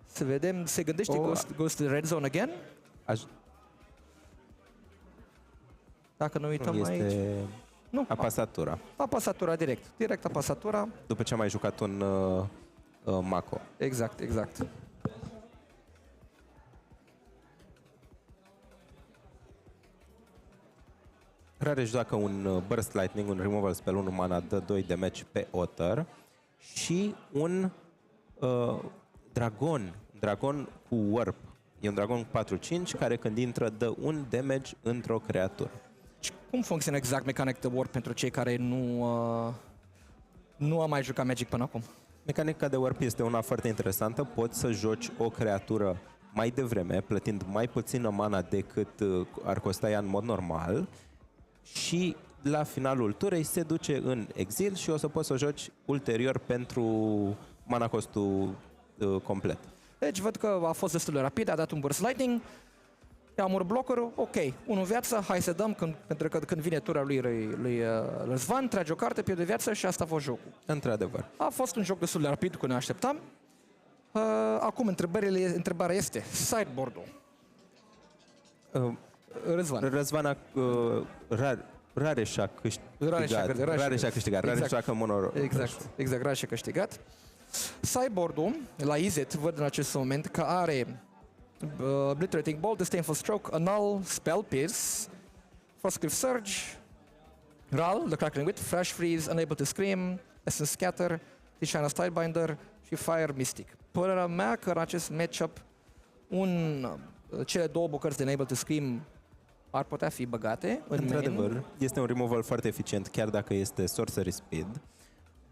Să vedem, se gândește goes to the red zone again? Dacă nu uităm aici... Nu, apasatura. Apasatura direct apasatura. După ce a mai jucat un Mako. Exact, exact. Rareș joacă un Burst Lightning, un removal spell, 1 mana, dă 2 damage pe Otter și un dragon cu Warp. E un dragon cu 4-5 care când intră dă un damage într-o creatură. Cum funcționează exact mecanica de Warp pentru cei care nu a mai jucat Magic până acum? Mecanica de Warp este una foarte interesantă. Poți să joci o creatură mai devreme, plătind mai puțină mana decât ar costa ea în mod normal, și la finalul turei se duce în exil și o să poți să o joci ulterior pentru mana costul complet. Deci văd că a fost destul de rapid, a dat un Burst Lightning, i-a omorât blockerul, ok, 1 viață, hai să dăm, pentru că când vine tura lui Răzvan, trage o carte, pierde viață și asta a fost jocul. Într-adevăr. A fost un joc destul de rapid, cum ne așteptam. Acum, întrebarea este, sideboard-ul. Răzvan a Rareș a câștigat. Rareș joacă mono. Exact, Rareș a câștigat. Sideboard-ul, la Izet, văd în acest moment că are Obliterating Bolt, Disdainful Stroke, Annul, Spell Pierce, Frostcliff Surge, Ral, The Crackling Wit, Flash Freeze, Unable to Scream, Essence Scatter, Tishana Stylebinder și Fire Mystic. Părerea mea că în acest matchup cele 2 bucăți de Unable to Scream ar putea fi băgate în Într-adevăr, este un removal foarte eficient, chiar dacă este Sorcery Speed.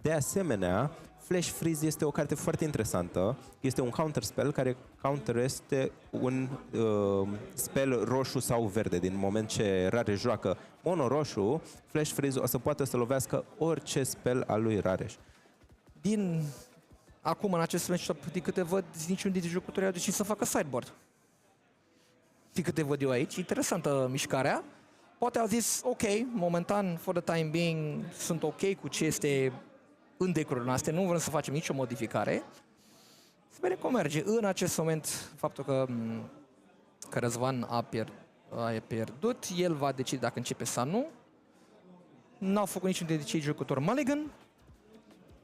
De asemenea, Flash Freeze este o carte foarte interesantă. Este un counter spell care countereste un spell roșu sau verde. Din moment ce Rareș joacă mono roșu, Flash Freeze o să poată să lovească orice spell al lui Rareș. Acum, în acest matchup, din câte văd, niciun dintre jucători a decis să facă sideboard. Din câte văd eu aici, interesantă mișcarea. Poate a zis, ok, momentan, for the time being, sunt ok cu ce este în decurile noastre, nu vrem să facem nicio modificare. Să vedem cum merge. În acest moment, faptul că Răzvan e pierdut. El va decide dacă începe sau nu. N-au făcut niciun dintre cei jucători mulligan.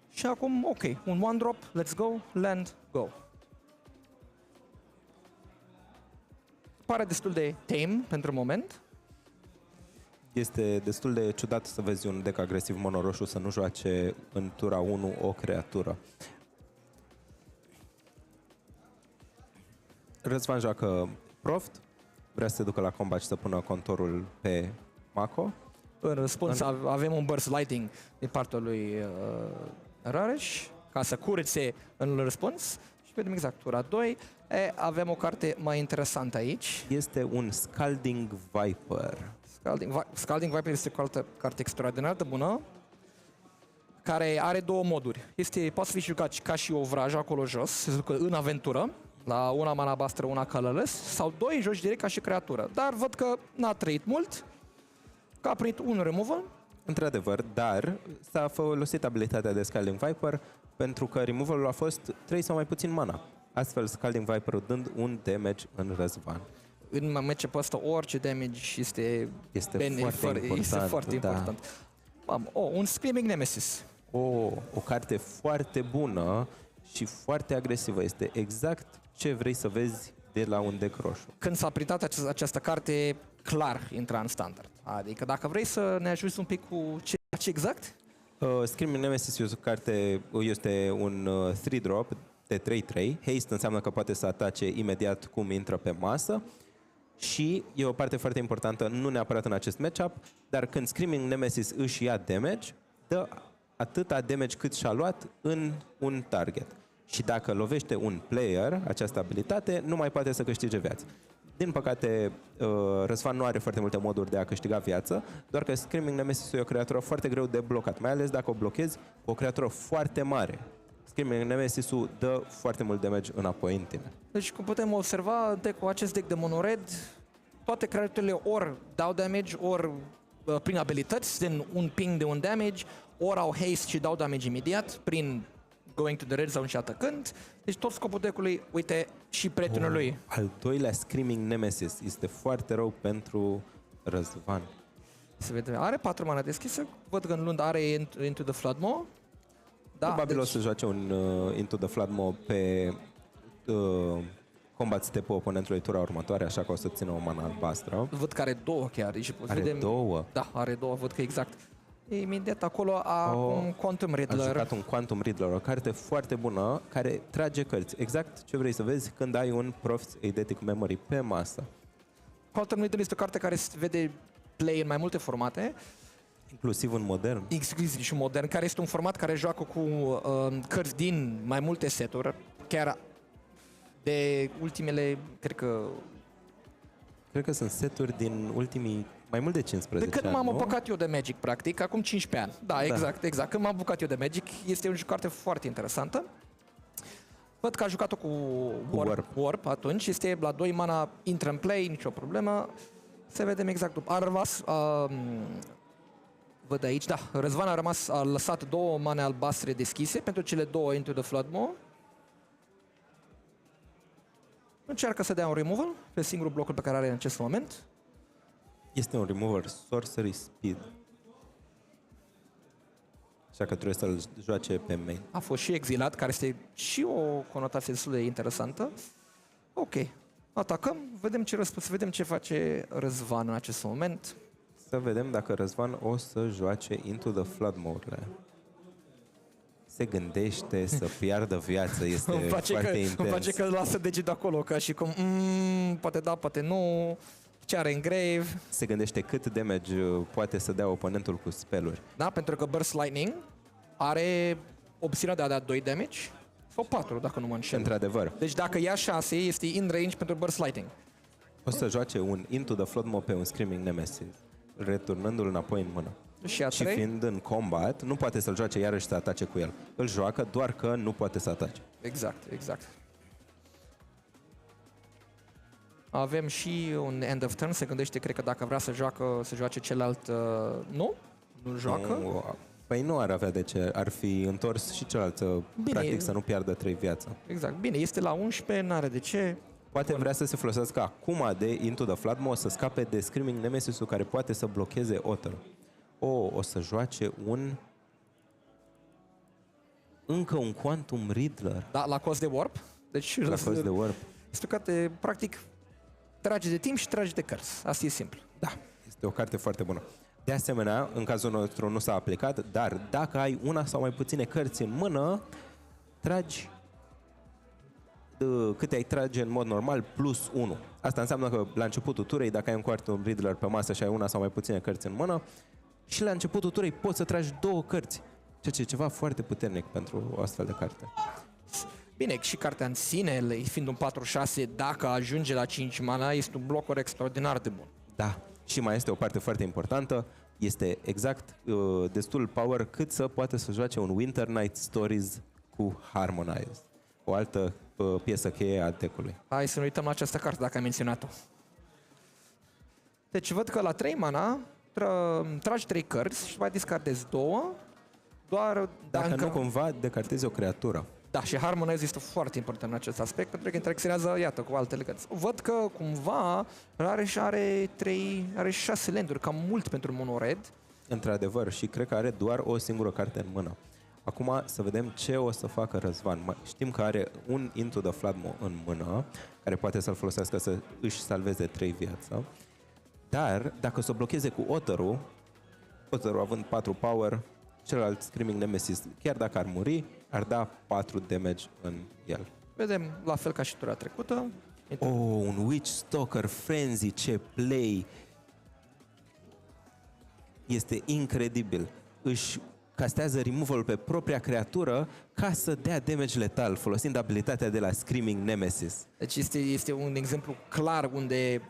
Și acum, ok, un one drop, let's go, land, go. Pare destul de tame pentru moment. Este destul de ciudat să vezi un deck agresiv monoroșu să nu joace în tura 1 o creatură. Răzvan joacă Proft, vrea să se ducă la combat și să pună contorul pe Mako. În răspuns avem un burst lighting din partea lui Rareș ca să curețe în răspuns și vedem exact tura 2. Avem o carte mai interesantă aici. Este un Scalding Viper. Scalding Viper este o carte extraordinar de bună care are două moduri. Poate să fie jucat ca și o vrajă acolo jos, se ducă în aventură, la una mana albastră, una colorless, sau doi joci direct ca și creatură. Dar văd că n-a trăit mult, că a primit un removal. Într-adevăr, dar s-a folosit abilitatea de Scalding Viper pentru că removal-ul a fost 3 sau mai puțin mana. Astfel, Scalding Viper dând un damage în Răzvan. În match-up ăsta, orice damage este foarte important. Un Screaming Nemesis. O carte foarte bună și foarte agresivă. Este exact ce vrei să vezi de la un deck roșu. Când s-a printat această carte, clar intra în standard. Adică dacă vrei să ne ajuți un pic cu ce exact? Screaming Nemesis este un 3-drop de 3-3. Haste înseamnă că poate să atace imediat cum intră pe masă. Și e o parte foarte importantă, nu neapărat în acest matchup, dar când Screaming Nemesis își ia damage, dă atâta damage cât și-a luat în un target. Și dacă lovește un player, această abilitate, nu mai poate să câștige viață. Din păcate, Răzvan nu are foarte multe moduri de a câștiga viață, doar că Screaming Nemesis e o creatură foarte greu de blocat, mai ales dacă o blochezi cu o creatură foarte mare. Screaming Nemesis-ul dă foarte mult damage înapoi în tine. Deci, cum putem observa, cu acest deck de monored, toate creaturile ori dau damage, ori prin abilități, din un ping de un damage, ori au haste și dau damage imediat, prin going to the red zone și atacând. Deci tot scopul deck-ului, uite, și prietenul lui. Al doilea Screaming Nemesis este foarte rău pentru Răzvan. Se vede, are 4 mana deschisă, văd că în lund are Into the Floodmaw. Da, Probabil o să joace un Into the Floodmaw pe combat step-ul oponentului tura următoare, așa că o să țină o mana albastră. Văd că are două chiar. Deci are două? Da, are două, văd că exact. Imediat acolo un Quantum Riddler. A jucat un Quantum Riddler, o carte foarte bună care trage cărți. Exact ce vrei să vezi când ai un Prophet's Eidetic Memory pe masă. Quantum Riddler este o carte care se vede play în mai multe formate. Inclusiv în modern. Inclusiv și modern, care este un format care joacă cu cărți din mai multe seturi. Chiar de ultimele, Cred că sunt seturi din ultimii mai mult de 15 de când ani, m-am apucat eu de Magic, practic, acum 15 ani. Da, exact. Când m-am apucat eu de Magic, este o carte foarte interesantă. Văd că a jucat-o cu Warp atunci, este la 2 mana, intră în play, nicio problemă. Să vedem exact. A rămas, văd aici, da, Răzvan a lăsat 2 mane albastre deschise pentru cele 2 Into the Floodmaw. Încearcă să dea un removal pe singurul blocul pe care are în acest moment. Este un remover Sorcery Speed. Așa că trebuie să-l joace pe main. A fost și exilat, care este și o conotație destul de interesantă. Ok. Atacăm, vedem ce face Răzvan în acest moment. Să vedem dacă Răzvan o să joace Into the Floodmaw-urile. Se gândește să piardă viață, este foarte intens. Îmi face că lasă degetul acolo, ca și cum, poate da, poate nu, ce are în grave. Se gândește cât damage poate să dea oponentul cu spell-uri. Da, pentru că Burst Lightning are opțiunea de a da 2 damage sau 4, dacă nu mă înșel. Într-adevăr. Deci dacă ia 6, este in range pentru Burst Lightning. O să joace un Into the Floodmaw pe un Screaming Nemesis, returnându-l înapoi în mână. Și fiind în combat, nu poate să-l joace iarăși să atace cu el. Îl joacă doar că nu poate să atace. Exact. Avem și un end of turn, se gândește, cred că dacă vrea să joace celălalt, nu joacă. Păi nu ar avea de ce, ar fi întors și celălalt, practic să nu piardă 3 viață. Exact, bine, este la 11, n-are de ce. Poate vrea să se folosească acum de Into the Floodmaw să scape de Screaming Nemesis-ul care poate să blocheze Otter. O să joace încă un Quantum Riddler. Da, la cost de warp. Deci, La cost de warp. este o carte, practic, trage de timp și trage de cărți. Asta e simplu. Da, este o carte foarte bună. De asemenea, în cazul nostru nu s-a aplicat, dar dacă ai una sau mai puține cărți în mână, tragi câte ai trage în mod normal plus 1. Asta înseamnă că la începutul turei, dacă ai un Quantum Riddler pe masă și ai una sau mai puține cărți în mână, și la începutul turei poți să tragi 2 cărți. Ceea ce e ceva foarte puternic pentru o astfel de carte. Bine, și cartea în sine, fiind un 4-6, dacă ajunge la 5 mana, este un blocor extraordinar de bun. Da, și mai este o parte foarte importantă, este exact destul power cât să poate să joace un Winter Night Stories cu Harmonize. O altă piesă cheie a deck-ului. Hai să ne uităm la această carte, dacă ai menționat-o. Deci văd că la 3 mana tragi 3 cărți și mai discardezi 2, doar Dacă nu cumva decartezi o creatură. Da, și Harmonize este foarte important în acest aspect, pentru că interacționează, iată, cu altele cărți. Văd că cumva are 6 landuri, cam mult pentru mono-red. Într-adevăr, și cred că are doar o singură carte în mână. Acum să vedem ce o să facă Răzvan. Știm că are un Into the Floodmaw în mână, care poate să-l folosească să își salveze 3 viață. Dar, dacă o să blocheze cu Otterul având 4 power, celălalt Screaming Nemesis, chiar dacă ar muri, ar da 4 damage în el. Vedem, la fel ca și tura trecută. Un Witch Stalker Frenzy, ce play! Este incredibil. Își castează removal pe propria creatură ca să dea damage letal, folosind abilitatea de la Screaming Nemesis. Deci este un exemplu clar unde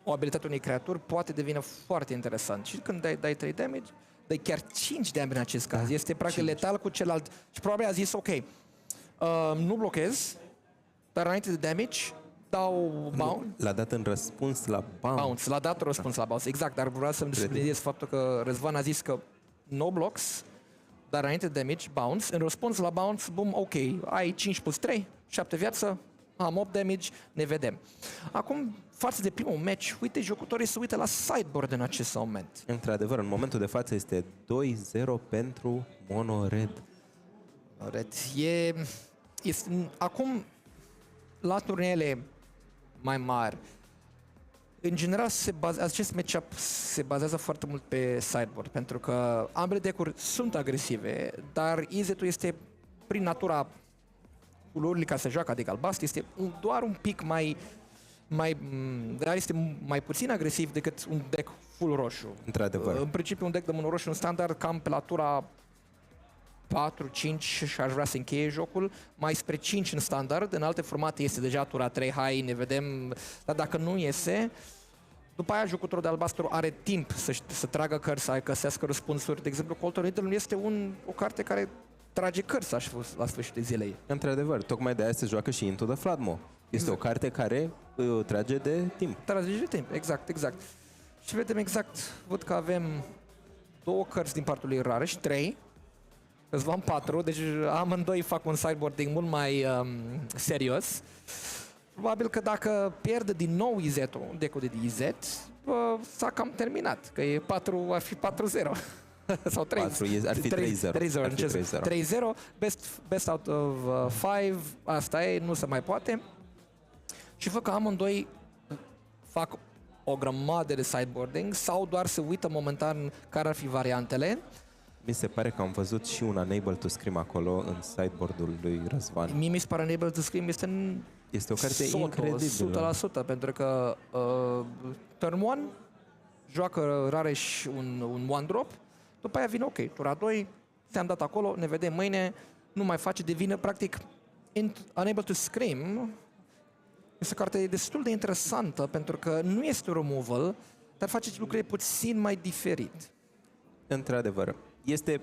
o abilitate unei creaturi poate deveni foarte interesant. Și când dai 3 damage, dai chiar 5 damage în acest caz. Este practic 5. letal cu celălalt. Și probabil a zis, ok, nu blochez, dar înainte de damage dau bounce. L-a dat în răspuns la bounce. L-a dat răspuns la bounce, exact, dar vreau să-mi subliniez faptul că Răzvan a zis că no blocks, dar înainte de damage, bounce. În răspuns la bounce, boom, ok, ai 5 plus 3, 7 viață, am 8 damage, ne vedem. Acum, față de primul match, uite, jucătorii se uită la sideboard în acest moment. Într-adevăr, în momentul de față este 2-0 pentru Mono Red. Acum, la turneele mai mari, în general, acest matchup se bazează foarte mult pe sideboard, pentru că ambele deck-uri sunt agresive, dar EZ-ul este, prin natura culorile ca să joacă, adică albastru, este doar un pic dar este mai puțin agresiv decât un deck full roșu. Într-adevăr. În principiu, un deck de mono roșu în standard, cam pe la tura 4-5 și aș vrea să încheie jocul, mai spre 5 în standard, în alte formate este deja tura 3 high, ne vedem, dar dacă nu iese, după aia jucătorul de albastru are timp să tragă cărți, să găsească răspunsuri. De exemplu, Colton Riddle este o carte care trage cărți la sfârșitul zilei. Într-adevăr, tocmai de aia se joacă și Into the Floodmaw. Este o carte care trage de timp. Trage de timp, exact. Și vedem văd că avem 2 cărți din partea lui Rareș, 3, Răzvan 4, deci amândoi fac un sideboarding mult mai serios. Probabil că dacă pierde din nou IZ-ul, deck-ul de IZ, s-a cam terminat, că ar fi 4-0. Sau 3. Ar fi 3-0. 3-0, best out of 5, asta e, nu se mai poate. Și văd că amândoi fac o grămadă de sideboarding sau doar se uită momentan care ar fi variantele. Mi se pare că am văzut și un Unable to Scream acolo în sideboard-ul lui Răzvan. Mie mi se pare Unable to Scream este o carte incredibilă. 100%, pentru că turn 1 joacă Rareș un one drop, după aia vine ok, tura 2, ți-am dat acolo, ne vedem mâine, nu mai face, devine practic Unable to Scream. Este o carte destul de interesantă pentru că nu este removal, dar face lucrurile puțin mai diferit. Într-adevăr, este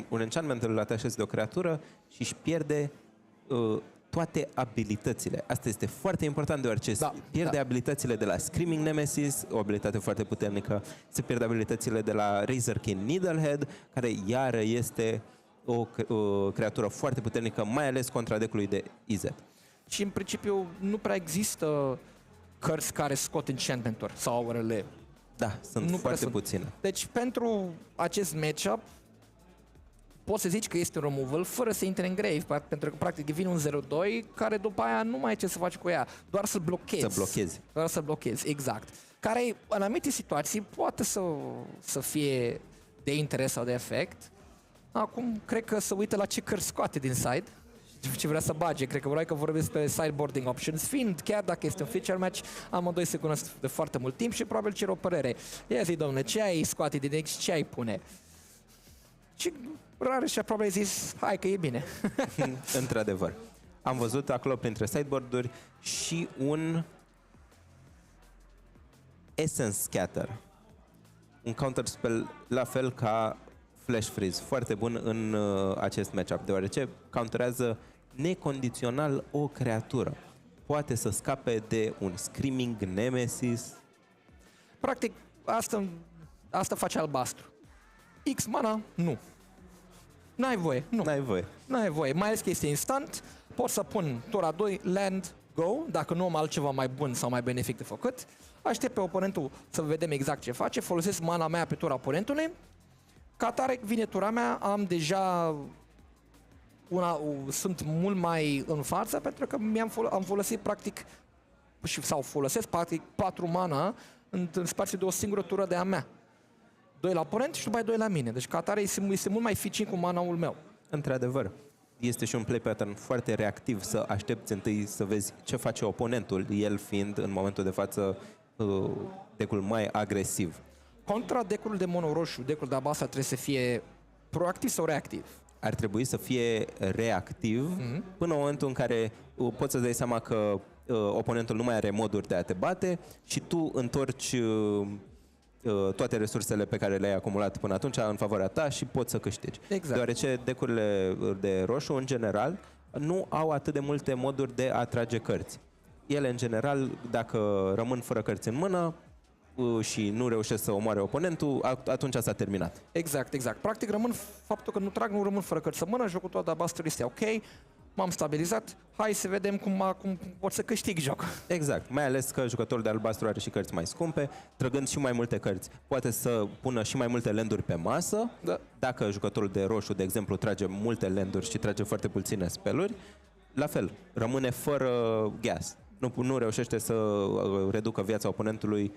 un enchantment, îl atașezi de o creatură și își pierde toate abilitățile. Asta este foarte important, deoarece pierde abilitățile de la Screaming Nemesis, o abilitate foarte puternică, se pierde abilitățile de la Razorkin Needlehead, care iară este o creatură foarte puternică, mai ales contra deck-ului de IZ. și în principiu nu prea există cărți care scot enchantment-uri sau aurele. Da, sunt foarte puține. Deci pentru acest matchup poți să zici că este un removal fără să intre în grave, pentru că practic vine un 0-2 care după aia nu mai ai ce să faci cu ea, doar să blochezi. Să blochezi. Doar să blochezi, exact. Care în anumite situații poate să fie de interes sau de efect. Acum cred că se uită la ce cărți scoate din side, ce vrea să bage. Cred că probabil că vorbesc pe sideboarding options, fiind chiar dacă este un feature match, amândoi se cunosc de foarte mult timp și probabil cer o părere. Ia zi, domnule, ce ai scoate din X, ce ai pune? Și rar și-a probabil zis, hai că e bine. Într-adevăr. Am văzut acolo printre sideboard-uri și un Essence Scatter. Un counterspell la fel ca Flash Freeze, foarte bun în acest matchup, deoarece counterează necondițional o creatură. Poate să scape de un Screaming Nemesis. Practic, asta face albastru. X mana, nu. N-ai voie, nu. N-ai voie, mai ales că este instant. Pot să pun tura 2, land, go, dacă nu am altceva mai bun sau mai benefic de făcut. Aștept pe oponentul să vedem exact ce face, folosesc mana mea pe tura oponentului. Ca atare vine tura mea, am deja sunt mult mai în față pentru că am folosit practic sau folosesc practic 4 mana în spațiu de o singură tură de a mea. 2 la oponent și după aia 2 la mine. Deci ca atare este mult mai eficient cu mana-ul meu. Într-adevăr. Este și un play pattern foarte reactiv, să aștepți întâi să vezi ce face oponentul, el fiind în momentul de față deck-ul mai agresiv. Contra deck-ul de mono roșu, deck-ul de abasa trebuie să fie proactiv sau reactiv? Ar trebui să fie reactiv până în momentul în care poți să-ți dai seama că oponentul nu mai are moduri de a te bate și tu întorci toate resursele pe care le-ai acumulat până atunci în favoarea ta și poți să câștigi. Exact. Deoarece deck-urile de roșu, în general, nu au atât de multe moduri de a trage cărți. Ele, în general, dacă rămân fără cărți în mână și nu reușesc să omoare oponentul, atunci s-a terminat. Exact. Practic faptul că nu rămân fără cărți în mână, jocul tot de albastru este ok, m-am stabilizat, hai să vedem cum pot să câștig jocul. Exact, mai ales că jucătorul de albastru are și cărți mai scumpe, trăgând și mai multe cărți. Poate să pună și mai multe landuri pe masă. Da. Dacă jucătorul de roșu, de exemplu, trage multe landuri și trage foarte puține speluri, la fel, rămâne fără gas. Nu reușește să reducă viața oponentului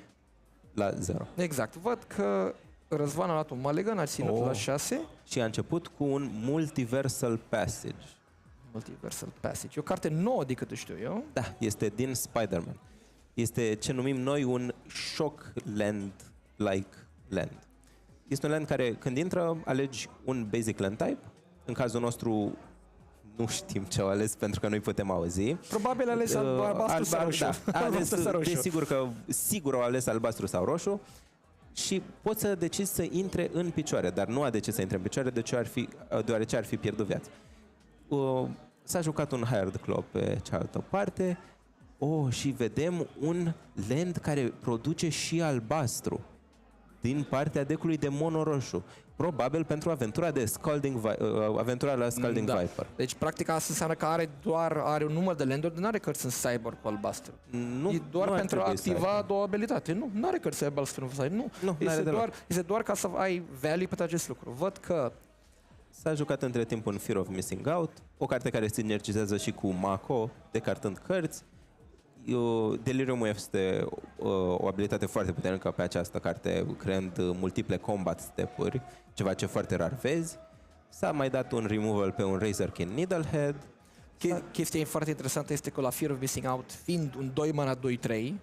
la 0. Exact, văd că Răzvan a luat un mulligan, a ținut la 6. Și a început cu un Multiversal Passage. Multiversal Passage. E o carte nouă, de câte știu eu. Da, este din Spider-Man. Este ce numim noi un shock land-like land. Este un land care, când intră, alegi un basic land type. În cazul nostru, nu știm ce au ales pentru că nu-i putem auzi. Probabil a ales albastru sau roșu. Da, desigur că sigur au ales albastru sau roșu. Și poți să decizi să intre în picioare, dar nu a decis să intre în picioare deoarece ar fi pierdut viață. S-a jucat un Hired Claw pe cealaltă parte. Și vedem un land care produce și albastru din partea deck-ului de mono roșu. Probabil pentru aventura de aventura la Scalding Viper. Deci practic asta înseamnă că are un număr de landuri, nu are cărți în cyber cu albastru. E doar pentru a activa două abilitate. Nu are cărți albastru în cyber. Nu, este doar ca să ai value pe acest lucru. Văd că s-a jucat între timp un Fear of Missing Out, o carte care sinergizează și cu Mako, decartând cărți. Delirium este o abilitate foarte puternică pe această carte, creând multiple combat step-uri, ceva ce foarte rar vezi. S-a mai dat un removal pe un Razorkin Needlehead. Chestia foarte interesantă este că la Fear of Missing Out, fiind un 2 mana 2-3, e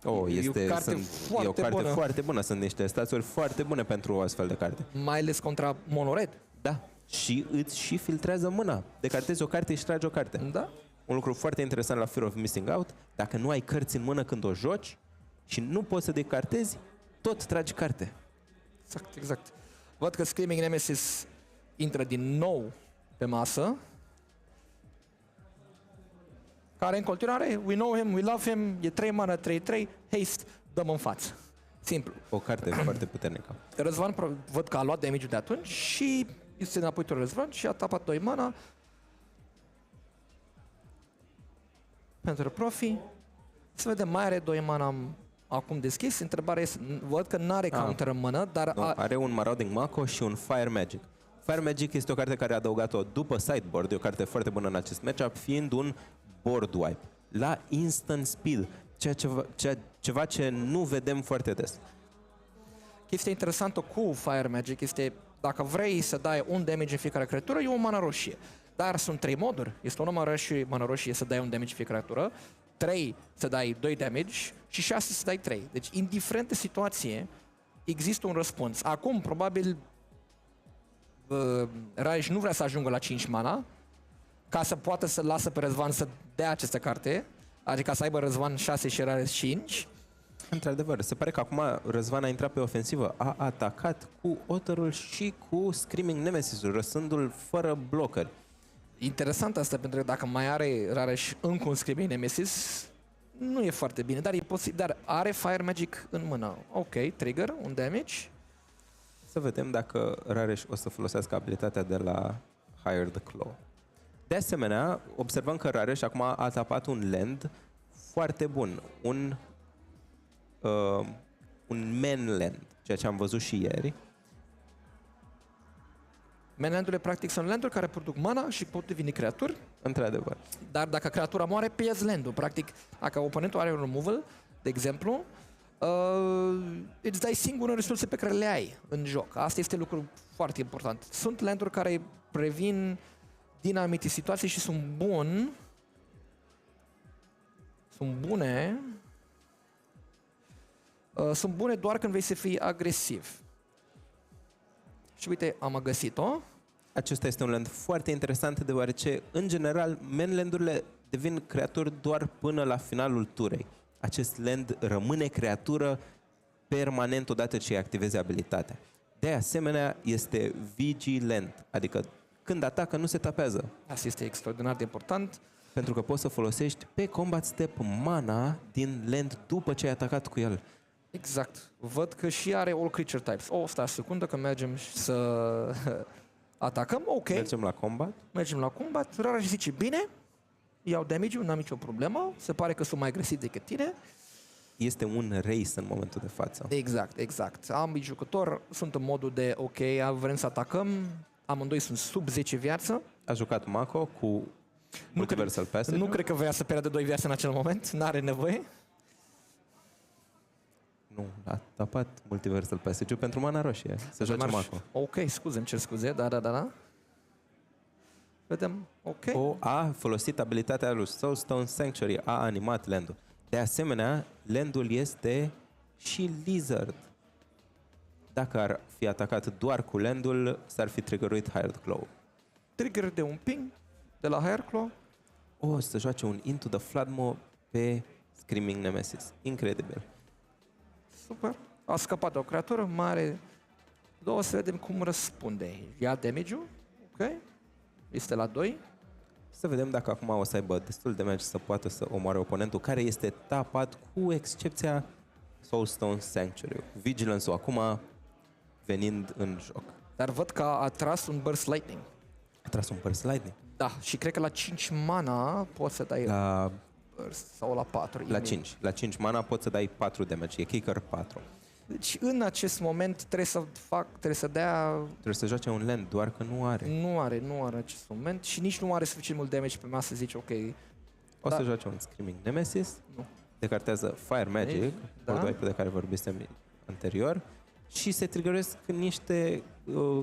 o carte foarte bună. Sunt niște stațiuni foarte bune pentru o astfel de carte. Mai ales contra mono-red. Da, și îți și filtrează mâna. Decartezi o carte și tragi o carte. Da. Un lucru foarte interesant la Fear of Missing Out, dacă nu ai cărți în mână când o joci și nu poți să decartezi, tot tragi carte. Exact. Văd că Screaming Nemesis intră din nou pe masă. Care în continuare, we know him, we love him, e 3 mana, 3-3, haste, dăm în față. Simplu. O carte foarte puternică. Răzvan văd că a luat damage-ul de atunci și este înapoi tot Răzvan și a tapat 2 mana. pentru profi. Să vedem, mai are 2 mana acum deschis. Întrebarea este, văd că n-are counter în mână, dar... Nu, are un Marauding Mako și un Fire Magic. Fire Magic este o carte care a adăugat-o după sideboard, e o carte foarte bună în acest matchup, fiind un board wipe la instant speed, ceva ce nu vedem foarte des. Chestia interesantă cu Fire Magic este, dacă vrei să dai un damage în fiecare creatură, e o mana roșie. Dar sunt 3 moduri. Este una mana roșie să dai un damage în fiecare creatură, 3 să dai 2 damage și 6 să dai 3. Deci, indiferent de situație, există un răspuns. Acum, probabil, Raj nu vrea să ajungă la 5 mana ca să poată să lasă pe Răzvan să dea aceste carte, adică să aibă Răzvan 6 și Rares 5. Într-adevăr, se pare că acum Răzvan a intrat pe ofensivă, a atacat cu Otterul și cu Screaming Nemesis-ul, răsându-l fără blocări. Interesant asta, pentru că dacă mai are Rares încă un Screaming Nemesis, nu e foarte bine, dar e posibil. Dar are Fire Magic în mână. Ok, trigger, un damage. Să vedem dacă Rareș o să folosească abilitatea de la Hire the Claw. De asemenea, observăm că Rareș acum a tapat un land foarte bun, un man land, ceea ce am văzut și ieri. Man land-urile practic sunt land-uri care produc mana și pot deveni creaturi. Într-adevăr. Dar dacă creatura moare, pierzi land-ul. Practic, dacă oponentul are un removal, de exemplu, îți dai singură resurse pe care le ai în joc. Asta este lucru foarte important. Sunt land-uri care previn din anumite situații și sunt bune doar când vrei să fii agresiv. Și uite, am găsit-o. Acesta este un land foarte interesant, deoarece, în general, mainland-urile devin creaturi doar până la finalul turei. Acest land rămâne creatură permanent odată ce îi activezi abilitatea. De asemenea, este vigilent, adică când atacă nu se tapează. Asta este extraordinar de important. Pentru că poți să folosești pe combat step mana din land după ce ai atacat cu el. Exact. Văd că și are all creature types. Stai o secundă că mergem să atacăm. Ok. Mergem la combat. Mergem la combat. Rara și zice, bine, iau damage-ul, n-am nicio problemă. Se pare că sunt mai agresiv decât tine. Este un race în momentul de față. Exact. Ambii jucători sunt în modul de ok, vrem să atacăm. Amândoi sunt sub 10 viață. A jucat Mako cu Multiversal Passage. Nu cred că vrea să pierdă 2 viațe în acel moment. N-are nevoie. Nu, a tapat Multiversal Passage pentru mana roșie. Să joace Mako. Ok, îmi cer scuze. Da. Vedem. Ok. A folosit abilitatea lui Soulstone Sanctuary, a animat land-ul. De asemenea, land-ul este și Lizard. Dacă ar fi atacat doar cu land-ul, s-ar fi triggeruit Hired Claw. Trigger de un ping de la Hired Claw. O să joace un Into the Floodmo pe Screaming Nemesis. Incredibil. Super. A scăpat de o creatură mare. Să vedem cum răspunde. Ia damage-ul. Ok. Este la 2. Să vedem dacă acum o să aibă destul de damage să poată să omoare oponentul, care este tapat cu excepția Soulstone Sanctuary. Vigilance-ul acum venind în joc. Dar văd că a tras un Burst Lightning. A tras un Burst Lightning? Da, și cred că la 5 mana poți să dai la Burst sau la 4. La 5. La 5 mana poți să dai 4 damage. E kicker 4. Deci în acest moment trebuie să dea... Trebuie să joace un land, doar că nu are. Nu are în acest moment și nici nu are suficient mult damage pe masă să zici ok. O să joace un Screaming Nemesis. Nu. Decartează Fire Magic, board de care vorbisem anterior, și se triggeresc niște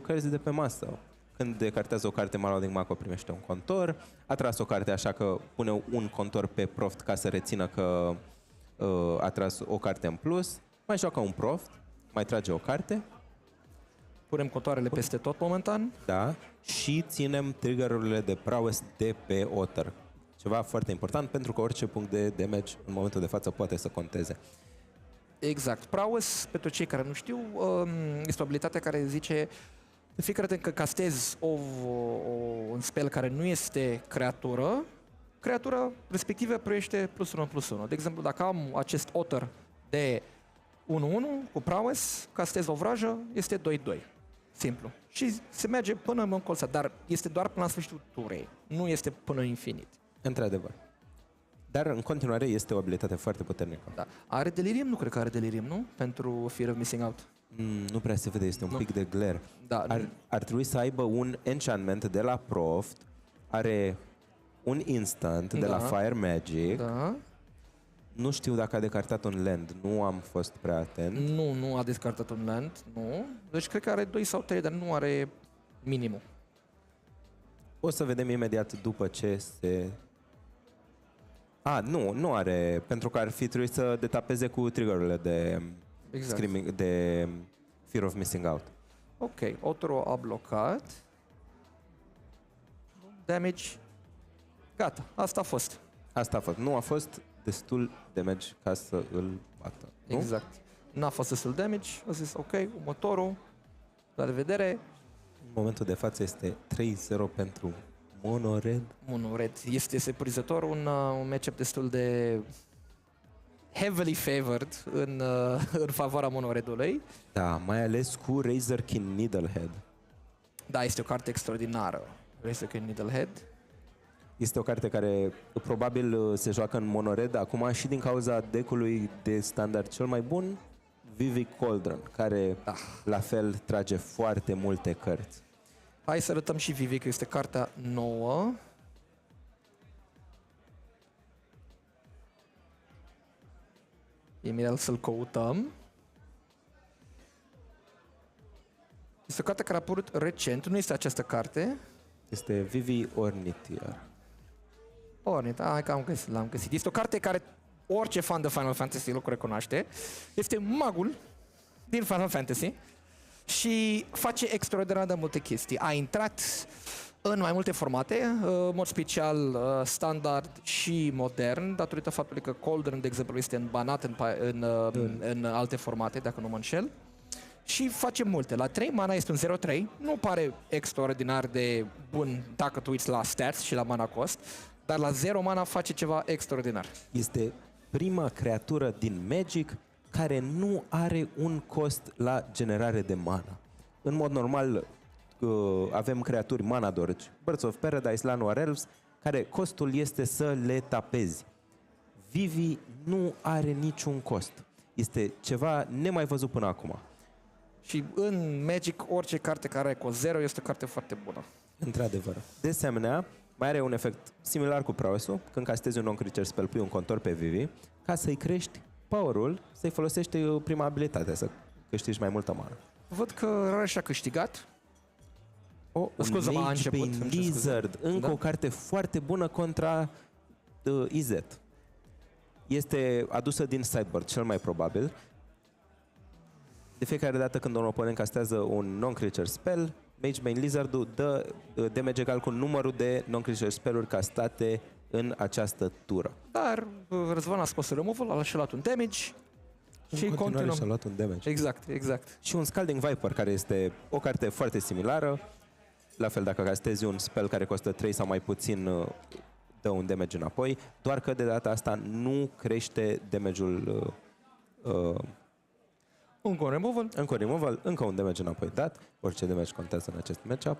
cărți de pe masă. Când decartează o carte, Marauding Mako primește un contor. A tras o carte, așa că pune un contor pe Proft ca să rețină că a tras o carte în plus. Mai joacă un Proft, mai trage o carte. Punem contoarele peste tot momentan. Da, și ținem triggerurile de prowess de pe Otter. Ceva foarte important, pentru că orice punct de damage în momentul de față poate să conteze. Exact. Prowess, pentru cei care nu știu, este o abilitate care zice de fiecare dată când castezi un spell care nu este creatura respectivă primește +1/+1. De exemplu, dacă am acest Otter de 1-1 cu prowess, castez o vrajă, este 2-2. Simplu. Și se merge până în colțat, dar este doar până la sfârșitul turei. Nu este până infinit. Într-adevăr. Dar în continuare este o abilitate foarte puternică. Da. Are delirium? Nu cred că are delirium, nu? Pentru Fear of Missing Out. Nu prea se vede, este un pic de glare. Da. Ar trebui să aibă un enchantment de la Proft, are un instant de la Fire Magic. Da. Nu știu dacă a decartat un land, nu am fost prea atent. Nu a descartat un land, nu. Deci cred că are 2 sau 3, dar nu are minimul. O să vedem imediat după ce se... Nu are, pentru că ar fi trebuit să detapeze cu trigger-urile de screaming, de Fear of Missing Out. Ok, Otoro a blocat. Damage. Gata, asta a fost. Asta a fost. Nu a fost destul damage ca să îl bată. Nu? Exact. N-a fost destul damage, a zis ok, următorul, la revedere. În momentul de față este 3-0 pentru Mono Red. Mono Red este surprinzător, un matchup destul de heavily favored în favoarea Mono Redului. Da, mai ales cu Razorkin Needlehead. Da, este o carte extraordinară. Razorkin Needlehead. Este o carte care probabil se joacă în Mono Red acum și din cauza deck-ului de standard cel mai bun, Vivi Cauldron, care la fel trage foarte multe cărți. Hai să arătăm și Vivi, că este cartea nouă. Imediat să-l căutăm. Este o carte care a apărut recent, nu este această carte. Este Vivi Ornithia. Hai că l-am găsit. Este o carte care orice fan de Final Fantasy îl recunoaște. Este magul din Final Fantasy și face extraordinar de multe chestii. A intrat în mai multe formate, în mod special standard și modern, datorită faptului că Cauldron, de exemplu, este înbanat în alte formate, dacă nu mă înșel. Și face multe. La 3 mana este un 0-3, nu pare extraordinar de bun dacă tu uiți la stats și la mana cost, dar la 0 mana face ceva extraordinar. Este prima creatură din Magic care nu are un cost la generare de mana. În mod normal avem creaturi mana dorci, Birds of Paradise, Llanowar Elves, care costul este să le tapezi. Vivi nu are niciun cost. Este ceva nemai văzut până acum. Și în Magic, orice carte care are cost 0 este o carte foarte bună. Într-adevăr. De asemenea, mai are un efect similar cu prowess-ul. Când castezi un non-creature spell, pui un contor pe Vivi, ca să-i crești power-ul, să-i folosești prima abilitate, să câștigi mai multă mana. Văd că Rare și-a câștigat. Un Mage Bane Lizard, încă o carte foarte bună contra IZ. Este adusă din sideboard, cel mai probabil. De fiecare dată când un oponent castează un non-creature spell, Mage Bane Lizard dă damage egal cu numărul de non-creature spell-uri castate în această tură. Dar Răzvan a scos removal, a luat un damage și continuăm. Și-a luat un damage. Exact. Și un Scalding Viper, care este o carte foarte similară. La fel, dacă castezi un spell care costă 3 sau mai puțin, dă un damage înapoi, doar că de data asta nu crește damage-ul. Încă un removal. Încă un damage înapoi dat. Orice damage contează în acest matchup.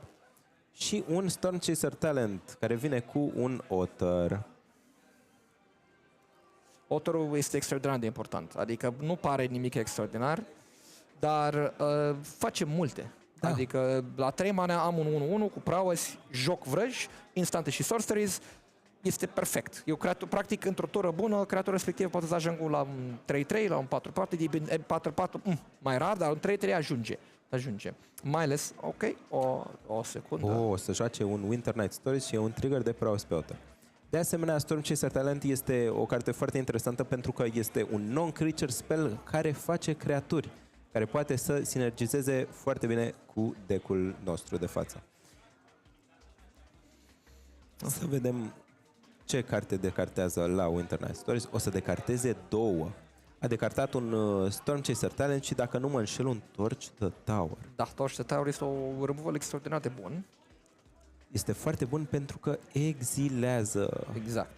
Și un Storm Chaser Talent, care vine cu un Otter. Otterul este extraordinar de important. Adică nu pare nimic extraordinar, dar face multe. Da. Adică la 3 mana am un 1-1 cu prowess, joc vrăj, instante și sorceries. Este perfect. Eu practic, într-o tură bună, creatura respectivă poate să ajungă la un 3-3, la un 4-4, 4-4, mai rar, dar un 3-3 ajunge. Mai ales, ok, o secundă. O să joace un Winter Night Stories și e un trigger de prowess pe Otter. De asemenea, Storm Chaser Talent este o carte foarte interesantă pentru că este un non-creature spell care face creaturi, care poate să sinergizeze foarte bine cu deck-ul nostru de față. Să vedem ce carte decartează la Winter Night Stories. O să decarteze 2. A decartat un Storm Chaser Talent și, dacă nu mă înșel, un Torch the Tower. Da, Torch the Tower este o removal extraordinar de bun. Este foarte bun pentru că exilează.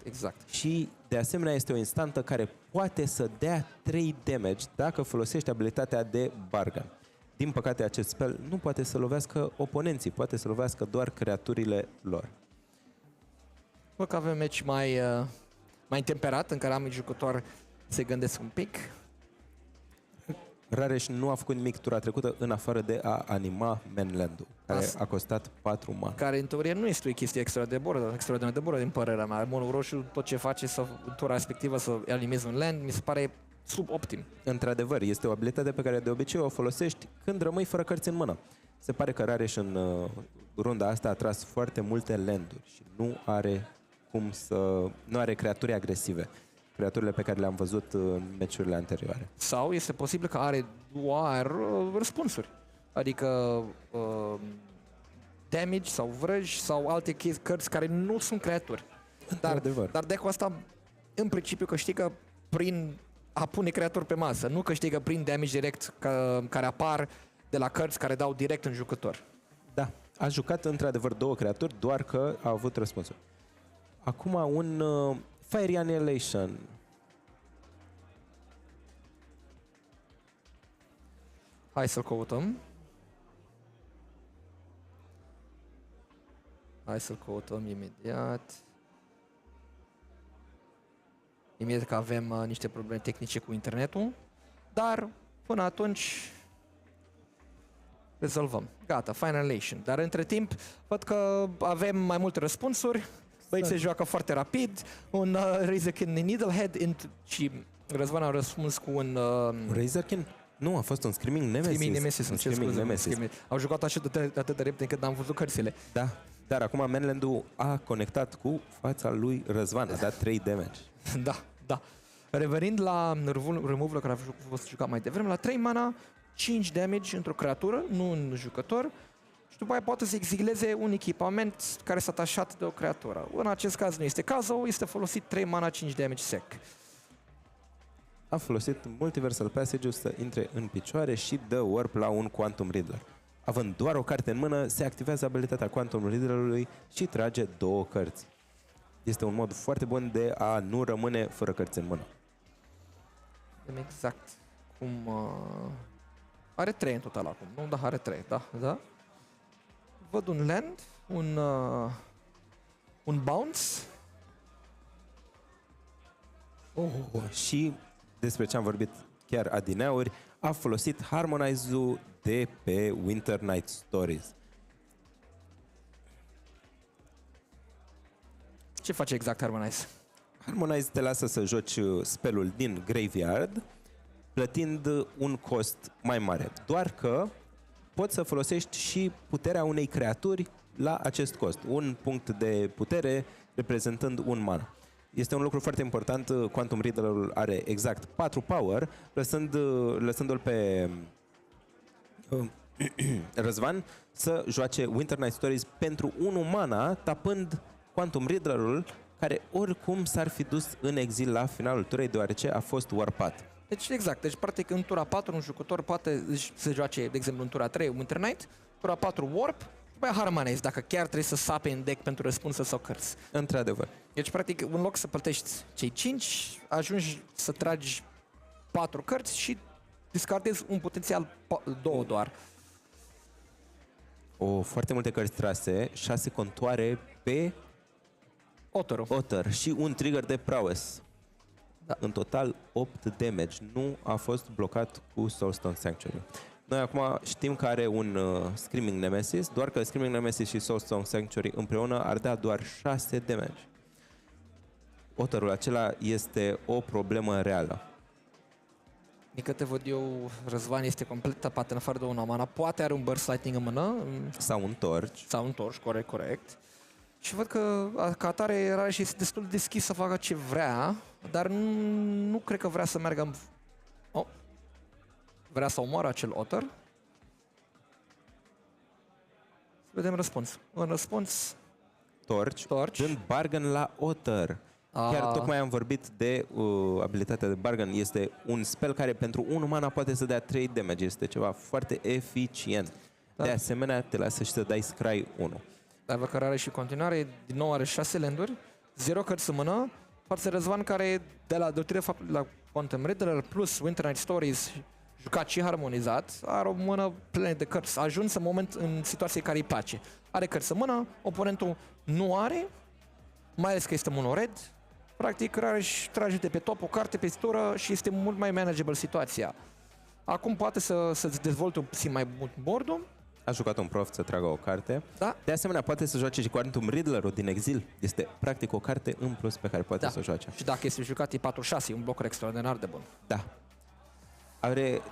Exact. Și, de asemenea, este o instantă care poate să dea 3 damage dacă folosește abilitatea de Bargain. Din păcate, acest spell nu poate să lovească oponenții, poate să lovească doar creaturile lor. Văd că avem meci mai temperat, în care am jucător se gândesc un pic. Rareș nu a făcut nimic tura trecută în afară de a anima mainland-ul, care Asta. a costat 4 mana. Care în teorie nu este o chestie extraordinar de bună din părerea mea. Monul roșu tot ce face în tura respectivă să animezi un land, mi se pare suboptim. Într-adevăr, este o abilitate pe care de obicei o folosești când rămâi fără cărți în mână. Se pare că Rareș în runda asta a tras foarte multe landuri și nu are creaturi agresive. Creaturile pe care le-am văzut în meciurile anterioare. Sau este posibil că are doar răspunsuri. Adică damage sau vrăji sau alte cărți care nu sunt creaturi. Dar deck-ul ăsta în principiu câștigă prin a pune creaturi pe masă, nu câștigă prin damage direct care apar de la cărți care dau direct în jucător. Da, a jucat într-adevăr 2 creaturi, doar că a avut răspunsuri. Acum un Fiery Annihilation. Hai să-l căutăm. Hai să-l căutăm imediat. Imediat că avem niște probleme tehnice cu internetul. Dar până atunci rezolvăm. Gata, Finalization. Dar între timp văd că avem mai multe răspunsuri. Băieți se joacă foarte rapid. Un Razorkin Needlehead și Răzvan a răspuns cu un... Razorkin? Nu, a fost un Screaming Nemesis. Screaming Nemesis. Au jucat atât de repede încât n-am văzut cărțile. Da, dar acum Mainland-ul a conectat cu fața lui Răzvan, a dat 3 damage. Da. Revenind la removal care a fost jucat mai devreme, la 3 mana, 5 damage într-o creatură, nu un jucător, și după aia poate să exileze un echipament care s-a atașat de o creatură. În acest caz nu este cazul, este folosit 3 mana, 5 damage sec. A folosit Multiversal Passage-ul să intre în picioare și dă warp la un Quantum Riddler. Având doar o carte în mână, se activează abilitatea Quantum Riddler-ului și trage 2 cărți. Este un mod foarte bun de a nu rămâne fără cărți în mână. Exact. Are 3 în total acum, nu? Da, are 3, da. Văd un land, un bounce. Și despre ce am vorbit chiar adineauri, a folosit Harmonize-ul de pe Winter Night Stories. Ce face exact Harmonize? Harmonize te lasă să joci spelul din graveyard, plătind un cost mai mare. Doar că poți să folosești și puterea unei creaturi la acest cost. Un punct de putere reprezentând un mana. Este un lucru foarte important. Quantum Riddler-ul are exact 4 power, lăsându-l pe Răzvan să joace Winter Night Stories pentru 1 mana, tapând Quantum Riddler-ul, care oricum s-ar fi dus în exil la finalul turei, deoarece a fost warpat. Deci exact, deci practic în tura 4 un jucător poate să joace, de exemplu în tura 3 Winter Night, tura 4 Warp, după aia Harmonize, dacă chiar trebuie să sape în deck pentru răspunsuri sau cărți. Într-adevăr. Deci practic în loc să plătești cei 5, ajungi să tragi 4 cărți și discardezi un potențial 2 doar. Foarte multe cărți trase, 6 contoare pe Otter și un trigger de prowess. Da. În total 8 damage. Nu a fost blocat cu Soulstone Sanctuary. Noi acum știm că are un Screaming Nemesis, doar că Screaming Nemesis și Soulstone Sanctuary împreună ar da doar 6 damage. Otterul acela este o problemă reală. Din câte văd eu, Răzvan este complet tapat în afară de una mana. Poate are un Burst Lightning în mână. Sau un torch. Corect. Și văd că ca atare era și este destul de deschis să facă ce vrea, dar nu cred că vrea să meargă în... Vrea să omoară acel Otter. Să vedem răspuns. Un răspuns... Torch. Dând bargain la Otter. Chiar tocmai am vorbit de abilitatea de bargain. Este un spell care pentru 1 mana poate să dea 3 damage. Este ceva foarte eficient. Da. De asemenea, te lasă și să dai Scry 1. Dar văd că are și continuare, din nou are 6 landuri, 0 cărți în mână, față Răzvan care de la la Quantum Riddler plus Winter Night Stories jucat și harmonizat, are o mână plină de cărți. A ajuns în moment în situație care îi place. Are cărți în mână, oponentul nu are, mai ales că este mono-red, Practic, Rareș trage de pe top o carte pe tură și este mult mai manageable situația. Acum poate să-ți dezvolte puțin mai mult board-ul. A jucat un prof să tragă o carte. Da. De asemenea, poate să joace și Quantum Riddler-ul din Exil. Este practic o carte în plus pe care poate să o joace. Și dacă este jucat e 4-6, e un bloc extraordinar de bun. Da.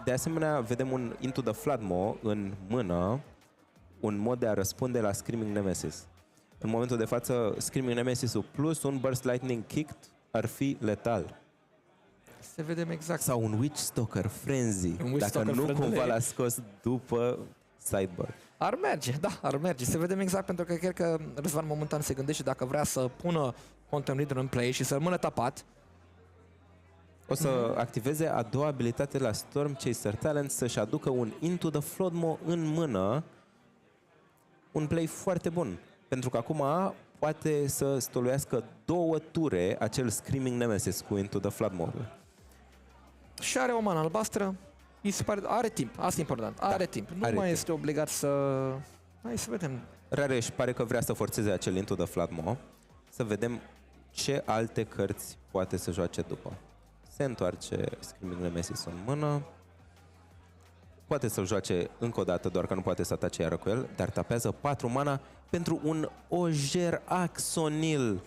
De asemenea, vedem un Into the Floodmo în mână, un mod de a răspunde la Screaming Nemesis. În momentul de față, Screaming Nemesis-ul plus un Burst Lightning Kicked ar fi letal. Să vedem exact. Sau un Witch Stalker Frenzy, Witch dacă Stalker nu Frenzy. cumva l-a scos după sideboard. Ar merge, da, ar merge. Să vedem exact, pentru că cred că Răzvan momentan se gândește dacă vrea să pună Quantum Reader în play și să rămână tapat. O să activeze a doua abilitate la Storm Chaser Talent, să-și aducă un Into the Floodmo în mână. Un play foarte bun, pentru că acum poate să stoluiască 2 ture acel Screaming Nemesis cu Into the Floodmo. Și are o mană albastră. Mi se pare, are timp, asta e important, are timp. Nu are mai timp. este obligat să... Hai să vedem. Rareș pare că vrea să forțeze acel Into the Floodmo. Să vedem ce alte cărți poate să joace după. Se întoarce Screaming Nemesis în mână. Poate să-l joace încă o dată, doar că nu poate să atace iară cu el, dar tapează 4 mana pentru un Ojer Axonil.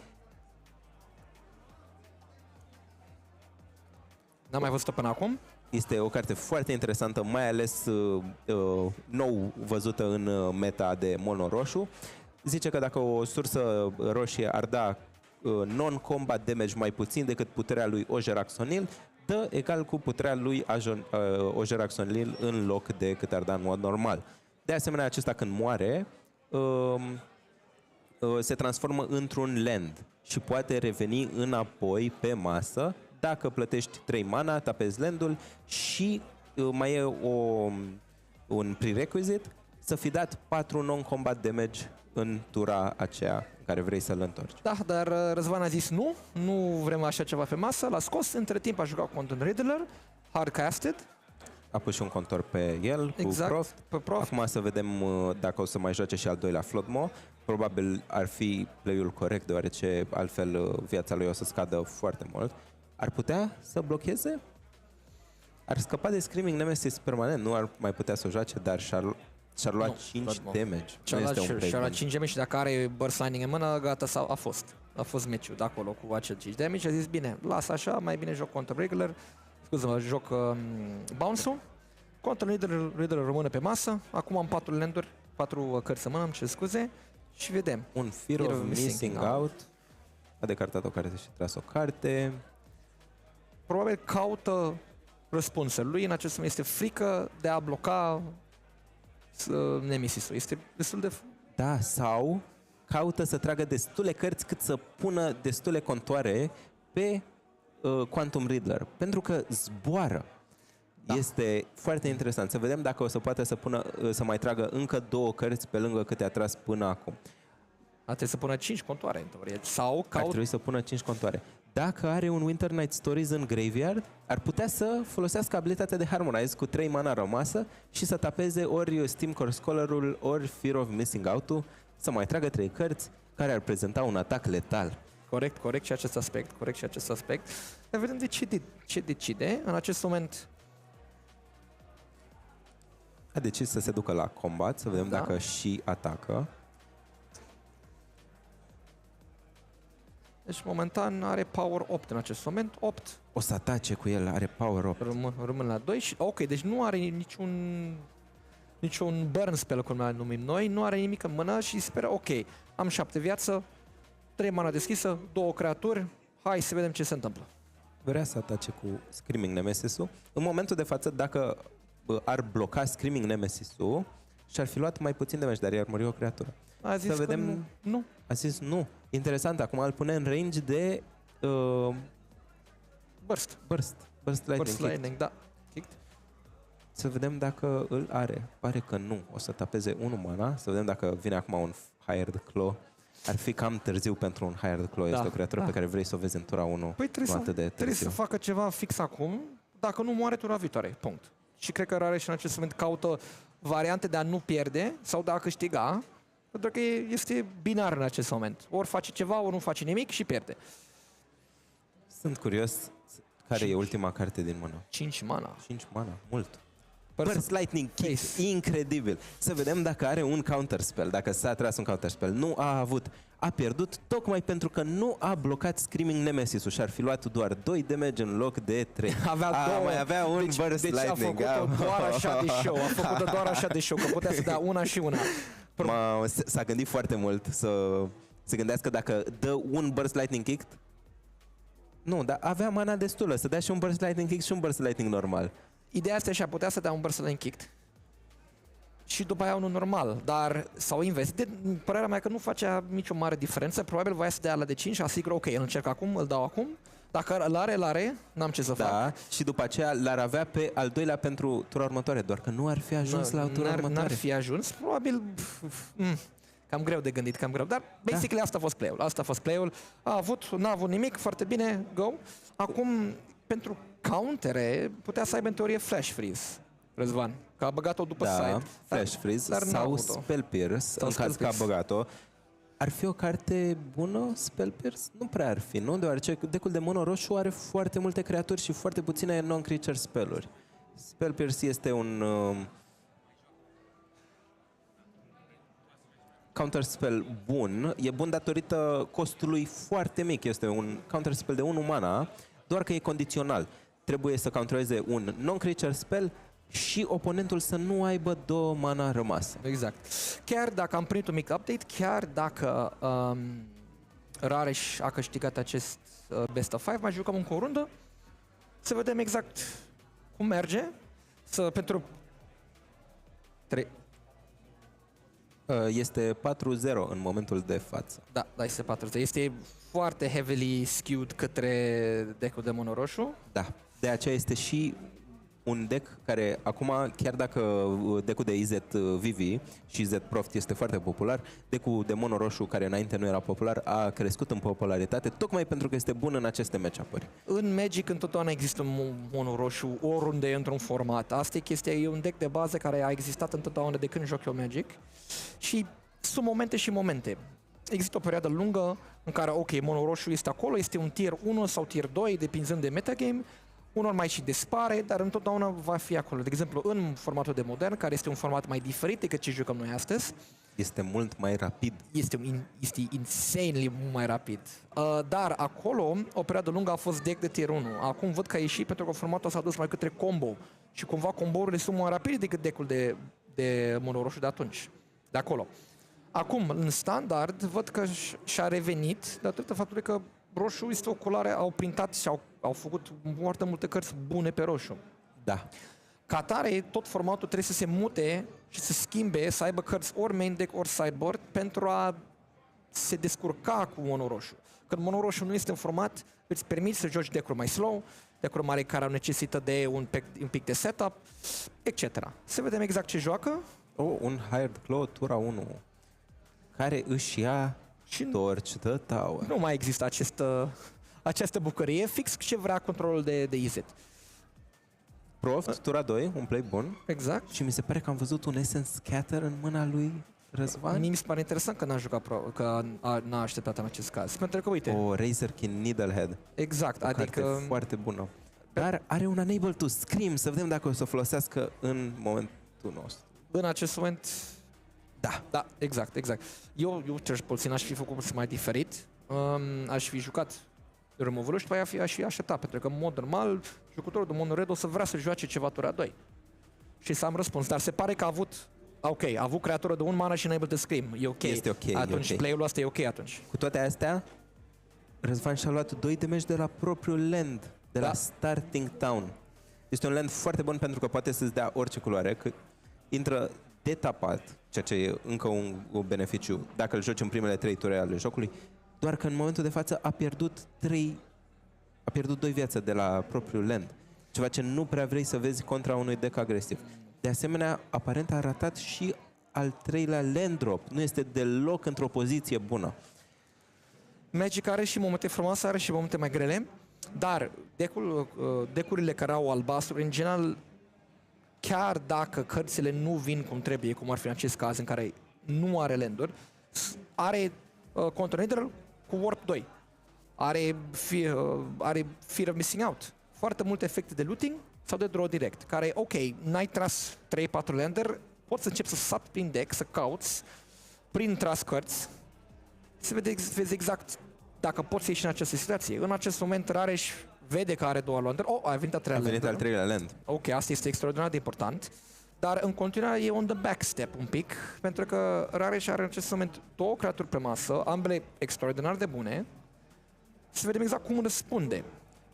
N-am mai văzut-o până acum. Este o carte foarte interesantă, mai ales nou văzută în meta de mono roșu. Zice că dacă o sursă roșie ar da non-combat damage mai puțin decât puterea lui Ojer Axonil, dă egal cu puterea lui Ojer Axonil în loc de cât ar da în mod normal. De asemenea, acesta când moare se transformă într-un land și poate reveni înapoi pe masă. Dacă plătești 3 mana, tapezi landul și mai e un prerequisite să fi dat 4 non-combat damage în tura aceea în care vrei să-l întorci. Da, dar Răzvan a zis nu vrem așa ceva pe masă, l-a scos, între timp a jucat Quantum Riddler, hardcasted. A pus și un contor pe el Exact, cu Prof. pe Prof. Acum să vedem dacă o să mai joace și al doilea Floodmo. Probabil ar fi play-ul corect, deoarece altfel viața lui o să scadă foarte mult. Ar putea să blocheze? Ar scăpa de Screaming Nemesis permanent, nu ar mai putea să o joace, dar și-ar lua 5 damage. Și-a luat 5 damage și dacă are Burst Lightning în mână, gata, a fost meciul de acolo cu acel 5 damage. A zis, bine, lasă așa, mai bine joc Quantum Regular, scuze-mă, joc Bounce-ul. Quantum Riddler rămâne pe masă, acum am 4 landuri, 4 cărți în mână, îmi cer scuze, și vedem. Un Fear of Missing Out. A decartat o carte și tras o carte. Probabil caută răspunsul lui, în acest moment este frică de a bloca Nemesis-ul. Este destul de... Da, sau caută să tragă destule cărți cât să pună destule contoare pe Quantum Riddler, pentru că zboară. Da. Este foarte interesant. Să vedem dacă o să poate să mai tragă încă 2 cărți pe lângă câte a tras până acum. Trebuie să pună 5 contoare în teorie. Sau ar trebui să pună 5 contoare. Dacă are un Winter Night Stories în graveyard, ar putea să folosească abilitatea de Harmonize cu 3 mana rămasă și să tapeze ori Steam Core Scholar-ul, ori Fear of Missing Out-ul, să mai tragă 3 cărți care ar prezenta un atac letal. Corect și acest aspect. Să vedem ce decide. În acest moment a decis să se ducă la combat, să vedem dacă și atacă. Deci momentan are power 8 în acest moment. 8. O să atace cu el, are power 8. Rămân la 2 și ok, deci nu are niciun burn spell, cum îl numim noi, nu are nimic în mână și speră, ok, am 7 viață, 3 mana deschisă, 2 creaturi, hai să vedem ce se întâmplă. Vrea să atace cu Screaming Nemesis-ul. În momentul de față, dacă ar bloca Screaming Nemesis-ul, și-ar fi luat mai puțin damage, dar i-ar muri o creatură. A zis să vedem. Că nu. A zis nu. Interesant, acum îl pune în range de Burst Lightning, da. Kicked. Să vedem dacă îl are. Pare că nu. O să tapeze 1 mana. Să vedem dacă vine acum un Hired Claw. Ar fi cam târziu pentru un Hired Claw. Este o creatură pe care vrei să o vezi în tura 1. Păi trebuie să facă ceva fix acum. Dacă nu moare tura viitoare. Punct. Și cred că Rareș în acest moment caută variante de a nu pierde sau de a câștiga. Pentru că este binar în acest moment. Ori face ceva, ori nu face nimic și pierde. Sunt curios care e ultima carte din mână. 5 mana. 5 mana, mult. Burst Burst Lightning Kick, Face. incredibil. Să vedem dacă are un counterspell, dacă s-a tras un counterspell. Nu a avut. A pierdut tocmai pentru că nu a blocat Screaming Nemesis-ul și ar fi luat doar 2 damage în loc de 3. Avea două. Mai avea un Burst Deci Lightning. a făcut-o doar așa de show. A făcut-o doar așa de show, că putea să dea una și una. S-a gândit foarte mult să se gândească dacă dă un Burst Lightning Kick. Nu, dar avea mana destulă să dea și un Burst Lightning Kick și un Burst Lightning normal. Ideea asta și-a putea să dea un Burst Lightning Kick și după aia unul normal, dar s-au investit. Părerea mea că nu facea nicio mare diferență. Probabil voia să dea la de 5 și a sigur, ok, îl încerc acum, îl dau acum. Dacă îl are, n-am ce să fac. Da, și după aceea l-ar avea pe al doilea pentru tura următoare, doar că nu ar fi ajuns la tura următoare. N-ar fi ajuns, probabil. Cam greu de gândit, cam greu. Dar, basically, asta a fost play-ul. Asta a fost play-ul. N-a avut nimic, foarte bine, go. Acum, pentru countere, putea să aibă în teorie Flash Freeze, Răzvan. Că a băgat-o după side. Flash Freeze dar n-a sau avut-o. Spell Pierce, în caz că a băgat-o. Ar fi o carte bună, Spell Pierce? Nu prea ar fi, nu? Deoarece decul de mono roșu are foarte multe creaturi și foarte puține non-creature spell-uri. Spell Pierce este un counterspell bun. E bun datorită costului foarte mic. Este un counterspell de 1 mana, doar că e condițional. Trebuie să countereze un non-creature spell și oponentul să nu aibă 2 mana rămasă. Exact. Chiar dacă am primit un mic update, chiar dacă Rareș a câștigat acest Best of 5, mai jucăm încă o rundă, să vedem exact cum merge. Pentru 3. Este 4-0 în momentul de față. Da, este 4. Este foarte heavily skewed către deck-ul de mono roșu. Da, de aceea este și un deck care acum, chiar dacă deck-ul de IZ VV și IZ Proft este foarte popular, deck-ul de mono roșu, care înainte nu era popular, a crescut în popularitate tocmai pentru că este bun în aceste match-up-uri. În Magic întotdeauna există un mono roșu oriunde într-un format. Asta e chestia, e un deck de bază care a existat întotdeauna de când joc eu Magic și sunt momente și momente. Există o perioadă lungă în care, ok, mono roșu este acolo, este un tier 1 sau tier 2, depinzând de metagame, unor mai și dispare, dar întotdeauna va fi acolo. De exemplu, în formatul de modern, care este un format mai diferit decât ce jucăm noi astăzi, Este mult mai rapid. este insanely mai rapid. Dar acolo, o perioadă lungă a fost deck de tier 1. Acum văd că a ieșit pentru că formatul s-a dus mai către combo. Și cumva combo-urile sunt mai rapide decât deck-ul de mono roșu de atunci. De acolo. Acum, în standard, văd că și-a revenit datorită faptului că roșu este o culoare, au printat și au făcut foarte multe cărți bune pe roșu. Da. Ca atare, tot formatul trebuie să se mute și să schimbe, să aibă cărți ori main deck, ori sideboard, pentru a se descurca cu mono roșu. Când mono roșu nu este în format, îți permiți să joci deck-uri mai slow, deck-uri mari care au necesită de un pic de setup, etc. Să vedem exact ce joacă. Un Hired Claw, tura 1, care își ia Și Torch the Tower. nu mai există această bucurie, fix ce vrea controlul de IZ. Proft, tura 2, un play bun. Exact. Și mi se pare că am văzut un Essence Scatter în mâna lui Răzvan. Mie mi se pare interesant că n-a jucat că n-a așteptat în acest caz. Pentru că, uite, O Razorkin Needlehead. exact, O carte adică foarte bună. Dar are un Unable to Scream, să vedem dacă o să o folosească în momentul nostru. în acest moment, Da. da, exact. Eu cel puțin aș fi făcut mai diferit. Aș fi jucat removal-ul și după aia aș fi așteptat, pentru că în mod normal, jucătorul de mono red o să vrea să joace ceva tura 2. Și să am răspuns, dar se pare că a avut creatură de 1 mana și enable de scream. E ok. Este ok, Atunci e ok. play-ul ăsta e ok atunci. Cu toate astea, Răzvan și-a luat 2 damage de la propriul land, de la Da. Starting Town. Este un land foarte bun pentru că poate să-ți dea orice culoare, că intră detapat, ceea ce e încă un beneficiu dacă îl joci în primele 3 ture ale jocului, doar că în momentul de față a pierdut 2 viață de la propriul land, ceva ce nu prea vrei să vezi contra unui deck agresiv. De asemenea, aparent a ratat și al 3-lea land drop. Nu este deloc într-o poziție bună. Magic are și momente frumoase, are și momente mai grele, dar decurile care au albastru, în general, chiar dacă cărțile nu vin cum trebuie, cum ar fi în acest caz în care nu are landuri, are Control Needle cu Warp 2. are fear of missing out. Foarte multe efecte de looting sau de draw direct, care, ok, n-ai tras 3-4 lander, poți să începi să sapi prin deck, să cauți, prin tras cărți, să vezi exact dacă poți să ieși în această situație. În acest moment, Rareș vede că are 2 lander. Oh, a venit al 3-lea A venit lander. al 3-lea land. Ok, asta este extraordinar de important. Dar în continuare e on the backstep un pic, pentru că Rareș are în acest moment 2 creaturi pe masă, ambele extraordinar de bune. Să vedem exact cum răspunde.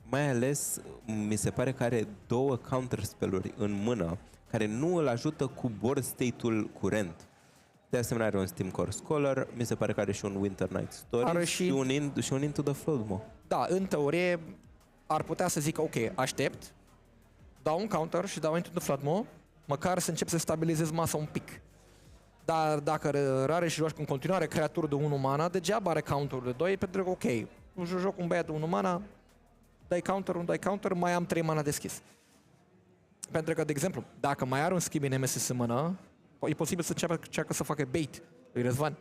Mai ales, mi se pare că are 2 counter spell-uri în mână, care nu îl ajută cu board state-ul curent. De asemenea are un Steam Core Scholar, mi se pare că are și un Winter Night Stories Are și un Into the Flood, mă. Da, în teorie ar putea să zică, ok, aștept, dau un counter și dau Into the Flood, măcar să încep să stabilizez masa un pic. Dar dacă Rareș joci în continuare creaturi de 1 mana, degeaba are counter de 2, pentru că, ok, joc un băiat de 1 mana, dai counter, mai am 3 mana deschis. Pentru că, de exemplu, dacă mai are un schimb în Nemesis în mână, e posibil să încearcă să facă bait lui Răzvan.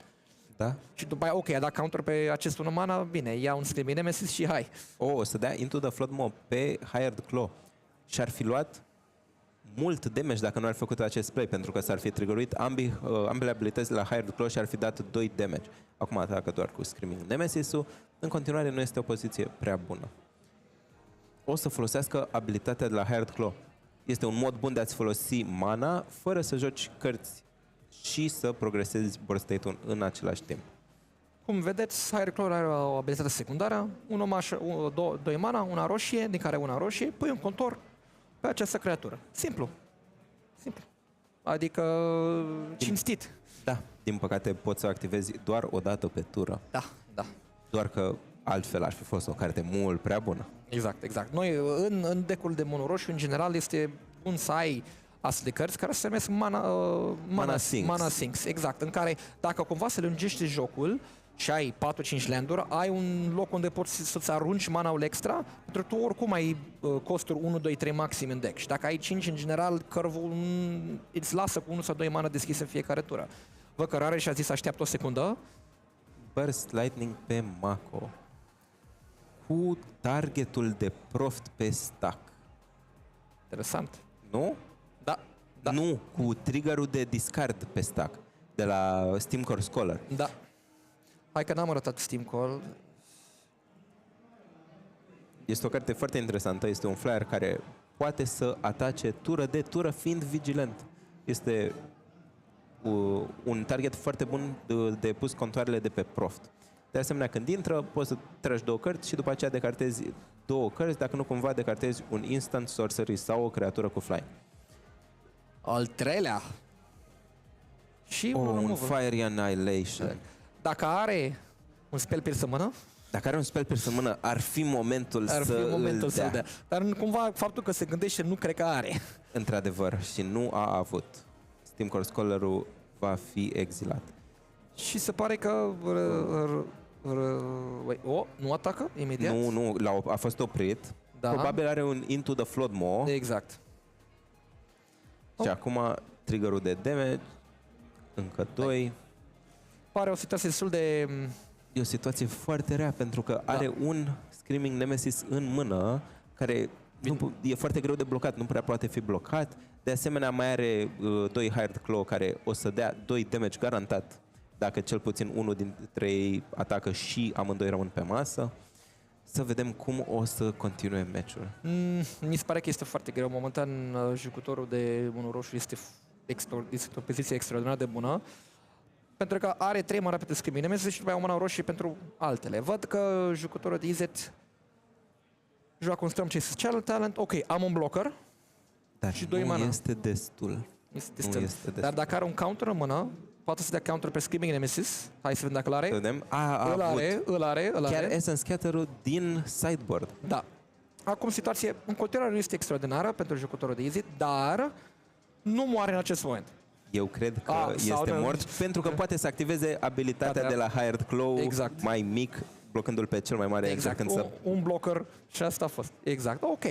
Da? Și după aia, ok, a dat counter pe acest 1 mana, bine, ia un schimb în Nemesis și hai. O să dea Into the Flood, mă, pe Hired Claw. Și-ar fi luat mult damage dacă nu ar fi făcut acest play, pentru că s-ar fi triggeruit ambele abilități la Hired Claw și ar fi dat 2 damage. Acum atacă doar cu Screaming Nemesis-ul. În continuare nu este o poziție prea bună. O să folosească abilitatea de la Hired Claw. Este un mod bun de a-ți folosi mana fără să joci cărți și să progresezi board state-ul în același timp. Cum vedeți, Higher Claw are o abilitate secundară, 2 mana, una roșie, din care una roșie, pui un contor pe această creatură. Simplu. Simplu. Adică cinstit. Da, din păcate poți să o activezi doar o dată pe tură. Da, da. Doar că altfel ar fi fost o carte mult prea bună. Exact, exact. Noi, în deck-ul de mono roșu, în general, este bun să ai astfel de cărți care se numesc mana sinks. Exact, în care dacă cumva se lungește jocul și ai 4-5 landuri, ai un loc unde poți să-ți arunci mana-ul extra, pentru că tu oricum ai costuri 1, 2, 3 maxim în deck. Și dacă ai 5, în general, curve-ul îți lasă cu 1 sau 2 mana deschise în fiecare tură. Văd că Rare și-a zis așteaptă o secundă. Burst Lightning pe Mako cu targetul de Proft pe stack. Interesant. Nu? Da. Da. Nu, cu triggerul de discard pe stack de la Steam Core Scholar. Da. Hai că n-am arătat Steam Call. Este o carte foarte interesantă, este un flyer care poate să atace tură de tură fiind vigilent. Este un target foarte bun de pus contoarele de pe Proft. De asemenea, când intră, poți să tragi 2 cărți și după aceea decartezi 2 cărți, dacă nu cumva decartezi un instant sorcery sau o creatură cu fly. Al 3-lea. Și Un Fiery Annihilation. Dacă are un spell pierce în mână, Dacă are un spell pierce în mână, ar fi momentul să-l dea. Dar cumva faptul că se gândește nu cred că are. Într-adevăr, și nu a avut. Steam Core Scholar-ul va fi exilat. Și se pare că nu atacă imediat? Nu, a fost oprit. Da. Probabil are un Into the Flood Mo. Exact. Și acum triggerul de damage. Încă 2. Pare o situație destul de... E o situație foarte rea pentru că are un Screaming Nemesis în mână care e foarte greu de blocat, nu prea poate fi blocat. De asemenea mai are 2 Hired Claw care o să dea 2 damage garantat dacă cel puțin unul dintre ei atacă și amândoi rămân pe masă. Să vedem cum o să continue meciul. Mi se pare că este foarte greu. Momentan jucătorul de mono roșu este o poziție extraordinar de bună. Pentru că are 3 mana pe Screaming Nemesis și după aia o mana roșie pentru altele. Văd că jucătorul de IZ joacă un Storm Chase Channel Talent. Ok, am un blocker. Dar și 2 nu mana. este destul. Dar dacă are un counter în mână, poate să dea counter pe Screaming Nemesis. Hai să vedem dacă l-are. Vedem. Îl are. Chiar Essence Scatter-ul din sideboard. Da. Acum situație în continuare nu este extraordinară pentru jucătorul de Easy, dar nu moare în acest moment. Eu cred că este mort pentru că poate să activeze abilitatea de la Hired Claw mai mic, blocându-l pe cel mai mare. Exact, un blocker și asta a fost. Exact, ok.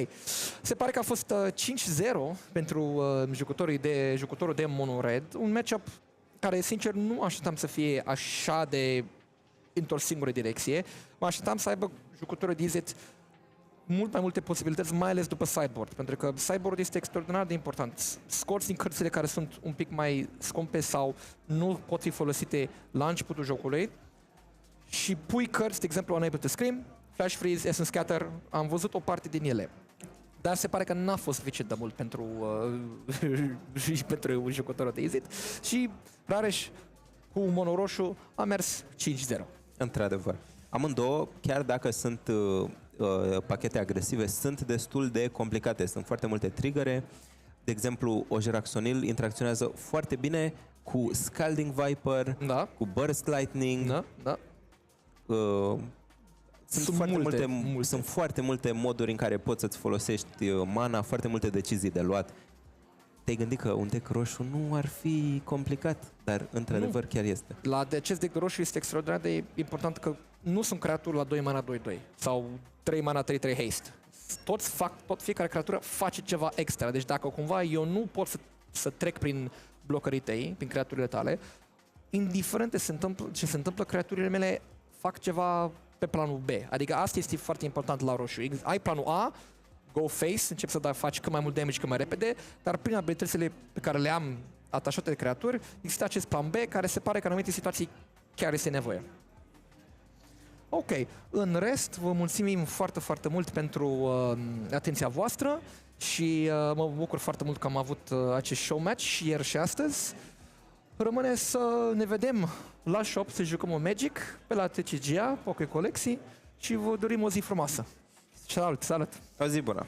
Se pare că a fost 5-0 pentru jucătorul de Mono Red, un matchup care, sincer, nu așteptam să fie așa de într-o singură direcție. Mă așteptam să aibă jucătorul de EZ mult mai multe posibilități, mai ales după sideboard, pentru că sideboard este extraordinar de important. Scoți din cărțile care sunt un pic mai scumpe sau nu pot fi folosite la începutul jocului și pui cărți, de exemplu, Unable to Scream, Flash Freeze, Essence Scatter, am văzut o parte din ele. Dar se pare că n-a fost suficient de mult pentru, pentru jucătorul de EZ și Rareș cu mono roșu a mers 5-0. Într-adevăr. Amândouă, chiar dacă sunt pachete agresive, sunt destul de complicate. Sunt foarte multe triggere. De exemplu, Ojeraxonil interacționează foarte bine cu Scalding Viper, Da. cu Burst Lightning. Da, da. Sunt foarte multe moduri în care poți să-ți folosești mana, foarte multe decizii de luat. Te-ai gândit că un deck roșu nu ar fi complicat, dar într-adevăr chiar este. La acest deck roșu este extraordinar de important că nu sunt creaturi la 2 mana 2-2 sau 3 mana 3-3 haste. Tot fiecare creatură face ceva extra. Deci dacă cumva eu nu pot să trec prin blocării tăi, prin creaturile tale, indiferent ce se întâmplă, creaturile mele fac ceva pe planul B. Adică asta este foarte important la roșu. Ai planul A, go face, începi să faci cât mai mult damage cât mai repede, dar prin abilitățile pe care le am atașate de creaturi, există acest plan B care se pare că în anumite situații chiar este nevoie. Ok, în rest vă mulțumim foarte, foarte mult pentru atenția voastră și mă bucur foarte mult că am avut acest show match și ieri și astăzi. Rămâne să ne vedem la shop, să jucăm un Magic pe la TCG, Poké Colecții și vă dorim o zi frumoasă. Salut! O zi bună!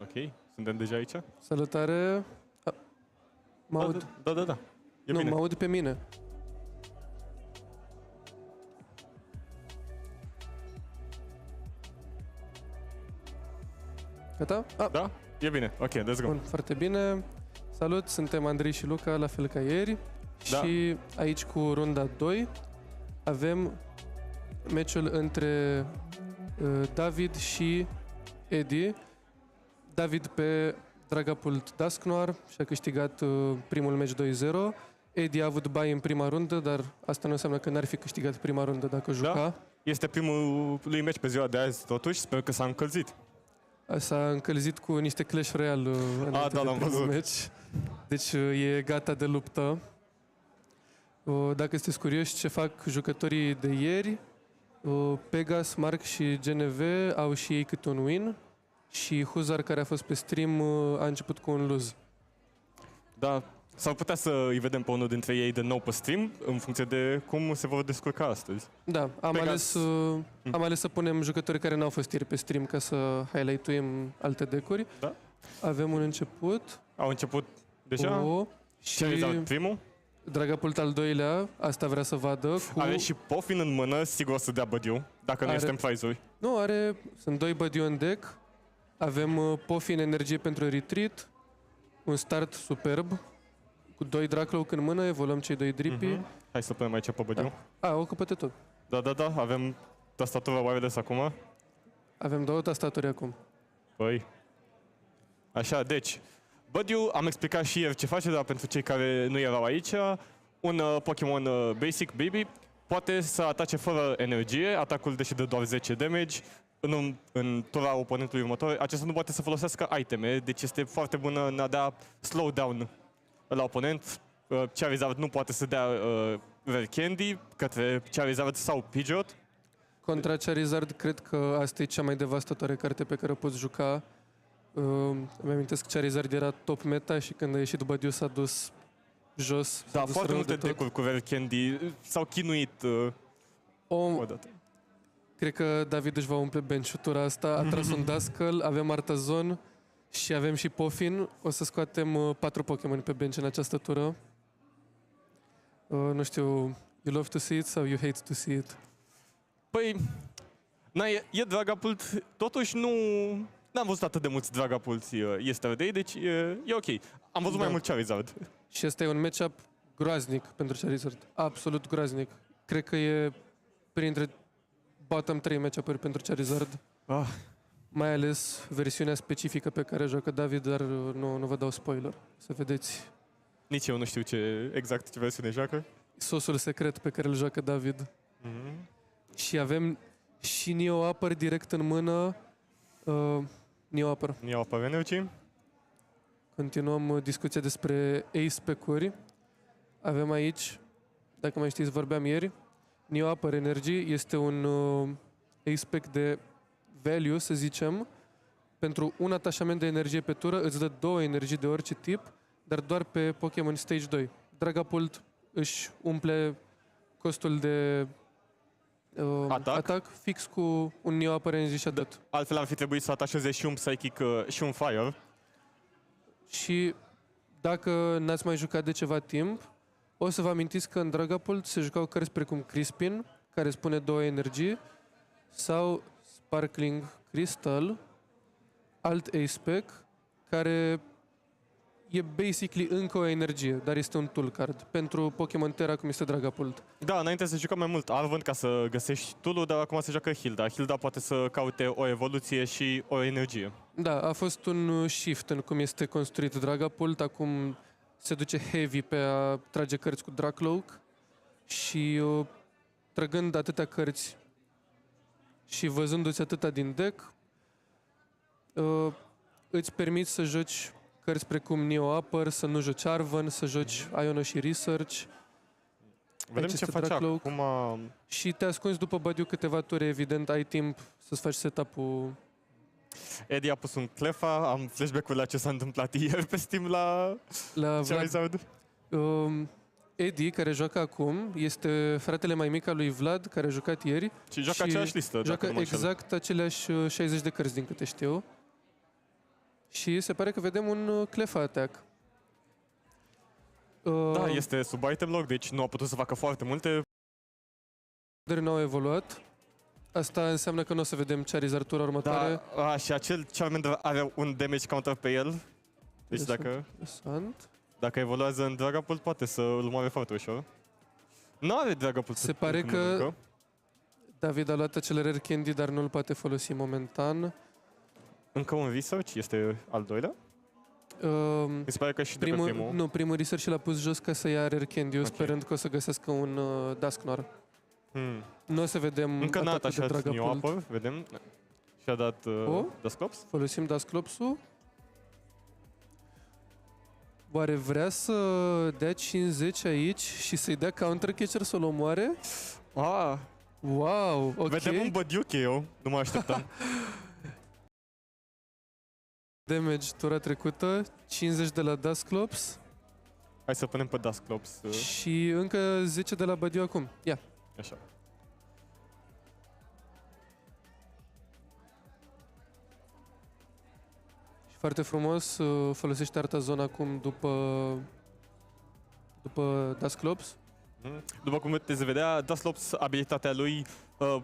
Ok, suntem deja aici? Salutare. Mă aud? Da. E Nu, bine. mă aud pe mine. Gata? Da? E bine. Ok, let's go. Bun, foarte bine. Salut, suntem Andrei și Luca, la fel ca ieri. Da. Și aici cu runda 2 avem meciul între David și Edi. David pe Dragapult Dusknoir și a câștigat primul meci 2-0. Edi a avut bai în prima rundă, dar asta nu înseamnă că n-ar fi câștigat prima rundă dacă juca. Da? Este primul lui meci pe ziua de azi, totuși. Sper că s-a încălzit. S-a încălzit cu niște Clash Royale înainte da, de l-am primul văzut. meci. Deci e gata de luptă. Dacă sunteți curioși ce fac jucătorii de ieri, Pegas, Mark și GNV au și ei câte un win și Huzar, care a fost pe stream, a început cu un lose. Da, s-ar putea să îi vedem pe unul dintre ei de nou pe stream, în funcție de cum se vor descurca astăzi. Da, am Pegas. ales să punem jucători care n-au fost ieri pe stream ca să highlight-uim alte decuri. Da. Avem un început. Au început deja. Și Charizard primul. Dragapult al doilea, asta vrea să vadă. Cu... Are și Pofin în mână, sigur o să dea bădiu, dacă nu Are. este în prize-uri. Nu, sunt 2 bădiu în deck. Avem Pofin energie pentru retreat. Un start superb. Cu 2 Dracloak în mână, evoluăm cei 2 Drippy. Hai să punem aici pe bădiu. Ocupă-te tot. Da, avem tastatura wireless acum. Avem 2 tastaturi acum. Păi. Așa, deci, bădiu, am explicat și ieri ce face, dar pentru cei care nu erau aici, un Pokémon Basic Baby poate să atace fără energie, atacul deși dă doar 10 damage, în tura oponentului următor. Acesta nu poate să folosească iteme, deci este foarte bună în a da slowdown la oponent. Charizard nu poate să dea Rare Candy către Charizard sau Pidgeot. Contra Charizard, cred că asta e cea mai devastatoare carte pe care o poți juca. Îmi amintesc că Charizard era top meta și când a ieșit Badiu s-a dus jos. s-a Da, dus foarte rău multe de tot. deck-uri cu Rare Candy s-au chinuit odată. Cred că David își va umple bench-ul tura asta. A tras un Duskull, avem Artazon și avem și Pofin. O să scoatem 4 Pokémon pe bench în această tură. Nu știu, you love to see it sau you hate to see it? Păi, e Dragapult, totuși nu N-am văzut atât de mulți Dragapulți yesterday, deci e ok. Am văzut mai mult Charizard. Și ăsta e un matchup groaznic pentru Charizard. Absolut groaznic. Cred că e printre bottom 3 matchup-uri pentru Charizard. Ah. Mai ales versiunea specifică pe care joacă David, dar nu vă dau spoiler. Să vedeți Nici eu nu știu exact ce versiune joacă. sosul secret pe care îl joacă David. Și avem și Neo Upper direct în mână. Neo Upper. Neo Upper Energy. Continuăm discuția despre ace-pack-uri. Avem aici, dacă mai știți, vorbeam ieri, Neo Upper Energy este un ace-pack de value, să zicem. Pentru un atașament de energie pe tură îți dă 2 energii de orice tip, dar doar pe Pokémon Stage 2. Dragapult își umple costul de atac fix cu un Neo Upper Energy și atât. Altfel ar fi trebuit să atașeze și un Psychic și un Fire. Și dacă n-ați mai jucat de ceva timp, o să vă amintiți că în Dragapult se jucau cărți precum Crispin, care spune 2 energii, sau Sparkling Crystal, alt ace-pack, care e basically încă o energie, dar este un tool card pentru Pokémon Terra, cum este Dragapult. Da, înainte se juca mai mult Arvânt ca să găsești tool-ul, dar acum se joacă Hilda. Hilda poate să caute o evoluție și o energie. Da, a fost un shift în cum este construit Dragapult. Acum se duce heavy pe a trage cărți cu Dracloak și trăgând atâtea cărți și văzându-ți atâta din deck, îți permiți să joci cărți precum Neo Upper, să nu joci Arven, să joci Iono și Research. Vedem ce face acum. Și te ascunzi după badiu câteva ture, evident, ai timp să-ți faci setup-ul. Eddie a pus un Clefa, am flashback-ul la ce s-a întâmplat ieri pe Steam la Charizard. Eddie, care joacă acum, este fratele mai mic al lui Vlad, care a jucat ieri. Și joacă aceeași listă. Joacă exact aceleași 60 de cărți, din câte știu. Și se pare că vedem un Clefa attack. Da, este sub item lock, deci nu a putut să facă foarte multe. Nu au evoluat. Asta înseamnă că nu o să vedem Charizard tura următoare. Da, și acel Charmander are un damage counter pe el. Deci dacă evoluează în Dragapult, poate să îl moare foarte ușor. Nu are Dragapult. Se pare că David a luat acel Rare Candy, dar nu îl poate folosi momentan. Încă un Research? Este al doilea? Mi se pare că și de pe primul. Nu, primul Research l-a pus jos ca să ia Rare Candy, sperând că o să găsească un Dusknoir. Nu o să vedem încă n-a atașat Neo Upper, vedem. Și-a dat Dusclops. Folosim Dusclops-ul. Oare vrea să dea 50 aici și să-i dea Counter Catcher să-l omoare? Wow, ok. Vedem un bădiuche eu, nu mă așteptam. Damage tura trecută, 50 de la Dusclops. Hai să punem pe Dusclops. Și încă 10 de la Badiu acum. Ia. Așa. Și foarte frumos, folosește Artazon acum după Dusclops. După cum puteți vedea, Dusclops, abilitatea lui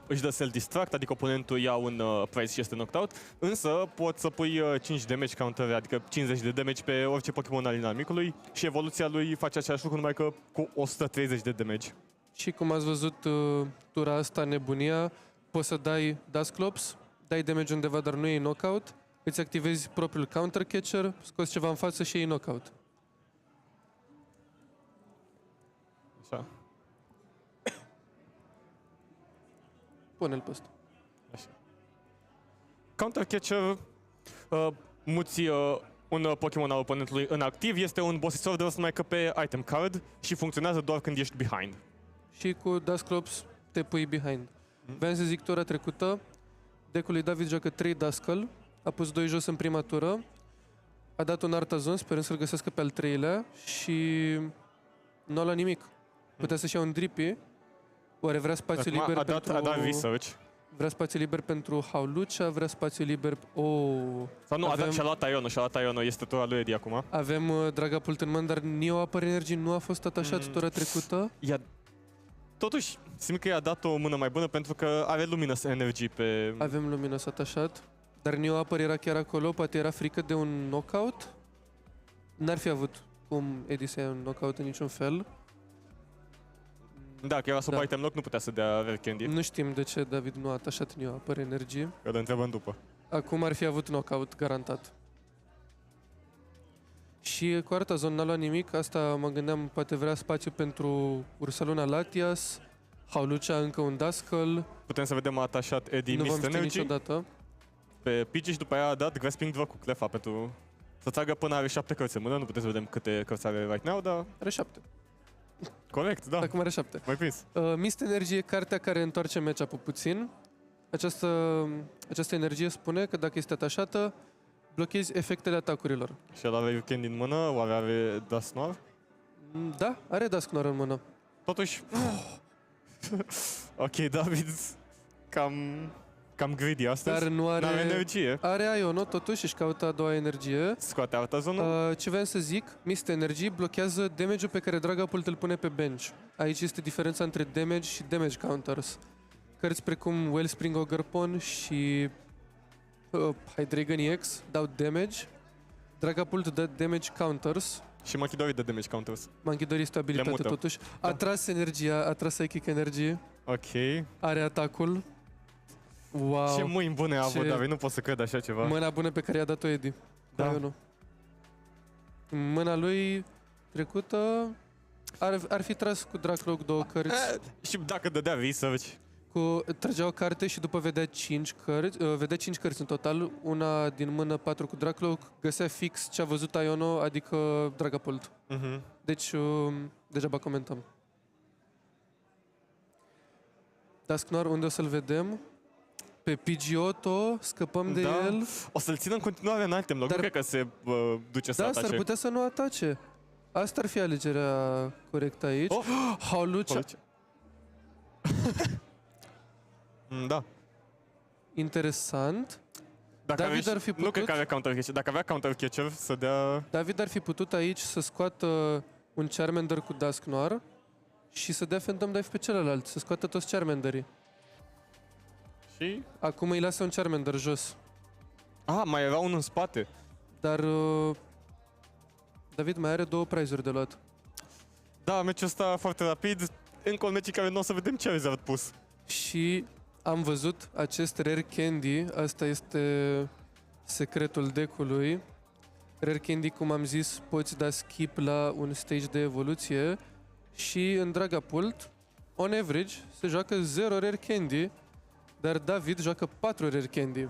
își dă self-distract, adică oponentul ia un price și este knocked out, însă poți să pui 5 damage counter, adică 50 de damage pe orice Pokémon al inamicului și evoluția lui face același lucru, numai că cu 130 de damage. Și cum ați văzut tura asta, nebunia, poți să dai Dusclops, dai damage undeva, dar nu iei knockout, îți activezi propriul counter catcher, scoți ceva în față și iei knockout. Așa. Pune-l pe ăsta. Așa. Counter catcher, muți un Pokémon al oponentului în activ, este un boss order numai că pe item card și funcționează doar când ești behind. Și cu Dusclops te pui behind. Vreau să zic tura trecută, deck-ul lui David joacă 3 Duskull, a pus 2 jos în prima tură, a dat un Artazon, sperând să-l găsească pe al 3-lea și nu a luat nimic. Putea să-și ia un Drippy, oare vrea spațiu liber pentru... A dat Research. Vrea spațiu liber pentru Haulucea, vrea spațiu liber... Sau nu, și-a luat Iono, este tura lui Eddie acum. Avem Dragapult în mână, dar Neo Upper Energy nu a fost atașat tura trecută. Totuși, simt că i-a dat o mână mai bună pentru că are Luminous Energy pe... Avem Luminous atașat. Dar Neo Upper era chiar acolo, poate era frică de un knockout. N-ar fi avut cum Eddie să ia un knockout în niciun fel. Dacă era sub Da. item lock, nu putea să dea Rare Candy. Nu știm de ce David nu a atașat Neo Upper energie. Că le întrebăm după. Acum ar fi avut knockout, garantat. Și cu arta zon n-a luat nimic, asta mă gândeam, poate vrea spațiu pentru Ursaluna Latias, Haulucea încă un Duskull, Putem să vedem a atașat Eddie nu vom Mist ști Energy niciodată. pe Pidgey și după aia a dat Grasping Draw cu Clefa pentru să țagă până are 7 cărți în mână. Nu putem să vedem câte cărți are right now, dar Are 7, corect, da. acum are 7. Mai prins. Mist Energie e cartea care întoarce match-up-ul puțin. Această energie spune că dacă este atașată, blochezi efectele atacurilor. Și el are Candy în mână, oare are Dust Noir? Da, are Dusknoir în mână. Totuși... ok, David, cam greedy astăzi. Dar nu are... N-are energie. Are Iono, totuși, își caută a doua energie. Scoate alta zonă. Ce vreau să zic, Mist Energy blochează damage-ul pe care Dragapult îl pune pe bench. Aici este diferența între damage și damage counters. Cărți precum Wellspring Ogre și Hydreigon X dau damage. Dragapult dă damage counters. Și Machidori de damage counters. Manchidori este o Le abilitate mută. totuși. A tras energia, a tras Psychic Energy. Ok. Are atacul. Wow. Ce mâini bune a avut, Ce- David, nu pot să cred așa ceva. Mâna bună pe care i-a dat-o Eddie. Da. Da, eu nu. Mâna lui trecută ar fi tras cu Dracloak 2 cărți. Și dacă dădea research, Trăgea o carte și după vedea 5 cărți. Vedea 5 cărți în total. Una din mână, 4 cu Dracloak. Găsea fix ce a văzut Iono, adică Dragapult. Deci, degeaba comentăm. Dusknoir, unde o să-l vedem? Pe Pidgeotto, scăpăm de Da. el. o să-l țină în continuare în item lock. Dar- Nu cred că se duce să Da, atace. s-ar putea să nu atace. Asta ar fi alegerea corectă aici. Oh! Haulucea. Da. Interesant. Dacă David ar fi Nu cred putut- că avea counter catcher. Dacă avea counter catcher, să dea... David ar fi putut aici să scoată un Charmander cu Dusknoir și să dea Phantom Dive pe celălalt, să scoată toți Charmanderii. Și... Acum îi lasă un Charmander jos. mai era unul în spate. Dar David mai are 2 prizuri de luat. Da, meciul ăsta foarte rapid. Încă un meci în care nu o să vedem ce a Wizard pus. Și am văzut acest Rare Candy, asta este secretul deck-ului. Rare Candy, cum am zis, poți da skip la un stage de evoluție și în Dragapult, on average, se joacă 0 Rare Candy, dar David joacă 4 Rare Candy.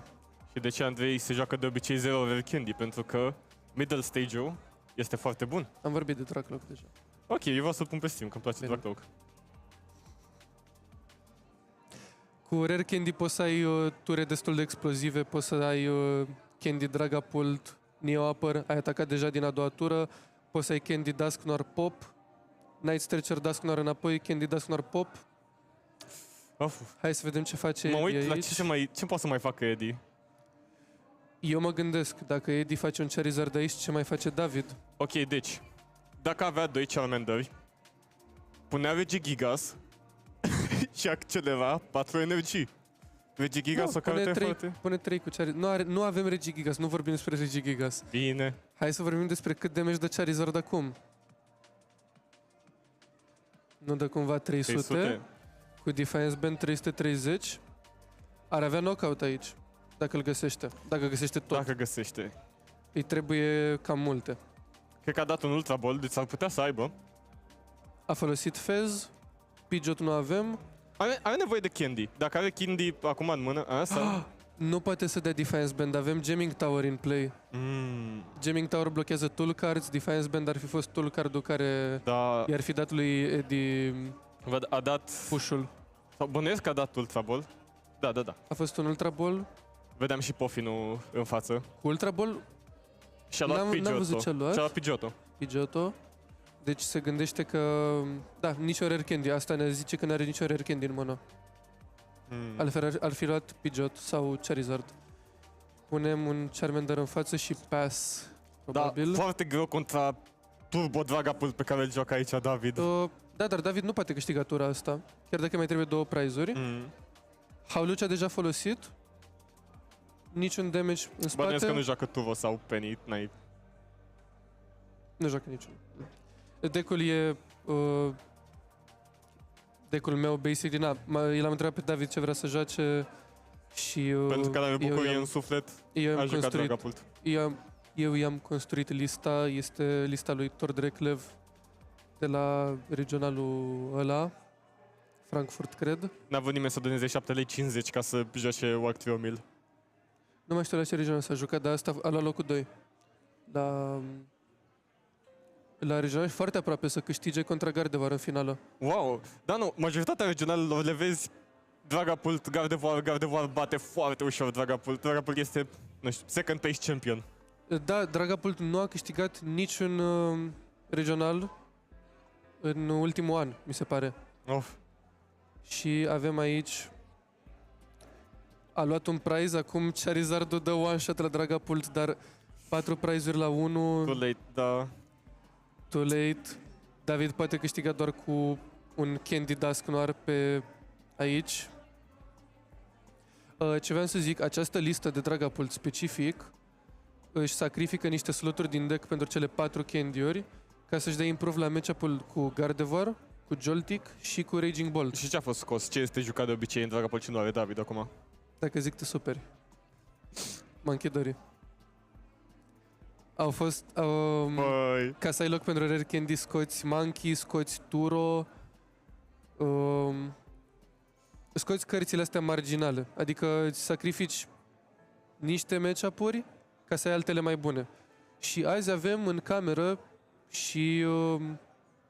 Și de ce Andrei se joacă de obicei 0 Rare Candy? Pentru că middle stage-ul este foarte bun. Am vorbit de Dracloak deja. Ok, eu vreau să-l pun pe Steam, că îmi place Bine. Dracloak. Cu Rare Candy poți să ai ture destul de explozive, poți să ai Candy Dragapult, Neo Upper, ai atacat deja din a doua tură, poți să ai Candy Dusknoir Pop, Night Stretcher Dusknoir înapoi, Candy Dusknoir Pop. Of, Hai să vedem ce face mă Eddie uit la aici. ce poate să mai facă Eddie. Eu mă gândesc, dacă Eddie face un Charizard aici, ce mai face David? Ok, deci, dacă avea 2 Charmanderi, punea Regigigas și accelera 4 energii. Regigigas o carte foarte... Pune 3 cu Charizard. Nu avem Regigigas, nu vorbim despre Regigigas. Bine. Hai să vorbim despre cât damage dă Charizard acum. Nu dă cumva 300. 300. Cu Defiance Band 330. Ar avea knockout aici, dacă îl găsește. Dacă găsește tot. Dacă găsește. Îi trebuie cam multe. Cred că a dat un Ultra Ball, deci s-ar putea să aibă. A folosit Fez. Pidgeot nu avem. Are nevoie de Candy. Dacă are Candy acum în mână, asta... Nu poate să dea Defiance Band. Avem Jamming Tower in play. Jamming Tower blochează tool cards. Defiance Band ar fi fost tool cardul care Da, i-ar fi dat lui Eddie văd, a dat... push-ul. Sau bănuiesc că a dat Ultra Ball. Da. A fost un Ultra Ball. Vedeam și Poffinul în față. Cu Ultra Ball, Și-a luat N-am Pidgeotto. văzut ce-a luat. Și-a luat Pidgeotto. Pidgeotto. Deci se gândește că... Da, nicio Rare Candy. Asta ne zice că nu are nicio Rare Candy în mână. Altfel ar fi luat Pidgeot sau Charizard. Punem un Charmander în față și pass, probabil. Da, foarte greu contra Turbo Dragapult pe care îl joacă aici David. Da, dar David nu poate câștiga tura asta. Chiar dacă mai trebuie 2 prizuri. Haulucea deja folosit. niciun damage în Bănuiesc spate. că nu joacă Tuvo sau Penny, n-ai... Nu joacă niciun. Decul e... Decul meu, basically, l-am întrebat pe David ce vrea să joace și... Pentru că are bucurie în suflet, a jucat Dragapult. Eu i-am construit lista, este lista lui Thor Dreklev de la regionalul ăla, Frankfurt, cred. N-a avut nimeni să doneze 7,50 lei ca să joace Warc Trio 1000. Nu mai știu la ce regional s-a jucat, dar asta a luat locul 2. La regional și foarte aproape să câștige contra Gardevoir în finală. Wow! Dar nu, majoritatea regionalelor le vezi Dragapult, Gardevoir bate foarte ușor Dragapult. Dragapult este, nu știu, second place champion. Da, Dragapult nu a câștigat niciun regional în ultimul an, mi se pare. Of. Și avem aici... A luat un prize, acum Charizardul dă one-shot la Dragapult, dar 4 prize-uri la 1... Too late, da. Too late. David poate câștiga doar cu un Candy Dusk Noir pe aici. Ce vreau să zic, această listă de Dragapult specific își sacrifică niște sloturi din deck pentru cele 4 candy-uri ca să-și dea improve la match-up-ul cu Gardevoir, cu Joltik și cu Raging Bolt. Și ce a fost scos? Ce este jucat de obicei în Dragapult și nu are David acum? Dacă zic te superi. Mă închid dorii. Au fost... ca să ai loc pentru Rare Candy scoți Monkey, scoți Turo, scoți cărțile astea marginale. Adică îți sacrifici niște match-up-uri ca să ai altele mai bune. Și azi avem în cameră și...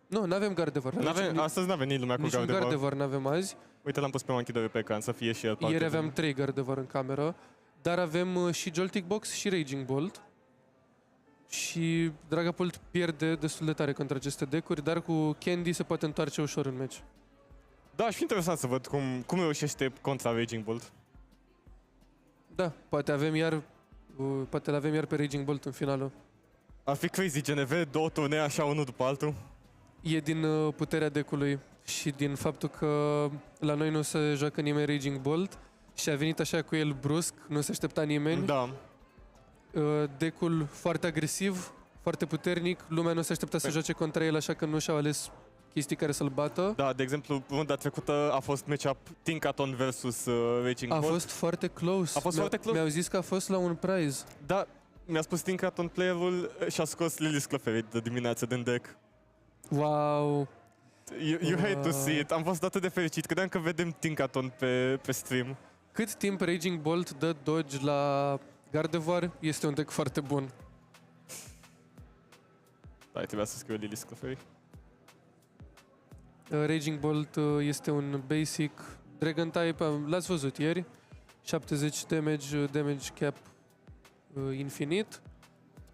nu, n-avem Gardevoir. Astăzi n-avem nici lumea cu Gardevoir. Gardevoir n-avem azi. Uite, l-am pus pe Monkey pe ecran să fie și el parte. Ieri aveam 3 Gardevoir în cameră, dar avem și Joltik Box și Raging Bolt. Și Dragapult pierde destul de tare contra aceste deck-uri, dar cu Candy se poate întoarce ușor în meci. Da, aș fi interesant să văd cum reușește contra Raging Bolt. Da, poate avem iar l-avem iar pe Raging Bolt în finală. Ar fi crazy, GNV, 2 turnee așa unul după altul. E din puterea deck-ului și din faptul că la noi nu se joacă nimeni Raging Bolt și a venit așa cu el brusc, nu se aștepta nimeni. Da. Deck-ul foarte agresiv, foarte puternic, lumea nu se aștepta să joace contra el, așa că nu și-au ales chestii care să-l bată. Da, de exemplu, runda trecută a fost match-up Tinkaton versus Raging Bolt. A fost foarte close. A fost foarte close. Mi-au zis că a fost la un prize. Da, mi-a spus Tinkaton playerul și a scos Lily's Clefairy de dimineață din deck. Wow! You hate to see it. Am fost atât de fericit. Credeam că vedem Tinkaton pe stream. Cât timp Raging Bolt dă dodge la Gardevoir, este un deck foarte bun. Da, trebuia să scriu Lily's Clefairy. Raging Bolt este un basic Dragon type, l-ați văzut ieri. 70 damage cap infinit.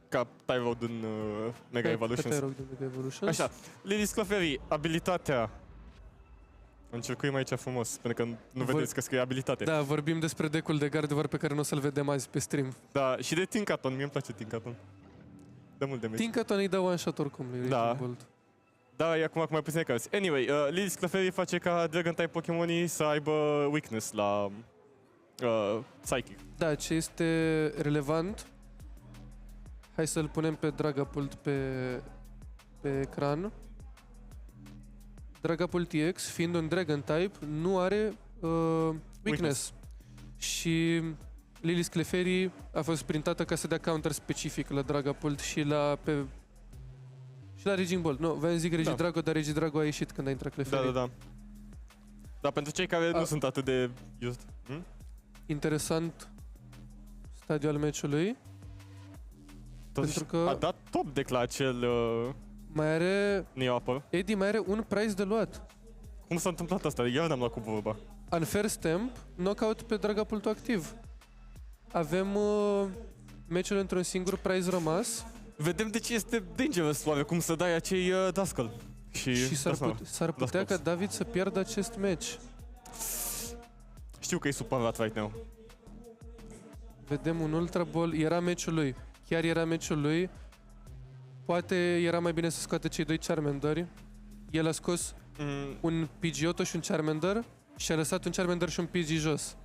Ca Tyrod în Mega Evolutions. Ca Tyrod în Mega Evolutions. Așa, Lily's Clefairy, abilitatea. Încercuim aici frumos, pentru că nu vedeți că scrie abilitate. Da, vorbim despre deck-ul de Gardevoir pe care nu o să-l vedem azi pe stream. Da, și de Tinkaton, mie îmi place Tinkaton. Dă mult damage. Tinkaton îi dă one-shot oricum lui Raging Bolt. Da, e acum mai puțin cărți. Anyway, Lily's Clefairy face ca Dragon-type Pokémonii să aibă weakness la Psychic. Da, ce este relevant, hai să-l punem pe Dragapult pe ecran. Dragapult EX, fiind un Dragon type, nu are weakness. Și Lily's Clefairy a fost printată ca să dea counter specific la Dragapult și la Raging Bolt. Nu, vreau să zic Regidrago, dar Regidrago a ieșit când a intrat Clefairy. Da. Dar pentru cei care nu sunt atât de just. Interesant stadiul al meciului. Pentru că a dat top deck la acel mai are Neopăr. Eddie mai are un prize de luat. Cum s-a întâmplat asta? Eu n-am luat cu vorba. Unfair Stamp, knockout pe Dragapultul activ. Avem meciul într-un singur prize rămas. Vedem de ce este dangerous, oare, cum să dai acei Duskull. Și s-ar putea ca David să piardă acest match. Știu că e supărat right now. Vedem un Ultra Ball, era meciul lui. Chiar era meciul lui. Poate era mai bine să scoate cei 2 Charmander. El a scos un Pidgeotto și un Charmander și a lăsat un Charmander și un Pidgey jos.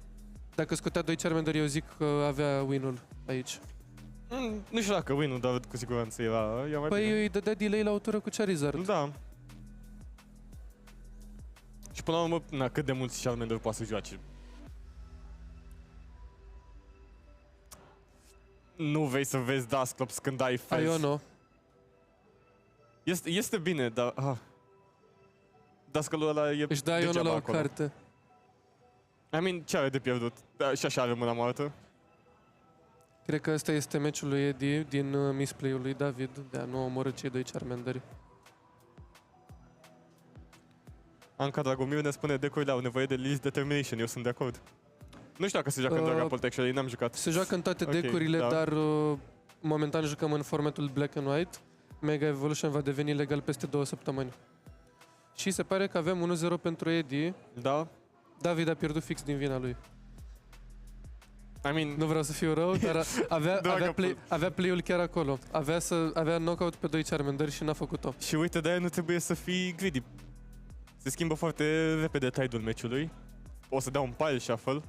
Dacă scotea 2 Charmander, eu zic că avea win-ul aici. Nu știu dacă win-ul, dar cu siguranță era mai Păi bine. îi dădea delay la autură cu Charizard. Da. Și până la urmă, na, cât de mulți Charmander poate să joace? Nu vei să vezi Dusclops când ai Fez. Iono. Este bine, dar... Dusclul ăla e Își dă Iono degeaba la o acolo. carte. I mean, ce are de pierdut? Da, și așa are mâna moartă. Cred că ăsta este meciul lui Eddie din misplay-ul lui David de a nu omorâ cei 2 Charmanderi. Anca Dragomir ne spune decurile au nevoie de Lily's Determination, eu sunt de acord. Nu știu dacă se joacă în Dragapult, actually, n-am jucat. Se joacă în toate Ok, decurile, da. dar momentan jucăm în formatul Black and White. Mega Evolution va deveni legal peste 2 săptămâni. Și se pare că avem 1-0 pentru Eddie. Da? David a pierdut fix din vina lui. I mean, Nu vreau să fiu rău, dar Dragapult. avea play-ul chiar acolo. Avea knockout pe 2 Charmander și n-a făcut-o. și uite, de-aia nu trebuie să fii greedy. Se schimbă foarte repede tide-ul meciului. O să dea un pile shuffle.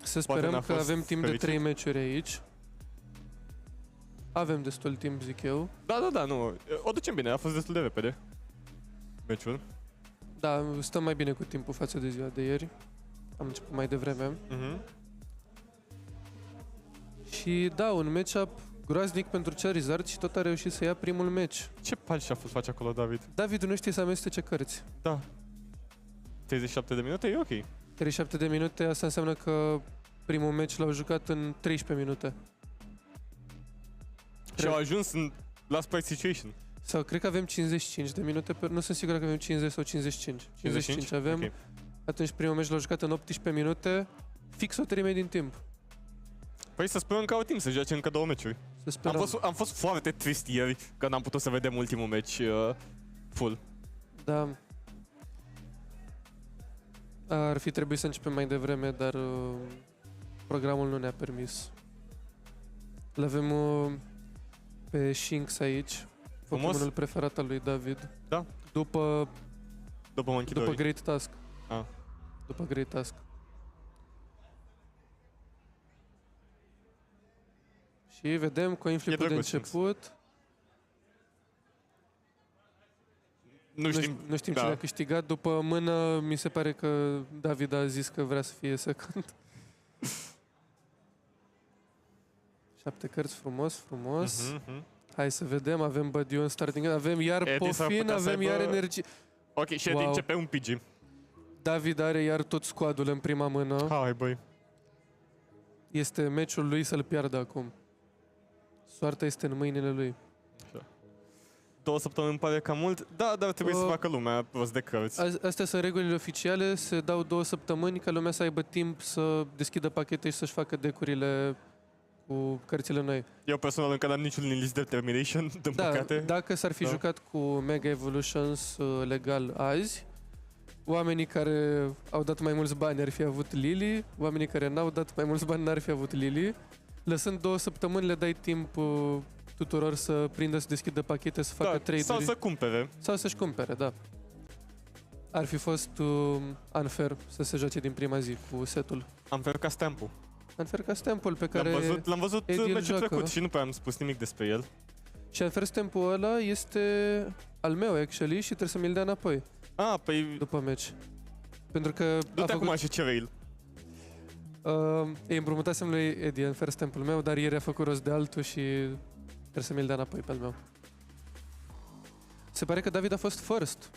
Să Poate n-a sperăm că fost avem timp de fericit. 3 meciuri aici. Avem destul timp, zic eu. Da, nu. O ducem bine, a fost destul de repede. Meciul. Da, stăm mai bine cu timpul față de ziua de ieri. Am început mai devreme. Și da, un match-up groaznic pentru Charizard și tot a reușit să ia primul match. Ce pile shuffle face acolo, David? David nu știe să amestece cărți. Da. 37 de minute e ok. 37 de minute, asta înseamnă că primul match l-au jucat în 13 minute. Și au ajuns în last price situation. Sau cred că avem 55 de minute, nu sunt sigur dacă avem 50 sau 55. 55 avem. Ok. Atunci primul match l-au jucat în 18 minute, fix o treime din timp. Păi să sperăm că au timp să joace încă 2 meciuri. Să sperăm. Am fost foarte trist ieri că n-am putut să vedem ultimul match full. Da. Ar fi trebuit să începem mai devreme, dar programul nu ne-a permis. L-avem pe Shinx aici, Pokémonul preferat al lui David. Da. După Monkey după Dory. Great Task. Ah. După Great Task. Și vedem coin flip-ul de drăguț Shinx. început. Nu știm, Nu știm cine a câștigat. După mână, mi se pare că David a zis că vrea să fie second. 7 cărți, frumos. Hai să vedem, avem Badiou în starting, avem iar Eddie s-ar Pofin, putea să avem iar aibă- energie. Ok, și Eddie începe un PG. David are iar tot squadul în prima mână. Hai, băi. Este meciul lui să-l piardă acum. Soarta este în mâinile lui. 2 săptămâni îmi pare cam mult. Da, dar trebuie să facă lumea rost de cărți. Astea sunt regulile oficiale, se dau 2 săptămâni ca lumea să aibă timp să deschidă pachete și să-și facă decurile cu cărțile noi. Eu personal încă n-am niciun Lily's Determination, din păcate. Dacă s-ar fi jucat cu Mega Evolutions legal azi, oamenii care au dat mai mulți bani ar fi avut Lily, oamenii care n-au dat mai mulți bani n-ar fi avut Lily. Lăsând 2 săptămâni le dai timp tuturor să prindă, să deschidă pachete, să facă trade-uri. Sau să cumpere. Sau să-și cumpere, da. Ar fi fost unfair să se joace din prima zi cu setul. Am vercat stamp-ul. Unfair ca stamp-ul pe care L-am văzut Eddie îl meciul joacă. trecut și nu prea am spus nimic despre el. Și unfair stamp-ul ăla este al meu, actually, și trebuie să mi-l dea înapoi Păi după match. Pentru că du-te acum și cere-l. îi împrumutasem lui Eddie unfair stamp-ul meu, dar ieri a făcut rost de altul și trebuie să mi-l dea înapoi pe al meu. Se pare că David a fost first.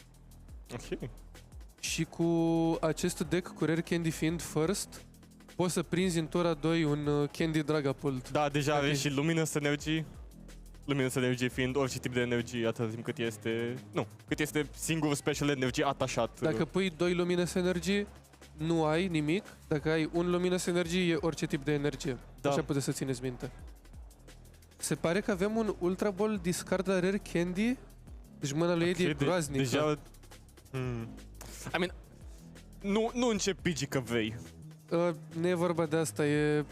Ok. Și cu acest deck cu Rare Candy fiind first, poți să prinzi în tura 2 un Candy Dragapult. Da, deja are și Luminous Energy. Luminous Energy fiind orice tip de energie atâta timp cât este... Nu, cât este singur special energy atașat. Dacă pui 2 Luminous Energy, nu ai nimic. Dacă ai un Luminous Energy, e orice tip de energie. Da. Așa puteți să țineți minte. Se pare că avem un Ultra Ball discard la Rare Candy. Deci mâna lui Eddie e groaznică. Deja... I mean, nu încep PG că vrei. Nu e vorba de asta, e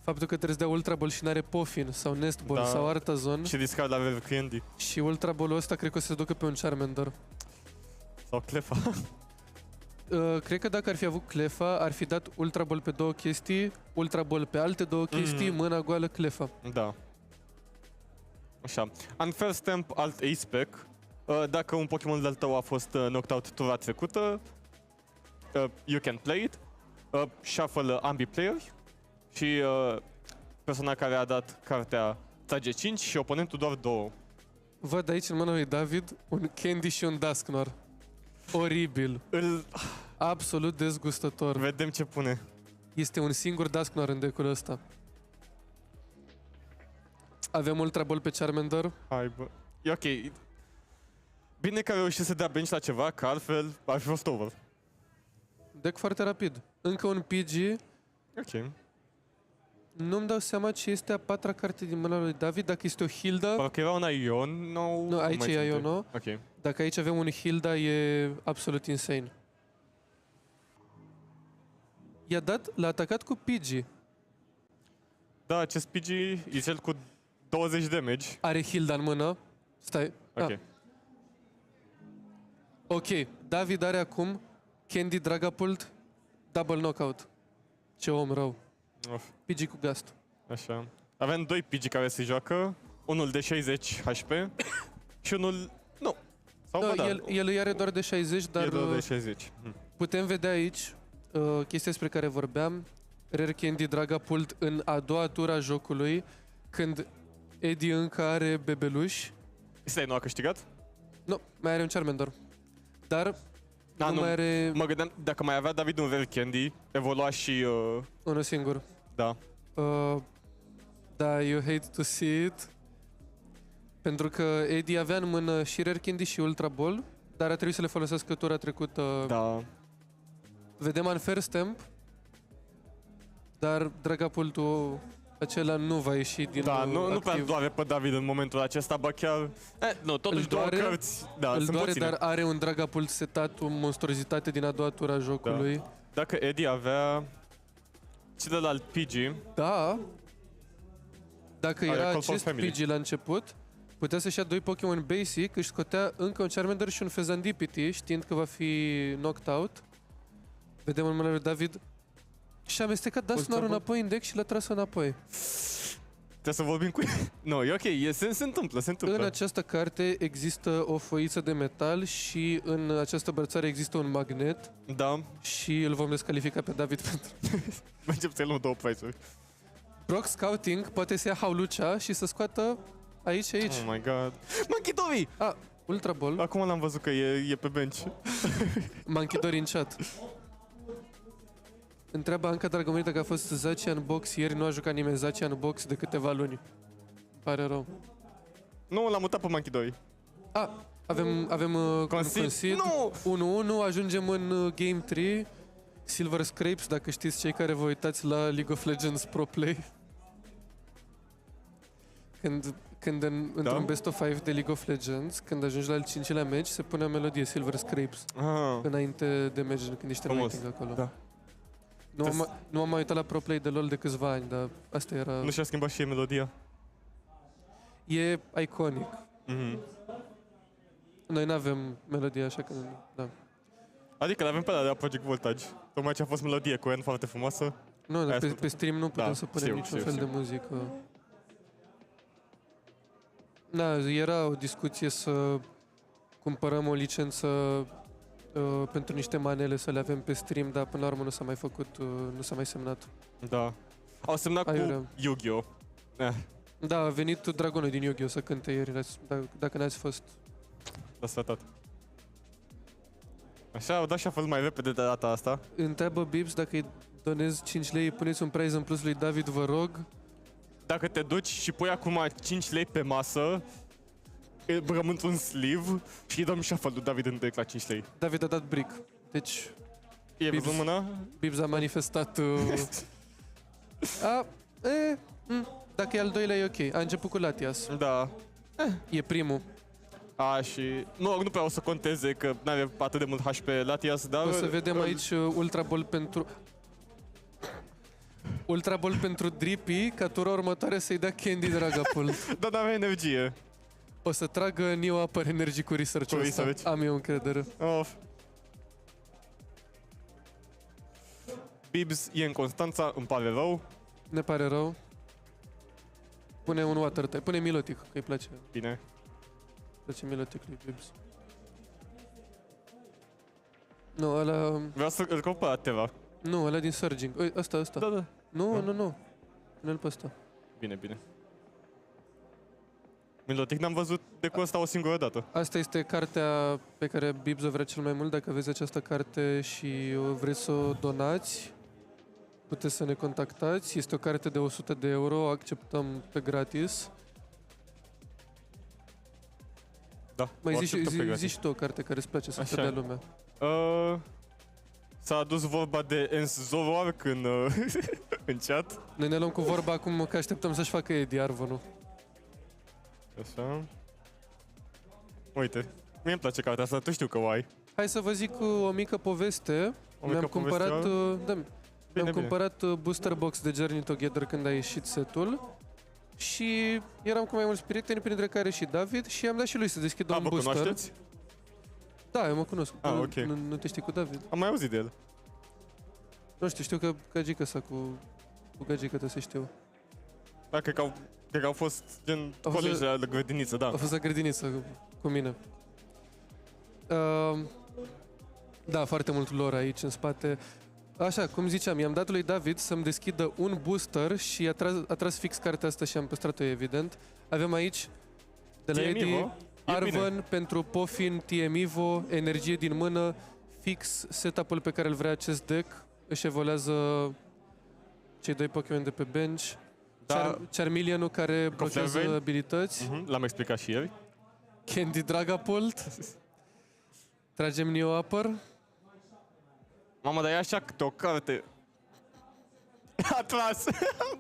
faptul că trebuie să dea Ultra Ball și n-are Pofin sau Nest Ball sau Artazon. Și discard la Rare Candy. Și Ultra Ball-ul ăsta cred că o să se ducă pe un Charmander. Sau Clefa. Cred că dacă ar fi avut clefa, ar fi dat Ultra Ball pe două chestii, Ultra Ball pe alte două chestii, mâna goală, clefa. Da. Așa. Unfair Stamp, alt Ace-Pack. Dacă un Pokémon de-al tău a fost knocked out tura trecută, you can play it. Shuffle ambii playeri și persoana care a dat cartea trage 5 și oponentul doar 2. Văd aici în mâna lui David un Candy și un Dusknoir. Oribil. Absolut dezgustător. Vedem ce pune. Este un singur Dusknoir în deck-ul ăsta. Avem Ultra Ball pe Charmander. Hai, bă. E ok. Bine că a reușit să dea bench la ceva, că altfel ar fi fost over. Deck foarte rapid. Încă un PG. Ok. Nu-mi dau seama ce este a patra carte din mâna lui David. Dacă este o Hilda... Parcă era un Ion, Nu, aici e Iono. Ok. Dacă aici avem un Hilda, e absolut insane. L-a atacat cu PG. Da, acest PG e cel cu 20 damage. Are Hilda în mână. Stai. Ok. Ok, David are acum Candy Dragapult Double Knockout. Ce om rău. Of. PG cu Gast. Așa. Avem 2 PG care se joacă. Unul de 60 HP și unul... Nu. Sau Da, ba da. el îi are doar de 60, dar E doar de 60. putem vedea aici chestia despre care vorbeam. Rare Candy Dragapult în a doua tură a jocului, când Eddie încă are bebeluși. Stai, nu a câștigat? Nu, mai are un Charmander. Dar Da, nu mai are Mă gândeam, dacă mai avea David un Rare Candy, evolua și... unul singur. Da. Da, you hate to see it. Pentru că Eddie avea în mână și Rare Candy și Ultra Ball, dar a trebuit să le folosească tura trecută. Da. Vedem Unfair Stamp, dar Dragapultul acela nu va ieși din Da, nu prea activ. doare pe David în momentul acesta, ba chiar... nu, totuși Îl două doare, cărți. Da, îl sunt doare, puține. dar are un Dragapult setat, o monstruozitate din a doua tură a jocului. Dacă Eddie avea celălalt PG, Da. Dacă Are era Call for acest Family. PG la început, putea să-și ia doi Pokémon Basic, își scotea încă un Charmander și un Fezandipity, știind că va fi knocked out. Vedem în mâna lui David. Și a amestecat Dusknoir înapoi în deck și l-a tras înapoi. trebuie să vorbim cu el. Nu, e ok, se întâmplă. În această carte există o foiță de metal și în această brățară există un magnet Da, și îl vom descalifica pe David pentru... mergem să luăm 2 price-uri. Brock Scouting poate să ia Haulucea și să scoată aici. Oh my god. Manchidori! Ultra Ball. Acum l-am văzut că e pe bench. Manchidori în chat. Întreabă Anca Dragomir dacă a fost Zaci în box ieri, nu a jucat nimeni Zaci în box de câteva luni. Îmi pare rău. Nu, l-am mutat pe Manchidori. Avem concede. Nu! 1-1, ajungem în Game 3. Silver Scrapes, dacă știți cei care vă uitați la League of Legends Pro Play. Când într-un best of 5 de League of Legends, când ajungi la al 5-lea match, se pune o melodie Silver Scrapes. Înainte de match, când ești în rating acolo. Da. Nu m-am mai uitat la Pro Play de LoL de câțiva ani, dar asta era... Nu și-a schimbat și melodia. E iconic. Noi n-avem melodie, așa că... Da. Adică l-avem pe ăla de la Project Voltage. Tocmai ce a fost melodie cu N foarte frumoasă. Nu, dar pe stream nu putem să punem niciun fel de muzică. Da, era o discuție să cumpărăm o licență pentru niște manele să le avem pe stream, dar până la urmă nu s-a mai făcut, nu s-a mai semnat. Da. Au semnat cu Yu-Gi-Oh! Da, a venit dragonul din Yu-Gi-Oh! Să cânte ieri, dacă n-ați fost. Da, sfătat. Așa, au dat și a fost mai repede de data asta. Întreabă Bibs dacă îi donezi 5 lei, puneți un prize în plus lui David, vă rog. Dacă te duci și pui acum 5 lei pe masă, băgăm într-un sleeve și îi dăm shuffle lui David în deck la 5 lei. David a dat brick, deci... E văzut mâna? Bibs a manifestat... Dacă e al doilea e ok. A început cu Latias. Da. E primul. Și... Nu prea o să conteze, că n-are atât de mult HP Latias, dar... O să vedem aici Ultra Ball pentru... Ultra Ball pentru Drippy, ca tura următoare să-i dea Candy Dragapult. Da, n-avea energie. O să tragă Neo Upper Energy cu research-ul ăsta. Am eu încredere. Bibs e în Constanța, îmi pare rău. Ne pare rău. Pune un water type. Pune Milotic, că îi place. Bine. Place Milotic lui Bibs. Nu, ăla... Vreau să îl caut pe Ateva. Nu, ăla din Surging. Ui, ăsta. Da. Nu. Pune-l pe ăsta. Bine. Milotic n-am văzut decât ăsta o singură dată. Asta este cartea pe care Bibs o vrea cel mai mult. Dacă vezi această carte și vreți să o donați, puteți să ne contactați. Este o carte de 100 de euro, o acceptăm pe gratis. Da, Mai o zici acceptăm pe gratis. și tu o carte care îți place să Așa. te dea lumea. S-a adus vorba de Ens Zoroark în, în chat. Noi ne luăm cu vorba acum că așteptăm să-și facă Eddie Arvonul. Așa. Uite, mie îmi place cartea asta, tu știu că o ai. Hai să vă zic o mică poveste. O mică Mi-am cumpărat, poveste? mi-am cumpărat booster box de Journey Together când a ieșit setul. Și eram cu mai mulți prieteni, printre care și David, și am dat și lui să deschidă un Vă booster. cunoașteți? Da, eu mă cunosc. Ok. Nu te știi cu David? Am mai auzit de el. Nu știu că gagică sa cu gagică te să știu. Da, cred că au fost gen Au fost colegi de grădiniță, da. A fost la grădiniță cu mine. Da, foarte mult lore aici în spate. Așa, cum ziceam, i-am dat lui David să-mi deschidă un booster și a tras fix cartea asta și am păstrat-o, evident. Avem aici, de la TM Eddie, Evo? E Arvan bine. pentru Pofin, TM Evo, energie din mână, fix setup-ul pe care îl vrea acest deck. Își evoluează cei doi Pokémon de pe bench. Da. Charmeleon-ul care blochează Vein? abilități. L-am explicat și ieri. Candy Dragapult. Tragem Neo Upper. Mamă, dar e așa câte o carte. A tras!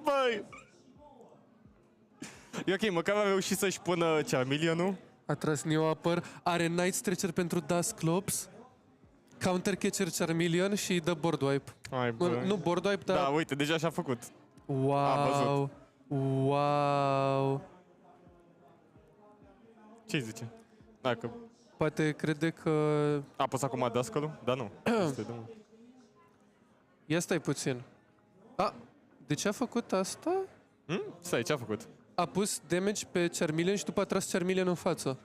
Băi! E ok, măcar a reușit să-și pună Charmeleon-ul. A tras Neo Upper. Are Night Stretcher pentru Dusclops. Counter Catcher Charmeleon și îi dă Board Wipe. Hai, bă. Nu Board Wipe, dar... Da, uite, deja și-a făcut. Wow! Wow! Ce-i zice? Dacă Poate crede că... a pus acum dascălul? Da, nu. Este, da. Ia stai puțin. De ce a făcut asta? Stai, ce-a făcut? A pus damage pe Charmeleon și după a tras Charmeleon în față.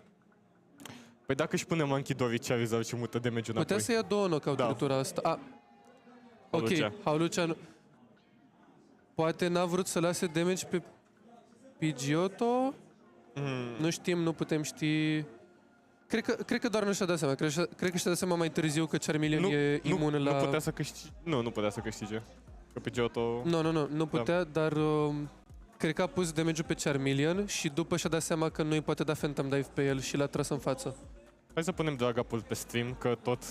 Păi dacă își pune Monkey Dory Charizard și mută damage înapoi. Putea să ia două knockout-uri Da. tura asta. Ok, Haulucea. Haulucea nu... Poate n-a vrut să lase damage pe Pidgeotto? Nu știm, nu putem ști... Cred că doar nu și-a dat seama. Cred că și-a dat seama mai târziu că Charmeleon e imun la... Nu putea să câștige. Nu putea să câștige. Că pe Giotto... Nu putea, dar... cred că a pus damage-ul pe Charmeleon și după și-a dat seama că nu îi poate da Phantom Dive pe el și l-a tras în față. Hai să punem Dragapult pe stream, că tot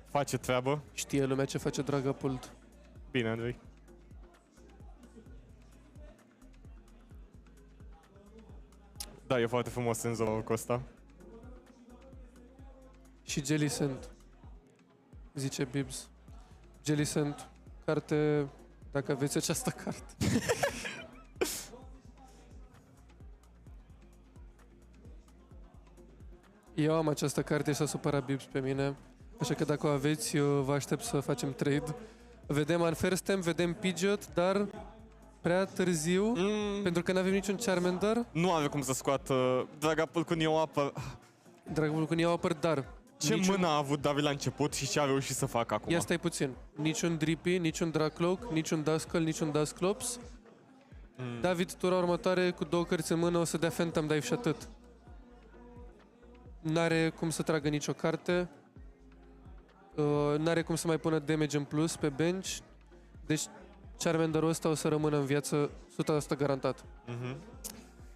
face treabă. Știe lumea ce face Dragapult. Bine, Andrei. Da, e foarte frumos senzorul ăsta. Și Jellicent, zice Bibs. Jellicent, carte, dacă aveți această carte. Eu am această carte și s-a supărat Bibs pe mine, așa că dacă o aveți, eu vă aștept să facem trade. Vedem Unfair vedem Pidgeot, dar prea târziu, pentru că nu avem niciun Charmander. Nu are cum să scoată Dragapult cu Neo Upper. Dragul cu Neo Upper, dar... Ce mână a avut David la început și ce a reușit să facă acum? Ia stai puțin. Niciun Drippy, niciun Dracloak, niciun Duskull, niciun Dusclops. David, tura următoare, cu două cărți în mână, o să dea Phantom Dive și atât. N-are cum să tragă nicio carte. N-are cum să mai pună damage în plus pe bench. Deci Charmanderul ăsta o să rămână în viață 100% garantat.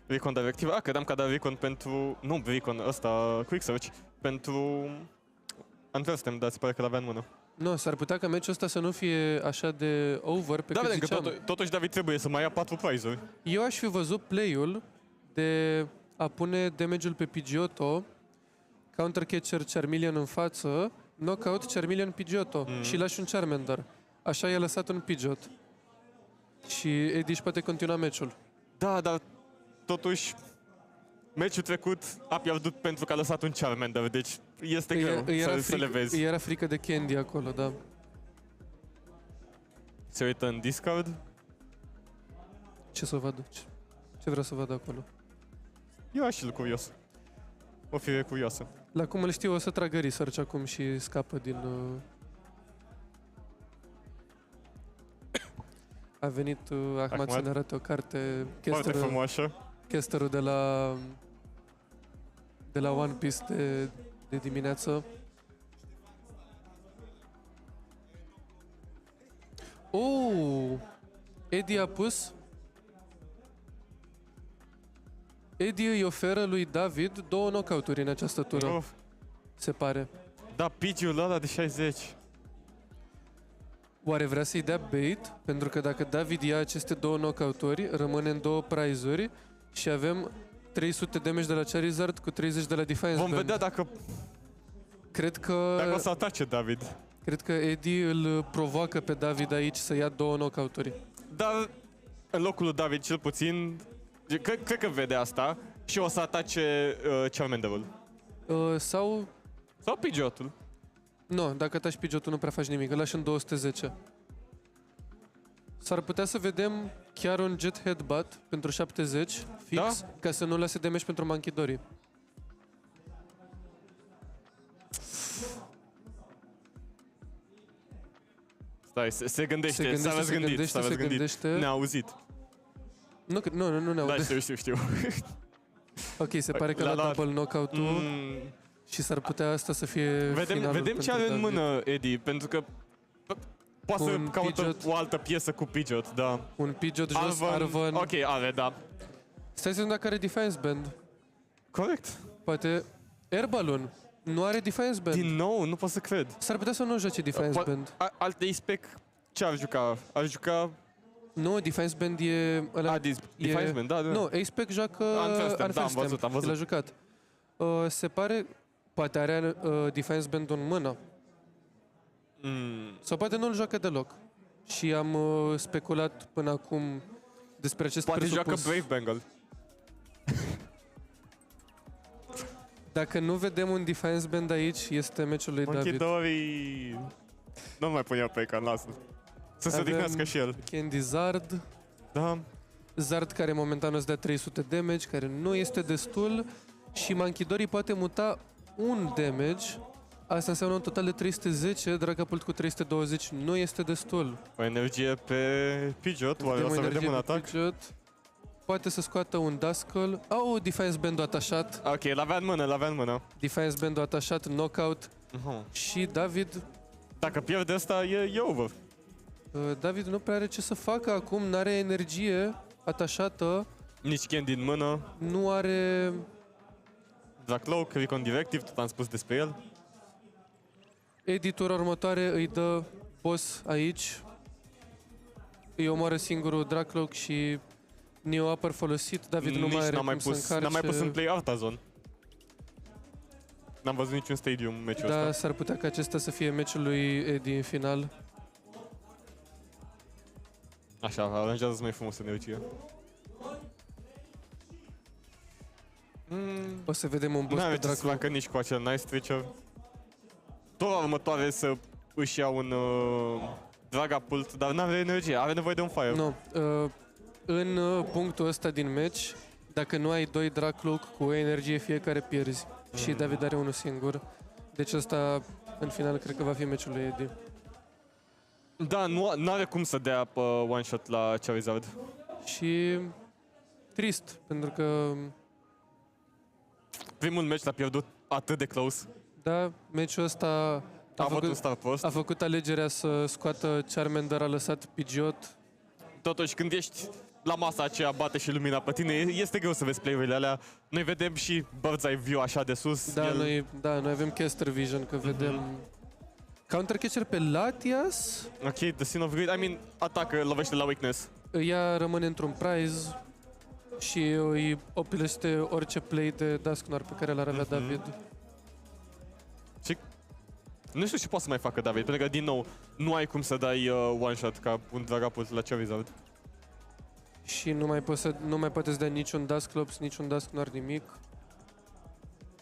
Recon directiv? Credeam că a dat Recon pentru... Nu, Recon ăsta, Quick Search. Pentru... Unfair dar se pare că l-avea în mână. Nu, s-ar putea ca meciul ăsta să nu fie așa de over pe cât vedem ziceam. că totuși David trebuie să mai ia 4 prize-uri. Eu aș fi văzut play-ul de a pune damage-ul pe Pidgeotto, Counter Catcher Charmeleon în față, knockout Charmeleon Pidgeotto și lași un Charmander. Așa i-a lăsat un Pidgeot. Și Eddie își poate continua meciul. Da, dar totuși meciul trecut a pierdut pentru că a lăsat un Charmander, deci este greu să le vezi. Îi era frică de Candy acolo, da. Se uită în discard. Ce să văd? Ce vreau să văd acolo? Eu aș fi curios. O fire curioasă. La cum îl știu, o să tragă research acum și scapă din... A venit Ahmad să ne arate o carte, Foarte frumoasă. casterul de la One Piece de dimineață. Eddie a pus... Eddie îi oferă lui David 2 knockout-uri în această tură, Of. se pare. Da, Pidgeot ăla de 60. Oare vrea să-i dea bait? Pentru că dacă David ia aceste 2 knockout-uri, rămâne în 2 prize-uri și avem 300 damage de la Charizard cu 30 de la Defiance Vom Band. vedea dacă o să atace David. Cred că Eddie îl provoacă pe David aici să ia 2 knockout-uri. Dar în locul lui David, cel puțin, cred că vede asta și o să atace Charmanderul. Sau... Sau Pidgeotul. Nu, dacă ataci Pidgeot-ul nu prea faci nimic, îl lași în 210. S-ar putea să vedem chiar un Jet Headbutt pentru 70, fix, Da? ca să nu lase damage pentru Manchidori. Stai, se gândește, s-a răzgândit. Ne-a auzit. Nu ne Da, aude. știu. Ok, se pare că La- la double knockout-ul și s-ar putea asta să fie finalul Vedem ce pentru are în David. mână Eddie, pentru că poate să Un caută Pidgeot. o altă piesă cu Pidgeot, da. Un Pidgeot jos, Arvan. Ok, are, da. Stai să vedem dacă are Defiance Band. Corect. Poate Air Balloon. Nu are Defiance Band. Din nou, nu pot să cred. S-ar putea să nu joace Defiance Band. Alte spec ce ar juca? Ar juca... Nu, Defiance Band e... ăla- Defiance Band, da. Nu, Ace-Pack joacă Unfair Stamp, Unfair da, am văzut. El a jucat. Se pare... Poate are Defiance Band în mână. Sau poate nu-l joacă deloc. Și am speculat până acum despre acest Poate joacă presupus. Brave Bengal. Dacă nu vedem un Defiance Band aici, este meciul lui David. Manchidori... Nu mai pun eu pe ecran, lasă-l. Să se Avem odihnească și el. Candy Zard. Da. Zard care momentan îți dea 300 damage, care nu este destul. Și Manchidori poate muta un damage. Asta înseamnă un total de 310, Dragapult cu 320 nu este destul. O energie pe Pidgeot, oare o să vedem un atac? Pidgeot. Poate să scoată un Duskull. Defiance Band-ul atașat. Ok, l-avea în mână. Defiance Band-ul atașat, knockout. Și David... Dacă pierde asta, e over. David nu prea are ce să facă acum, n-are energie atașată. Nici Candy în mână. Nu are... Dracloak, Recon Directive, tot am spus despre el. Editura următoare îi dă boss aici. Îi omoară singurul Dracloak și Neo Upper folosit. David nu mai are cum să încarce. N-am mai pus în play Artazon. N-am văzut niciun stadium meciul Da, ăsta. s-ar putea ca acesta să fie meciul lui Eddie în final. Așa, aranjează mai frumos energia. O să vedem un boss N-are pe ce să Dracloak. facă nici cu acel Nice Stretcher. Tot la următoare să își ia un Dragapult, dar n-are energie, are nevoie de un Fire. Nu. În punctul ăsta din match, dacă nu ai 2 Dracloak cu o energie, fiecare pierzi. Și David are unul singur. Deci ăsta, în final, cred că va fi meciul lui Eddie. Da, nu are cum să dea pe one shot la Charizard. Și trist, pentru că Primul meci l-a pierdut atât de close. da, meciul ăsta A avut un start prost. a făcut alegerea să scoată Charmander, a lăsat Pidgeot. Totuși, când ești la masa aceea, bate și lumina pe tine, este greu să vezi play-urile alea. Noi vedem și Bird's Eye View așa de sus. Da, noi avem Caster Vision, că vedem counter-catcher pe Latias. Ok, The Sin of Greed, I mean, atacă, lovește la weakness. Ea rămâne într-un prize și îi opilește orice play de Dusknoir pe care l-ar avea David. Și nu știu ce poate să mai facă David, pentru că, din nou, nu ai cum să dai one-shot ca un Dragapult la Charizard. Și nu mai poate să dea niciun Dusclops, niciun Dusknoir, nimic.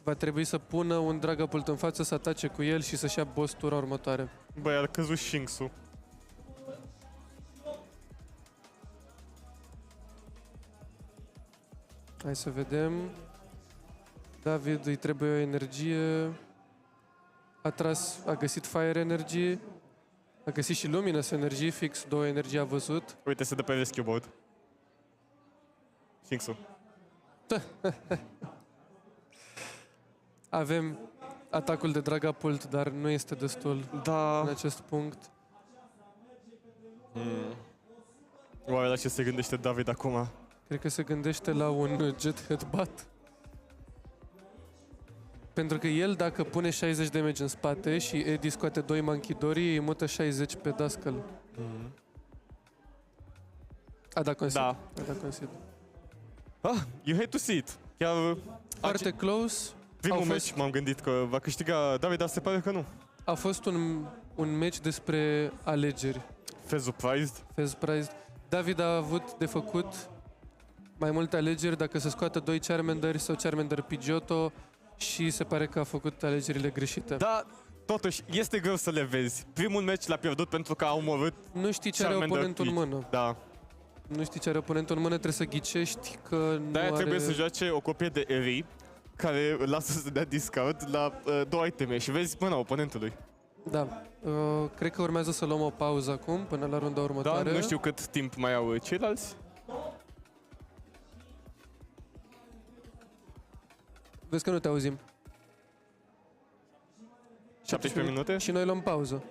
Va trebui să pună un Dragapult în față, să atace cu el și să-și ia boss tura următoare. Băi, a căzut Shinx-ul. Hai să vedem. David îi trebuie o energie. A găsit Fire Energy. A găsit și Luminous Energy, fix 2 energii a văzut. Uite, se dă pe rescue board. Fixul. Avem atacul de Dragapult, dar nu este destul Da. în acest punct. Oare la ce se gândește David acum? Cred că se gândește la un Jet Headbutt. Pentru că el, dacă pune 60 damage în spate și Eddie scoate 2 Mankidori, îi mută 60 pe Duskull. A dat concede. Da. A dat concede. You hate to see it. Chiar Foarte close. primul Au fost- meci m-am gândit că va câștiga David, dar se pare că nu. A fost un match despre alegeri. Fez surprised. Fez Prize. David a avut de făcut mai multe alegeri dacă să scoată 2 Charmander sau Charmander Pidgeotto și se pare că a făcut alegerile greșite. Da, totuși, este greu să le vezi. Primul meci l-a pierdut pentru că a omorât Nu știi ce are Charmander oponentul în Pidge. mână. Da. Nu știi ce are oponentul în mână, trebuie să ghicești că nu De-aia are... trebuie să joace o copie de Eri care îl lasă să dea discard la 2 iteme și vezi mâna oponentului. Da. Cred că urmează să luăm o pauză acum, până la runda Da, următoare. nu știu cât timp mai au ceilalți. Vezi că nu te auzim. 17 minute. Și noi luăm pauză.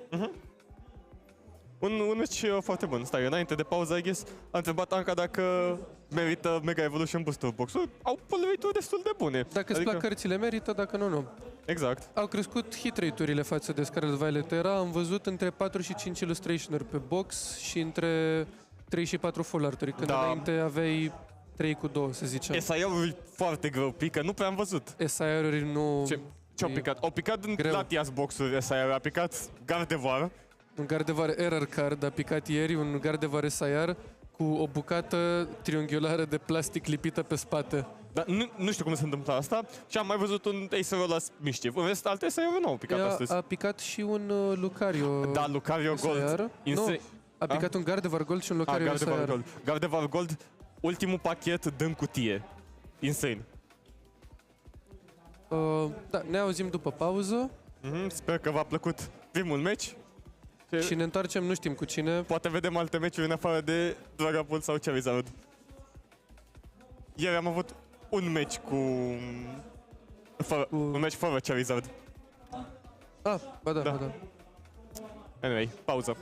Un meci foarte bun. Stai, înainte de pauză, I guess, a întrebat Anca dacă merită Mega Evolution Booster Box-ul. Au polverituri destul de bune. Dacă îți plac cărțile, merită, dacă nu, nu. Exact. Au crescut hit rate-urile față de Scarlet Violet era. Am văzut între 4 și 5 illustrationuri pe box și între 3 și 4 full art-uri. Când Da. înainte aveai 3 cu 2, să zicem. SIR-ul e foarte greu, pică, nu prea am văzut. SIR-uri nu... Ce-au picat? Au picat în greu. Latias box-uri SIR, a picat Gardevoir. Un Gardevoir Error Card a picat ieri, un Gardevoir SIR cu o bucată triunghiulară de plastic lipită pe spate. Dar nu știu cum se întâmplă asta și am mai văzut un Acer ăla mischief. În rest, alte SIR-uri nu au picat astăzi. A picat și un Lucario Da, Lucario Gold. SIR. Nu, a picat un Gardevoir Gold și un Lucario Gardevoir SIR. Gold. Gardevoir Gold, ultimul pachet dă-n cutie. Insane. Da, ne auzim după pauză Sper că v-a plăcut primul meci. și ne întoarcem, nu știm cu cine. Poate vedem alte meciuri în afară de Dragapult sau Charizard. Ieri am avut un meci un meci fără Charizard. Ba da, Da. ba da. Anyway, pauză.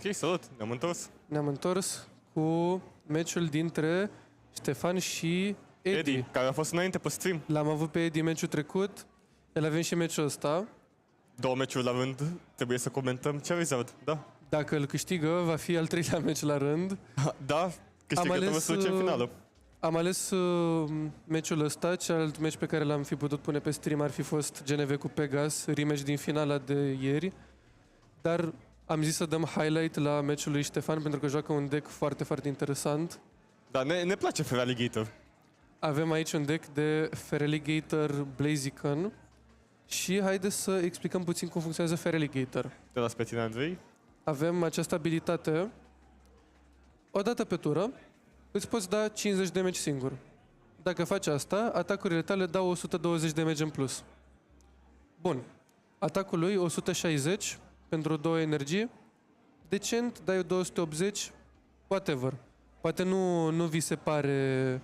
Ok, salut, ne-am întors. Ne-am întors cu meciul dintre Ștefan și Edi. Care a fost înainte pe stream. L-am avut pe Edi meciul trecut, îl avem și meciul ăsta. 2 meciuri la rând, trebuie să comentăm Charizard, da. Dacă îl câștigă, va fi al 3-lea meci la rând. Da, câștigătorul se duce în finală. Am ales meciul ăsta, celălalt meci pe care l-am fi putut pune pe stream ar fi fost GNV cu Pegas, rematch din finala de ieri. Dar am zis să dăm highlight la meciul lui Ștefan pentru că joacă un deck foarte, foarte interesant. Da, ne place Feraligator. Avem aici un deck de Feraligator Blaziken și haideți să explicăm puțin cum funcționează Feraligator. Te las pe tine, Andrei. Avem această abilitate. O dată pe tură îți poți da 50 de damage singur. Dacă faci asta, atacurile tale dau 120 de damage în plus. Bun. Atacul lui 160 pentru 2 energii. Decent, dai 280, whatever. Poate nu vi se pare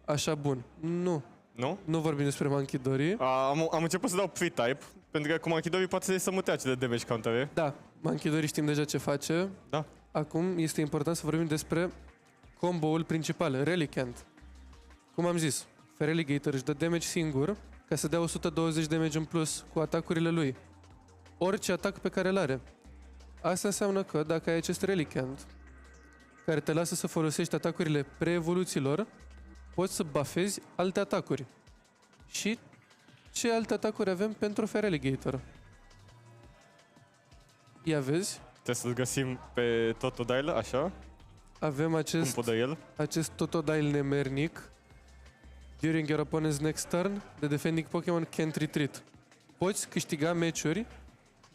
așa bun. Nu. Nu? Nu vorbim despre Mankidori. Am început să dau pre-type, pentru că cu Mankidori poate să muteace de damage counter. Da, Mankidori știm deja ce face. Da. Acum este important să vorbim despre combo-ul principal, Relicanth. Cum am zis, Feraligator își dă damage singur ca să dea 120 damage în plus cu atacurile lui. Orice atac pe care îl are. Asta înseamnă că dacă ai acest Relicanth care te lasă să folosești atacurile pre-evoluțiilor, poți să buffezi alte atacuri. Și ce alte atacuri avem pentru Feraligator? Ia vezi, Trebuie să-l găsim pe Totodile, așa, avem cum acest podă el. Totodile nemernic. During your opponent's next turn, the defending Pokémon can't retreat. Poți câștiga meciuri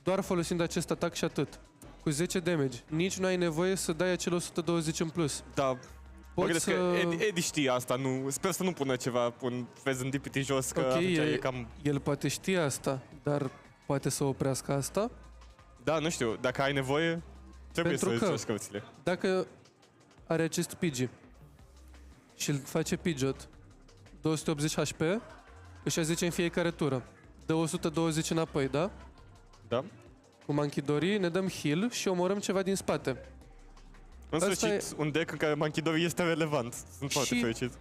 doar folosind acest atac și atât. Cu 10 damage. Nici nu ai nevoie să dai acel 120 în plus. Da, mă Poți gândesc că Edi știe asta, sper să nu pună ceva, pun Serendipity jos, că atunci e cam... El poate ști asta, dar poate să oprească asta. Da, nu știu, dacă ai nevoie, trebuie Pentru să că- joci cărțile. Dacă are acest Pidgey și îl face Pidgeot 280 HP, își ia 10 în fiecare tură. Dă 120 înapoi, da? Da? Cu Mankidori ne dăm heal și omorâm ceva din spate. În Asta sfârșit, un deck în care Mankidori este relevant. Sunt foarte Și- fericit.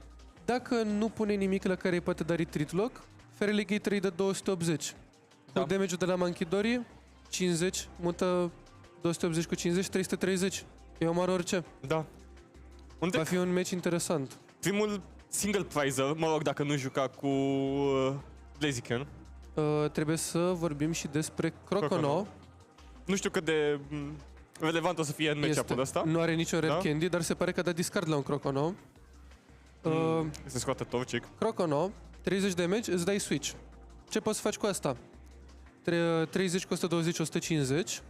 Dacă nu pune nimic la care îi poate da retreat lock, Feraligator îi dă 280. Da. Cu damage-ul de la Mankidori, 50, mută 280 cu 50, 330. Eu omoară orice. Da. Un Va deck, fi un match interesant. primul single prizer, mă rog, dacă nu juca cu Blaziken. Trebuie să vorbim și despre Croconaw. Nu știu cât de relevant o să fie în match-up-ul ăsta. Nu are nicio Rare Da? Candy, dar se pare că a dat discard la un Croconaw. Se scoate Torchic. Croconaw, 30 damage, îți dai switch. Ce poți să faci cu asta? 30 cu 120, 150.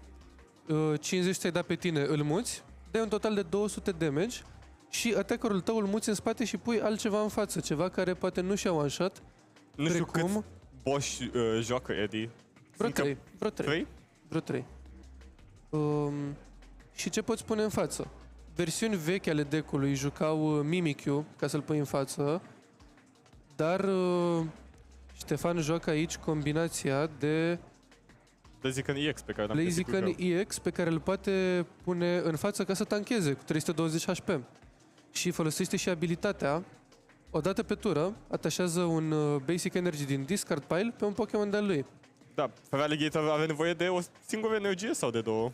50 ți-ai dat pe tine, îl muți. Dai un total de 200 damage și attacker-ul tău îl muți în spate și pui altceva în față. Ceva care poate nu și-a one-shot. Nu știu Precum- cât boss joacă Eddie. Vreo Sunt cam 3. Vreo 3. 3? Vreo 3. Și ce poți pune în față? Versiuni vechi ale deck-ului jucau Mimikyu ca să-l pui în față, dar Ștefan joacă aici combinația de Blaziken EX pe care l-am Blaziken găsit cu greu. EX pe care îl poate pune în față ca să tancheze cu 320 HP. Și folosește și abilitatea. Odată pe tură, atașează un Basic Energy din Discard Pile pe un Pokémon de-al lui. Da, Feraligator are nevoie de o singură energie sau de două?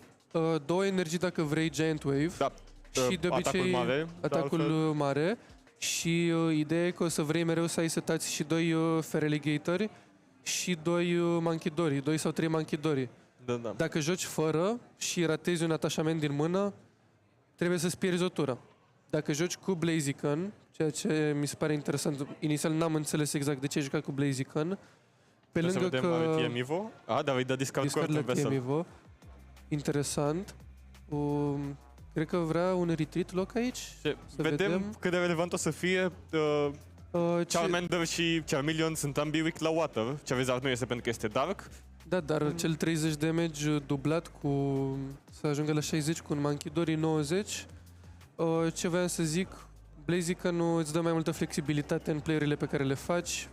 2 energii dacă vrei Giant Wave. Da. Și de obicei atacul mare. atacul de altfel. mare. Și ideea e că o să vrei mereu să ai setați și 2 Feraligatori și 2 Mankidori, 2 sau 3 Mankidori. Da, da. Dacă joci fără și ratezi un atașament din mână, trebuie să-ți pierzi o tură. Dacă joci cu Blaziken, ceea ce mi se pare interesant, inițial n-am înțeles exact de ce ai jucat cu Blaziken, pe Să lângă vedem, că are TM-Evo? Dar îi dă discard cu discard la Vessel. TM-Evo, interesant. Cred că vrea un retreat loc aici. Și Să vedem cât de relevant o să fie. Charmander și Charmeleon sunt ambii weak la water. Charizard nu este pentru că este dark. Da, dar cel 30 damage dublat cu să ajungă la 60 cu un Mankidori 90. Ce voiam să zic, Blaziken nu îți dă mai multă flexibilitate în playerile pe care le faci.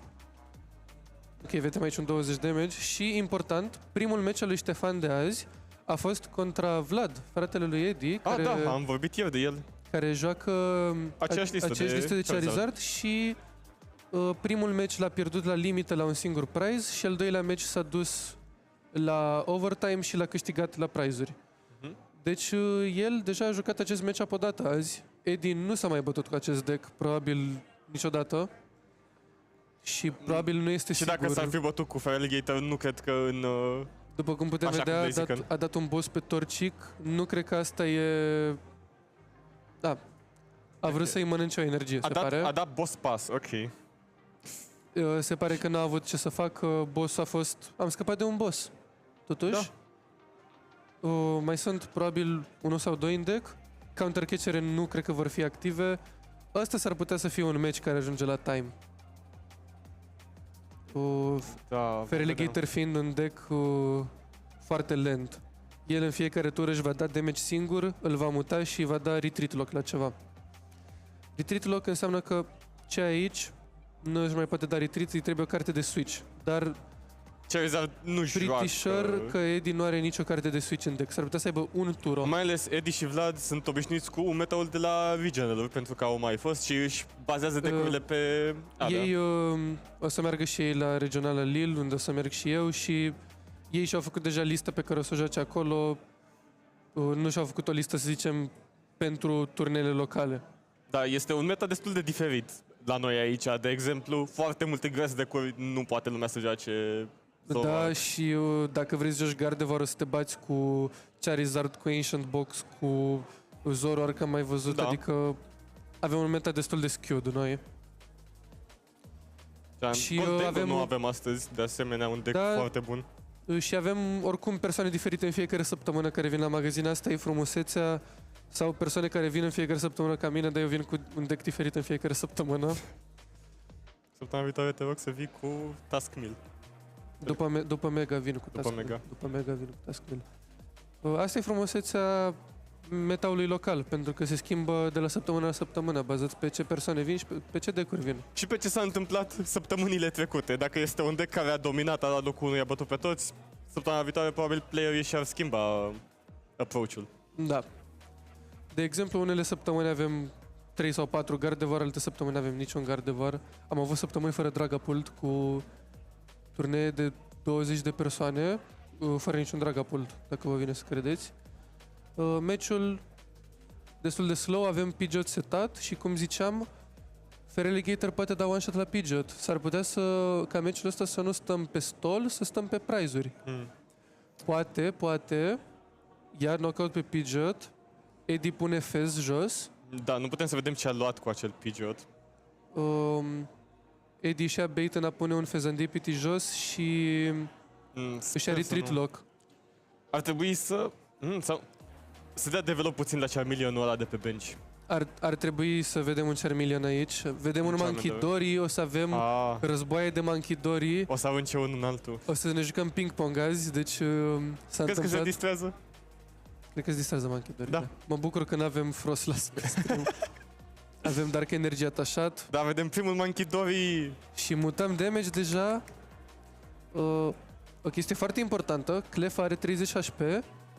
Ok, vedem aici un 20 damage și important, primul meci al lui Ștefan de azi a fost contra Vlad, fratele lui Eddie, care, Da, am vorbit ieri de el. care joacă Aceeași listă de Charizard și primul meci l-a pierdut la limită la un singur prize și al doilea meci s-a dus la overtime și l-a câștigat la prizuri. Deci el deja a jucat acest match-up odată azi. Eddie nu s-a mai bătut cu acest deck, probabil niciodată. Și probabil nu este Și sigur. dacă s-ar fi bătut cu Feraligator, nu cred că în... După cum putem Așa vedea, cum Blaziken. a dat un boss pe Torchic. Nu cred că asta e... Da. A vrut să-i mănânce o energie, se pare. A dat boss pass, ok. Se pare că n-a avut ce să facă. Boss a fost... Am scăpat de un boss. Totuși. Da. Mai sunt probabil 1 sau 2 în deck. Counter-catchere nu cred că vor fi active. Asta s-ar putea să fie un match care ajunge la time. Da, Feraligator fiind un deck foarte lent. El în fiecare tură își va da damage singur, îl va muta și va da retreat lock la ceva. Retreat lock înseamnă că ce aici nu își mai poate da retreat, îi trebuie o carte de switch. Dar Charizard nu joacă. pretty sure că Eddie nu are nicio carte de switch în deck. S-ar putea să aibă un turo. Mai ales Eddie și Vlad sunt obișnuiți cu metaul de la regional pentru că au mai fost și își bazează decurile pe... Ei o să meargă și ei la regională Lille, unde o să merg și eu și ei și-au făcut deja lista pe care o să o joace acolo. Nu și-au făcut o listă, să zicem, pentru turnele locale. Da, este un meta destul de diferit la noi aici. De exemplu, foarte multe grăsi decuri nu poate lumea să joace Zoroark. Da, și dacă vrei să joci Gardevoir o să te bați cu Charizard, cu Ancient Box, cu Zoroark, am mai văzut, Da. adică avem un meta destul de skewed noi. Și și avem... nu avem astăzi, de asemenea, un deck Da. foarte bun. Și avem oricum persoane diferite în fiecare săptămână care vin la magazin. Asta e frumusețea. Sau persoane care vin în fiecare săptămână ca mine, dar eu vin cu un deck diferit în fiecare săptămână. Săptămâna viitoare te rog să vii cu Task Mill. După Mega vin cu După Task Mega. Mill. După Mega vin cu Task Mill. Asta e frumusețea metaului local, pentru că se schimbă de la săptămână la săptămână, bazați pe ce persoane vin și pe ce deck-uri vin. Și pe ce s-a întâmplat săptămânile trecute. Dacă este un deck care a dominat, a dat locul unui, a bătut pe toți, săptămâna viitoare probabil playerii și-ar schimba approach-ul. Da. De exemplu, unele săptămâni avem 3 sau 4 Gardevoir, alte săptămâni avem niciun Gardevoir. Am avut săptămâni fără Dragapult cu turnee de 20 de persoane, fără niciun Dragapult, dacă vă vine să credeți. Meciul destul de slow, avem Pidgeot setat și, cum ziceam, Feraligator poate da one-shot la Pidgeot. S-ar putea ca meciul ăsta să nu stăm pe stall, să stăm pe prize-uri. Poate, iar knockout pe Pidgeot, Eddie pune Fez jos, Da, nu putem să vedem ce a luat cu acel Pidgeot. Eddie și-a bait în a pune un Fezandipity jos și își ia retreat lock. Ar trebui să... sau să dea develop puțin la Charmeleon-ul ăla de pe bench. Ar trebui să vedem un Charmeleon aici. Vedem un Mankidori, o să avem războaie de Mankidori. O să arunce unul în altul. O să ne jucăm ping-pong azi, deci s-a Crezi că se întâmplat. distrează? Cred că se distrează Mankidori. Da. Mă bucur că nu avem Frost la stream. Avem Dark Energy atașat Da, vedem primul Mankidori. și mutăm damage deja. O chestie foarte importantă, Clef are 30 HP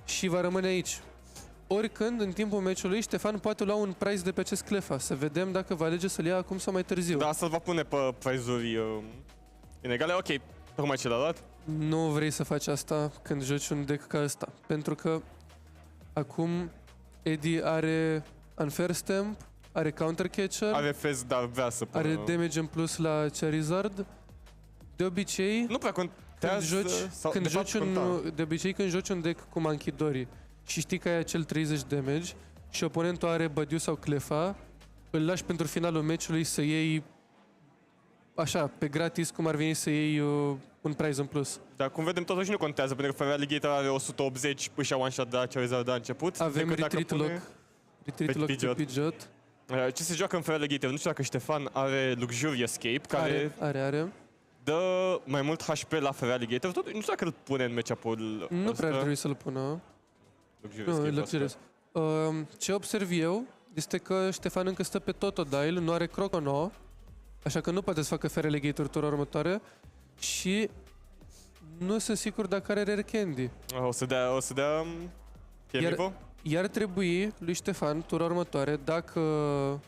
și va rămâne aici. Oricând, în timpul meciului, Ștefan poate lua un prize de pe acest Clefa. Să vedem dacă va alege să-l ia acum sau mai târziu. Da, să-l va pune pe prize-uri inegale. Ok, tocmai ce l-a luat. Nu vrei să faci asta când joci un deck ca ăsta. Pentru că acum Eddie are Unfair Stamp, are Counter Catcher, Are Fez, dar vrea să pună... are damage în plus la Charizard. De obicei, Nu prea contează... de obicei când joci un deck cu Mankidori și știi că ai acel 30 damage și oponentul are Badiu sau Clefa, îl lași pentru finalul meciului să iei așa, pe gratis, cum ar veni să iei un prize în plus. Dar cum vedem, totuși nu contează, pentru că Feraligator are 180, își ia one-shot de la Charizard de la început. Avem decât dacă retreat pune lock. Retreat lock pe Pidgeot. Pidgeot. Ce se joacă în Feraligator? Nu știu dacă Ștefan are Luxury Escape, care Are. dă mai mult HP la Feraligator. Tot, nu știu dacă îl pune în match-up-ul Nu prea ar trebui să-l pună. Nu, e luxurios. Ce observ eu este că Ștefan încă stă pe Totodile, nu are Crocono, așa că nu poate să facă Feraligator tura următoare și Nu sunt sigur dacă are Rare Candy. O să dea Chemivo? Iar trebui lui Ștefan, tura următoare, dacă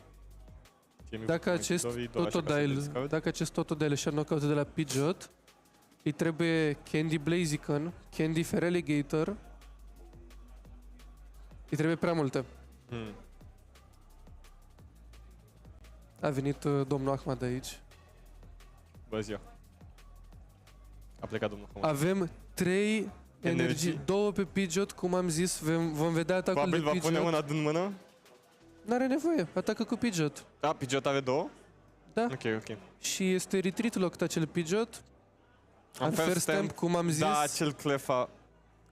acest Totodile și-a knockout de la Pidgeot, îi trebuie Candy Blaziken, Candy Feraligator. Îi trebuie prea multe. A venit domnul Ahmad aici. Bă, ziua. A plecat domnul Ahmad. Avem 3 energii, 2 pe Pidgeot, cum am zis, vom vedea atacul de Probabil Pidgeot. va pune una din mână. N-are nevoie, atacă cu Pidgeot. Da, Pidgeot are 2? Da. Ok. Și este retreat locked acel Pidgeot. Unfair Stamp, cum am zis. Da, acel Clefa.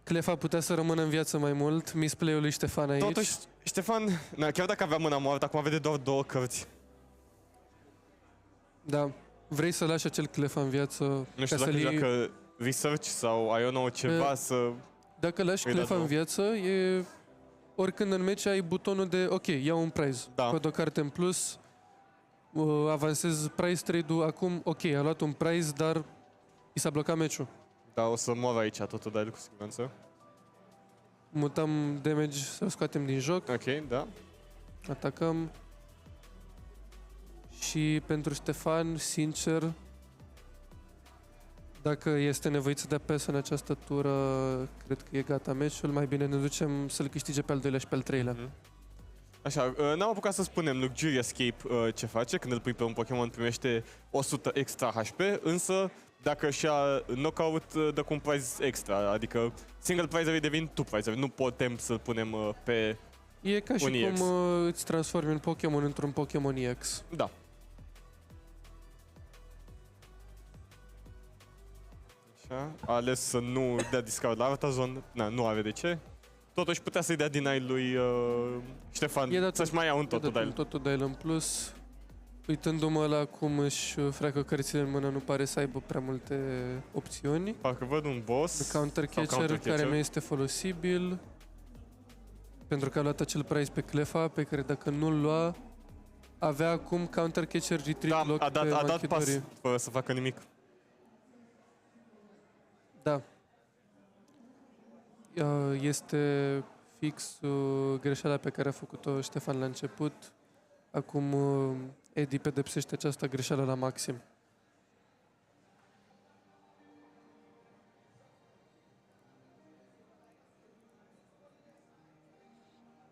Clefa putea să rămână în viață mai mult. Misplay-ul lui Ștefan aici. Totuși, Ștefan, chiar dacă avea mâna moartă, acum vede doar 2 cărți. Da. Vrei să lași acel Clefa în viață? Nu știu dacă joacă research sau I don't know, ceva să... Dacă lași Clefa în viață, e... Oricând în meci ai butonul de ok, iau un prize. Da. Văd o carte în plus, avansez prize trade-ul, acum ok, a luat un prize, dar i s-a blocat meciul. Da, o să mor aici Totodile cu siguranță. Mutăm damage să-l scoatem din joc. Ok, da. Atacăm. Și pentru Ștefan, sincer, dacă este nevoit să dea pes în această tură, cred că e gata meciul. Mai bine ne ducem să-l câștige pe al doilea și pe al treilea. Așa, n-am apucat să spunem lui Jury Escape ce face. Când îl pui pe un Pokémon primește 100 extra HP, însă dacă și-a knockout dă cu un prize extra, adică single prizerii devin two prizerii, nu putem să-l punem pe E ca și un EX. cum îți transformi un Pokémon într-un Pokémon EX. Da. Așa, a ales să nu dea discard la Artazon, nu are de ce. Totuși putea să-i dea deny lui Ștefan să-și mai ia un Totodile. Totodile în plus. Uitându-mă la cum își freacă cărțile în mână, nu pare să aibă prea multe opțiuni. Parcă văd un boss Counter Catcher care nu este folosibil. Pentru că a luat acel prize pe Clefa, pe care dacă nu-l lua, avea acum Counter Catcher retreat lock pe a dat pas Manchidori. fără să facă nimic. Da. Este fix greșeala pe care a făcut-o Ștefan la început. Acum Edi pedepsește această greșeală la maxim.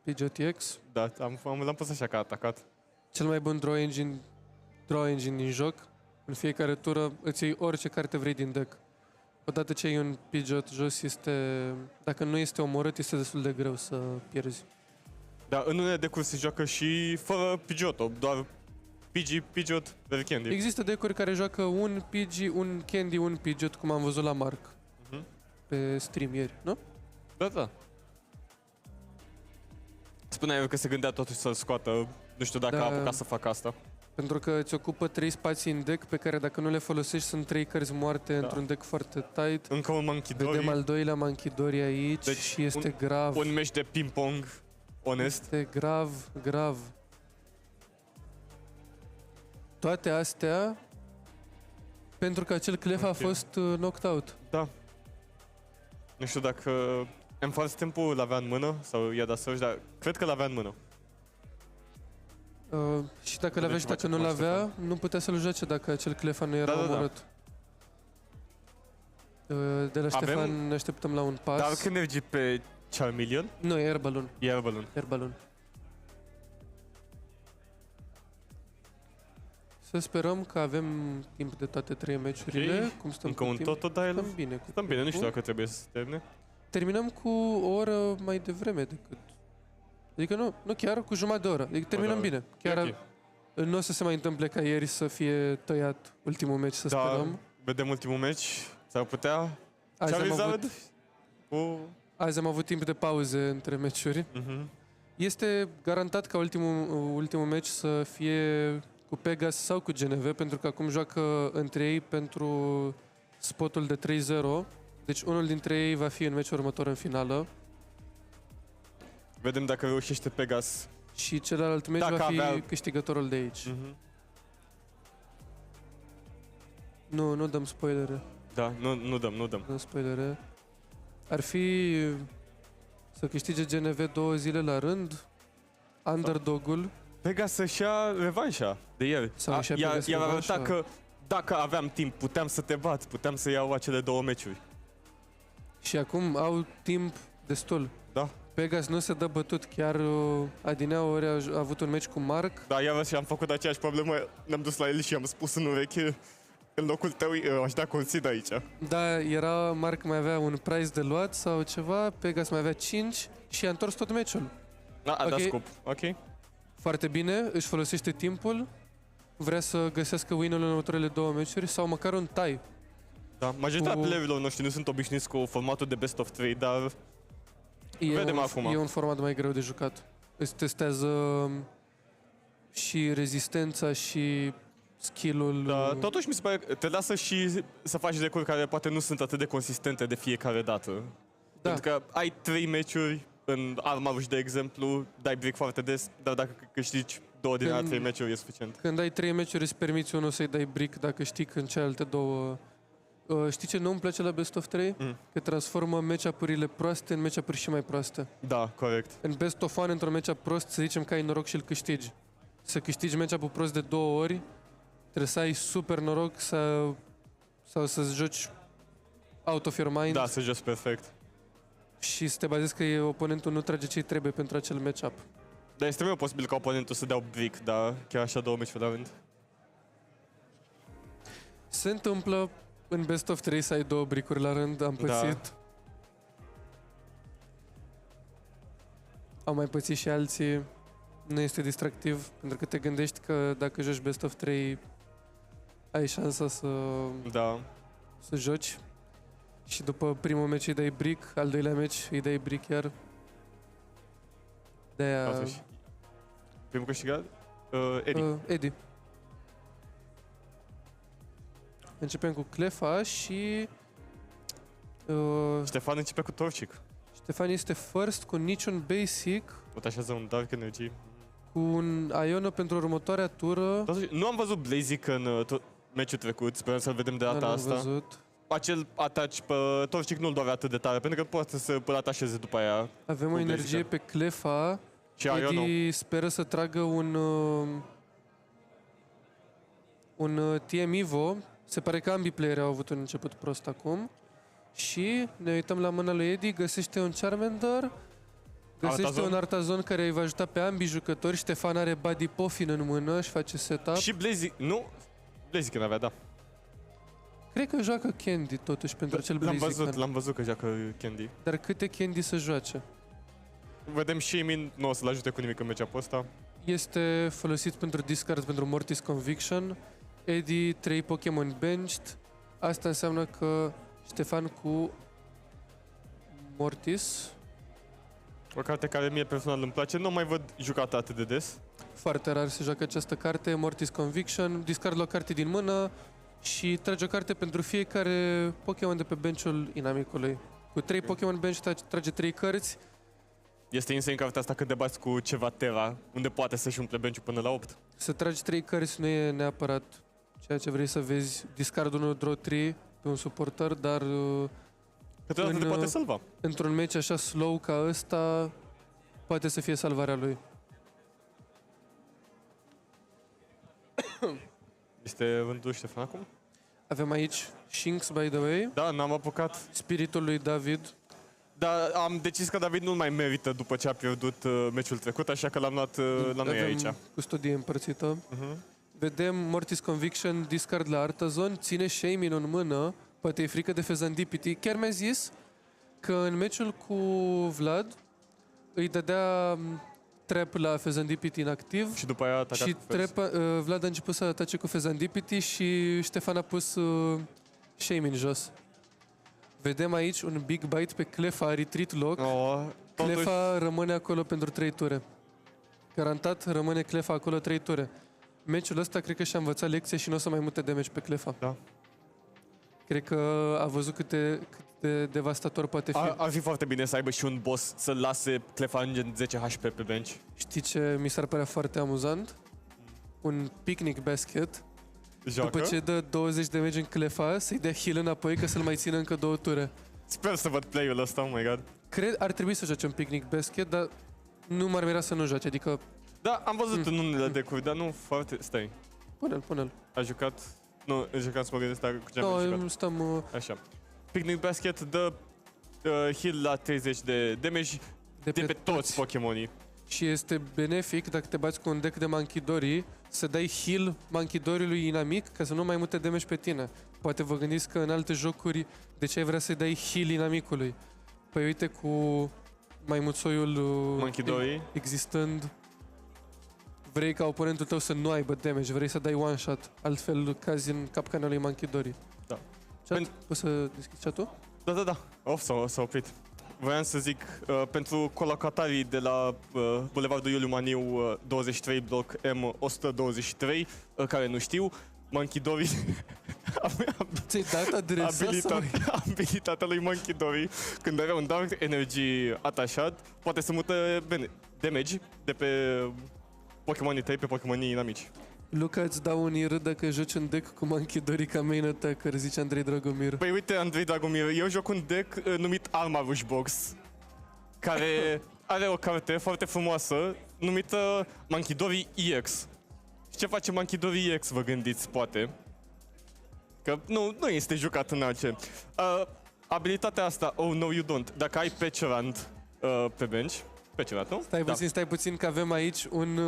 PGTX. Da, l-am pus așa că a atacat. Cel mai bun draw engine din joc. În fiecare tură îți iei orice carte vrei din deck. Odată ce ai un Pidgeot jos, dacă nu este omorât, este destul de greu să pierzi. Da, în unele deck-uri se joacă și fără Pidgeot, doar Pidgeot, Rare Candy. Există deck-uri care joacă un Pidgey, un Candy, un Pidgeot, cum am văzut la Mark pe stream ieri, nu? Da. Spunea eu că se gândea totuși să-l scoată, nu știu dacă a apucat să facă asta. Pentru că îți ocupă 3 spații în deck pe care dacă nu le folosești sunt 3 cărți moarte într-un deck foarte tight. Încă un Manchidori. Vedem al doilea Manchidori aici și este grav. Un meci de ping-pong, onest. Este grav. Toate astea pentru că acel Clef a fost knocked out. Da. Nu știu dacă Enforce Tempo l-avea în mână sau i-a dat să dar cred că l-avea în mână. Și dacă l-avea și dacă nu l-avea, nu putea să-l joace dacă acel Clefa nu era omorât. De la Ștefan ne așteptăm la un pas. Dar când mergi pe Charmeleon? Nu, e Air Balloon. E Air Balloon. Air Balloon. Să sperăm că avem timp de toate 3 meciurile. Okay. Cum stăm încă cu un timp? Totodile. Stăm bine, nu știu dacă trebuie să termine. Terminăm cu o oră mai devreme decât... Adică nu chiar, cu jumătate de oră. Adică terminăm bine. Chiar nu o să se mai întâmple ca ieri să fie tăiat ultimul meci, să sperăm. Vedem ultimul meci. S-ar putea... Azi am avut timp de pauze între meciuri. Este garantat ca ultimul meci să fie cu Pegas sau cu GNV, pentru că acum joacă între ei pentru spotul de 3-0. Deci unul dintre ei va fi în meciul următor în finală. Vedem dacă reușește Pegas. Și celălalt meci va fi câștigătorul de aici. Nu dăm spoilere. Da, nu dăm. Nu spoilere. Ar fi să câștige GNV 2 zile la rând, underdog-ul. Pegas să-și ia revanșa de ieri. Sau își ia Pegas i-ar revanșa. arăta că dacă aveam timp, puteam să te bat, puteam să iau acele 2 meciuri. Și acum au timp destul. Da. Pegas nu se dă bătut, chiar adineauri a avut un meci cu Mark. Da, iarăși am făcut aceeași problemă, ne-am dus la el și am spus în ureche, în locul tău aș da consid aici. Da, era Mark mai avea un prize de luat sau ceva, Pegas mai avea 5 și a întors tot meciul. Da, a Ok. dat scop, ok. Foarte bine, își folosește timpul, vrea să găsească win-ul în următoarele 2 meciuri sau măcar un tie. Da, majoritatea Cu- playerilor noștri nu sunt obișnuiți cu formatul de best of 3, dar vedem acum. E un format mai greu de jucat. Îți testează și rezistența și skill-ul. da, totuși mi se pare că te lasă și să faci decuri care poate nu sunt atât de consistente de fiecare dată. Da. Pentru că ai 3 meciuri în Armaruș, de exemplu, dai brick foarte des, dar dacă câștigi 2 din alea 3 meciuri e suficient. Când ai 3 meciuri îți permiți unul să-i dai brick dacă știi că în celelalte 2... știi ce nu îmi place la Best of 3? Că transformă match-up-urile proaste în match-up-uri și mai proaste. Da, corect. În Best of 1, într-un match-up prost, să zicem că ai noroc și îl câștigi. Să câștigi match-up-ul prost de 2 ori, trebuie să ai super noroc sau să-ți joci out of your mind Da, să joci perfect. și să te bazezi că oponentul nu trage ce-i trebuie pentru acel match-up. Dar este mereu posibil ca oponentul să dea brick, dar chiar așa 2 meciuri la rând. Se întâmplă în Best of 3 să ai 2 brick-uri la rând, am Da. pățit. Au mai pățit și alții. Nu este distractiv, pentru că te gândești că dacă joci Best of 3 ai șansa Da. să joci. Și după primul meci îi dai brick, al doilea meci îi dai brick iar. De-aia... Atunci. Primul câștigat? Eddie. Eddie. Începem cu Clefa și... Ștefan începe cu Torcic. Ștefan este first cu niciun basic, Tot așează un Dark Energy. cu un Iono pentru următoarea tură. Totuși, nu am văzut Blazic în meciul trecut, sperăm să-l vedem de data N-am asta. văzut. Acel ataci pe Torcic nu-l doare atât de tare, pentru că poate să îl atașeze după aia. Avem o Cu energie Blazic. pe Clefa. Și Iono. Eddie speră să tragă un TM Evo. Se pare că ambii playeri au avut un început prost acum. Și ne uităm la mâna lui Eddie, găsește un Charmander, găsește Artazon. un Artazon care îi va ajuta pe ambii jucători. Ștefan are Buddy Poffin în mână și face setup. Și Blazic, nu? Blazic n-avea, da. Cred că joacă Candy totuși pentru acel Blaziken. L-am văzut că joacă Candy. Dar câte Candy să joace? Vedem și Emin, nu o să-l ajute cu nimic în meciul ăsta. Este folosit pentru discard pentru Mortis Conviction. Eddie 3 Pokémon benched. Asta înseamnă că Ștefan cu Mortis, O carte care mie personal îmi place, nu mai văd jucată atât de des. foarte rar se joacă această carte, Mortis Conviction, discard la o carte din mână și trage o carte pentru fiecare Pokémon de pe benchul inamicului. Cu 3 Pokémon bench trage 3 cărți. Este insane cartea asta când te bați cu ceva Terra, unde poate să-și umple bench până la 8. Să tragi 3 cărți nu e neapărat ceea ce vrei să vezi. Discard 1 draw 3 pe un suporter, dar Câteodată te poate salva. într-un meci așa slow ca ăsta poate să fie salvarea lui. Este rândul Ștefan acum? Avem aici Shinx, by the way, Da, n-am apucat. spiritul lui David. Dar am decis că David nu mai merită după ce a pierdut meciul trecut, așa că l-am luat la noi Avem aici. custodie împărțită. Vedem Mortis Conviction, discard la Artazon, ține Shamin în mână, poate e frică de Fezandipity. Chiar mi-a zis că în meciul cu Vlad îi dădea trap la Fezandipity inactiv Și după aia a atacat și cu Fez. Vlad a început să atace cu Fezandipity și Ștefan a pus Shamin jos. Vedem aici un big bite pe Clefa, retreat lock. Oh, totuși, Clefa rămâne acolo pentru 3 ture. Garantat rămâne Clefa acolo 3 ture. Meciul ăsta cred că și-a învățat lecția și nu o să mai mute damage pe Clefa. Da. Cred că a văzut cât de devastator poate fi. Ar fi foarte bine să aibă și un boss să lase Clefa în gen 10 HP pe bench. Știi ce mi s-ar părea foarte amuzant? Un picnic basket joacă. După ce dă 20 de meci în Clefa, să-i dea heal înapoi ca să-l mai țină încă 2 ture. Sper să văd play-ul ăsta, oh my god. Cred ar trebui să joace un Picnic Basket, dar nu m-ar mira să nu joace, adică Da, am văzut în unele decuri, dar nu foarte... Stai, pune-l. a jucat... Nu, încercam să mă gândesc dacă cu ce am jucat. Da, stăm Așa. Picnic Basket dă heal la 30 de damage de pe toți Pokémonii. și este benefic dacă te bați cu un deck de Manchidori să dai heal Manchidoriului inamic ca să nu mai mute damage pe tine. Poate vă gândiți că în alte jocuri de ce ai vrea să-i dai heal inamicului? Păi uite cu maimuțoiul Manchidori. existând, vrei ca oponentul tău să nu aibă damage, vrei să dai one shot, altfel cazi în capcana lui Manchidori. Da. Chat? Poți să deschizi chat-ul? Da. S-a oprit. Voiam să zic, pentru colocatarii de la Bulevardul Iuliu Maniu 23, bloc M123, care nu știu, Manchidori... Ți-ai dat adresa sau... Abilitatea lui Manchidori, când avea un Dark Energy atașat, poate să mută damage de pe Pokémonii tăi pe Pokémonii inamici. Luca, îți dau un ir dacă joci un deck cu Manchidori ca main attacker, zice Andrei Dragomir. Păi uite, Andrei Dragomir, eu joc un deck numit Armarush Box, care are o carte foarte frumoasă numită Manchidori EX. Și ce face Manchidori EX, vă gândiți, poate? Că nu este jucat în altce. Abilitatea asta, oh no you don't, dacă ai Pecharand pe bench, Pecharand, nu? Stai puțin că avem aici un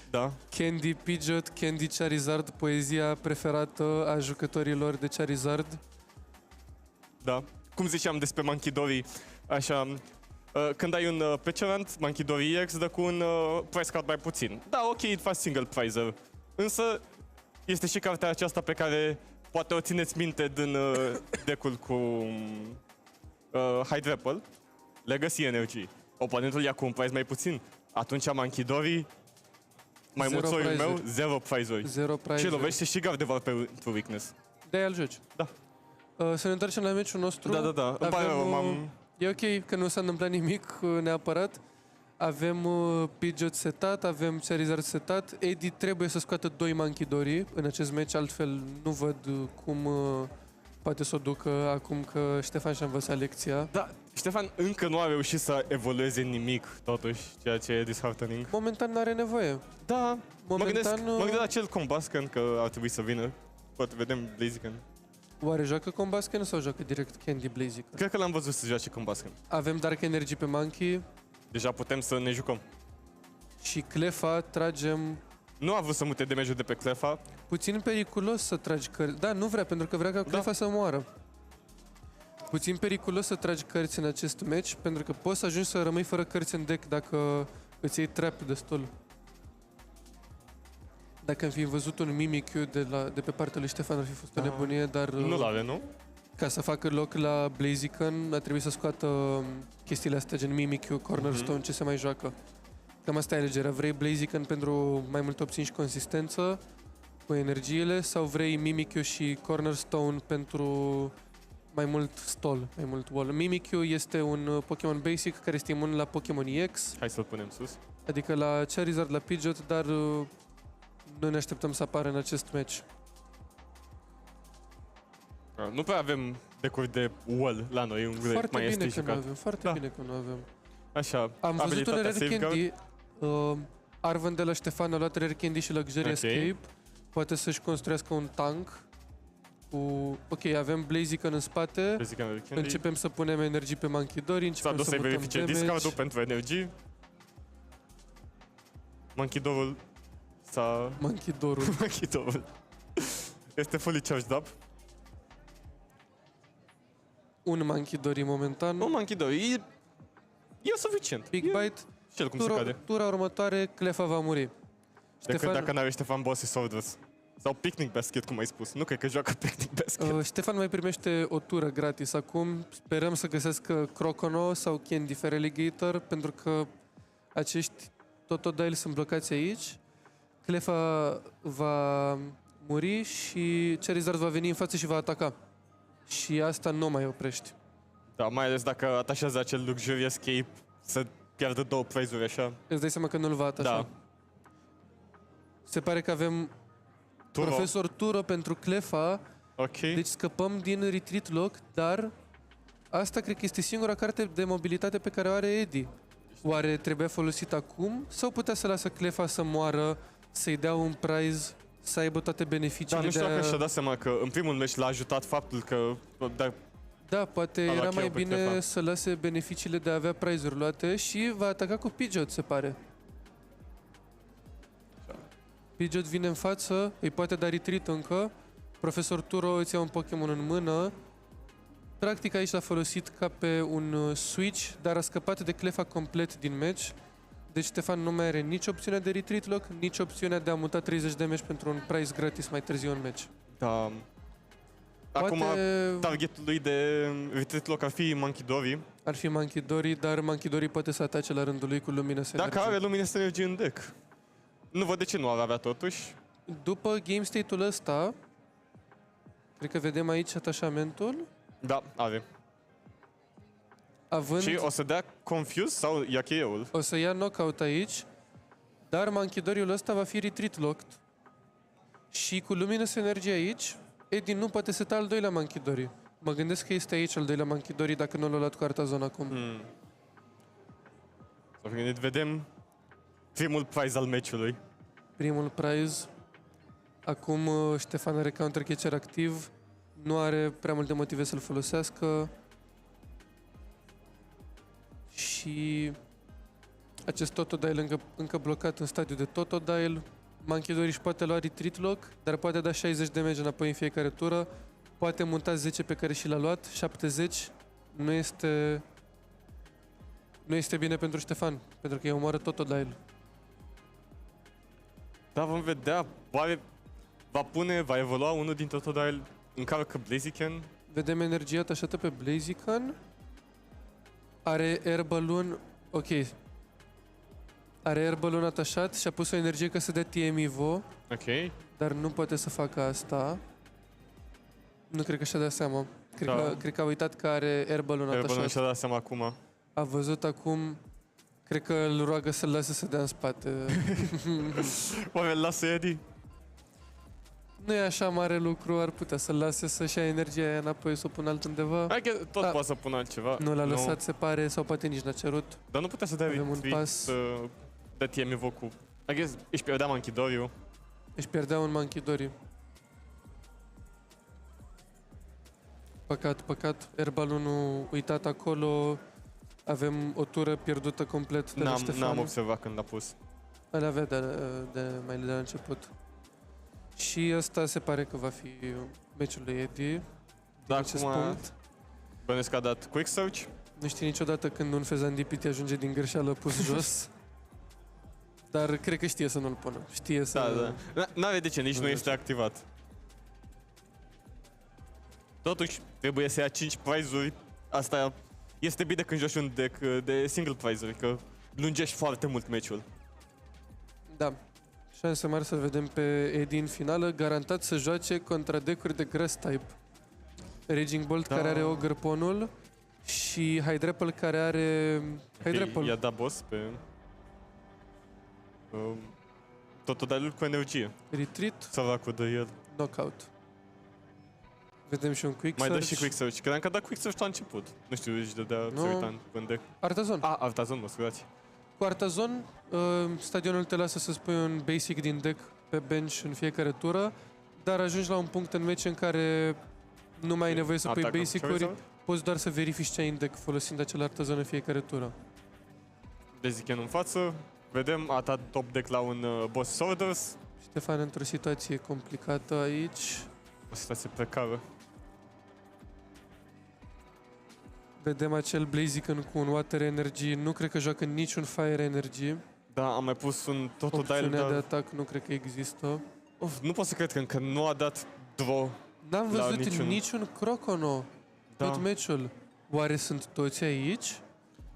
Da. Candy Pidgeot, Candy Charizard, poezia preferată a jucătorilor de Charizard. Da. Cum ziceam despre Manchidori, așa, când ai un Pecharand, Manchidori EX dă cu un price card mai puțin. Da, ok, îți faci single prizer. Însă, este și cartea aceasta pe care poate o țineți minte din deck-ul cu Hydrapple, Legacy Energy. Oponentul ia cu un price mai puțin. Atunci Manchidori, maimuțoiul meu, 0 prize-uri. 0 prize. Și lovește și Gardevoir pentru weakness. De-aia îl joci. Da. Să ne întoarcem la meciul nostru. Da. Îmi pare rău, E ok că nu s-a întâmplat nimic neapărat. Avem Pidgeot setat, avem Charizard setat. Eddie trebuie să scoată 2 Manchidori în acest meci, altfel nu văd cum poate să o ducă acum că Ștefan și-a învățat lecția. Da, Ștefan încă nu a reușit să evolueze nimic, totuși, ceea ce e disheartening. Momentan n-are nevoie. Da, Momentan, mă gândesc la acel Combusken că ar trebui să vină. Poate vedem Blaziken. Oare joacă Combusken sau joacă direct Candy Blaziken? Cred că l-am văzut să joace Combusken. Avem Dark Energy pe Monkey Deja putem să ne jucăm. și Clefa tragem... Nu a vrut să mute damage-ul de pe Clefa. Puțin periculos să tragi cărți. Da, nu vrea, pentru că vrea ca Clefa să moară. Puțin periculos să tragi cărți în acest match, pentru că poți să ajungi să rămâi fără cărți în deck dacă îți iei trap destul. Dacă am fi văzut un Mimikyu de pe partea lui Ștefan, ar fi fost o nebunie, dar... Nu l-are, nu? Ca să facă loc la Blaziken, a trebuit să scoată chestiile astea, gen Mimikyu, Cornerstone, ce se mai joacă. Cam asta e alegerea. Vrei Blaziken pentru mai multe opțiuni și consistență cu energiile, sau vrei Mimikyu și Cornerstone pentru mai mult stall, mai mult wall. Mimikyu este un Pokémon basic care este imun la Pokémon EX, Hai să-l punem sus. adică la Charizard, la Pidgeot, dar nu ne așteptăm să apară în acest match. Nu prea avem decuri de wall la noi, unde Foarte mai bine este că nu jucat. avem, foarte bine că nu avem. Așa, Am văzut un abilitatea Rare Safeguard. Candy. Arvan de la Ștefan a luat Rare Candy și Luxury Ok. Escape. Poate să-și construiască un tank. Ok, avem Blaziken în spate. Blaziken Rare Candy. Începem să punem energii pe Manchidori. S-a Începem dus să să mutăm verifice damage. discardul pentru energii. Manchidorul s-a... Manchidorul. Manchidorul este fully charged up. Un Manchidori momentan. Un Manchidor, e suficient. Big E Bite. și el cum se cade. Tura următoare, Clefa va muri. Decât dacă n-are Ștefan Boss și Swordless. Sau Picnic Basket, cum ai spus. Nu cred că joacă Picnic Basket. Ștefan mai primește o tură gratis acum. Sperăm să găsească Crocono sau Candy Feraligator, pentru că acești Totodile sunt blocați aici. Clefa va muri și Charizard va veni în față și va ataca. Și asta nu mai oprești. Da, mai ales dacă atașează acel Luxury Escape să pierdă 2 prize-uri așa. Îți dai seama că nu-l va atașa. Da. Se pare că avem Profesor Turo pentru Clefa. Ok. Deci scăpăm din retreat lock, dar asta cred că este singura carte de mobilitate pe care o are Eddie. Oare trebuia folosit acum sau putea să lasă Clefa să moară, să-i dea un prize, să aibă toate beneficiile? Da, nu știu dacă și-a dat seama că în primul meci l-a ajutat faptul că... Da, poate A luat era mai kill pe bine Clefa. să lase beneficiile de a avea prize-uri luate și va ataca cu Pidgeot, se pare. Pidgeot vine în față, îi poate da retreat încă. Profesor Turo îți ia un Pokémon în mână. Practic aici l-a folosit ca pe un switch, dar a scăpat de Clefa complet din match. Deci Ștefan nu mai are nici opțiunea de retreat lock, nici opțiunea de a muta 30 de damage pentru un prize gratis mai târziu în match. Da. Acum, Poate targetul lui de retreat lock ar fi Monkey ar fi Monkey Dory, dar Monkey Dory poate să atace la rândul lui cu Luminous Energy. Dacă are Luminous Energy în deck. Nu văd de ce nu ar avea totuși. După game state-ul ăsta, cred că vedem aici atașamentul. Da, are. Având, Și o să dea Confuse sau ia cheieul. o să ia knockout aici, dar Monkey Dory-ul ăsta va fi retreat locked. Și cu Luminous Energy aici, Eddie nu poate seta al doilea Monkey Dory. Mă gândesc că este aici al doilea Monkey Dory dacă nu l-a luat cu Artazon acum. S-a gândit, vedem primul prize al meciului. Primul prize. Acum Ștefan are counter catcher activ. Nu are prea multe motive să-l folosească. Și acest Totodile încă blocat în stadiu de Totodile. Monkey Dory își poate lua retreat lock, dar poate da 60 de damage înapoi în fiecare tură. Poate monta 10 pe care și l-a luat, 70. Nu este bine pentru Ștefan, pentru că îi omoară Totodile. Da, vom vedea. Oare va evolua unul din Totodile? Încarcă Blaziken? Vedem energia atașată pe Blaziken. Are Air Balloon. Ok. Are Air Balloon atașat și a pus o energie ca să dea TM Evo, Ok. dar nu poate să facă asta. Nu cred că și-a dat seama. Cred că a uitat că are Air Balloon Air Balloon atașat. și-a dat seama acum. A văzut acum. Cred că îl roagă să-l lase să dea în spate. Oare îl lasă Eddie? Nu e așa mare lucru, ar putea să-l lase să-și ia energia aia înapoi, să o pună altundeva. Hai că tot Da. poate să pună altceva. Nu l-a lăsat, se pare, sau poate nici n-a cerut. Dar nu putea să dea Avem un retweet, pas. să dea TM Evo cu... I guess își pierdea Monkey Dory-ul. Își pierdea un Monkey Dory. Păcat. Air Balloon-ul uitat acolo. Avem o tură pierdută complet de la Ștefan. N-am observat când l-a pus. Îl avea mai de la început. Și ăsta se pare că va fi meciul lui Eddie. Din Da, acest acum punct. bănesc că a dat Quick Search. Nu știi niciodată când un Fezandipiti ajunge din greșeală pus jos. Dar cred că știe să nu-l pună. Știe să... Da. N-are de ce, nici Nu nu știu. este activat. Totuși, trebuie să ia 5 prize-uri. Asta este bine când joci un deck de single prize-uri, că lungești foarte mult meciul. Da. Șanse mari să vedem pe Eddie în finală, garantat să joace contra deck-uri de Grass type. Raging Bolt Da. care are Ogre Ponul și Hydrapple care are... Hydrapple. I-a dat boss pe... Totodile cu energie. Retreat, Săracul de el. knockout. Vedem și un Quick Mai dă Search. și Quick Search. Credeam că a dat Quick Search la început. Nu știu, își dădea Nu. Țuritan în deck. Artazon. Artazon, mă scuzați. Cu Artazon, stadionul te lasă să spui un basic din deck pe bench în fiecare tură, dar ajungi la un punct în meci în care nu mai ai nevoie să pui Atacă basic-uri, Charizard. poți doar să verifici ce ai în deck folosind acel Artazon în fiecare tură. Blaziken în față. Vedem, a dat top deck la un boss Sworders. Ștefan într-o situație complicată aici. O situație precară. Vedem acel Blaziken cu un Water Energy, nu cred că joacă niciun Fire Energy. Da, am mai pus un Totodile, Opțiunea de dar... atac nu cred că există. Uf, nu pot să cred că încă nu a dat draw. N-am La văzut niciun- niciun Crocono Da. tot meciul. Oare sunt toți aici?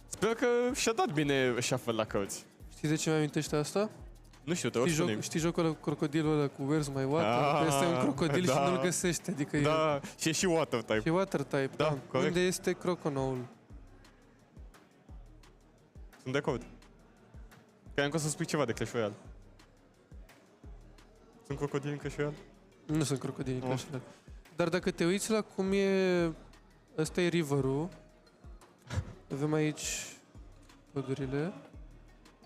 Sper că și-a dat bine shuffle la cărți. Știi de ce mi amintește asta? Nu știu, te rog spune. Știi jocul ăla cu crocodilul ăla cu Where's My Water? Ah, Că este un crocodil da. și nu-l găsește, adică Da, și e și water type. e Water type. Da, corect. Unde este Croconoul? Sunt de acord. Credeam că o să spui ceva de Clash Royale. Sunt crocodili în Clash Royale? Nu sunt crocodili în Clash Royale. Dar dacă te uiți la cum e... Ăsta e river-ul. Avem aici pădurile.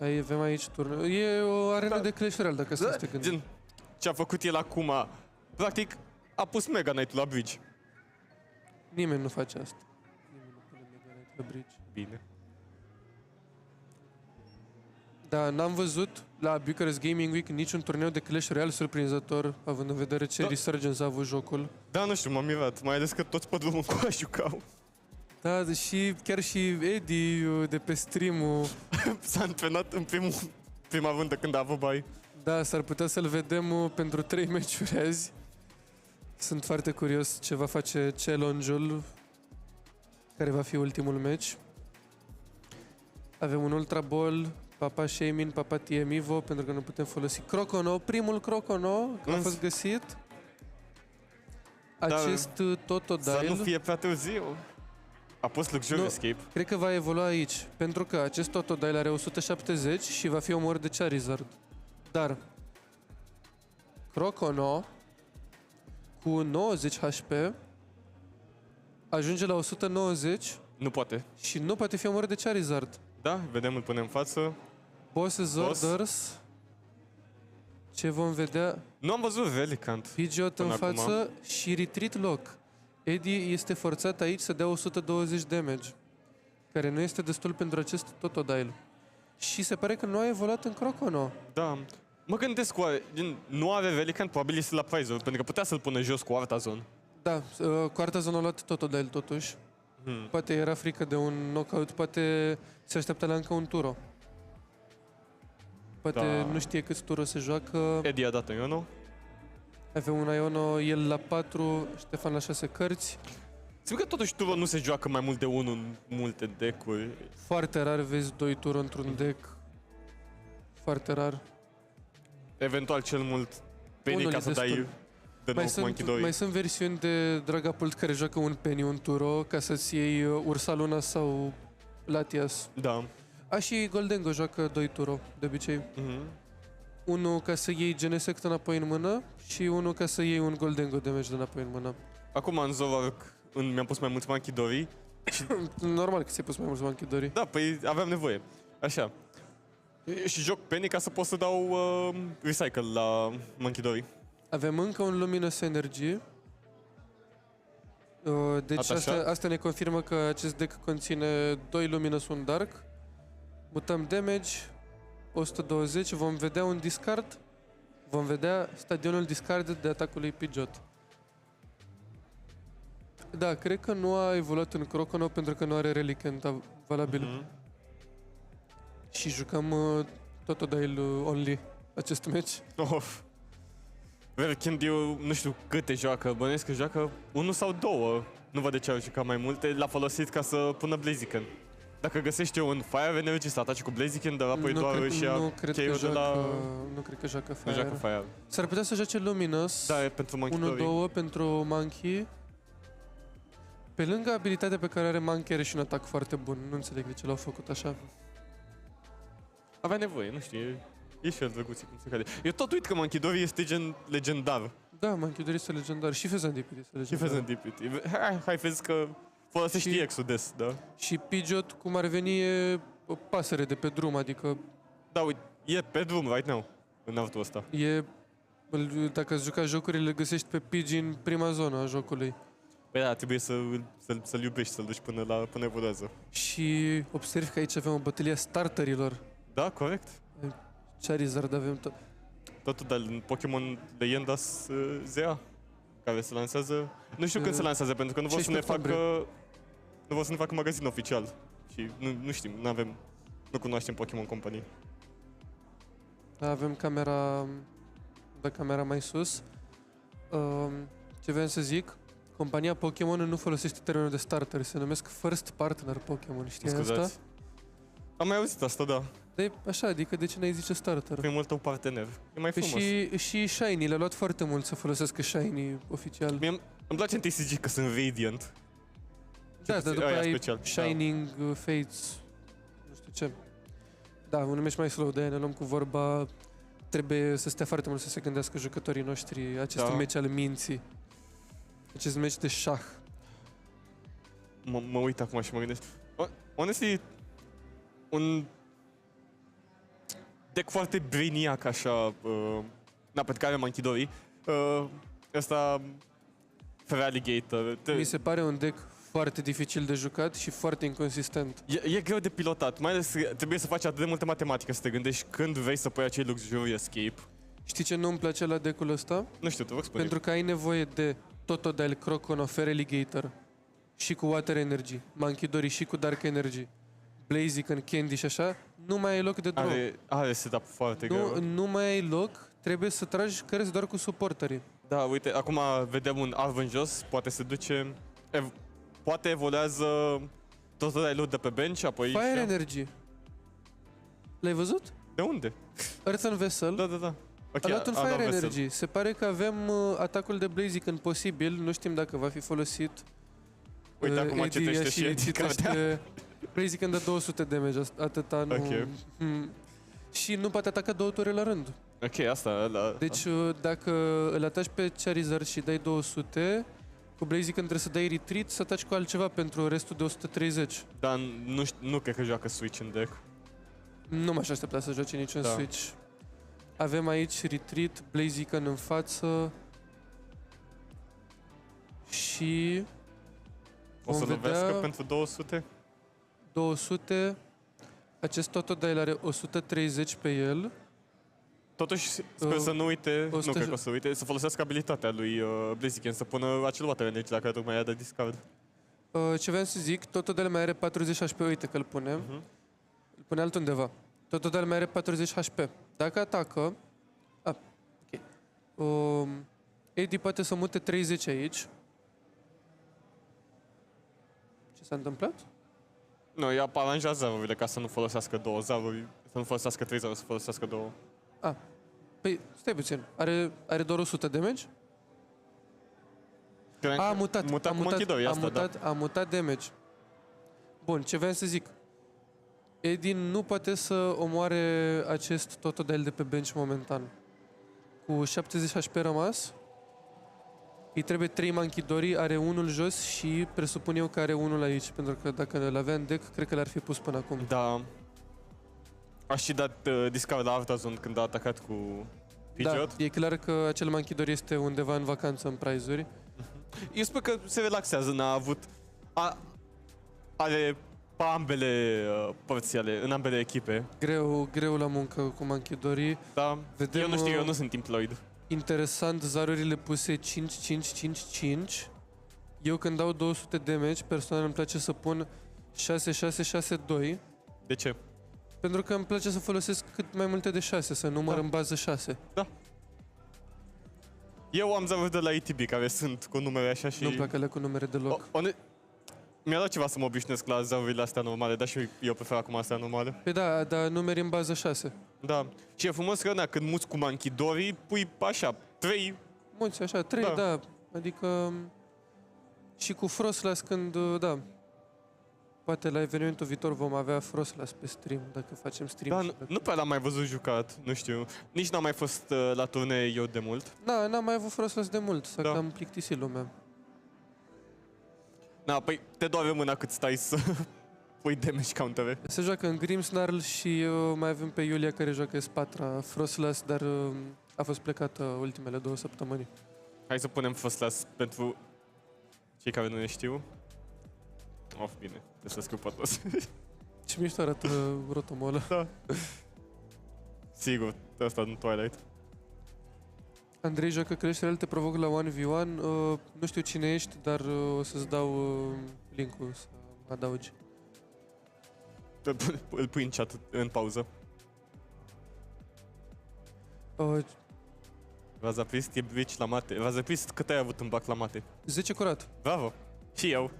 Avem aici turnul. E o arenă de Clash Royale, dacă să te gândești. Gen, ce a făcut el acum, practic, a pus Mega Knight-ul la bridge. Nimeni nu face asta. Nimeni nu pune Mega Knight la bridge. Bine. Da, n-am văzut la Bucharest Gaming Week niciun turneu de Clash Royale surprinzător, având în vedere ce resurgence a avut jocul. Da, nu știu, m-am mirat, mai ales că toți pe drumul cu a jucau. Da, și chiar și Eddie de pe stream-ul, S-a antrenat în prima rundă când a avut bai. da, s-ar putea să-l vedem pentru 3 meciuri azi. Sunt foarte curios ce va face challenge-ul, care va fi ultimul meci. Avem un Ultra Ball, Papa Shamin, Papa Tiemivo, pentru că nu putem folosi Crocono, primul Crocono a fost găsit. Acest Totodile. Să nu fie prea târziu. A pus Luxury Nu. Escape. Cred că va evolua aici, pentru că acest Totodile are 170 și va fi omorât de Charizard. Dar Crocono cu 90 HP ajunge la 190 Nu poate. și nu poate fi omorât de Charizard. Da, vedem, îl punem în față. Boss's Orders. Ce vom vedea? Nu am văzut Relicant. Pidgeot în Până acum. față și Retreat Lock. Eddie este forțat aici să dea 120 damage, care nu este destul pentru acest Totodile. Și se pare că nu a evoluat în Crocono. Da. Mă gândesc, oare, nu are Relicant, probabil este la prize pentru că putea să-l pună jos cu Artazon. Da, cu Artazon a luat Totodile totuși. Poate era frică de un knockout, poate se așteaptă la încă un turo. Poate nu știe câți turo se joacă. Eddie a dat Iono. Avem un Iono, el la 4, Ștefan la 6 cărți. Simt că totuși Turo nu se joacă mai mult de unul în multe deck-uri. Foarte rar vezi 2 turo într-un deck. Foarte rar. Eventual cel mult Penny Unul ca e să dai destul. de nou cu Monkey 2. Mai sunt versiuni de Dragapult care joacă un Penny, un turo, ca să-ți iei Ursaluna sau Latias. Da. Și Goldengo joacă 2 turo, de obicei. Unul ca să iei Genesect înapoi în mână și unul ca să iei un Goldengo damage de înapoi în mână. Acum în Zoroark mi-am pus mai mulți Monkey 2. Normal că ți-ai pus mai mulți Monkey Dory. Da, păi aveam nevoie. Așa. Și joc Penny ca să pot să dau recycle la Monkey 2. Avem încă un Luminous Energy. Deci asta ne confirmă că acest deck conține 2 Luminous, 1 Dark. Mutăm damage, 120, vom vedea un discard. Vom vedea stadionul discard de atacul lui Pidgeot. Da, cred că nu a evoluat în Crocono pentru că nu are Relicant valabil. Și jucăm Totodile only acest match. Când eu nu știu câte joacă, bănuiesc că joacă 1 sau 2. Nu văd de ce au jucat mai multe. L-a folosit ca să pună Blaziken. Dacă găsește un Fire Energy să atace cu Blaziken, dar apoi doar își ia cheiul de la... Nu cred că joacă Fire. Nu joacă Fire. S-ar putea să joace Luminous. Da, e pentru Monkey 1-2 pentru Monkey. Pe lângă abilitatea pe care are Monkey, are și un atac foarte bun. Nu înțeleg de ce l-au făcut așa. Avea nevoie, nu știu, e și el drăguț cum se cade. Eu tot uit că Monkey 2 este gen legendar. Da, Monkey 2 este legendar. Și Fezandipit este legendar. Și Fezandipit. Hai, vezi că folosești X-ul des, da? Și Pidgeot, cum ar veni, e o pasăre de pe drum, adică... Da, uite, e pe drum right now, în artul ăsta. Dacă îți juca jocurile, le găsești pe Pidgey în prima zonă a jocului. Păi da, trebuie să-l iubești, să-l duci până evoluează. Și observi că aici avem o bătălie a starterilor. Da, corect. Charizard avem tot. Totul, dar în Pokémon Leyendas ZA, care se lansează... Nu știu când se lansează, pentru că nu vor să ne facă... Nu vor să ne facă magazin oficial. Și nu știm, nu cunoaștem Pokémon Company. Avem camera mai sus. Ce vreau să zic? Compania Pokémon nu folosește termenul de starter, se numesc First Partner Pokémon, știi asta? Am mai auzit asta, da. De așa, adică de ce n-ai zice starter? Primul tău partener. E mai frumos. Și Shiny, le-a luat foarte mult să folosească Shiny oficial. Îmi place în TCG că sunt Radiant. Da, dar după ai special. Shining, Fates, nu știu ce. Da, un meci mai slow, de-aia ne luăm cu vorba trebuie să stea foarte mult să se gândească jucătorii noștri, acest meci al minții, acest meci de șah. Mă uit acum și mă gândesc. Honestly, un deck foarte brainiac, așa, pentru care m-am închidorit. Ăsta, Feraligator. Mi se pare un deck foarte dificil de jucat și foarte inconsistent. E greu de pilotat, mai ales trebuie să faci atât de multă matematică să te gândești când vrei să pui acei Luxury Escape. Știi ce nu-mi place la deck-ul ăsta? Nu știu, te vă spune. Pentru că ai nevoie de Totodile, Crocono, Feraligator și cu Water Energy, Mankidori și cu Dark Energy, Blaziken, Candy și așa, nu mai ai loc de draw. Are setup foarte greu. Nu mai ai loc, trebuie să tragi cărți doar cu suporterii. Da, uite, acum vedem un Arv în jos, poate se duce... poate evoluează Totodile de pe bench, apoi... Fire Energy. L-ai văzut? De unde? Earthen Vessel. Da. A dat un Fire Energy. Se pare că avem atacul de Blaziken posibil, nu știm dacă va fi folosit. Uite, acum citește și citește Blaziken de 200 damage, atâta nu... Ok. Și nu poate ataca 2 ture la rând. Ok, asta... Deci dacă îl ataci pe Charizard și dai 200, cu Blaziken trebuie să dai retreat, să ataci cu altceva pentru restul de 130. Dar nu cred că joacă Switch în deck. Nu m-aș aștepta să joace niciun Da. Switch. Avem aici retreat, Blaziken în față și O să vom lovească vedea pentru 200? 200. Acest Totodile are 130 pe el. Totuși, sper să nu uite, 100 nu cred că o să uite, să folosească abilitatea lui Blaziken, să pună acel Water Energy la care tocmai i-a dat discard. Ce vreau să zic, Totodile mai are 40 HP, uite că îl punem. Îl pune altundeva. Totodile mai are 40 HP. Dacă atacă... ok. Eddie poate să mute 30 aici. Ce s-a întâmplat? Nu, ea aranjează zarurile ca să nu folosească două zaruri, să nu folosească 3 zaruri, să folosească două. Păi, stai puțin. Are doar 100 damage? A mutat. A mutat damage. Bun, ce vreau să zic. Eddie nu poate să omoare acest Totodile de pe bench momentan. Cu 70 HP rămas, îi trebuie 3 Mankidori, are unul jos și presupun eu că are unul aici, pentru că dacă îl avea în deck, cred că l-ar fi pus până acum. Da. Aș și dat discard la Artazon când a atacat cu Pidgeot. Da, e clar că acel Mankidori este undeva în vacanță în prize-uri. Eu sper că se relaxează, n-a avut... Are pe ambele părți în ambele echipe. Greu la muncă cu Mankidori. Da, Vedem, eu nu știu, eu nu sunt imploid. Interesant, zarurile puse 5, 5, 5, 5. Eu când dau 200 damage, personal îmi place să pun 6, 6, 6, 2. De ce? Pentru că îmi place să folosesc cât mai multe de 6, să număr în bază 6. Da. Eu am zaruri de la ETB care sunt cu numere așa și... Nu-mi plac alea cu numere deloc. Mi-a dat ceva să mă obișnuiesc la zarurile astea normale, dar și eu prefer acum astea normale. Păi da, dar numeri în bază 6. Da. Și e frumos că când muți cu Mankidori, pui așa, 3... Mulți așa, 3, da. Adică... Și cu Frostlass când, da. Poate la evenimentul viitor vom avea Frostlass pe stream, dacă facem stream. Da, nu prea l-am mai văzut jucat, nu știu. Nici n-am mai fost la turnee eu de mult. Da, n-am mai avut Frostlass de mult, s-a cam plictisit lumea. Da, păi te doare mâna cât stai să pui damage counter. Se joacă în Grimmsnarl și mai avem pe Iulia care joacă Spatra Frostlass, dar a fost plecată ultimele 2 săptămâni. Hai să punem Frostlass pentru cei care nu ne știu. Bine, trebuie să scriu pe toți. Ce mișto arată rotomul ăla. Da. Sigur, ăsta în Twilight. Andrei joacă creștere, te provoc la 1v1. Nu știu cine ești, dar o să-ți dau link-ul să mă adaugi. Îl pui în chat în pauză. Razapist e bridge la mate. Razapist, cât ai avut în bac la mate? 10 curat. Bravo! Și eu.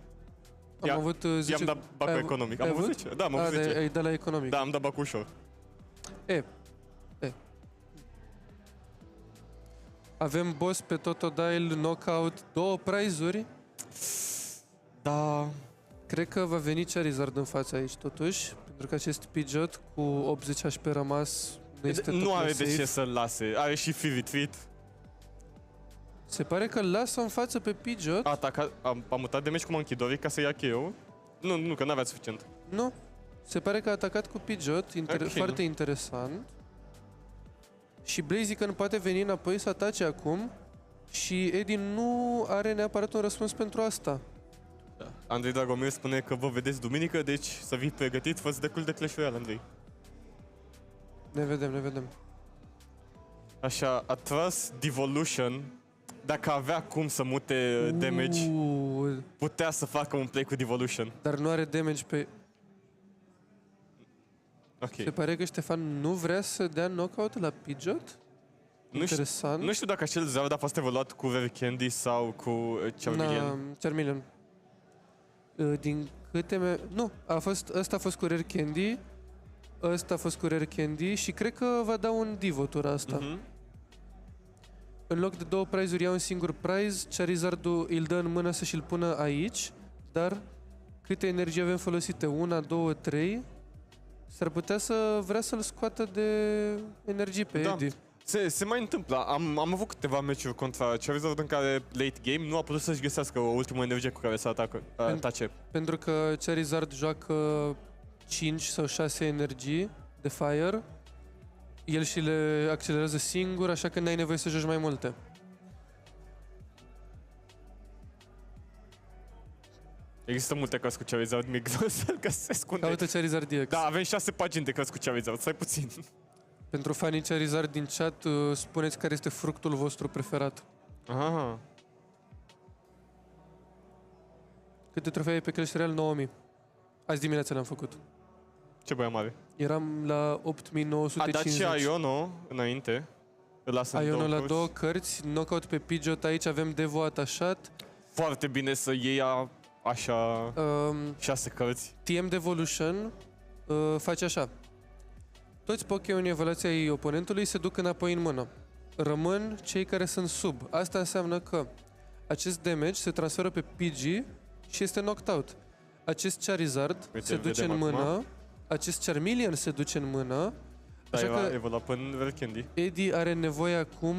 Am avut 10... I-am dat bacul economic. Am avut 10? Da, am avut 10. Ai dat la economic. Da, am dat bacul ușor. Avem boss pe Totodile, knockout, 2 prize-uri. Da. Cred că va veni Charizard în fața aici, totuși, pentru că acest Pidgeot cu 80 HP rămas este Nu tot are mai de safe. ce să-l lase. Are și free retreat. Se pare că îl lasă în față pe Pidgeot. A mutat damage cu Monkey ca să ia KO. Nu, că n-avea suficient. Nu. Se pare că a atacat cu Pidgeot, Ok. foarte interesant. Și Blaziken poate veni înapoi să atace acum. Și Eddie nu are neapărat un răspuns pentru asta. Da. Andrei Dragomir spune că vă vedeți duminică, deci să fii pregătit, fă-ți decul de Clash Royale, Andrei. Ne vedem. Așa, a tras Devolution. Dacă avea cum să mute damage, putea să facă un play cu Devolution. Dar nu are damage pe... Ok. Se pare că Ștefan nu vrea să dea knockout la Pidgeot? Interesant. Nu știu dacă acel Zard a fost evoluat cu Rare Candy sau cu Charmeleon. Charmeleon. Din câte... Nu, ăsta a fost cu Rare Candy. Ăsta a fost cu Rare Candy și cred că va da un Divo tura asta. În loc de 2 prizuri ia un singur prize, Charizardul îl dă în mână să și-l pună aici, dar câte energie avem folosite? 1, 2, 3. S-ar putea să vrea să-l scoată de energie pe Eddie. Se mai întâmplă. Am avut câteva meciuri contra Charizard în care late game nu a putut să-și găsească o ultimă energie cu care să atace. Pentru că Charizard joacă 5 sau 6 energii de fire, el și le accelerează singur, așa că n-ai nevoie să joci mai multe. Există multe cărți cu Charizard, mi-e greu să-l găsesc unde. Caută Charizard DX. Da, avem 6 pagini de cărți cu Charizard, stai puțin. Pentru fanii Charizard din chat, spuneți care este fructul vostru preferat. Aha. Câte trofee ai pe Clash Royale? 9000. Azi dimineața le-am făcut. Ce băia mare. Eram la A 8950. dat și Iono înainte. Îl lasă în Iono la cărți. 2 cărți, knockout pe Pidgeot, aici avem Devo atașat. Foarte bine să iei așa 6 cărți. TM Devolution face așa. Toți Pokémonii evoluției oponentului se duc înapoi în mână. Rămân cei care sunt sub. Asta înseamnă că acest damage se transferă pe PG și este knocked out. Acest Charizard Uite, se duce în vedem mână, acum. acest Charmeleon se duce în mână, Da, așa că evolua până Rare Candy. Eddie are nevoie acum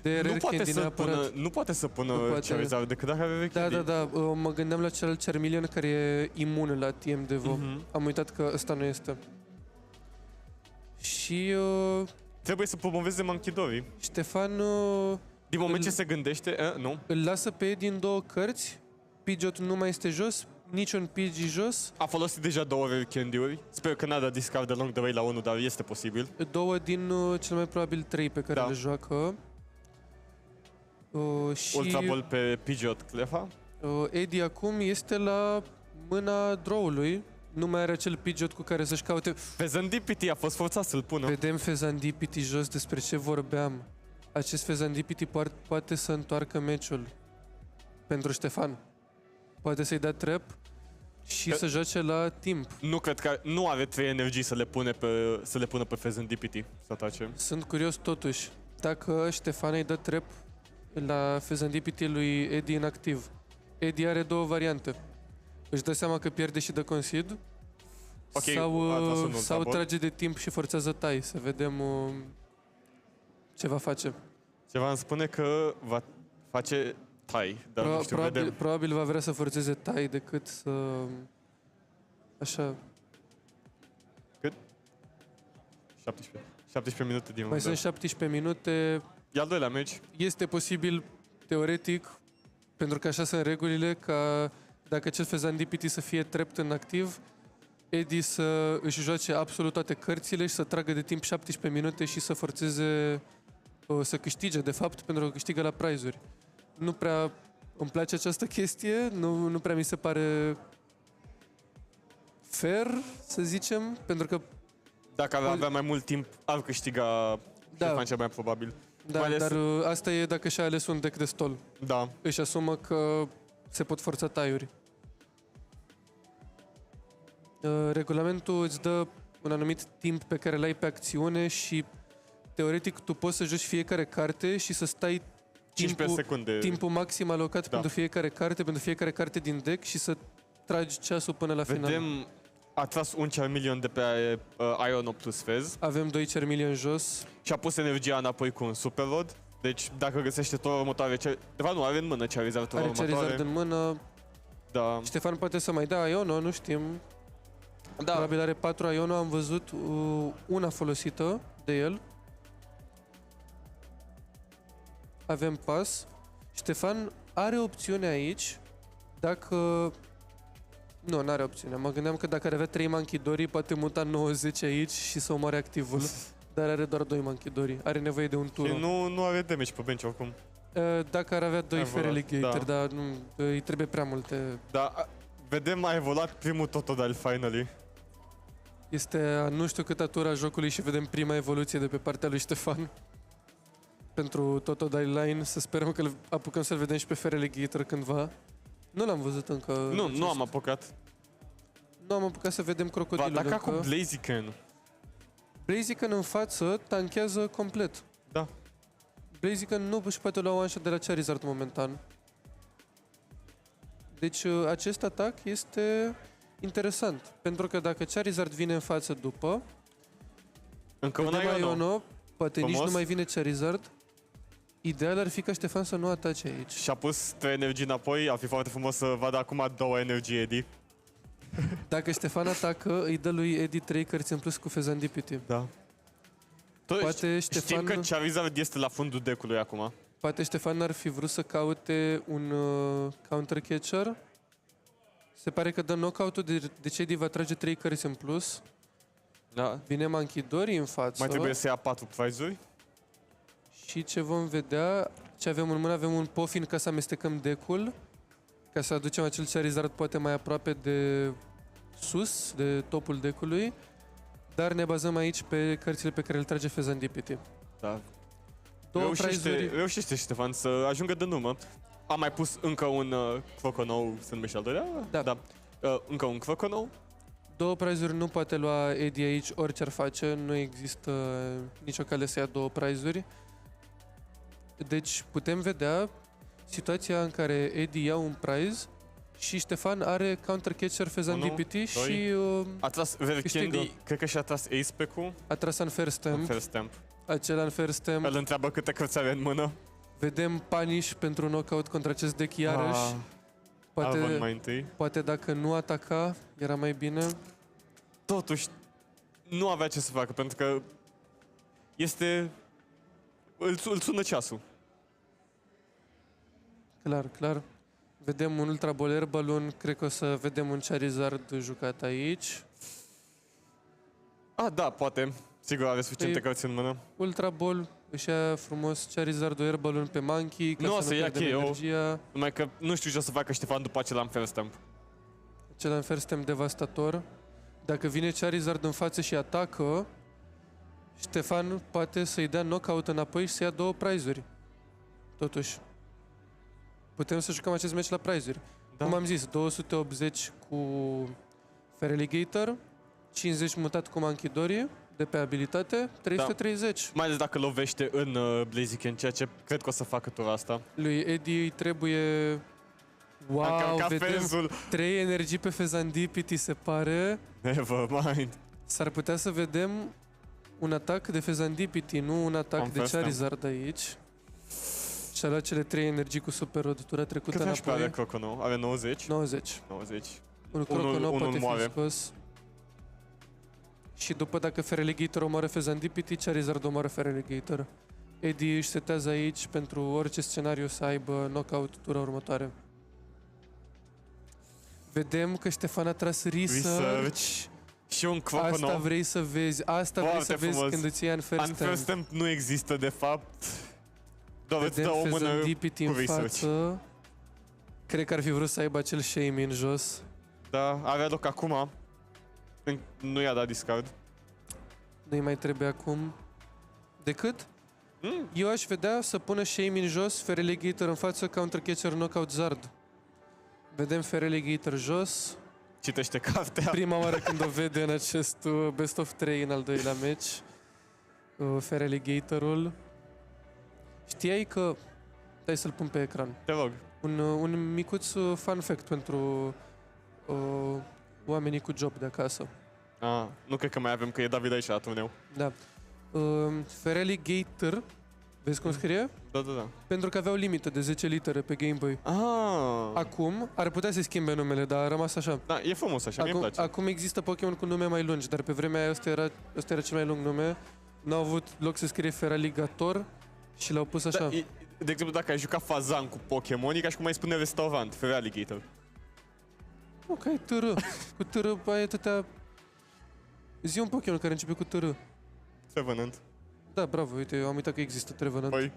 de Rare Candy neapărat. Nu poate să pună Nu poate. Charizard decât dacă are Rare Candy. Da, mă gândeam la celălalt Charmeleon care e imun la TM Devo. Mhm. Am uitat că ăsta nu este. Și Trebuie să promoveze Manchidori. Ștefan Din moment ce se gândește, nu. îl lasă pe Eddie în 2 cărți, Pidgeot nu mai este jos, niciun Pidgey jos, A folosit deja 2 Rare Candy-uri. Sper că n-a dat discard along the way la 1, dar este posibil. 2 din cel mai probabil 3 pe care Da. le joacă. Și Ultra Ball pe Pidgeot Clefa. Eddie acum este la mâna draw-ului, nu mai are acel Pidgeot cu care să-și caute. Fezandipity a fost forțat să-l pună. Vedem Fezandipity jos, despre ce vorbeam. Acest Fezandipity poate să întoarcă meciul pentru Ștefan. Poate să-i dea trap și să joace la timp. Nu cred că nu are 3 energii să le pună pe Fezandipity să atace. Sunt curios totuși dacă Ștefan îi dă trap la Fezandipity lui Eddie inactiv. Eddie are 2 variante. Își dă seama că pierde și dă concede, Ok, sau trage de timp și forțează tai. Să vedem ce va face. Ceva îmi spune că va face tai, dar nu știu, vedem. Probabil va vrea să forțeze tai decât să... Așa. Cât? 17 minute din Mai sunt 17 minute. E al doilea meci. Este posibil, teoretic, pentru că așa sunt regulile, ca dacă acel Fezandipity să fie trept în activ, Eddie să își joace absolut toate cărțile și să tragă de timp 17 minute și să forțeze, să câștige, de fapt, pentru că câștigă la prizuri. Nu prea îmi place această chestie, nu prea mi se pare fair, să zicem, pentru că... Dacă ar avea mai mult timp, ar câștiga Ștefan cel mai probabil. Da, Mai ales... dar asta e dacă și-a ales un deck de stol. Da. Își asumă că se pot forța taiuri. Regulamentul îți dă un anumit timp pe care l-ai pe acțiune și teoretic tu poți să joci fiecare carte și să stai 15 secunde. timpul maxim alocat pentru fiecare carte din deck și să tragi ceasul până la final. Vedem a tras un Charmeleon de pe Iono plus Fez Avem 2 Charmeleon jos. și a pus energia înapoi cu un Super Rod. Deci dacă găsește tura următoare... De fapt nu, are în mână Charizard tura Are următoare. Charizard în mână. Da. Ștefan poate să mai dea Iono, nu știm. Da. Probabil are 4 Iono, am văzut una folosită de el. Avem pas. Ștefan are opțiune aici. Dacă... Nu, n-are opțiune. Mă gândeam că dacă ar avea 3 Manchidori, poate muta 90 aici și să omoare activul. Dar are doar 2 Manchidori. Are nevoie de un tur. Și nu are damage pe bench oricum. Dacă ar avea 2 A evoluat, Feraligatr, da. dar nu, îi trebuie prea multe. Da, vedem, a evoluat primul Totodile finally. Este a nu știu câta tura jocului și vedem prima evoluție de pe partea lui Ștefan. Pentru Totodile Line, să sperăm că apucăm să-l vedem și pe Feraligatr cândva. Nu l-am văzut încă. Nu am apucat. Nu am apucat să vedem crocodilul Dacă încă. cu Blaziken. Blaziken în față tanchează complet. Da. Blaziken nu își poate lua one shot de la Charizard momentan. Deci acest atac este interesant. Pentru că dacă Charizard vine în față după, Încă un vedem Iono. Iono, poate Frumos. nici nu mai vine Charizard. Ideal ar fi ca Ștefan să nu atace aici. Și-a pus 3 energii înapoi, ar fi foarte frumos să vadă acum 2 energii Eddie. Dacă Ștefan atacă, îi dă lui Eddie 3 cărți în plus cu Fezandipiti. Da. Poate Știm Ștefan- că Charizard este la fundul deck-ului acum. Poate Ștefan ar fi vrut să caute un counter catcher. Se pare că dă knockout-ul, deci Eddie va trage 3 cărți în plus. Da. Vine Manchidori în față. Mai trebuie să ia 4 prize-uri. Și ce vom vedea, ce avem în mână, avem un Pofin ca să amestecăm deck-ul, ca să aducem acel Charizard poate mai aproape de sus, de topul deck-ului, dar ne bazăm aici pe cărțile pe care le trage Fezandipiti. Da. Două prizuri. Reușește Ștefan să ajungă de numă. A mai pus încă un Croconou, se numește al doilea? Da. Încă un Croconou. 2 prizuri nu poate lua Eddie aici, orice ar face, nu există nicio cale să ia 2 prizuri. Deci putem vedea situația în care Eddie ia un prize și Ștefan are counter catcher Fezandipiti și A tras câștigă. Vercandy, cred că și-a tras Ace-Pack-ul. a tras Unfair Stamp. Fair Stamp. Acela Unfair Stamp. Îl întreabă câte cărți are în mână. Vedem punish pentru knockout contra acest deck iarăși. Alvan mai întâi. Poate dacă nu ataca, era mai bine. Totuși, nu avea ce să facă, pentru că este... Îl sună ceasul. Clar, clar. Vedem un Ultra Ball Air Balloon, cred că o să vedem un Charizard jucat aici. Da, poate. Sigur are suficiente cărți în mână. Ultra Ball, își ia frumos Charizard Air Balloon pe Monkey, ca Nu o să să ia pierdem KO. energia. Numai că nu știu ce o să facă Ștefan după acela în Fair Stamp. Acela Unfair Stamp devastator. Dacă vine Charizard în față și atacă, Ștefan poate să-i dea knockout înapoi și să ia 2 prizuri. Totuși. Putem să jucăm acest meci la prizuri. Da. Cum am zis, 280 cu Feraligatr, 50 mutat cu Manchidori de pe abilitate, 330. Mai ales dacă lovește în Blaziken, ceea ce cred că o să facă tura asta. Lui Eddie îi trebuie... A Wow, încărcat vedem Fezul. 3 energii pe Fezandipiti, se pare. Never mind. S-ar putea să vedem un atac de Fezandipiti, nu un atac On de first Charizard aici. Și-a luat cele 3 energii cu Super Rod, tura trecută Cât HP are înapoi. Croconou? Are 90? 90. 90. Un Croconou unul poate moare. fi scos. Și după dacă Feraligatr omoară Fezandipiti, Charizard omoară Feraligatr. Eddie își setează aici pentru orice scenariu să aibă knockout tura următoare. Vedem că Ștefan a tras Research. Și un Croconou. Asta vrei să vezi, asta vrei Foarte să vezi frumos. când îți ia Unfair Unfair Stamp. Stamp nu există de fapt. Doar îți dă Vedem o mână Fezandipiti cu în research. față. Cred că ar fi vrut să aibă acel shame în jos. Da, avea loc acum. Nu i-a dat discard. Nu-i mai trebuie acum. Decât? Eu aș vedea să pună shame în jos, Feraligatr în față, counter catcher, knockout Zard. Vedem Feraligatr jos. Citește cartea. Prima oară când o vede în acest best of 3 în al doilea match. Feraligatrul. Știai că... Dai să-l pun pe ecran. Te rog. Un micuț fun fact pentru oamenii cu job de acasă. Nu cred că mai avem, că e David aici la turneu. Da. Feraligator, vezi cum scrie? Da. Pentru că avea o limită de 10 litere pe Game Boy. Acum ar putea să schimbe numele, dar a rămas așa. Da, e frumos așa, mie îmi place. Acum există Pokémon cu nume mai lungi, dar pe vremea aia ăsta era cel mai lung nume. N-au avut loc să scrie Feraligator și l-au pus așa. Da, de exemplu, dacă ai jucat Fazan cu Pokémon, e ca și cum ai spune restaurant, Feraligator. Nu, că ai târă. Cu târă ai atâtea... Zi un Pokémon care începe cu târă. Trevenant. Da, bravo, uite, eu am uitat că există Trevenant. Păi,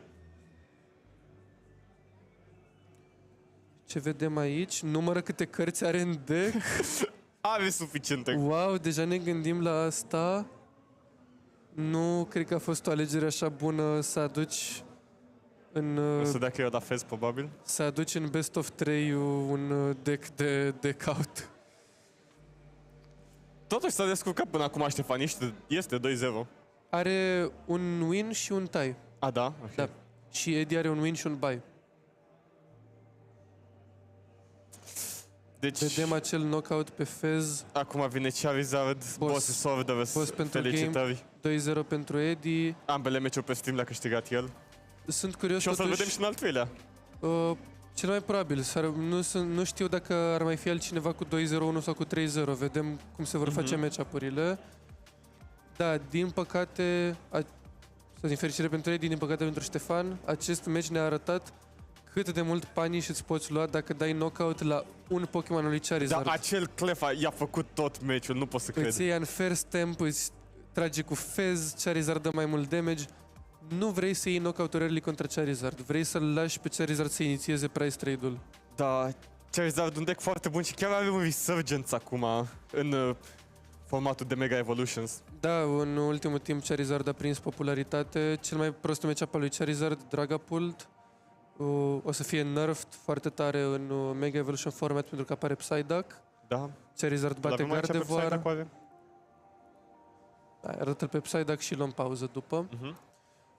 Ce vedem aici? Numără câte cărți are în deck. are suficiente. Wow, deja ne gândim la asta. Nu cred că a fost o alegere așa bună să aduci în... O să dea că eu la fez, probabil. Să aduci în Best of 3 un deck de deck-out. Totuși s-a descurcat până acum Ștefan, este 2-0. Are un win și un tie. Da? Ok. Da. Și Eddie are un win și un bye. Deci, Vedem acel knockout pe Fez. acum vine Charizard, boss Sorceress, boss pentru felicitări. 2-0 pentru Eddie. Ambele meciuri pe stream le-a câștigat el. Sunt curios Și o să-l totuși, vedem și în al treilea. cel mai probabil. Nu știu dacă ar mai fi altcineva cu 2-0-1 sau cu 3-0. Vedem cum se vor face match-up-urile. Da, din păcate, sau din fericire pentru Eddie, din păcate pentru Ștefan, acest meci ne-a arătat cât de mult punish îți poți lua dacă dai knockout la un Pokémon al lui Charizard. Da, acel Clef i-a făcut tot meciul, nu pot să cred. Îți iei unfair stamp, îți trage cu Fez, Charizard dă mai mult damage. Nu vrei să iei knockout early contra Charizard, vrei să-l lași pe Charizard să inițieze price trade-ul. Da, Charizard un deck foarte bun și chiar are un resurgence acum în formatul de Mega Evolutions. Da, în ultimul timp Charizard a prins popularitate. Cel mai prost match-up al lui Charizard, Dragapult, o să fie nerfed foarte tare în Mega Evolution format pentru că apare Psyduck. Da. Charizard bate Gardevoir. Gardevoir. Da, arată-l pe Psyduck și luăm pauză după.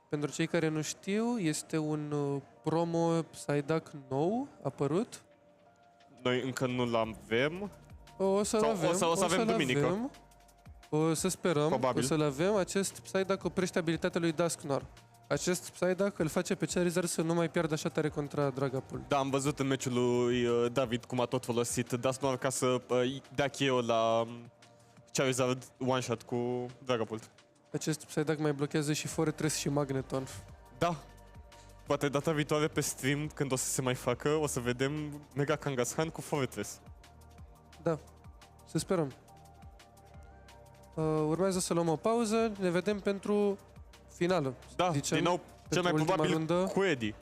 Pentru cei care nu știu, este un promo Psyduck nou apărut. Noi încă nu-l avem. O să-l avem. O să avem duminică. Avem. O să sperăm. Probabil. O să-l avem. Acest Psyduck oprește abilitatea lui Dusknoir. Acest Psyduck îl face pe Charizard să nu mai piardă așa tare contra Dragapult. Da, am văzut în meciul lui David cum a tot folosit Dusknoir ca să dea KO la Charizard one-shot cu Dragapult. Acest Psyduck mai blochează și Fortress și Magneton. Da. Poate data viitoare pe stream, când o să se mai facă, o să vedem Mega Kangaskhan cu Fortress. Da. Să sperăm. Urmează să luăm o pauză. Ne vedem pentru finală. Da, zicem, din nou, cel mai ultima probabil rundă. cu Eddie.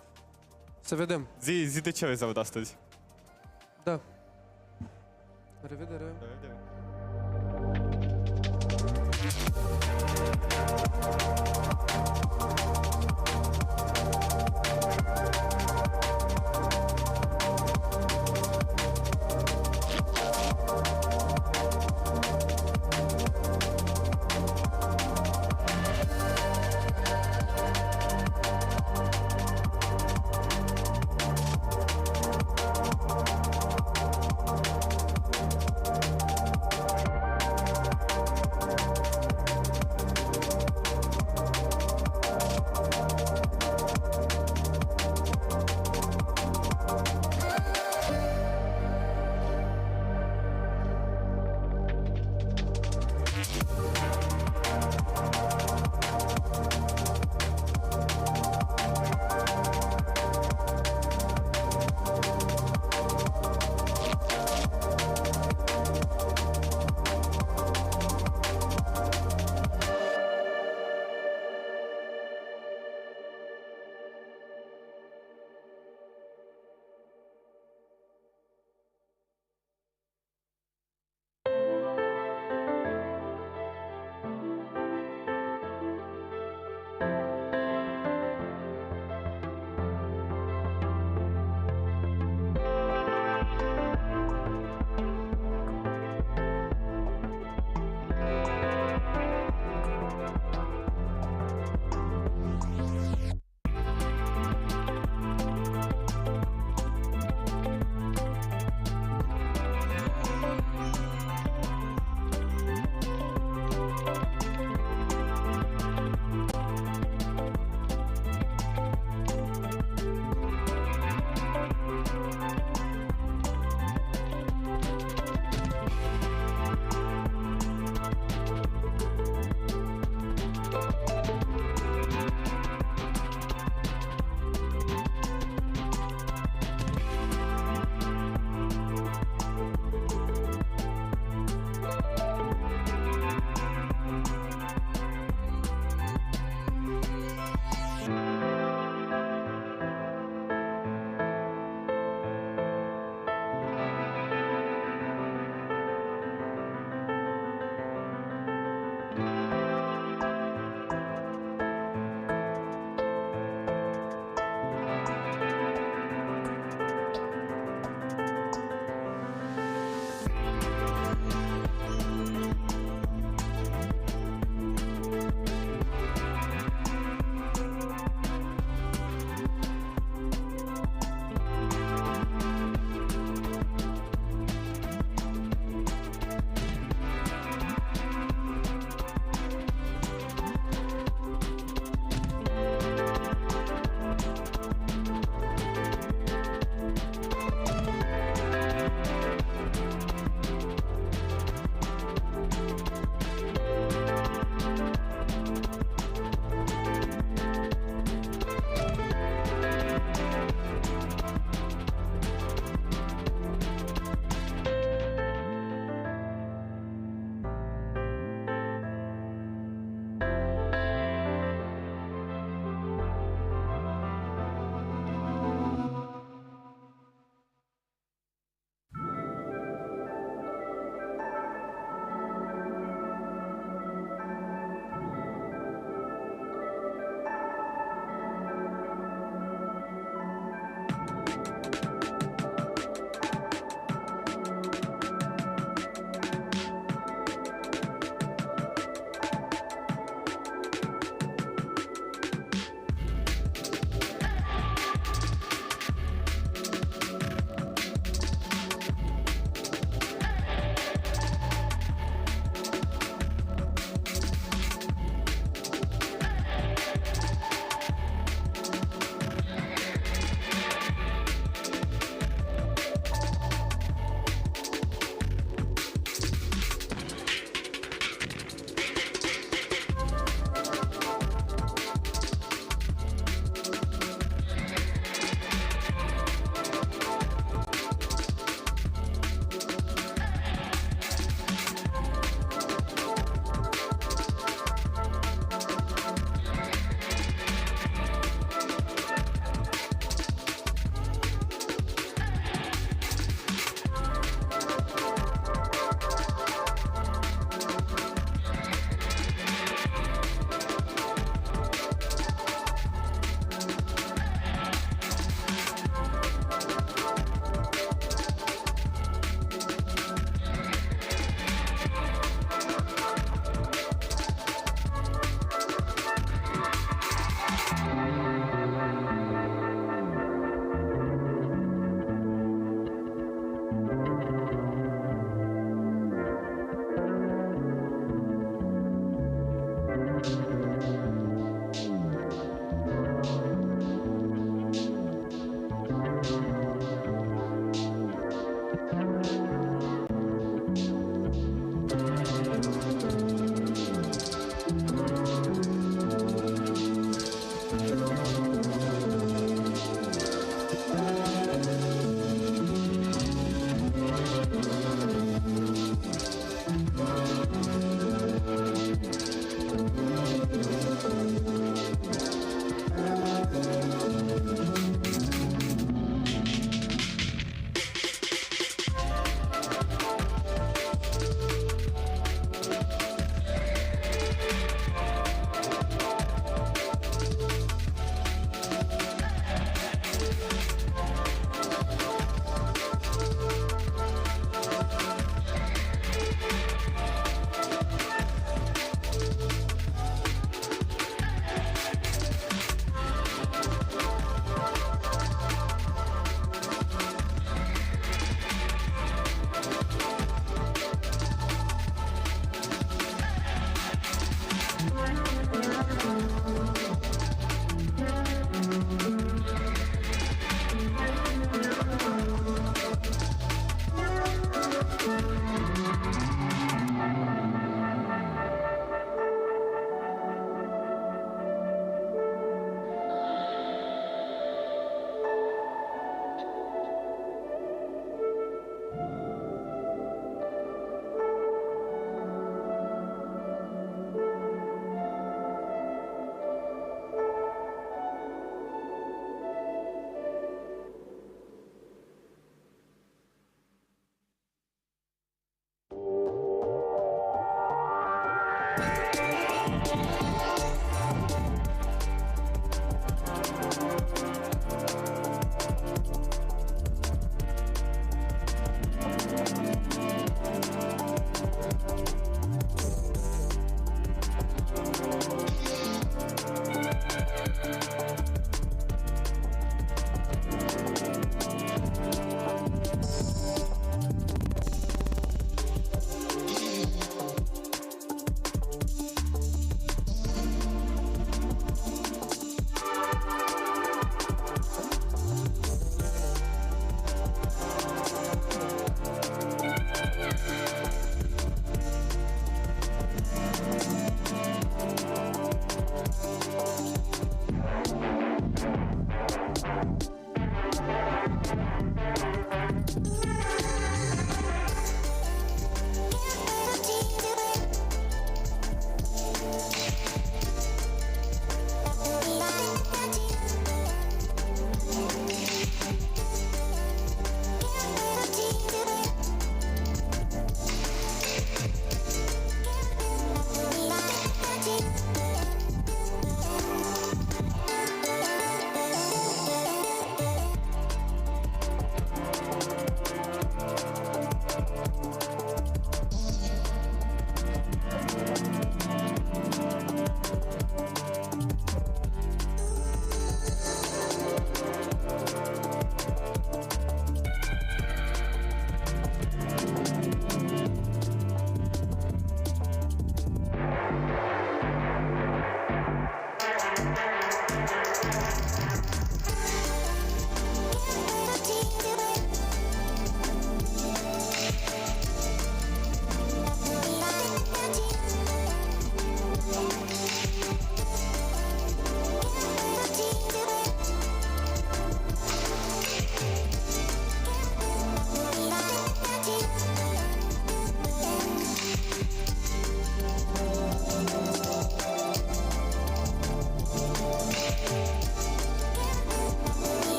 Să vedem. Zi de Charizard astăzi. Da. La revedere. La revedere.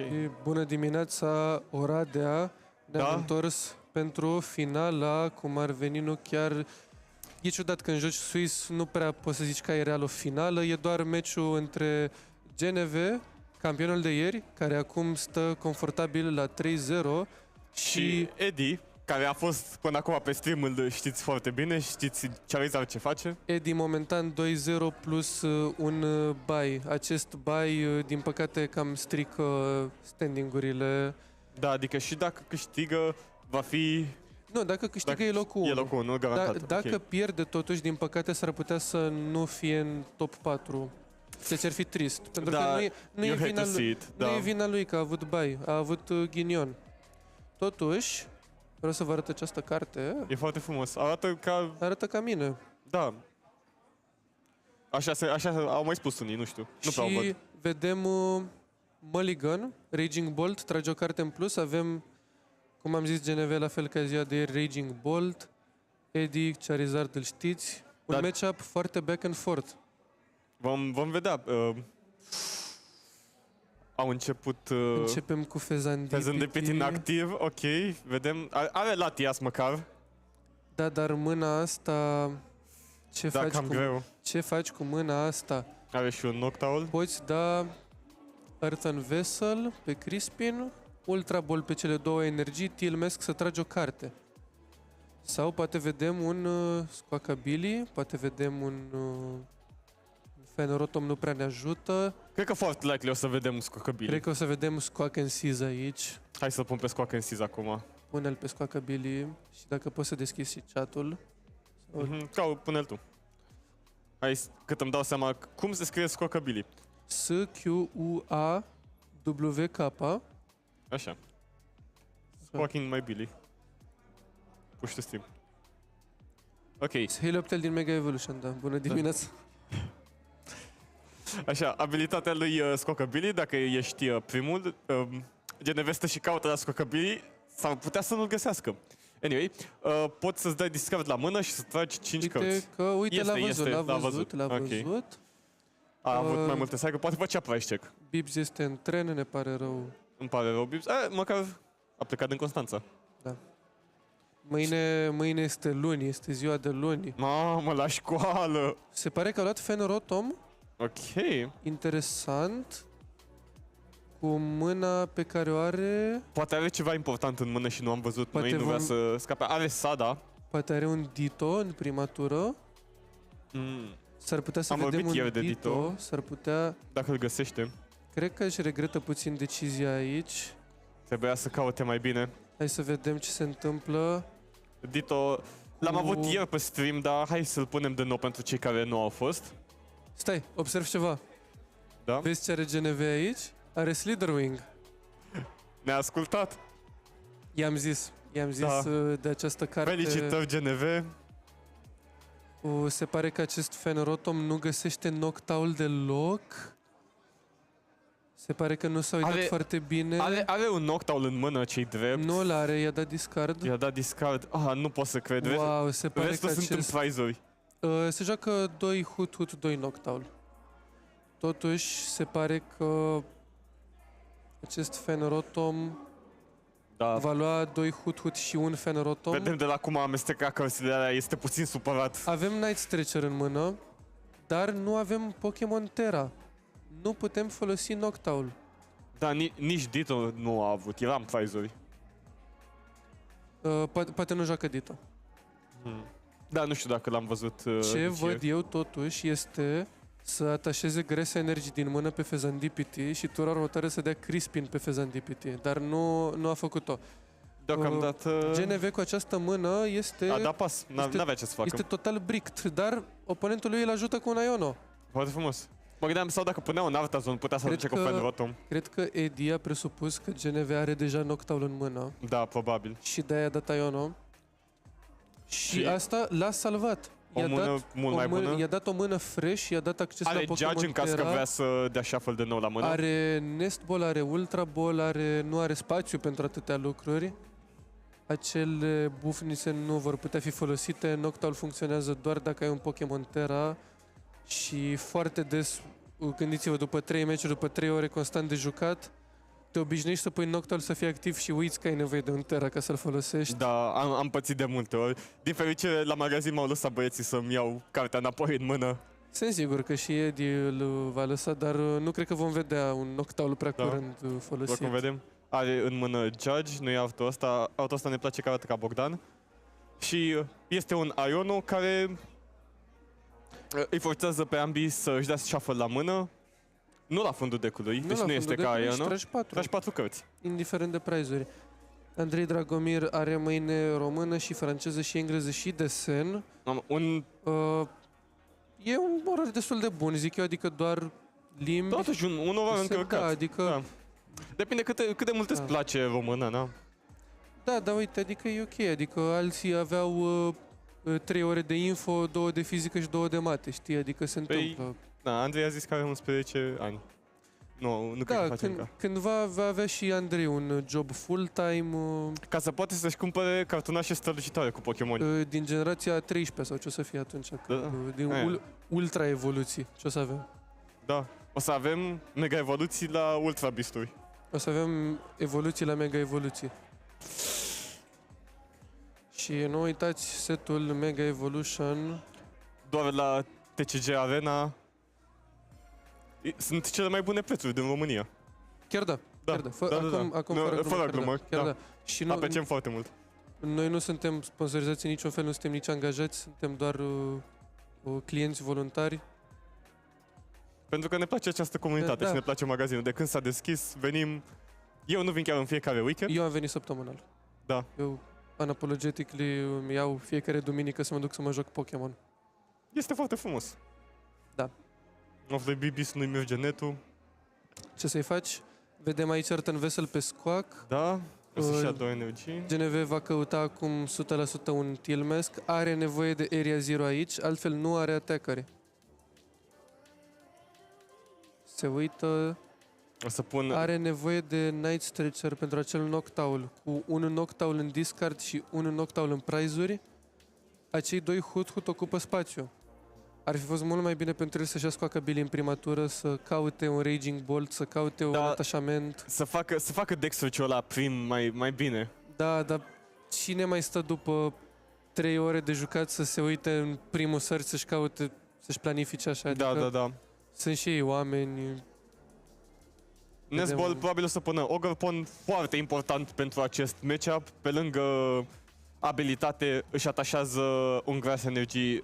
Și bună dimineața, Oradea. Ne-am Da? întors pentru finala, cum ar veni, nu chiar... E ciudat când joci Swiss, nu prea poți să zici că e real o finală, e doar meciul între GNV, campionul de ieri, care acum stă confortabil la 3-0 Și Eddie, care a fost până acum pe stream, îl știți foarte bine, știți Charizard ce face. Eddie momentan 2-0 plus un bye. Acest bye, din păcate, cam strică standing-urile. Da, adică și dacă câștigă, va fi... Nu, dacă câștigă e locul 1. E locul 1, garantat. Dacă ok. pierde, totuși, din păcate, s-ar putea să nu fie în top 4. Deci ar fi trist. Pentru Da, că nu e you hate vina to see lui, it, nu da. e vina lui că a avut bye, a avut ghinion. Totuși, vreau să vă arăt această carte. E foarte frumos. Arată ca mine. Da. Așa au mai spus unii, nu știu. Nu prea o Și văd. vedem Mulligan, Raging Bolt, trage o carte în plus. Avem, cum am zis, GNV la fel ca ziua de ieri, Raging Bolt, Eddie, Charizard, îl știți. Un Dar- match-up foarte back and forth. Vom vedea. Au început... Începem cu Fezândipit inactiv, ok, vedem. Are Latias măcar, Da, dar mâna asta... dar cam greu. Ce faci cu mâna asta? Are și un Noctowl. Poți da Earthen Vessel pe Crispin, Ultra Ball pe cele două energii, Tilmesk să tragi o carte. Sau poate vedem un Squawkabilly, poate vedem un Fenrotom nu prea ne ajută. Cred că foarte likely o să vedem Squawkabilly. Cred că o să vedem Squawk and Seize aici. Hai să pun pe Squawk and Seize acum. Pune-l pe Squawkabilly și dacă poți să deschizi și chat-ul. Pune-l tu. Hai, cât îmi dau seama cum se scrie Squawkabilly. S-Q-U-A-W-K. Așa. Squawking my Billy. Push to stream. Ok, Helioptel din Mega Evolution, da. Bună dimineața. așa, abilitatea lui Squawkabilly, dacă ești primul, GNV stă și caută la Squawkabilly, s-ar putea să nu-l găsească. Anyway, poți să-ți dai discard la mână și să tragi 5 cărți. Uite, l-a văzut, l-a l-a văzut, l-a Ok. văzut. A avut mai multe site, poate facea price check. Bibs este în tren, ne pare rău. Îmi pare rău, Bibs. Măcar a plecat din Constanța. Mâine este luni, este ziua de luni. Mamă, la școală! Se pare că a luat Fenrotom, Ok. interesant, cu mâna pe care o are, Poate are ceva important în mână și nu am văzut. Poate Noi nu vrea vom- să scape. Are Sada. poate are un Ditto în prima tură. S-ar putea să Am vedem vorbit un ieri de Ditto, Ditto. s-ar putea... Dacă îl găsește, Cred că își regretă puțin decizia aici. trebuia să caute mai bine. Hai să vedem ce se întâmplă. Ditto, l-am Cu- avut ieri pe stream, dar hai să-l punem de nou pentru cei care nu au fost. Stai, observ ceva. Da? Vezi ce are GNV aici? Are Slitherwing. Ne-a ascultat. I-am zis Da. de această carte. Felicitări, GNV. Se pare că acest Fenrotom nu găsește Noctowl deloc. Se pare că nu s-a uitat Are- foarte bine. Are un Noctowl în mână, cei drept. Nu îl are, i-a dat discard. I-a dat discard. Nu pot să cred. Wow, se pare Restul că sunt în acest... prize-uri. Se joacă 2 Hut, 2 Noctowl. Totuși, se pare că acest Fenrotom Da. va lua 2 Hut și un Fenrotom. Vedem de la cum a amestecat cărțile alea, este puțin supărat. Avem Night Stretcher în mână, dar nu avem Pokémon Terra. Nu putem folosi Noctowl. Da, nici Ditto nu a avut, eram prize-uri. Poate nu joacă Ditto. Da, nu știu dacă l-am văzut. Ce nici văd ieri. eu totuși este să atașeze Gresa Energy din mână pe Fezandipiti și tura următoare să dea Crispin pe Fezandipiti, dar nu a făcut-o. Deocamdată GNV cu această mână este, a dat pas, n-avea ce să facă. este total bricked, dar oponentul lui îl ajută cu un Iono. Foarte frumos. Mă gândeam sau dacă punea un Artazon, putea să Cred arunce cu că- Fenrotom. Cred că Eddie a presupus că GNV are deja Noctowl în mână Da, probabil. și de-aia a dat Iono. Și Și asta l-a salvat. o mână mult mai bună. I-a dat o mână fresh, i-a dat acces la Are Pokémon Judge în caz că Terra. vrea să dea shuffle de nou la mână. Are Nest Ball, are Ultra Ball, nu are spațiu pentru atâtea lucruri. Acele bufnițe nu vor putea fi folosite. Noctowl funcționează doar dacă ai un Pokémon Terra și foarte des, gândiți-vă, după 3 meciuri, după 3 ore constant de jucat, te obișnuiești să pui Noctowl să fie activ și uiți că ai nevoie de un Terra ca să-l folosești. Da, am pățit de multe ori. Din fericire, la magazin m-au lăsat băieții să-mi iau cartea înapoi în mână. Sunt sigur că și Eddie îl va lăsa, dar nu cred că vom vedea un Noctowl prea curând folosit. Oricum vedem. Are în mână Judge, nu e auto ăsta. Auto ăsta ne place că arată ca Bogdan. Și este un Iono care îi forțează pe ambii să își dea shuffle la mână. Nu la fundul deck-ului, deci nu este ca Iono. Tragi 4 cărți. Indiferent de prize-uri. Andrei Dragomir are mâine română și franceză și engleză și desen. E un orar destul de bun, zic eu, adică doar limbi. Totuși, un orar încărcat. Da, adică... Da. Depinde cât de mult îți place română, da? Da, dar uite, adică e ok, adică alții aveau 3 ore de info, 2 de fizică și 2 de mate, știi, adică se întâmplă. Da, Andrei a zis că are 11 ani. Nu cred că face încă. Cândva va avea și Andrei un job full-time. Ca să poate să-și cumpere cartonașe strălucitoare cu Pokémon. Din generația 13 sau ce o să fie atunci, din ultra evoluții, ce o să avem. Da, o să avem mega evoluții la ultra beasturi. O să avem evoluții la mega evoluții. Și nu uitați setul Mega Evolution. Doar la TCG Arena sunt cele mai bune prețuri din România. Chiar da. Chiar da. Acum fără glumă. Chiar da. Și apreciem foarte mult. Noi nu suntem sponsorizați în niciun fel, nu suntem nici angajați, suntem doar clienți voluntari. Pentru că ne place această comunitate și ne place magazinul. De când s-a deschis, venim... Eu nu vin chiar în fiecare weekend. Eu am venit săptămânal. Da. Eu, unapologetically, îmi iau fiecare duminică să mă duc să mă joc Pokémon. Este foarte frumos. Da. Of the Bibis nu-i merge netul. Ce să-i faci? Vedem aici Arten Vessel pe Squawk. Da, o să-și ia 2 energii. GNV va căuta acum 100% un Tilmesk. Are nevoie de Area Zero aici, altfel nu are atacare. Se uită... O să pun... Are nevoie de Night Stretcher pentru acel Noctowl. Cu un Noctowl în discard și un Noctowl în prize-uri, acei 2 Hut ocupă spațiu. Ar fi fost mult mai bine pentru el să-și ia Squawk Ability în prima tură, să caute un Raging Bolt, să caute un atașament. Să facă deck switch-ul ăla prim mai bine. Da, dar cine mai stă după 3 ore de jucat să se uite în primul search să-și caute, să-și planifice așa? Adică da. Sunt și ei oameni... Nesball probabil o să pună Ogre-Pon, foarte important pentru acest matchup. Pe lângă abilitate își atașează un Grass Energy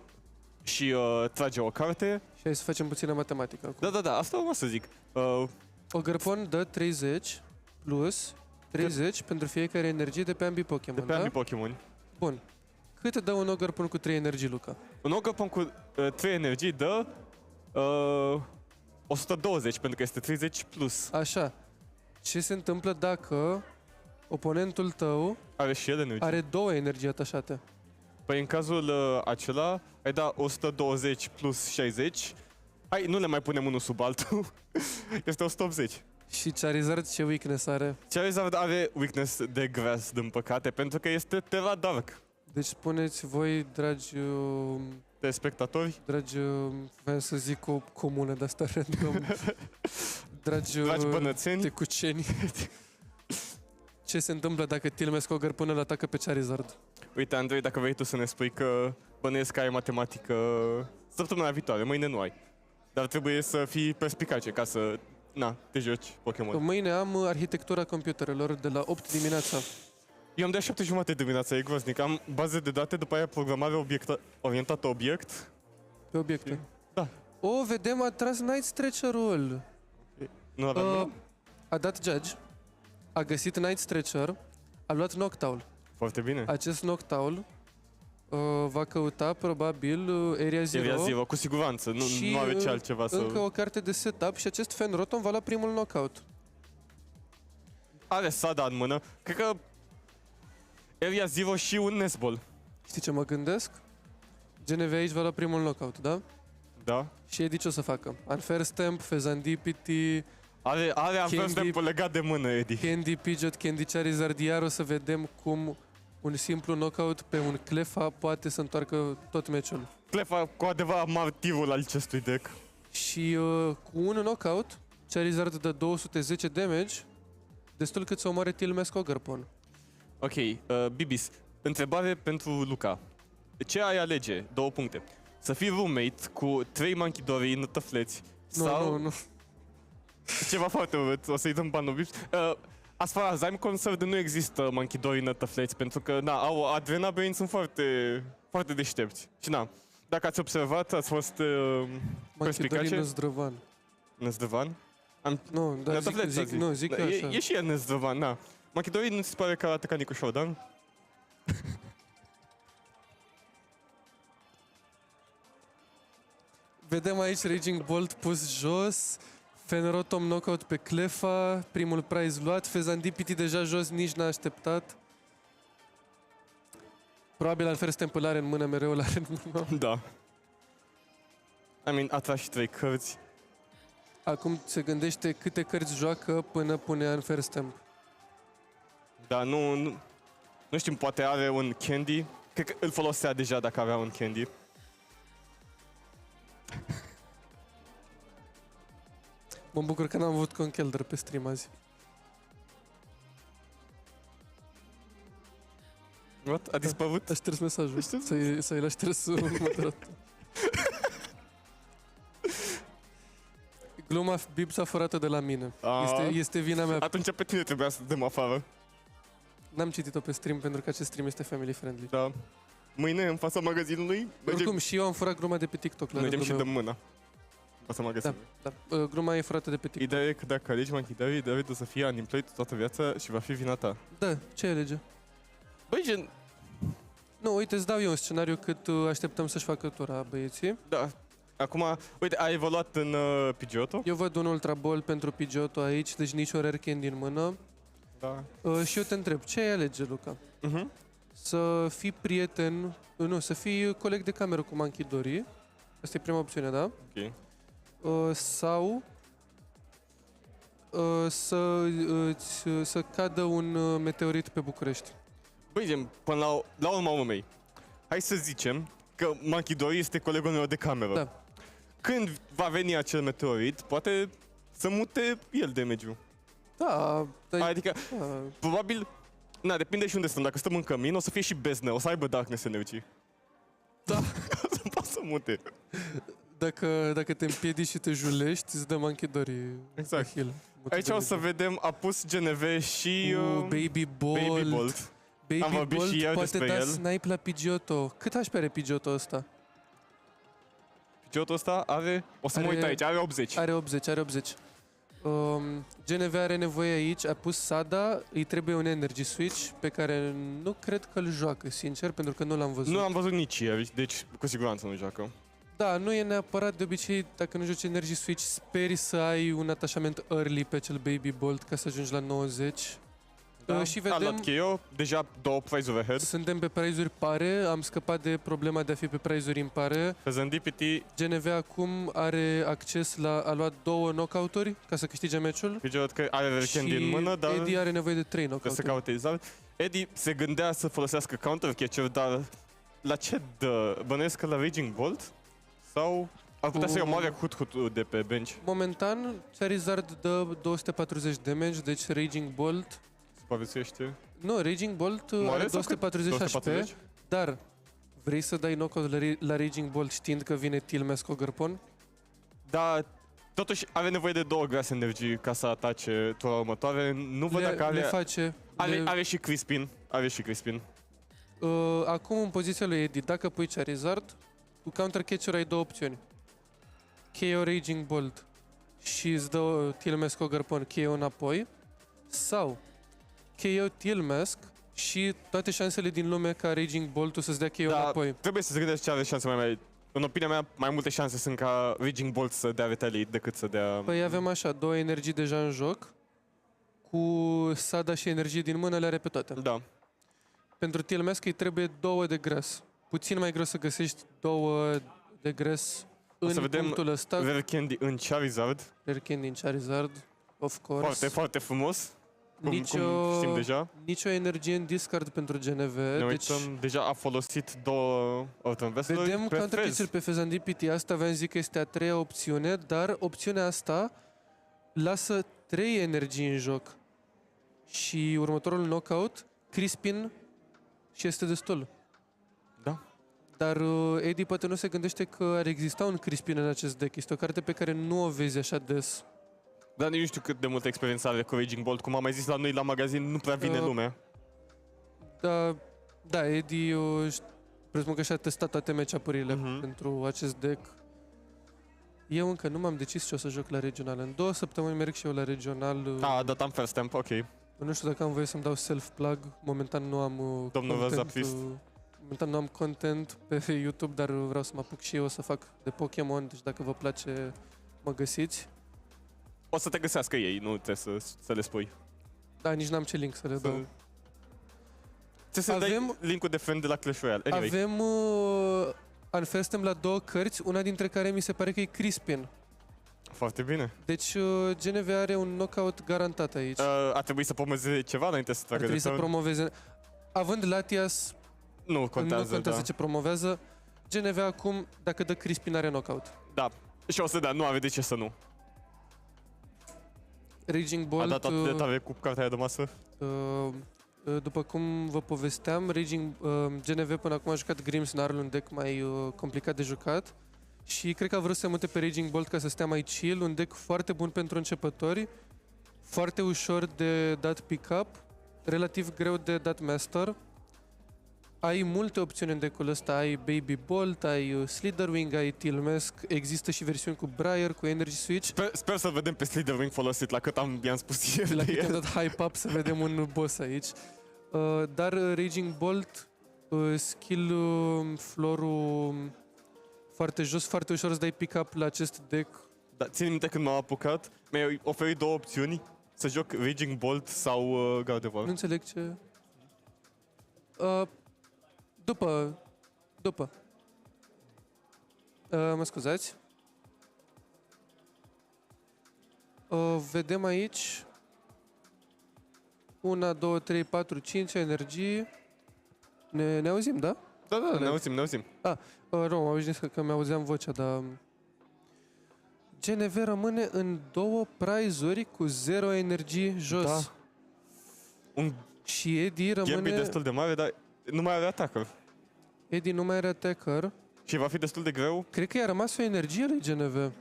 și trage o carte. Și hai să facem puțină matematică acum. Da, asta urma să zic. Ogre-Pon dă 30 plus 30 pentru fiecare energie de pe ambii Pokémon, de pe ambii Pokémon. Bun. Cât dă un Ogre-Pon cu 3 energii, Luca? Un Ogre-Pon cu 3 energii dă 120, pentru că este 30 plus. Așa. Ce se întâmplă dacă oponentul tău are și el energie? Are 2 energii atașate. Păi în cazul acela ai da 120 plus 60. Hai, nu le mai punem unul sub altul. Este 180. Și Charizard ce weakness are? Charizard are weakness de grass, din păcate, pentru că este Terra Dark. Deci spuneți voi, dragi... spectatori? Dragi, vreau să zic o comună de asta random. dragi bănățeni? Tecuceni. Ce se întâmplă dacă Tilmesk Ogre-Pon îl atacă pe Charizard? Uite, Andrei, dacă vrei tu să ne spui că bănuiesc că ai matematică săptămâna viitoare, mâine nu ai. Dar trebuie să fii perspicace ca să, te joci Pokémon. Mâine am arhitectura computerelor de la 8 dimineața. Eu am de 7:30 dimineața, e groaznic. Am baze de date, după aia programare orientată obiect. Pe obiecte? Da. Vedem, a tras Night Stretcher-ul. Nu avem a dat Judge, a găsit Night Stretcher, a luat Noctowl. Foarte bine. Acest Noctowl va căuta probabil Area Zero. Area Zero, cu siguranță. Nu are ce altceva să... încă o carte de setup și acest Fenroton va lua primul knockout. Are Sada în mână. Cred că Area Zero și un Nesball. Știi ce mă gândesc? GNV aici va lua primul knockout, da? Da. Și Eddie ce o să facă? Unfair Stamp, Fezandipity... Are Unfair Stamp legat de mână, Eddie. Candy Pidgeot, Candy Charizard, iar o să vedem cum un simplu knockout pe un Cleffa poate să întoarcă tot meciul. Cleffa cu adevărat martirul al acestui deck. Și cu un knockout, Charizard dă 210 damage destul cât să omoare Tilmes Ogerpon. Ok, Bibis, întrebare pentru Luca. Ce ai alege? 2 puncte. Să fii roommate cu 3 manchidorii nătăfleți sau... Nu. Ceva foarte urât, o să-i dăm banul Bibis. As far as I'm concerned, nu există manchidorii nătăfleți, pentru că, au adrena brain, sunt foarte, foarte deștepți. Și dacă ați observat, ați fost Manchidorii Năzdrăvan. Năzdrăvan? Nu, dar zic eu așa. E și el Năzdrăvan, Manchidorii nu ți se pare că arată ca Nicu Șordan? Vedem aici Raging Bolt pus jos, Fenrotom knockout pe Clefa, primul prize luat, Fezandipiti deja jos, nici n-a așteptat. Probabil Unfair Temple are în mână, mereu l-are în mână. Da. A tras și 3 cărți. Acum se gândește câte cărți joacă până pune Unfair Stamp. Da, nu știm, poate are un candy. Cred că îl folosea deja dacă avea un candy. Mă bucur că n-am avut Conkelder pe stream azi. What? A dispărut? A șters mesajul. Să-i l-a șters moderator. Gluma Bibsa furată de la mine. Este vina mea. Atunci pe tine trebuia să dăm afară. N-am citit-o pe stream pentru că acest stream este family friendly. Da. Mâine, în fața magazinului, oricum, și eu am furat gluma de pe TikTok la mergem rândul și meu. dăm mâna. O să magazin. Da. Gluma e furată de pe TikTok. Ideea e că dacă alegi Manchidorii, David o să fie unemployed toată viața și va fi vina ta. Da, ce alege? Băi, gen... Nu, uite, îți dau eu un scenariu cât așteptăm să-și facă tura băieții. Da. Acum, uite, a evoluat în Pidgeotto. Eu văd un Ultra Ball pentru Pidgeotto aici, deci nici o Rare Candy în mână. Da. Și eu te întreb, ce ai alege, Luca? Să fii prieten, să fii coleg de cameră cu Manchidorii. Asta e prima opțiune, da? Ok. Sau să cadă un meteorit pe București. Băi, gen, până la urma urmei, hai să zicem că Manchidorii este colegul meu de cameră. Da. Când va veni acel meteorit, poate să mute el damage-ul. Da. Adică, probabil, depinde și unde stăm. Dacă stăm în cămin, o să fie și beznă, o să aibă darkness energy. Da. O să poată să mute. Dacă te împiedici și te julești, îți dă Manchidorii. Exact. Aici o să vedem, a pus GNV și... Baby Bolt. Baby Bolt poate da snipe la Pidgeotto. Cât HP are Pidgeotto ăsta? Pidgeotto ăsta are... O să mă uit aici, are 80. Are 80. GNV are nevoie aici, a pus Sada, îi trebuie un energy switch pe care nu cred că îl joacă, sincer, pentru că nu l-am văzut. Nu l-am văzut nici ieri, deci cu siguranță nu joacă. Da, nu e neapărat, de obicei, dacă nu joci energy switch, speri să ai un atașament early pe cel Baby Bolt ca să ajungi la 90. Da. Și vedem... A luat KO, deja 2 prize-uri ahead. Suntem pe prize-uri pare, am scăpat de problema de a fi pe prize-uri impare. Fezandipiti... GNV acum are acces la a luat 2 knockout-uri ca să câștige meciul. Pidgeot că are Rare Candy în mână, dar... Eddie are nevoie de 3 knockout-uri. Eddie se gândea să folosească counter-catcher, dar la ce dă? Bănuiesc că la Raging Bolt? Sau ar putea să-i omoare Hut de pe bench? Momentan, Charizard dă 240 damage, deci Raging Bolt... Supraviețuiește? Nu, Raging Bolt are 240 HP, dar vrei să dai knockout la Raging Bolt știind că vine Tilmes Ogerpon? Da, totuși are nevoie de 2 grass energy ca să atace tura următoare. Nu văd dacă are... Le face. Are și Crispin. Acum în poziția lui Eddie, dacă pui Charizard, cu counter catcher ai 2 opțiuni. KO Raging Bolt și îți dă Tilmes Ogerpon KO înapoi, sau KO Tilmesk și toate șansele din lume ca Raging Bolt-ul să-ți dea KO înapoi. Trebuie să se gândești ce are șanse mai mari. În opinia mea, mai multe șanse sunt ca Raging Bolt să dea retaliate decât să dea... Păi avem așa, 2 energii deja în joc, cu Sada și energie din mână le are pe toate. Da. Pentru Tilmesk îi trebuie 2 de gras. Puțin mai greu să găsești 2 de gras în punctul ăsta. Rare Candy în Charizard. Rare Candy în Charizard, of course. Foarte, foarte frumos. Cum știm deja. Nicio energie în discard pentru GNV. Ne uităm, deja a folosit 2 Autumn Vessel-uri. Vedem counter-catcher pe Fezandipiti. Asta aveam zis că este a 3-a opțiune, dar opțiunea asta lasă 3 energii în joc. Și următorul knockout, Crispin, și este destul. Da. Dar Eddie poate nu se gândește că ar exista un Crispin în acest deck. Este o carte pe care nu o vezi așa des. Dar nu știu cât de multă experiență are cu Raging Bolt. Cum am mai zis la noi la magazin, nu prea vine lumea. Da, Eddie, presupun că și-a testat toate match-up-urile pentru acest deck. Eu încă nu m-am decis ce o să joc la regional. În 2 săptămâni merg și eu la regional. A, dat am first stamp, ok. Nu știu dacă am voie să-mi dau self-plug. Momentan nu am Domnul Razapist. Momentan nu am content pe YouTube, dar vreau să mă apuc și eu să fac de Pokémon. Deci dacă vă place, mă găsiți. O să te găsească ei, nu trebuie să le spui. Da, nici n-am ce link să le dau. Trebuie să dai link-ul de friend de la Clash Royale. Anyway. Avem Unfirstem la 2 cărți, una dintre care mi se pare că e Crispin. Foarte bine. Deci GNV are un knockout garantat aici. Ar trebui să promoveze ceva înainte să tragă Ar trebui să promoveze. Având Latias, nu contează ce promovează. GNV acum, dacă dă Crispin, are knockout. Da. Și o să dea, nu are de ce să nu. Raging Bolt... A dat atât de tare cu cartea aia de masă? După cum vă povesteam, GNV până acum a jucat Grim Snarl, un deck mai complicat de jucat. Și cred că a vrut să se mute pe Raging Bolt ca să stea mai chill, un deck foarte bun pentru începători, foarte ușor de dat pick-up, relativ greu de dat master. Ai multe opțiuni în deck-ul ăsta, ai Baby Bolt, ai Slitherwing, ai Tilmesk, există și versiuni cu Briar, cu Energy Switch. Sper să vedem pe Slitherwing folosit, la cât i-am spus ieri. La cât am dat hype-up să vedem un boss aici. Dar Raging Bolt, skill floor-ul foarte jos, foarte ușor să dai pick-up la acest deck. Da, țin minte când m-am apucat, mi-ai oferit 2 opțiuni, să joc Raging Bolt sau Gardevoir. Nu înțeleg ce... După. Mă scuzați. Vedem aici 1, 2, 3, 4, 5 energii. Ne auzim, da? Da, ne auzim. Nu, am auzit că mi-auzeam vocea, dar... GNV rămâne în 2 prize-uri cu 0 energii jos. Da. Și Eddie rămâne... Gambit destul de mare, dar nu mai are attacker. Eddie nu mai are attacker. Și va fi destul de greu. Cred că i-a rămas o energie lui GNV.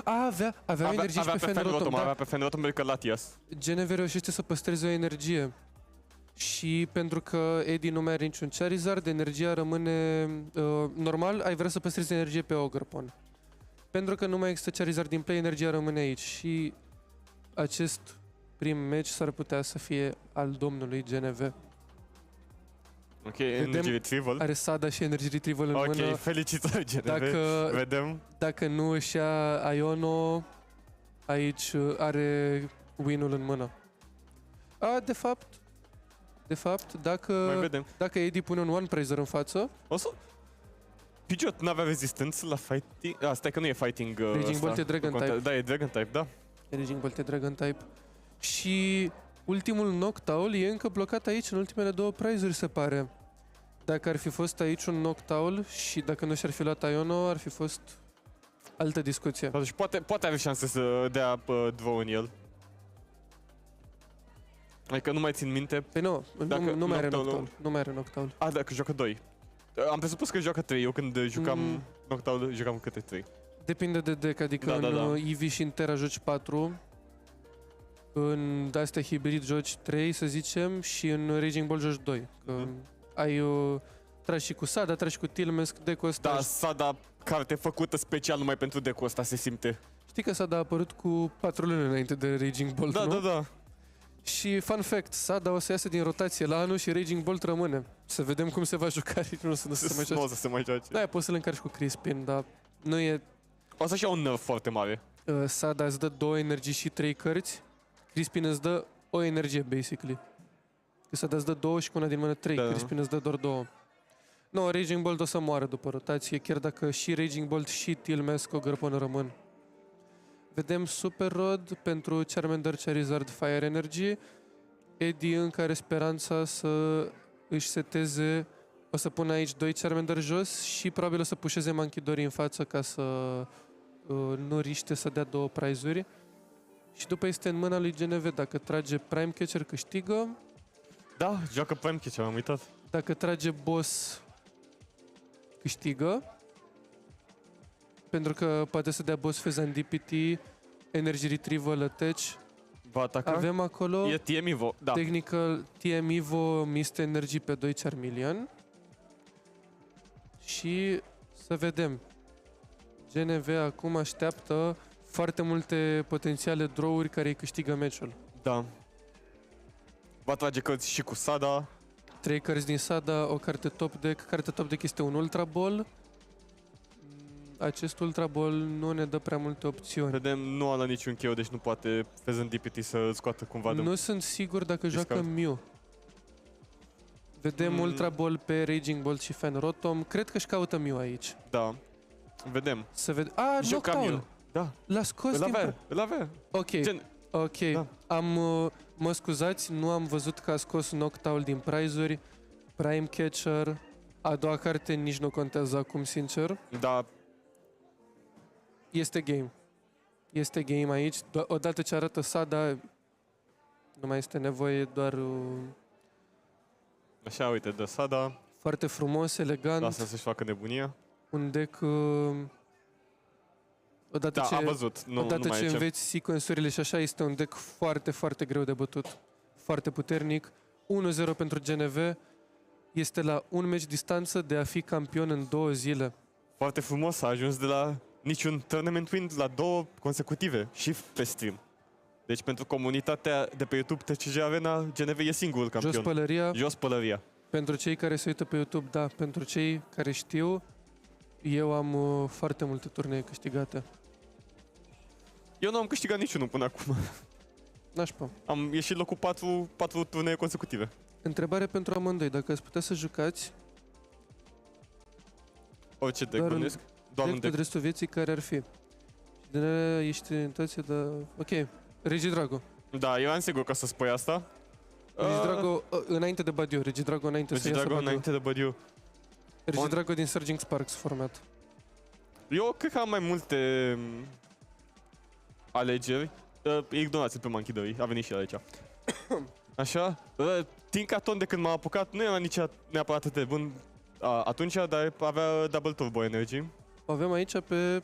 Avea energie și pe Fenrotom. Avea pe Fenrotom pentru că Latias. GNV reușește să păstreze o energie. Și pentru că Eddie nu mai are niciun Charizard, energia rămâne... normal, ai vrea să păstrezi energie pe Ogrepon. Pentru că nu mai există Charizard din play, energia rămâne aici. Și acest prim match s-ar putea să fie al domnului GNV. Ok, Energy Retrieval. Are Sada și Energy Retrieval în mână. Ok, felicitări GNV. Vedem. Dacă nu își ia Iono, aici are win-ul în mână. De fapt, dacă Eddie pune un One Praiser în față... O să... Pidgeot n-avea rezistență la fighting... Stai că nu e fighting Raging Bolt e Dragon Type. Da, e Dragon Type, da. Raging Bolt e Dragon Type. Și ultimul Noctowl e încă blocat aici, în ultimele 2 prize-uri, se pare. Dacă ar fi fost aici un Noctowl și dacă nu și-ar fi luat Iono, ar fi fost altă discuție. Deci poate are șanse să dea draw în el. Adică nu mai țin minte. Păi nu mai are Noctowl. Nu mai are Noctowl. Dacă joacă 2. Am presupus că joacă 3. Eu când jucam Noctowl, jucam câte 3. Depinde de deck, adică în Eevee și în Terra joci 4. În astea hibrid joci 3, să zicem, și în Raging Ball joci 2. Că ai tragi și cu Sada, tragi și cu Tilmesk, deck-ul ăsta. Da, Sada, carte făcută special numai pentru deck-ul ăsta, se simte. Știi că Sada a apărut cu 4 luni înainte de Raging Bolt, nu? Da. Și fun fact, Sada o să iasă din rotație la anul și Raging Bolt rămâne. Să vedem cum se va juca și nu o să se mai joace. Da, poți să-l încarci cu Crispin, dar nu e... O să-și ia un nerf foarte mare. Sada îți dă 2 energii și 3 cărți. Crispin îți dă o energie, basically. Sada îți dă 2 și cu una din mână 3. Crispin îți dă doar 2. Nu, Raging Bolt o să moară după rotație, chiar dacă și Raging Bolt și Tilmesk Ogrepon rămân. Vedem Super Rod pentru Charmander, Charizard, Fire Energy. Eddie încă are speranța să își seteze... O să pună aici 2 Charmander jos și probabil o să pușeze Manchidori în față ca să nu riște să dea 2 prize-uri. Și după este în mâna lui GNV. Dacă trage Prime Catcher, câștigă. Da, joacă Prime Catcher, am uitat. Dacă trage boss, câștigă. Pentru că poate să dea boss phase and DPT, Energy Retrieval, Attach. Va ataca? Avem acolo E TM Evo, da. Technical TM Evo, Mist Energy pe 2 Charmeleon. Și să vedem. GNV acum așteaptă foarte multe potențiale draw-uri care îi câștigă meciul. Da. Va trage cărți și cu Sada. 3 cărți din Sada, o carte top deck. Cartea top deck este un Ultra Ball. Acest Ultra Ball nu ne dă prea multe opțiuni. Vedem, nu are niciun cheo, deci nu poate Pheasant DPT să scoată cumva de... Nu sunt sigur dacă discard. joacă Mew. Vedem Ultra Ball pe Raging Bolt și Fan Rotom. Cred că își caută Mew aici. Da. Vedem. Să vedem. Juca Mew. Noctowl! Da. L-a scos Îl din... avea, îl avea. Ok, ok. Da. Mă scuzați, nu am văzut că a scos Noctowl din prize-uri. Prime Catcher. A doua carte nici nu contează acum, sincer. Da. Este game. Este game aici. Odată ce arată Sada, nu mai este nevoie, doar Așa, uite, de Sada. foarte frumos, elegant. Lasă să-și facă nebunia. Un deck... Odată Da, ce, a văzut. Nu odată mai ce e ce. înveți sequence-urile și așa, este un deck foarte, foarte greu de bătut. Foarte puternic. 1-0 pentru GNV. Este la un meci distanță de a fi campion în 2 zile. Foarte frumos, a ajuns de la niciun tournament win la 2 consecutive și pe stream. Deci pentru comunitatea de pe YouTube TCG Arena, GNV e singurul campion. Jos pălăria. Jos pălăria. Pentru cei care se uită pe YouTube, da. Pentru cei care știu, eu am foarte multe turnee câștigate. Eu nu am câștigat niciunul până acum. Nașpa. Am ieșit locul 4 turnee consecutive. Întrebare pentru amândoi. Dacă ați putea să jucați Orice deck Doar un bănuiesc. Doar un deck pe deck. restul vieții, care ar fi? Și din alea ești în situație de... Ok. Regidrago. Da, eu am sigur că o să spui asta. Regidrago înainte de Badiu. Regidrago înainte să iasă Regidrago Badiu. înainte de Badiu. Regidrago din Surging Sparks format. Eu cred că am mai multe alegeri. Ignorați-l pe Monkey 2, a venit și el aici. Așa? Tinkaton de când m-a apucat nu era nici neapărat atât de bun atunci, dar avea Double Turbo Energy. O avem aici pe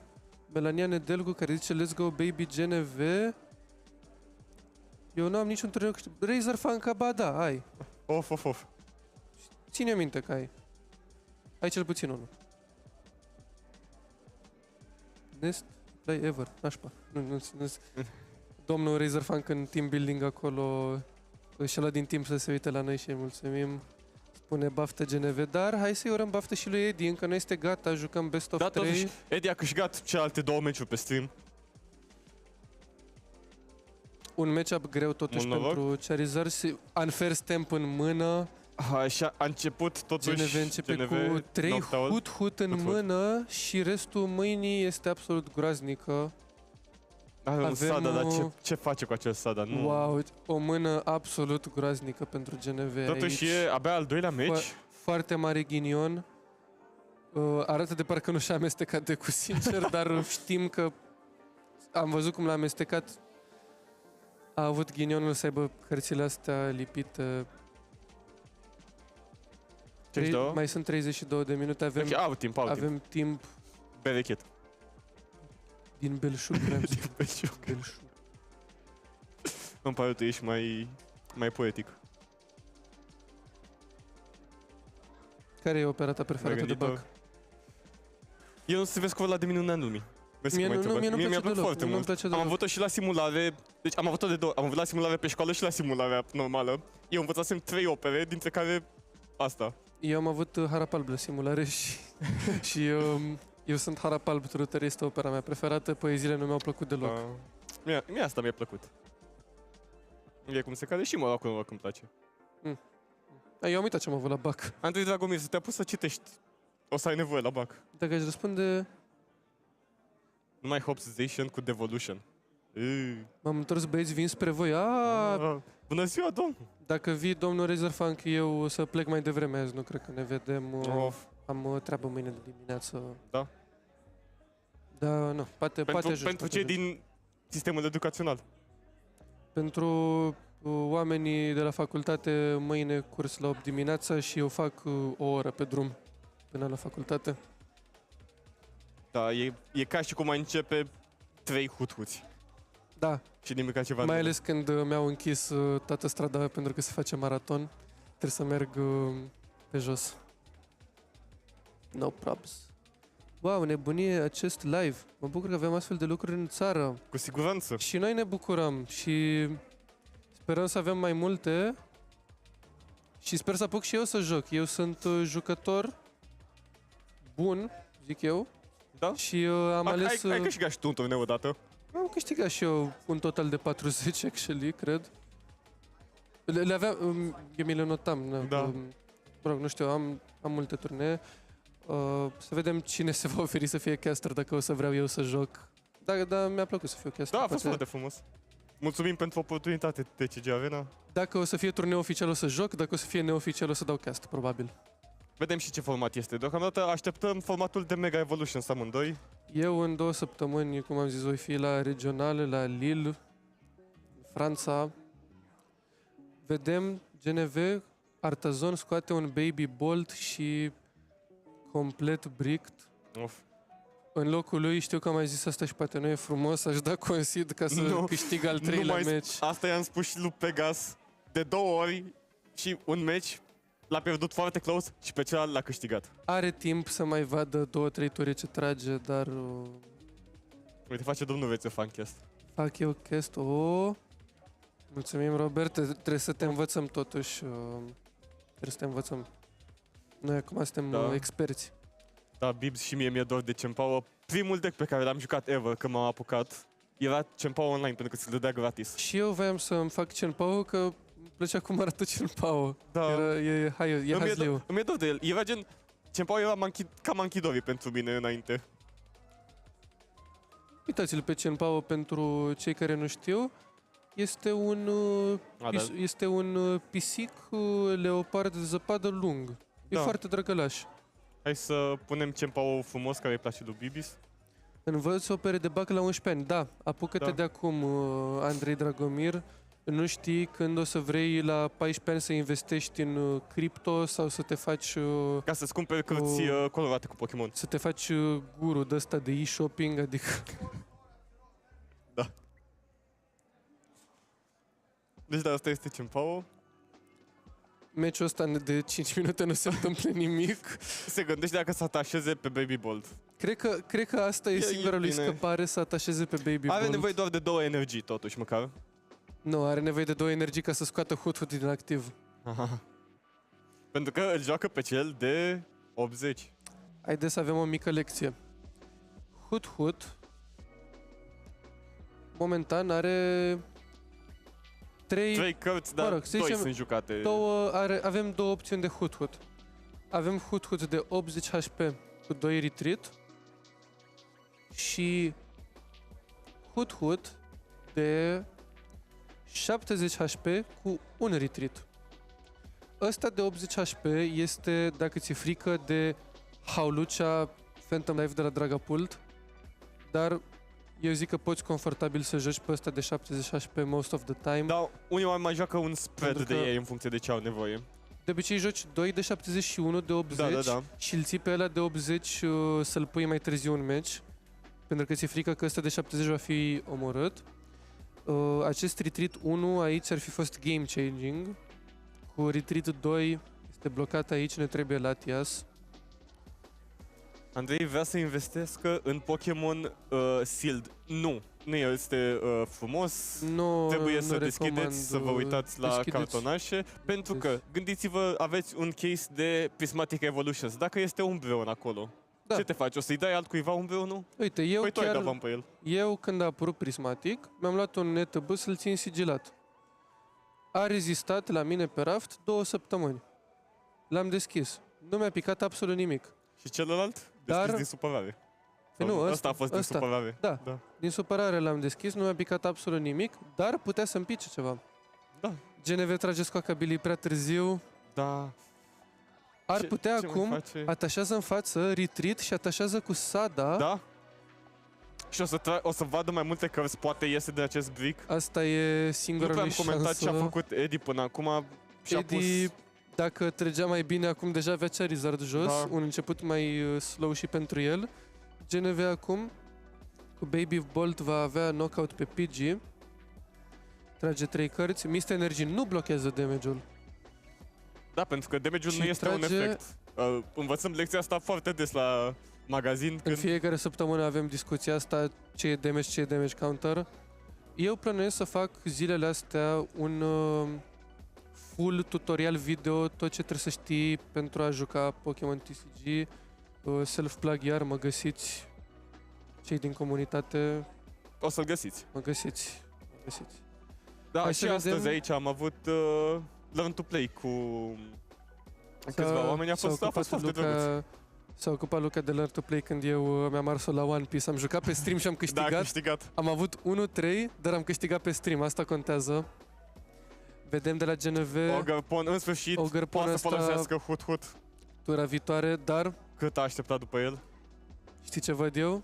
Melania Nedelgu care zice Let's go baby GNV. Eu nu am niciun turneu câștigat. Razer Fan, ba da, ai. Of. Ține minte că ai. Ai cel puțin unul. Nest play ever. Nașpa. Nu. Domnul Razer Fan în team building acolo și ăla din timp să se uite la noi și îi mulțumim. Spune baftă GNV, dar hai să-i urăm baftă și lui Eddie, încă nu este gata, jucăm best of 3. Totuși, Eddie a câștigat celelalte 2 meciuri pe stream. Un match-up greu totuși Mult noroc. pentru Charizard. Unfair stamp în mână. Așa a început totuși GNV începe cu 3 Noctowl. hut în Hut. mână și restul mâinii este absolut groaznică. Are un Avem Sada, dar o- ce face cu acel Sada? Nu. Wow, o mână absolut groaznică pentru GNV Totuși aici. e abia al doilea meci. Foarte mare ghinion. Arată de parcă nu și-a amestecat de cu sincer, dar știm că am văzut cum l-a amestecat. A avut ghinionul să aibă cărțile astea lipite. 52? Mai sunt 32 de minute, avem, Ok, au timp. avem timp Berechet. din belșug. Vreau să Din belșug. belșug. Îmi pare că ești mai poetic. Care e opera ta preferată de Gânditor. Buck? Eu nu să vezi cover de minunea lumii. Mersi Mie că m-ai nu- întrebat. mie nu-mi mi-a place plăcut deloc, foarte nu-mi mult. place Am deloc. avut-o și la simulare. Deci am avut-o de două. Am avut la simulare pe școală și la simularea normală. Eu învățasem 3 opere, dintre care asta. Eu am avut Harapalb la simulare și, și eu sunt Harapalb, Truter este opera mea preferată, poeziile nu mi-au plăcut deloc. Mie asta mi-a plăcut. E cum se cade și mă acolo când place. Eu am uitat ce am avut la BAC. Andrei Dragomir, să te apuci să citești. O să ai nevoie la BAC. Dacă aș răspunde, Numai Hopsization cu Devolution. m-am întors băieți, vin spre voi. Bună ziua, domn! Dacă vii, domnul Razor Funk, eu o să plec mai devreme azi, nu cred că ne vedem. Of. Am treabă mâine de dimineață. Da? Da, nu, poate ajungi. Pentru poate cei ajungi. din sistemul educațional. Pentru oamenii de la facultate, mâine curs la 8 dimineața și eu fac o oră pe drum până la facultate. Da, e ca și cum ai începe 3 hut-huți. Da, Și nimic altceva. mai ales când mi-au închis toată strada pentru că se face maraton. Trebuie să merg pe jos. No props. Wow, nebunie acest live. Mă bucur că avem astfel de lucruri în țară. Cu siguranță. Și noi ne bucurăm și sperăm să avem mai multe. Și sper să apuc și eu să joc. Eu sunt jucător bun, zic eu. Da? Și am ales... Ai câștigat și tu un turneu odată. Am câștigat și eu un total de 40, actually, cred. Le aveam... eu mi le notam. Da. Mă rog, nu știu, am multe turnee. Să vedem cine se va oferi să fie caster, dacă o să vreau eu să joc. Da, mi-a plăcut să fiu caster. Da, a fost foarte frumos. Mulțumim pentru oportunitate, TCG Arena. Dacă o să fie turneu oficial o să joc, dacă o să fie neoficial o să dau cast, probabil. Vedem și ce format este. Deocamdată așteptăm formatul de Mega Evolutions amândoi. Eu în 2 săptămâni, cum am zis, voi fi la regionale, la Lille, Franța. Vedem GNV, Artazon scoate un Baby Bolt și complet bricked. Of. În locul lui știu că am mai zis asta și poate nu e frumos, aș da concede ca să câștig al 3-lea meci. Asta i-am spus și lui Pegas de 2 ori și un meci l-a pierdut foarte close și pe celălalt l-a câștigat. Are timp să mai vadă 2-3 ture ce trage, dar... Uite, face domnul Vețe fancast. fac eu cast. Mulțumim, Robert, trebuie să te învățăm totuși. Trebuie să te învățăm. Noi acum suntem experți. Da, Bibs și mie mi-e dor de Cempao. Primul deck pe care l-am jucat ever când m-am apucat era Cempao Online, pentru că ți-l dădea gratis. Și eu voiam să-mi fac Cempao, că îmi plăcea cum arată Cempao. Da. E hazliu. Îmi e dor de el. Era gen... Cempao era ca Manchidori pentru mine înainte. Uitați-l pe Cempao pentru cei care nu știu. Este un pisic leopard de zăpadă lung. E foarte drăgălaș. Hai să punem Cempao frumos, care îi place lui Bibis. Învăț opere de bac la 11 ani. Da, apucă-te de acum, Andrei Dragomir. Nu știi când o să vrei la 14 ani să investești în cripto sau să te faci... Ca să-ți cumperi cărți colorate cu Pokémon. Să te faci guru de ăsta de e-shopping, adică... Da. Deci da, asta este Cempao. Meciul ăsta de 5 minute nu se întâmplă nimic. Se gândește dacă să atașeze pe Baby Bolt. Cred că asta e singura lui scăpare, să atașeze pe Baby Bolt. Are nevoie doar de 2 energii, totuși, măcar. Nu, are nevoie de 2 energii ca să scoată hut-hut din activ. Aha. Pentru că îl joacă pe cel de 80. Haideți să avem o mică lecție. Hut-hut momentan are 3 cărți, dar 2 sunt jucate. Avem 2 opțiuni de hut-hut. Avem hut-hut de 80 HP cu 2 retreat și hut-hut de 70 HP cu 1 retreat. Ăsta de 80 HP este, dacă ți-e frică, de Haulucea Phantom Life de la Dragapult, dar eu zic că poți confortabil să joci pe ăsta de 70 HP most of the time. Da, unii mai joacă un spread de ei în funcție de ce au nevoie. De obicei joci 2 de 71 de 80 și îl ții pe ăla de 80 să-l pui mai târziu în match, pentru că ți-e frică că ăsta de 70 va fi omorât. Acest retreat 1 aici ar fi fost game changing. Cu retreat 2 este blocat aici, ne trebuie Latias. Andrei vrea să investească în Pokémon Sealed. Nu este frumos. Trebuie să deschideți, să vă uitați la cartonașe. Pentru că, gândiți-vă, aveți un case de Prismatic Evolutions. Dacă este Umbreon acolo, ce te faci? O să-i dai altcuiva Umbreon-ul? Uite, eu când a apărut Prismatic, mi-am luat un NTB să-l țin sigilat. A rezistat la mine pe raft 2 săptămâni. L-am deschis. Nu mi-a picat absolut nimic. Și celălalt? Deschis din supărare. Nu, ăsta a fost din supărare. Da, din supărare l-am deschis, nu mi-a picat absolut nimic, dar putea să-mi pice ceva. Da. GNV trage scoacabilii prea târziu. Da. Ar putea acum, atașează în față, retreat și atașează cu Sada. Da. Și o să vadă mai multe cărți, poate iese de acest brick. Asta e Nu singura prea lui am comentat șansă. ce a făcut Eddie până acum. Și-a Eddie, pus... dacă trăgea mai bine, acum deja avea Charizard jos, Da. un început mai slow și pentru el. GNV acum, cu Baby Bolt, va avea knockout pe PG. Trage 3 cărți. Mist Energy nu blochează damage-ul. Da, pentru că damage-ul Și nu este un trage- efect. Învățăm lecția asta foarte des la magazin. În Când... fiecare săptămână avem discuția asta, ce e damage counter. Eu plănuiesc să fac zilele astea un full tutorial video, tot ce trebuie să știi pentru a juca Pokémon TCG. Self-plug iar, mă găsiți, cei din comunitate, O să-l găsiți. mă găsiți. Da, Hai și să astăzi vedem. aici am avut Learn to Play cu câțiva oameni. A fost foarte drăguț. S-a ocupat Luca de Learn to Play când eu mi-am ars-o la One Piece. Am jucat pe stream și am câștigat. Da, câștigat. Am avut 1-3, dar am câștigat pe stream, asta contează. Vedem de la GNV Ogre-Pon, în sfârșit, Ogre-Pon poate să ăsta- folosească hut-hut. tura viitoare, dar Cât a așteptat după el? știi ce văd eu?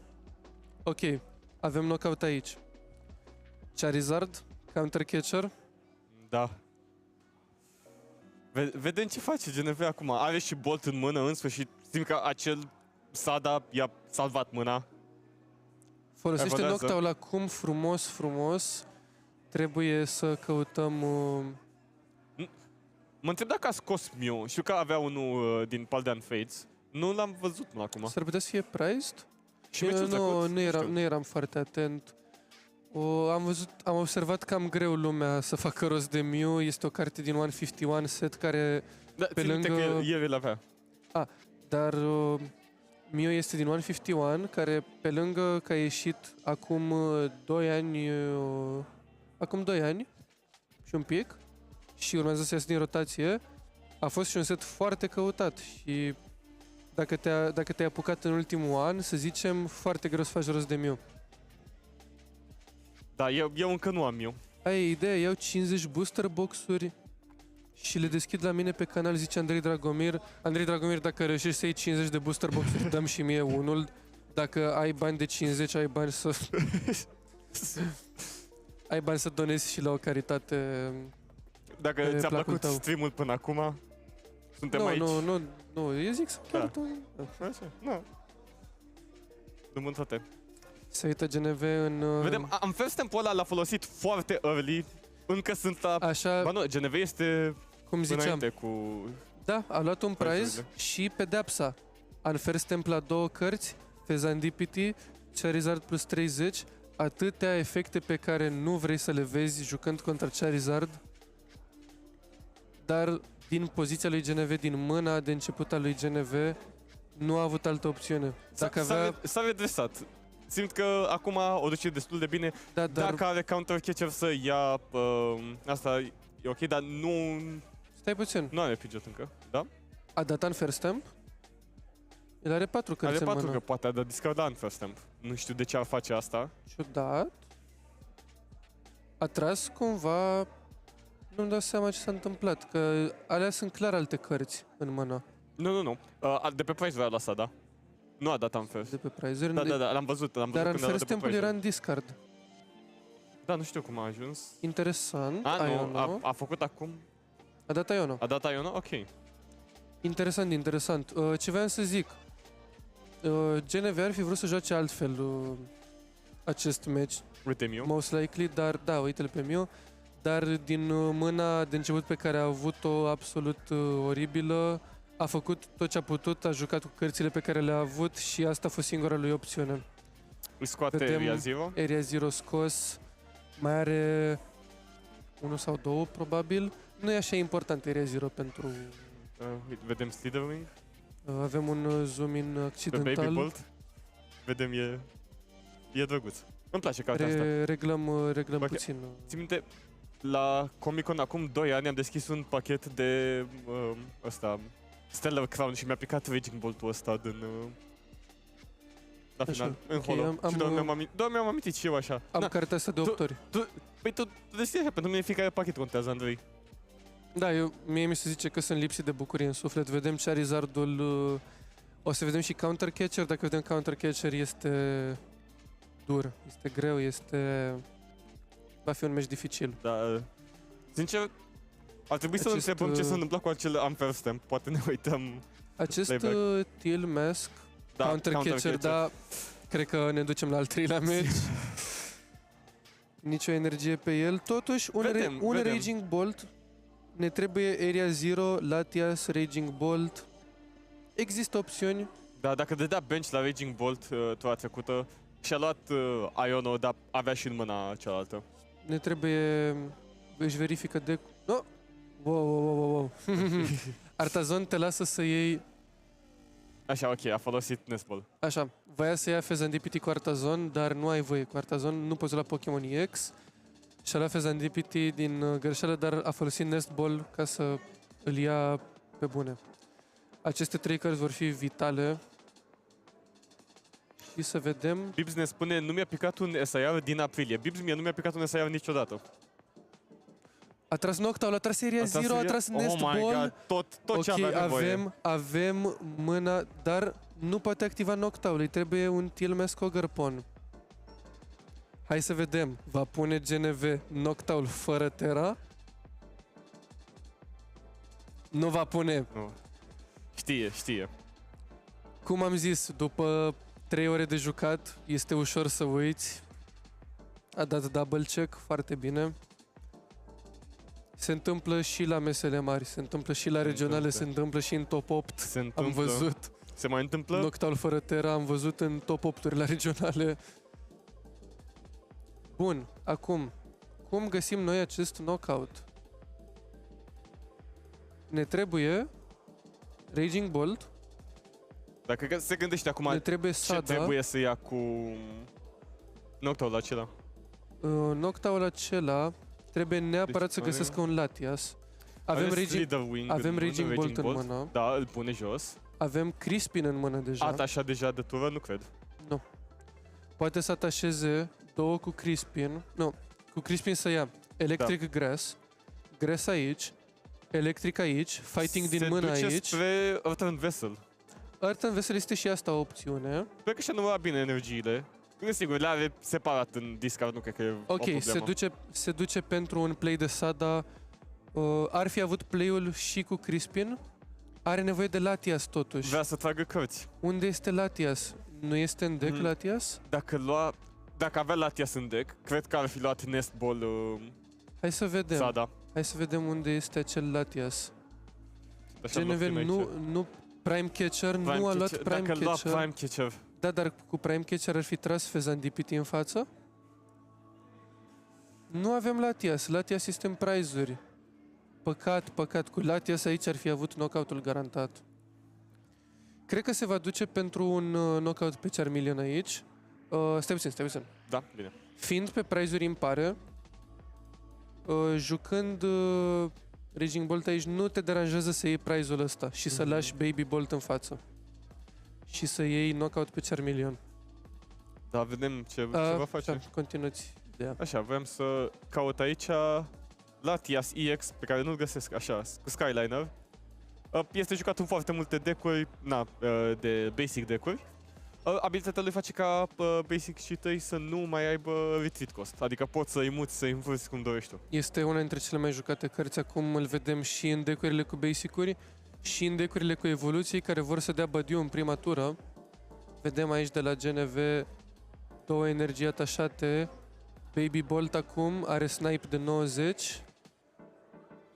Ok, avem knockout aici. Charizard, Counter Catcher. Da. Vedem ce face GNV acum. Are și Bolt în mână, în sfârșit. Simt că acel Sada i-a salvat mâna. Folosește Evoluează. Noctowl acum frumos. Trebuie să căutăm... Mă întreb dacă a scos Mew. Știu că avea unul din Paldean Fates. Nu l-am văzut până acum. S-ar putea să fie priced? Și meciul trecut? Nu eram foarte atent. Am observat cam greu lumea să facă rost de Mew. Este o carte din 151 set care... Da, pe țin minte lângă- că el îl avea. Dar Mew este din 151, care pe lângă că a ieșit acum 2 ani, acum 2 ani și un pic, și urmează să iasă din rotație, a fost și un set foarte căutat și dacă te-ai apucat în ultimul an, să zicem, foarte greu să faci rost de Mew. Da, eu încă nu am Mew. Aia e ideea, iau 50 booster box-uri și le deschid la mine pe canal, zice Andrei Dragomir. Andrei Dragomir, dacă reușești să iei 50 de booster box-uri, dăm și mie unul. Dacă ai bani de 50, ai bani să... ai bani să donezi și la o caritate. Dacă Pe ți-a placul plăcut tău. stream-ul până acum, suntem Nu, aici. nu, eu zic să chiar Da. tu. Așa, nu. Dăm în toate. Se uită GNV în... Vedem, am first tempo ăla l-a folosit foarte early. Încă sunt la... Așa, Ba nu, GNV este cum ziceam. înainte cu... Da, a luat un prize Prize-urile. și pedepsa. Unfair Stamp la 2 cărți, Fezandipity, Charizard plus 30, atâtea efecte pe care nu vrei să le vezi jucând contra Charizard, dar din poziția lui GNV, din mâna de început a lui GNV, nu a avut altă opțiune. Dacă avea... S-a redresat. Simt că acum o duce destul de bine. Da, dar Dacă are counter catcher să ia... asta e ok, dar stai puțin. nu are pidget încă, da? A dat Unfair Stamp? El are 4 cărți Are în 4 mână. că poate a dat discarda în first stamp. Nu știu de ce ar face asta. Și-o dat. A tras cumva... Nu-mi dau seama ce s-a întâmplat, că alea sunt clar alte cărți în mână Nu. De pe price vrea lăsa, da? Nu a dat unfair. de pe prize. Da, l-am văzut. Dar când a în dat de first pe temple price. era în discard. Da, nu știu cum a ajuns. Interesant. Nu, Iono. a făcut acum. A dat Iono. A dat Iono? Ok. Interesant. Ce voiam să zic? GNV ar fi vrut să joace altfel acest match, Uite Mew. most likely, dar da, uite-l pe Mew. Dar din mâna de început pe care a avut-o absolut oribilă, a făcut tot ce a putut, a jucat cu cărțile pe care le-a avut și asta a fost singura lui opțiune. Îi scoate Vedem- Area Zero. Area Zero scos, mai are 1 sau 2 probabil. Nu e așa important Area Zero pentru... Uite, vedem Slitherwing. avem un zoom-in Pe Baby accidental. Bolt. Vedem, e drăguț. Îmi place cartea asta. Reglăm Ok. puțin. Țin minte, la Comic-Con acum 2 ani am deschis un pachet de ăsta, Stellar Crown și mi-a picat Raging Bolt-ul ăsta din... la Așa, final, în ok, holo. am- Și doar mi-am amintit și eu așa. Am Na, cartea asta de 8 ori. Păi tu descrii așa, pentru mine fiecare pachet contează, Andrei. Da, mie mi se zice că sunt lipsit de bucurie în suflet. Vedem Charizardul... o să vedem și Counter Catcher. Dacă vedem Counter Catcher este dur, este greu, va fi un meci dificil. Da, sincer, ar trebui să întrebăm ce s-a întâmplat cu acel Unfair Stamp. Poate ne uităm. Acest playback. Teal Mask, Da, counter-catcher, da, cred că ne ducem la al treilea meci. Nicio energie pe el. Totuși, Vedem. Raging Bolt, ne trebuie Area Zero, Latias, Raging Bolt. Există opțiuni. Da, dacă dădea bench la Raging Bolt tura trecută, și-a luat Iono, dar avea și în mâna cealaltă. Ne trebuie... Își verifică de... No! Wow. Artazon te lasă să iei... Așa, ok, a folosit Nestball. Așa, voia să ia Fezandipiti cu Artazon, dar nu ai voie cu Artazon, nu poți lua Pokémon EX. Și-a luat Fezandipiti din greșeală, dar a folosit Nest Ball ca să îl ia pe bune. Aceste 3 cărți vor fi vitale. Și să vedem... Bibs ne spune, nu mi-a picat un SIR din aprilie. Bibs, mie nu mi-a picat un SIR niciodată. A tras Noctowl, a tras Area Zero, a tras Nest Ball. Tot ce avem avem mâna, dar nu poate activa Noctowl, îi trebuie un Teal Mask Ogre-Pon. Hai să vedem, va pune GNV Noctowl fără Terra? Nu va pune. Nu. Știe. Cum am zis, după 3 ore de jucat, este ușor să uiți. A dat double check, foarte bine. Se întâmplă și la mesele mari, se întâmplă și la regionale, se întâmplă și în top 8. Am văzut. Se mai întâmplă? Noctowl fără Terra, am văzut în top 8-uri la regionale. Bun, acum, cum găsim noi acest knockout? Ne trebuie Raging Bolt. Dacă se gândește acum ne trebuie ce Sada. trebuie să ia cu Noctowl acela. Noctowl acela trebuie neapărat să găsească un Latias. Avem Raging Bolt în mână. Da, îl pune jos. Avem Crispin în mână deja. Atașat deja de tură? Nu cred. Nu. Poate să atașeze 2 cu Crispin. Nu, cu Crispin să ia Electric Grass. Grass aici. Electric aici. Fighting din mână aici. Se duce spre Earthen Vessel. Earthen Vessel este și asta o opțiune. Cred că și-a numărat bine energiile. Sigur, le are separat în discard, nu cred că e o problemă. Se duce pentru un play de Sada. Ar fi avut play-ul și cu Crispin. Are nevoie de Latias totuși. Vrea să tragă cărți. Unde este Latias? Nu este în deck Latias? Dacă avea Latias în deck, cred că ar fi luat Nest Ball Hai să vedem. Sada. Hai să vedem unde este acel Latias. Așa GNV nu Prime Catcher, nu a luat Prime Catcher. Dacă lua Prime Catcher. Da, dar cu Prime Catcher ar fi tras Fezandipiti în față? Nu avem Latias. Latias este în prize-uri. Păcat. Cu Latias aici ar fi avut knockout-ul garantat. Cred că se va duce pentru un knockout pe Charmeleon aici. Stai puțin. Da, bine. Fiind pe prize-uri impare, jucând Raging Bolt aici, nu te deranjează să iei prize-ul ăsta și să lași Baby Bolt în față. Și să iei knockout pe Charmeleon. Da, vedem ce va face. Continuați ideea. Așa, voiam să caut aici Latias EX, pe care nu-l găsesc, așa, cu Skyliner. Este jucat în foarte multe deck-uri, de basic deck-uri. Abilitatea lui face ca basic și tăi să nu mai aibă retreat cost, adică poți să-i muți, să-i învârți cum dorești tu. Este una dintre cele mai jucate cărți, acum îl vedem și în deck-urile cu basic-uri și în deck-urile cu evoluții care vor să dea bădiu în prima tură. Vedem aici de la GNV 2 energii atașate. Baby Bolt acum are snipe de 90.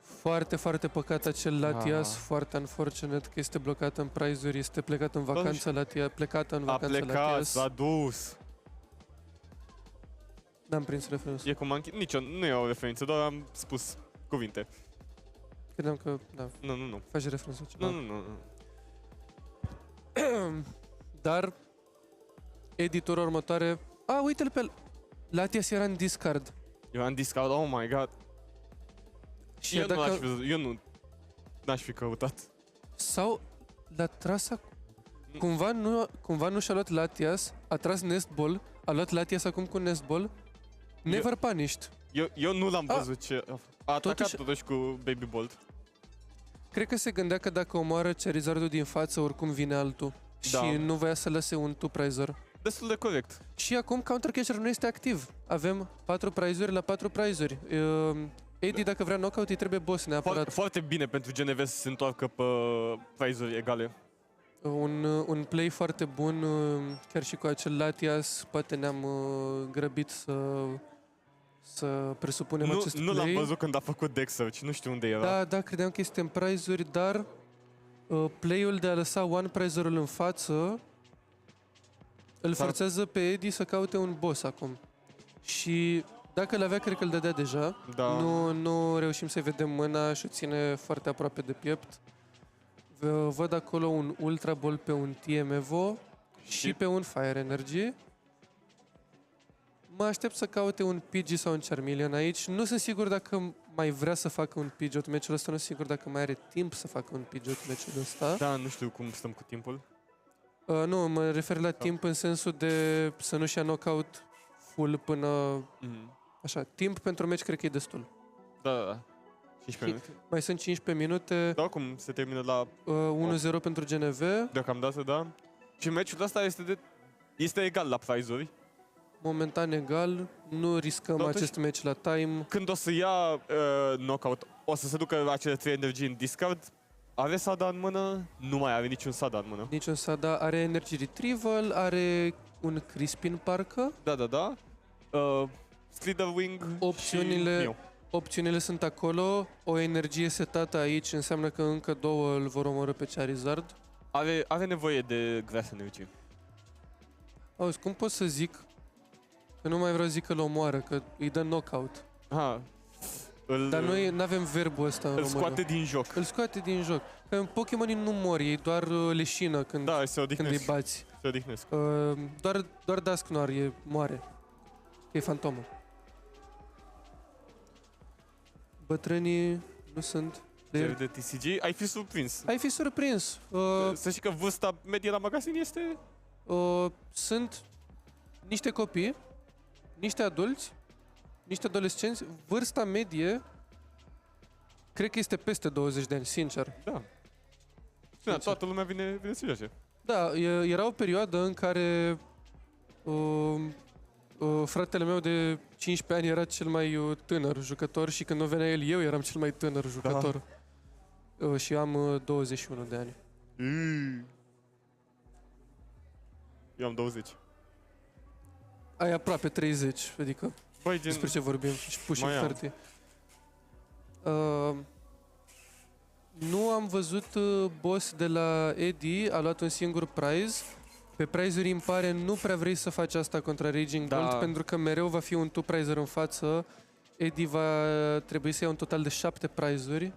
Foarte păcat acel Latias, foarte unfortunate că este blocat în prize-uri, este plecat în vacanță Latias, Latias. S-a dus. N-am prins referință. E cum nu e o referință, doar am spus cuvinte. Credeam că, da. Nu. Faci referință ceva. Nu. Dar editura următoare... uite-l pe Latias era în discard. Era în discard, oh my god. Și Eu nu n-aș fi căutat. Sau l-a tras cumva nu și-a luat Latias, a tras Nest Ball, a luat Latias acum cu Nest Ball. Never punished. Eu nu l-am văzut ce... A atacat totuși cu Baby Bolt. Cred că se gândea că dacă omoară Charizardul din față, oricum vine altul. Da. Și nu voia să lase un two-prizer. destul de corect. Și acum Counter Catcher nu este activ. Avem 4 prize-uri la 4 prize-uri. Eddie, dacă vrea knockout, îi trebuie boss neapărat. Foarte bine pentru GNV să se întoarcă pe prize-uri egale. Un play foarte bun, chiar și cu acel Latias, poate ne-am grăbit să presupunem acest play. Nu l-am văzut când a făcut deck search, nu știu unde era. Da, credeam că este în prize-uri, dar play-ul de a lăsa one prizer-ul în față îl forțează pe Eddie să caute un boss acum. Și dacă l-avea, cred că îl dădea deja. Da. Nu reușim să-i vedem mâna și o ține foarte aproape de piept. Văd acolo un Ultra Ball pe un TM Evo și pe un Fire Energy. Mă aștept să caute un Pidgey sau un Charmeleon aici. Nu sunt sigur dacă mai vrea să facă un Pidgeot meciul ăsta, nu sunt sigur dacă mai are timp să facă un Pidgeot meciul ăsta. Da, nu știu cum stăm cu timpul. Nu, mă refer la timp în sensul de să nu-și ia knockout full până... Așa, timp pentru meci cred că e destul. Da. 15 minute. Mai sunt 15 minute. Da, cum se termină la 1-0 pentru GNV. deocamdată, da. Și meciul ăsta este egal la prize-uri. Momentan egal, nu riscăm acest meci la time. Când o să ia knockout, o să se ducă acele 3 energii în discard. Are Sada în mână? Nu mai are niciun Sada în mână. Niciun Sada, are Energy Retrieval, are un Crispin parcă. Da. Slitherwing Opțiunile, și Mew. opțiunile sunt acolo, o energie setată aici înseamnă că încă 2 îl vor omorâ pe Charizard. Are nevoie de Grass Energy. Auzi, cum pot să zic că nu mai vreau să zic că îl omoară, că îi dă knockout. Dar noi nu avem verbul ăsta în îl română. scoate din joc. Îl scoate din joc. Că în Pokémonii nu mor, ei doar leșină când îi bați. Se odihnesc. Doar Dusknoir moare. E fantomă. Bătrânii nu sunt... De TCG, ai fi surprins. Ai fi surprins. Să știi că vârsta medie la magazin este... Sunt niște copii, niște adulți, niște adolescenți. Vârsta medie cred că este peste 20 de ani, sincer. Da, toată lumea vine să joace. Da, era o perioadă în care fratele meu de 15 ani era cel mai tânăr jucător și când nu venea el, eu eram cel mai tânăr jucător. Și am 21 de ani. Eu am 20. Ai aproape 30, adică despre ce vorbim, și pushing 30. Nu am văzut boss de la Eddie, a luat un singur prize. Pe prize-uri îmi pare, nu prea vrei să faci asta contra Raging Bolt, pentru că mereu va fi un 2-prizer în față. Eddie va trebui să ia un total de 7 prize-uri.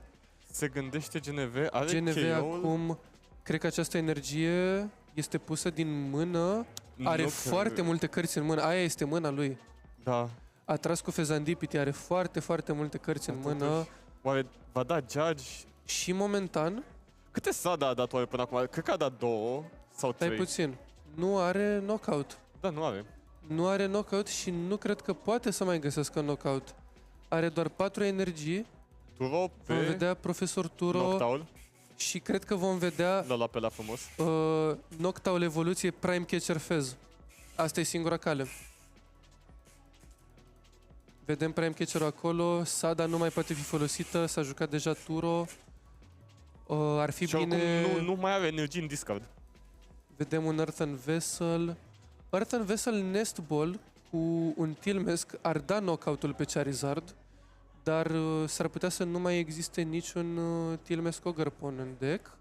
Se gândește GNV, are GNV KO-ul? acum, cred că această energie este pusă din mână. Are foarte multe cărți în mână, aia este mâna lui. Da. A tras cu Fezandipiti, are foarte, foarte multe cărți în mână. Oare va da Judge? Și momentan... Câte Sada a dat oare până acum? Cred că a dat 2 sau 3. Stai puțin. Nu are knockout. Da, nu are. Nu are knockout și nu cred că poate să mai găsească knockout. Are doar 4 energii. Turo pe... Vom vedea Profesor Turo. Noctowl. Și cred că vom vedea... La pe la frumos. Noctowl evoluție Prime Catcher Fez. Asta e singura cale. Vedem Prime Catcher acolo. Sada nu mai poate fi folosită. S-a jucat deja Turo. Ar fi și bine... nu mai are energie în discard. Vedem un Earthen Vessel. Earthen Vessel Nest Ball cu un Tilmesk ar da knockout-ul pe Charizard, dar s-ar putea să nu mai existe niciun Tilmesk Ogerpon în deck.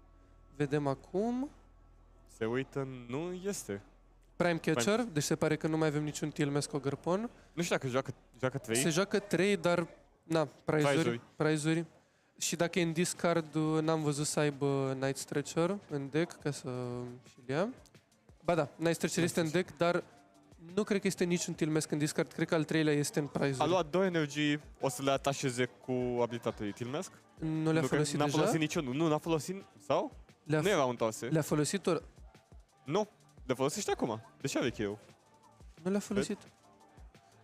Vedem acum. Se uită, nu este. Prime Catcher, deci se pare că nu mai avem niciun Tilmesk Ogerpon. Nu știu dacă joacă 3. Se joacă 3, dar na, prize-uri. Și dacă e în discard, n-am văzut să aibă Night Stretcher în deck, ca să și-l ia. Ba da, Night Stretcher este în deck, dar nu cred că este niciun Tilmesk în discard. Cred că al 3-lea este în prize-uri. A luat 2 energii, o să le atașeze cu abilitatea lui Tilmesk. Nu le-a folosit deja? N-a folosit niciunul. Nu, n-a folosit, sau? Nu erau întoarse. Le-a folosit ori? Nu, le folosește acum. De ce are eu? Nu le-a folosit.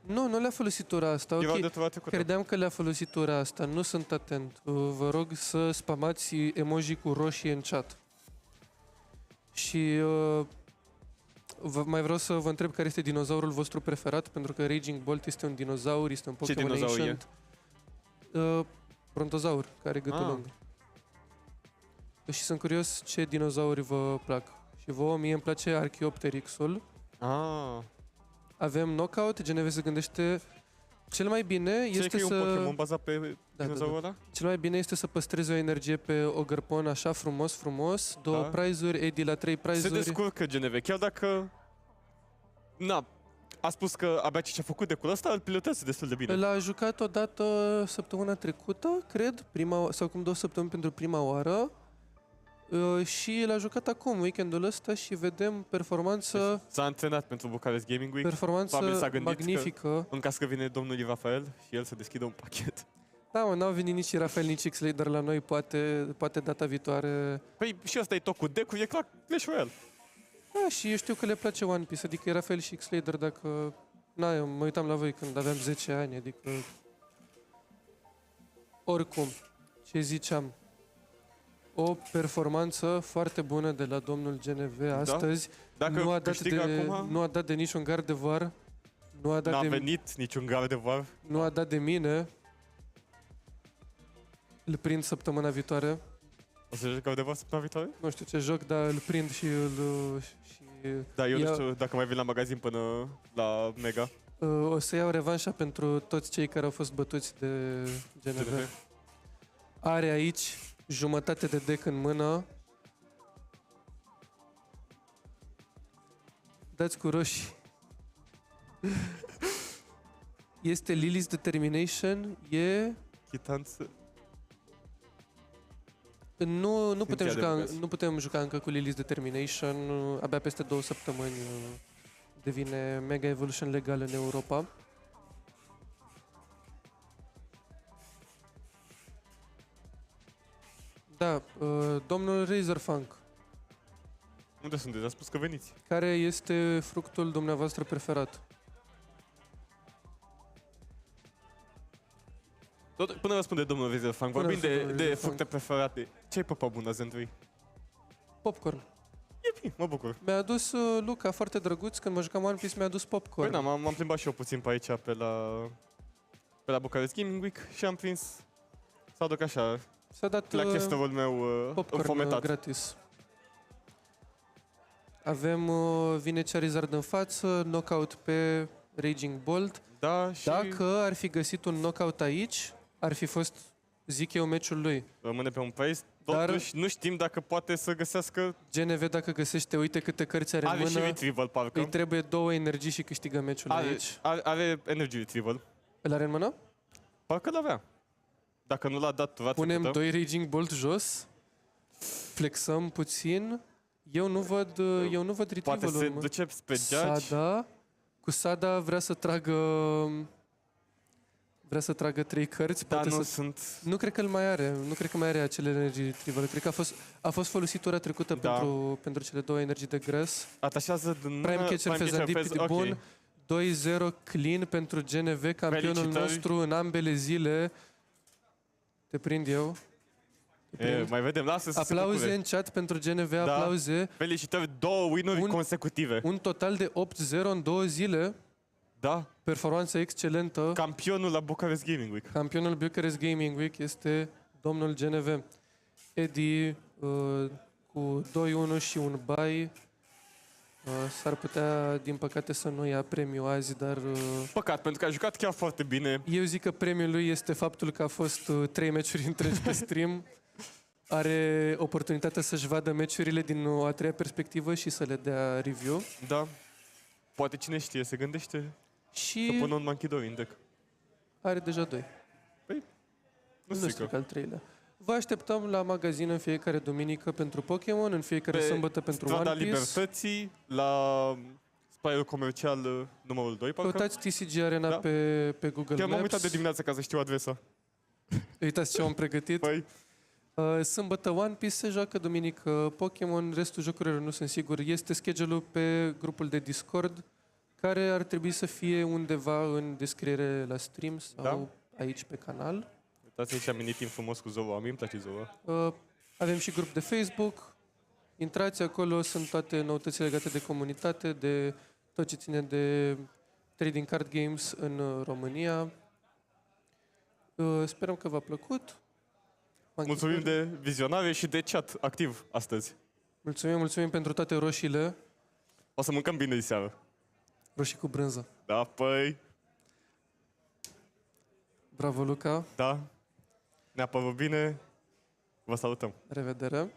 Nu le-a folosit ora asta, ok. Credeam că le-a folosit ora asta, nu sunt atent. Vă rog să spamați emoji cu roșie în chat. Și mai vreau să vă întreb care este dinozaurul vostru preferat, pentru că Raging Bolt este un dinozaur, este un Pokémon dinozaur ancient. Brontozaur, care are gâtul lung. Și sunt curios ce dinozauri vă plac. Și vouă, mie îmi place Archaeopteryxul. Avem Knockout, GNV se gândește cel mai bine este să... e un Pokémon bazat pe dinozaurul ăla? Cel mai bine este să păstrezi o energie pe Ogărpon așa frumos, 2 prizuri, Eddie la 3 prizuri. Se descurcă GNV, chiar dacă... A spus că abia ce a făcut de curul ăsta îl pilotează destul de bine. L-a jucat odată săptămâna trecută, cred, sau cum 2 săptămâni pentru prima oară. Și l-a jucat acum, weekendul ăsta, și vedem performanță... S-a antrenat pentru Bucharest Gaming Week. Performanță magnifică. În caz că vine domnul Rafael și el să deschidă un pachet. Da, mă, n-au venit nici Rafael, nici X-Lay, dar la noi poate data viitoare... Păi și ăsta e tot cu deck-uri, e clar Clash Royale. Da, și eu știu că le place One Piece, adică e Rafael și X-Lay, dar dacă... Eu mă uitam la voi când aveam 10 ani, adică... Oricum, ce ziceam... O performanță foarte bună de la domnul GNV astăzi. Dacă nu a dat de niciun gard de var. N-a venit niciun gard de var. Nu a dat de mine. Îl prind săptămâna viitoare. O să joci gard de var săptămâna viitoare? Nu știu ce joc, dar îl prind și îl... Da, eu nu știu dacă mai vin la magazin până la Mega. O să iau revanșa pentru toți cei care au fost bătuți de GNV. Are aici jumătate de deck în mână. Dați cu roșii. Este Lily's Determination. Chitanță. Nu putem juca încă cu Lily's Determination. Abia peste 2 săptămâni devine Mega Evolution legal în Europa. Da, domnul Razorfunk. Unde sunteți? A spus că veniți. Care este fructul dumneavoastră preferat? Până răspunde domnul Razorfunk, vorbim de fructe preferate. Ce-ai păpa bună, Zendui? Popcorn. E bine, mă bucur. Mi-a adus Luca, foarte drăguț, când mă jucam One Piece, mi-a adus popcorn. Păi m-am plimbat și eu puțin pe aici, pe la Bucharest Gaming Week și am prins să aduc așa s-a dat la chesterul meu popcorn înfometat. Gratis. Avem vine Charizard în față, knockout pe Raging Bolt. Da, și... Dacă ar fi găsit un knockout aici, ar fi fost, zic eu, meciul lui. Rămâne pe un price, dar totuși nu știm dacă poate să găsească... GNV dacă găsește, uite câte cărți are în mână. Are și retrieval, parcă. Îi trebuie 2 energii și câștigă meciul aici. Are energy retrieval. Îl are în mână? Parcă l-avea. Dacă nu l-a dat rață. Punem 2 Raging Bolt jos, flexăm puțin. Eu nu văd retrieval-ul. Poate se duce spre judge. Sada, cu Sada vrea să tragă 3 cărți. Da, nu sunt... Nu cred că îl mai are. Nu cred că mai are acele energii retrieval. Cred că a fost folosit ora trecută pentru cele 2 energii de gras. Atașează din Prime Catcher Fezandipid, bun. 2-0 clean pentru GNV, campionul nostru în ambele zile. Te prind eu. Mai vedem, lasă să aplauze în chat pentru GNV, aplauze. Felicitări, 2 win-uri consecutive. Un total de 8-0 în 2 zile. Da. Performanță excelentă. Campionul la Bucharest Gaming Week. Campionul Bucharest Gaming Week este domnul GNV. Eddie cu 2-1 și un bye. S-ar putea, din păcate, să nu ia premiu azi, dar... Păcat, pentru că a jucat chiar foarte bine. Eu zic că premiul lui este faptul că a fost 3 meciuri întregi pe stream. Are oportunitatea să-și vadă meciurile din o a treia perspectivă și să le dea review. Da. Poate cine știe, se gândește și să pună un Monkey 2 în deck. Are deja 2. Păi, nu strică al 3-lea. Vă așteptăm la magazin în fiecare duminică pentru Pokémon, în fiecare sâmbătă pentru One Piece. Libertății, la spaiul comercial numărul 2, parcă. Căutați TCG Arena pe Google Maps. Chiar m-am uitat de dimineață ca să știu adresa. Uitați ce am pregătit. Păi. Sâmbătă One Piece se joacă, duminică Pokémon, restul jocurilor nu sunt sigur. Este schedule-ul pe grupul de Discord, care ar trebui să fie undeva în descriere la stream sau aici pe canal. Uitați aici am mini-team frumos cu Zoa, mie îmi place Zoa. Avem și grup de Facebook. Intrați acolo, sunt toate noutățile legate de comunitate, de tot ce ține de trading card games în România. Sperăm că v-a plăcut. Mulțumim de vizionare și de chat activ astăzi. Mulțumim pentru toate roșiile. O să mâncăm bine de seară. Roșii cu brânză. Da, păi, Bravo, Luca. da. Ne-a părut bine. Vă salutăm. Revedere.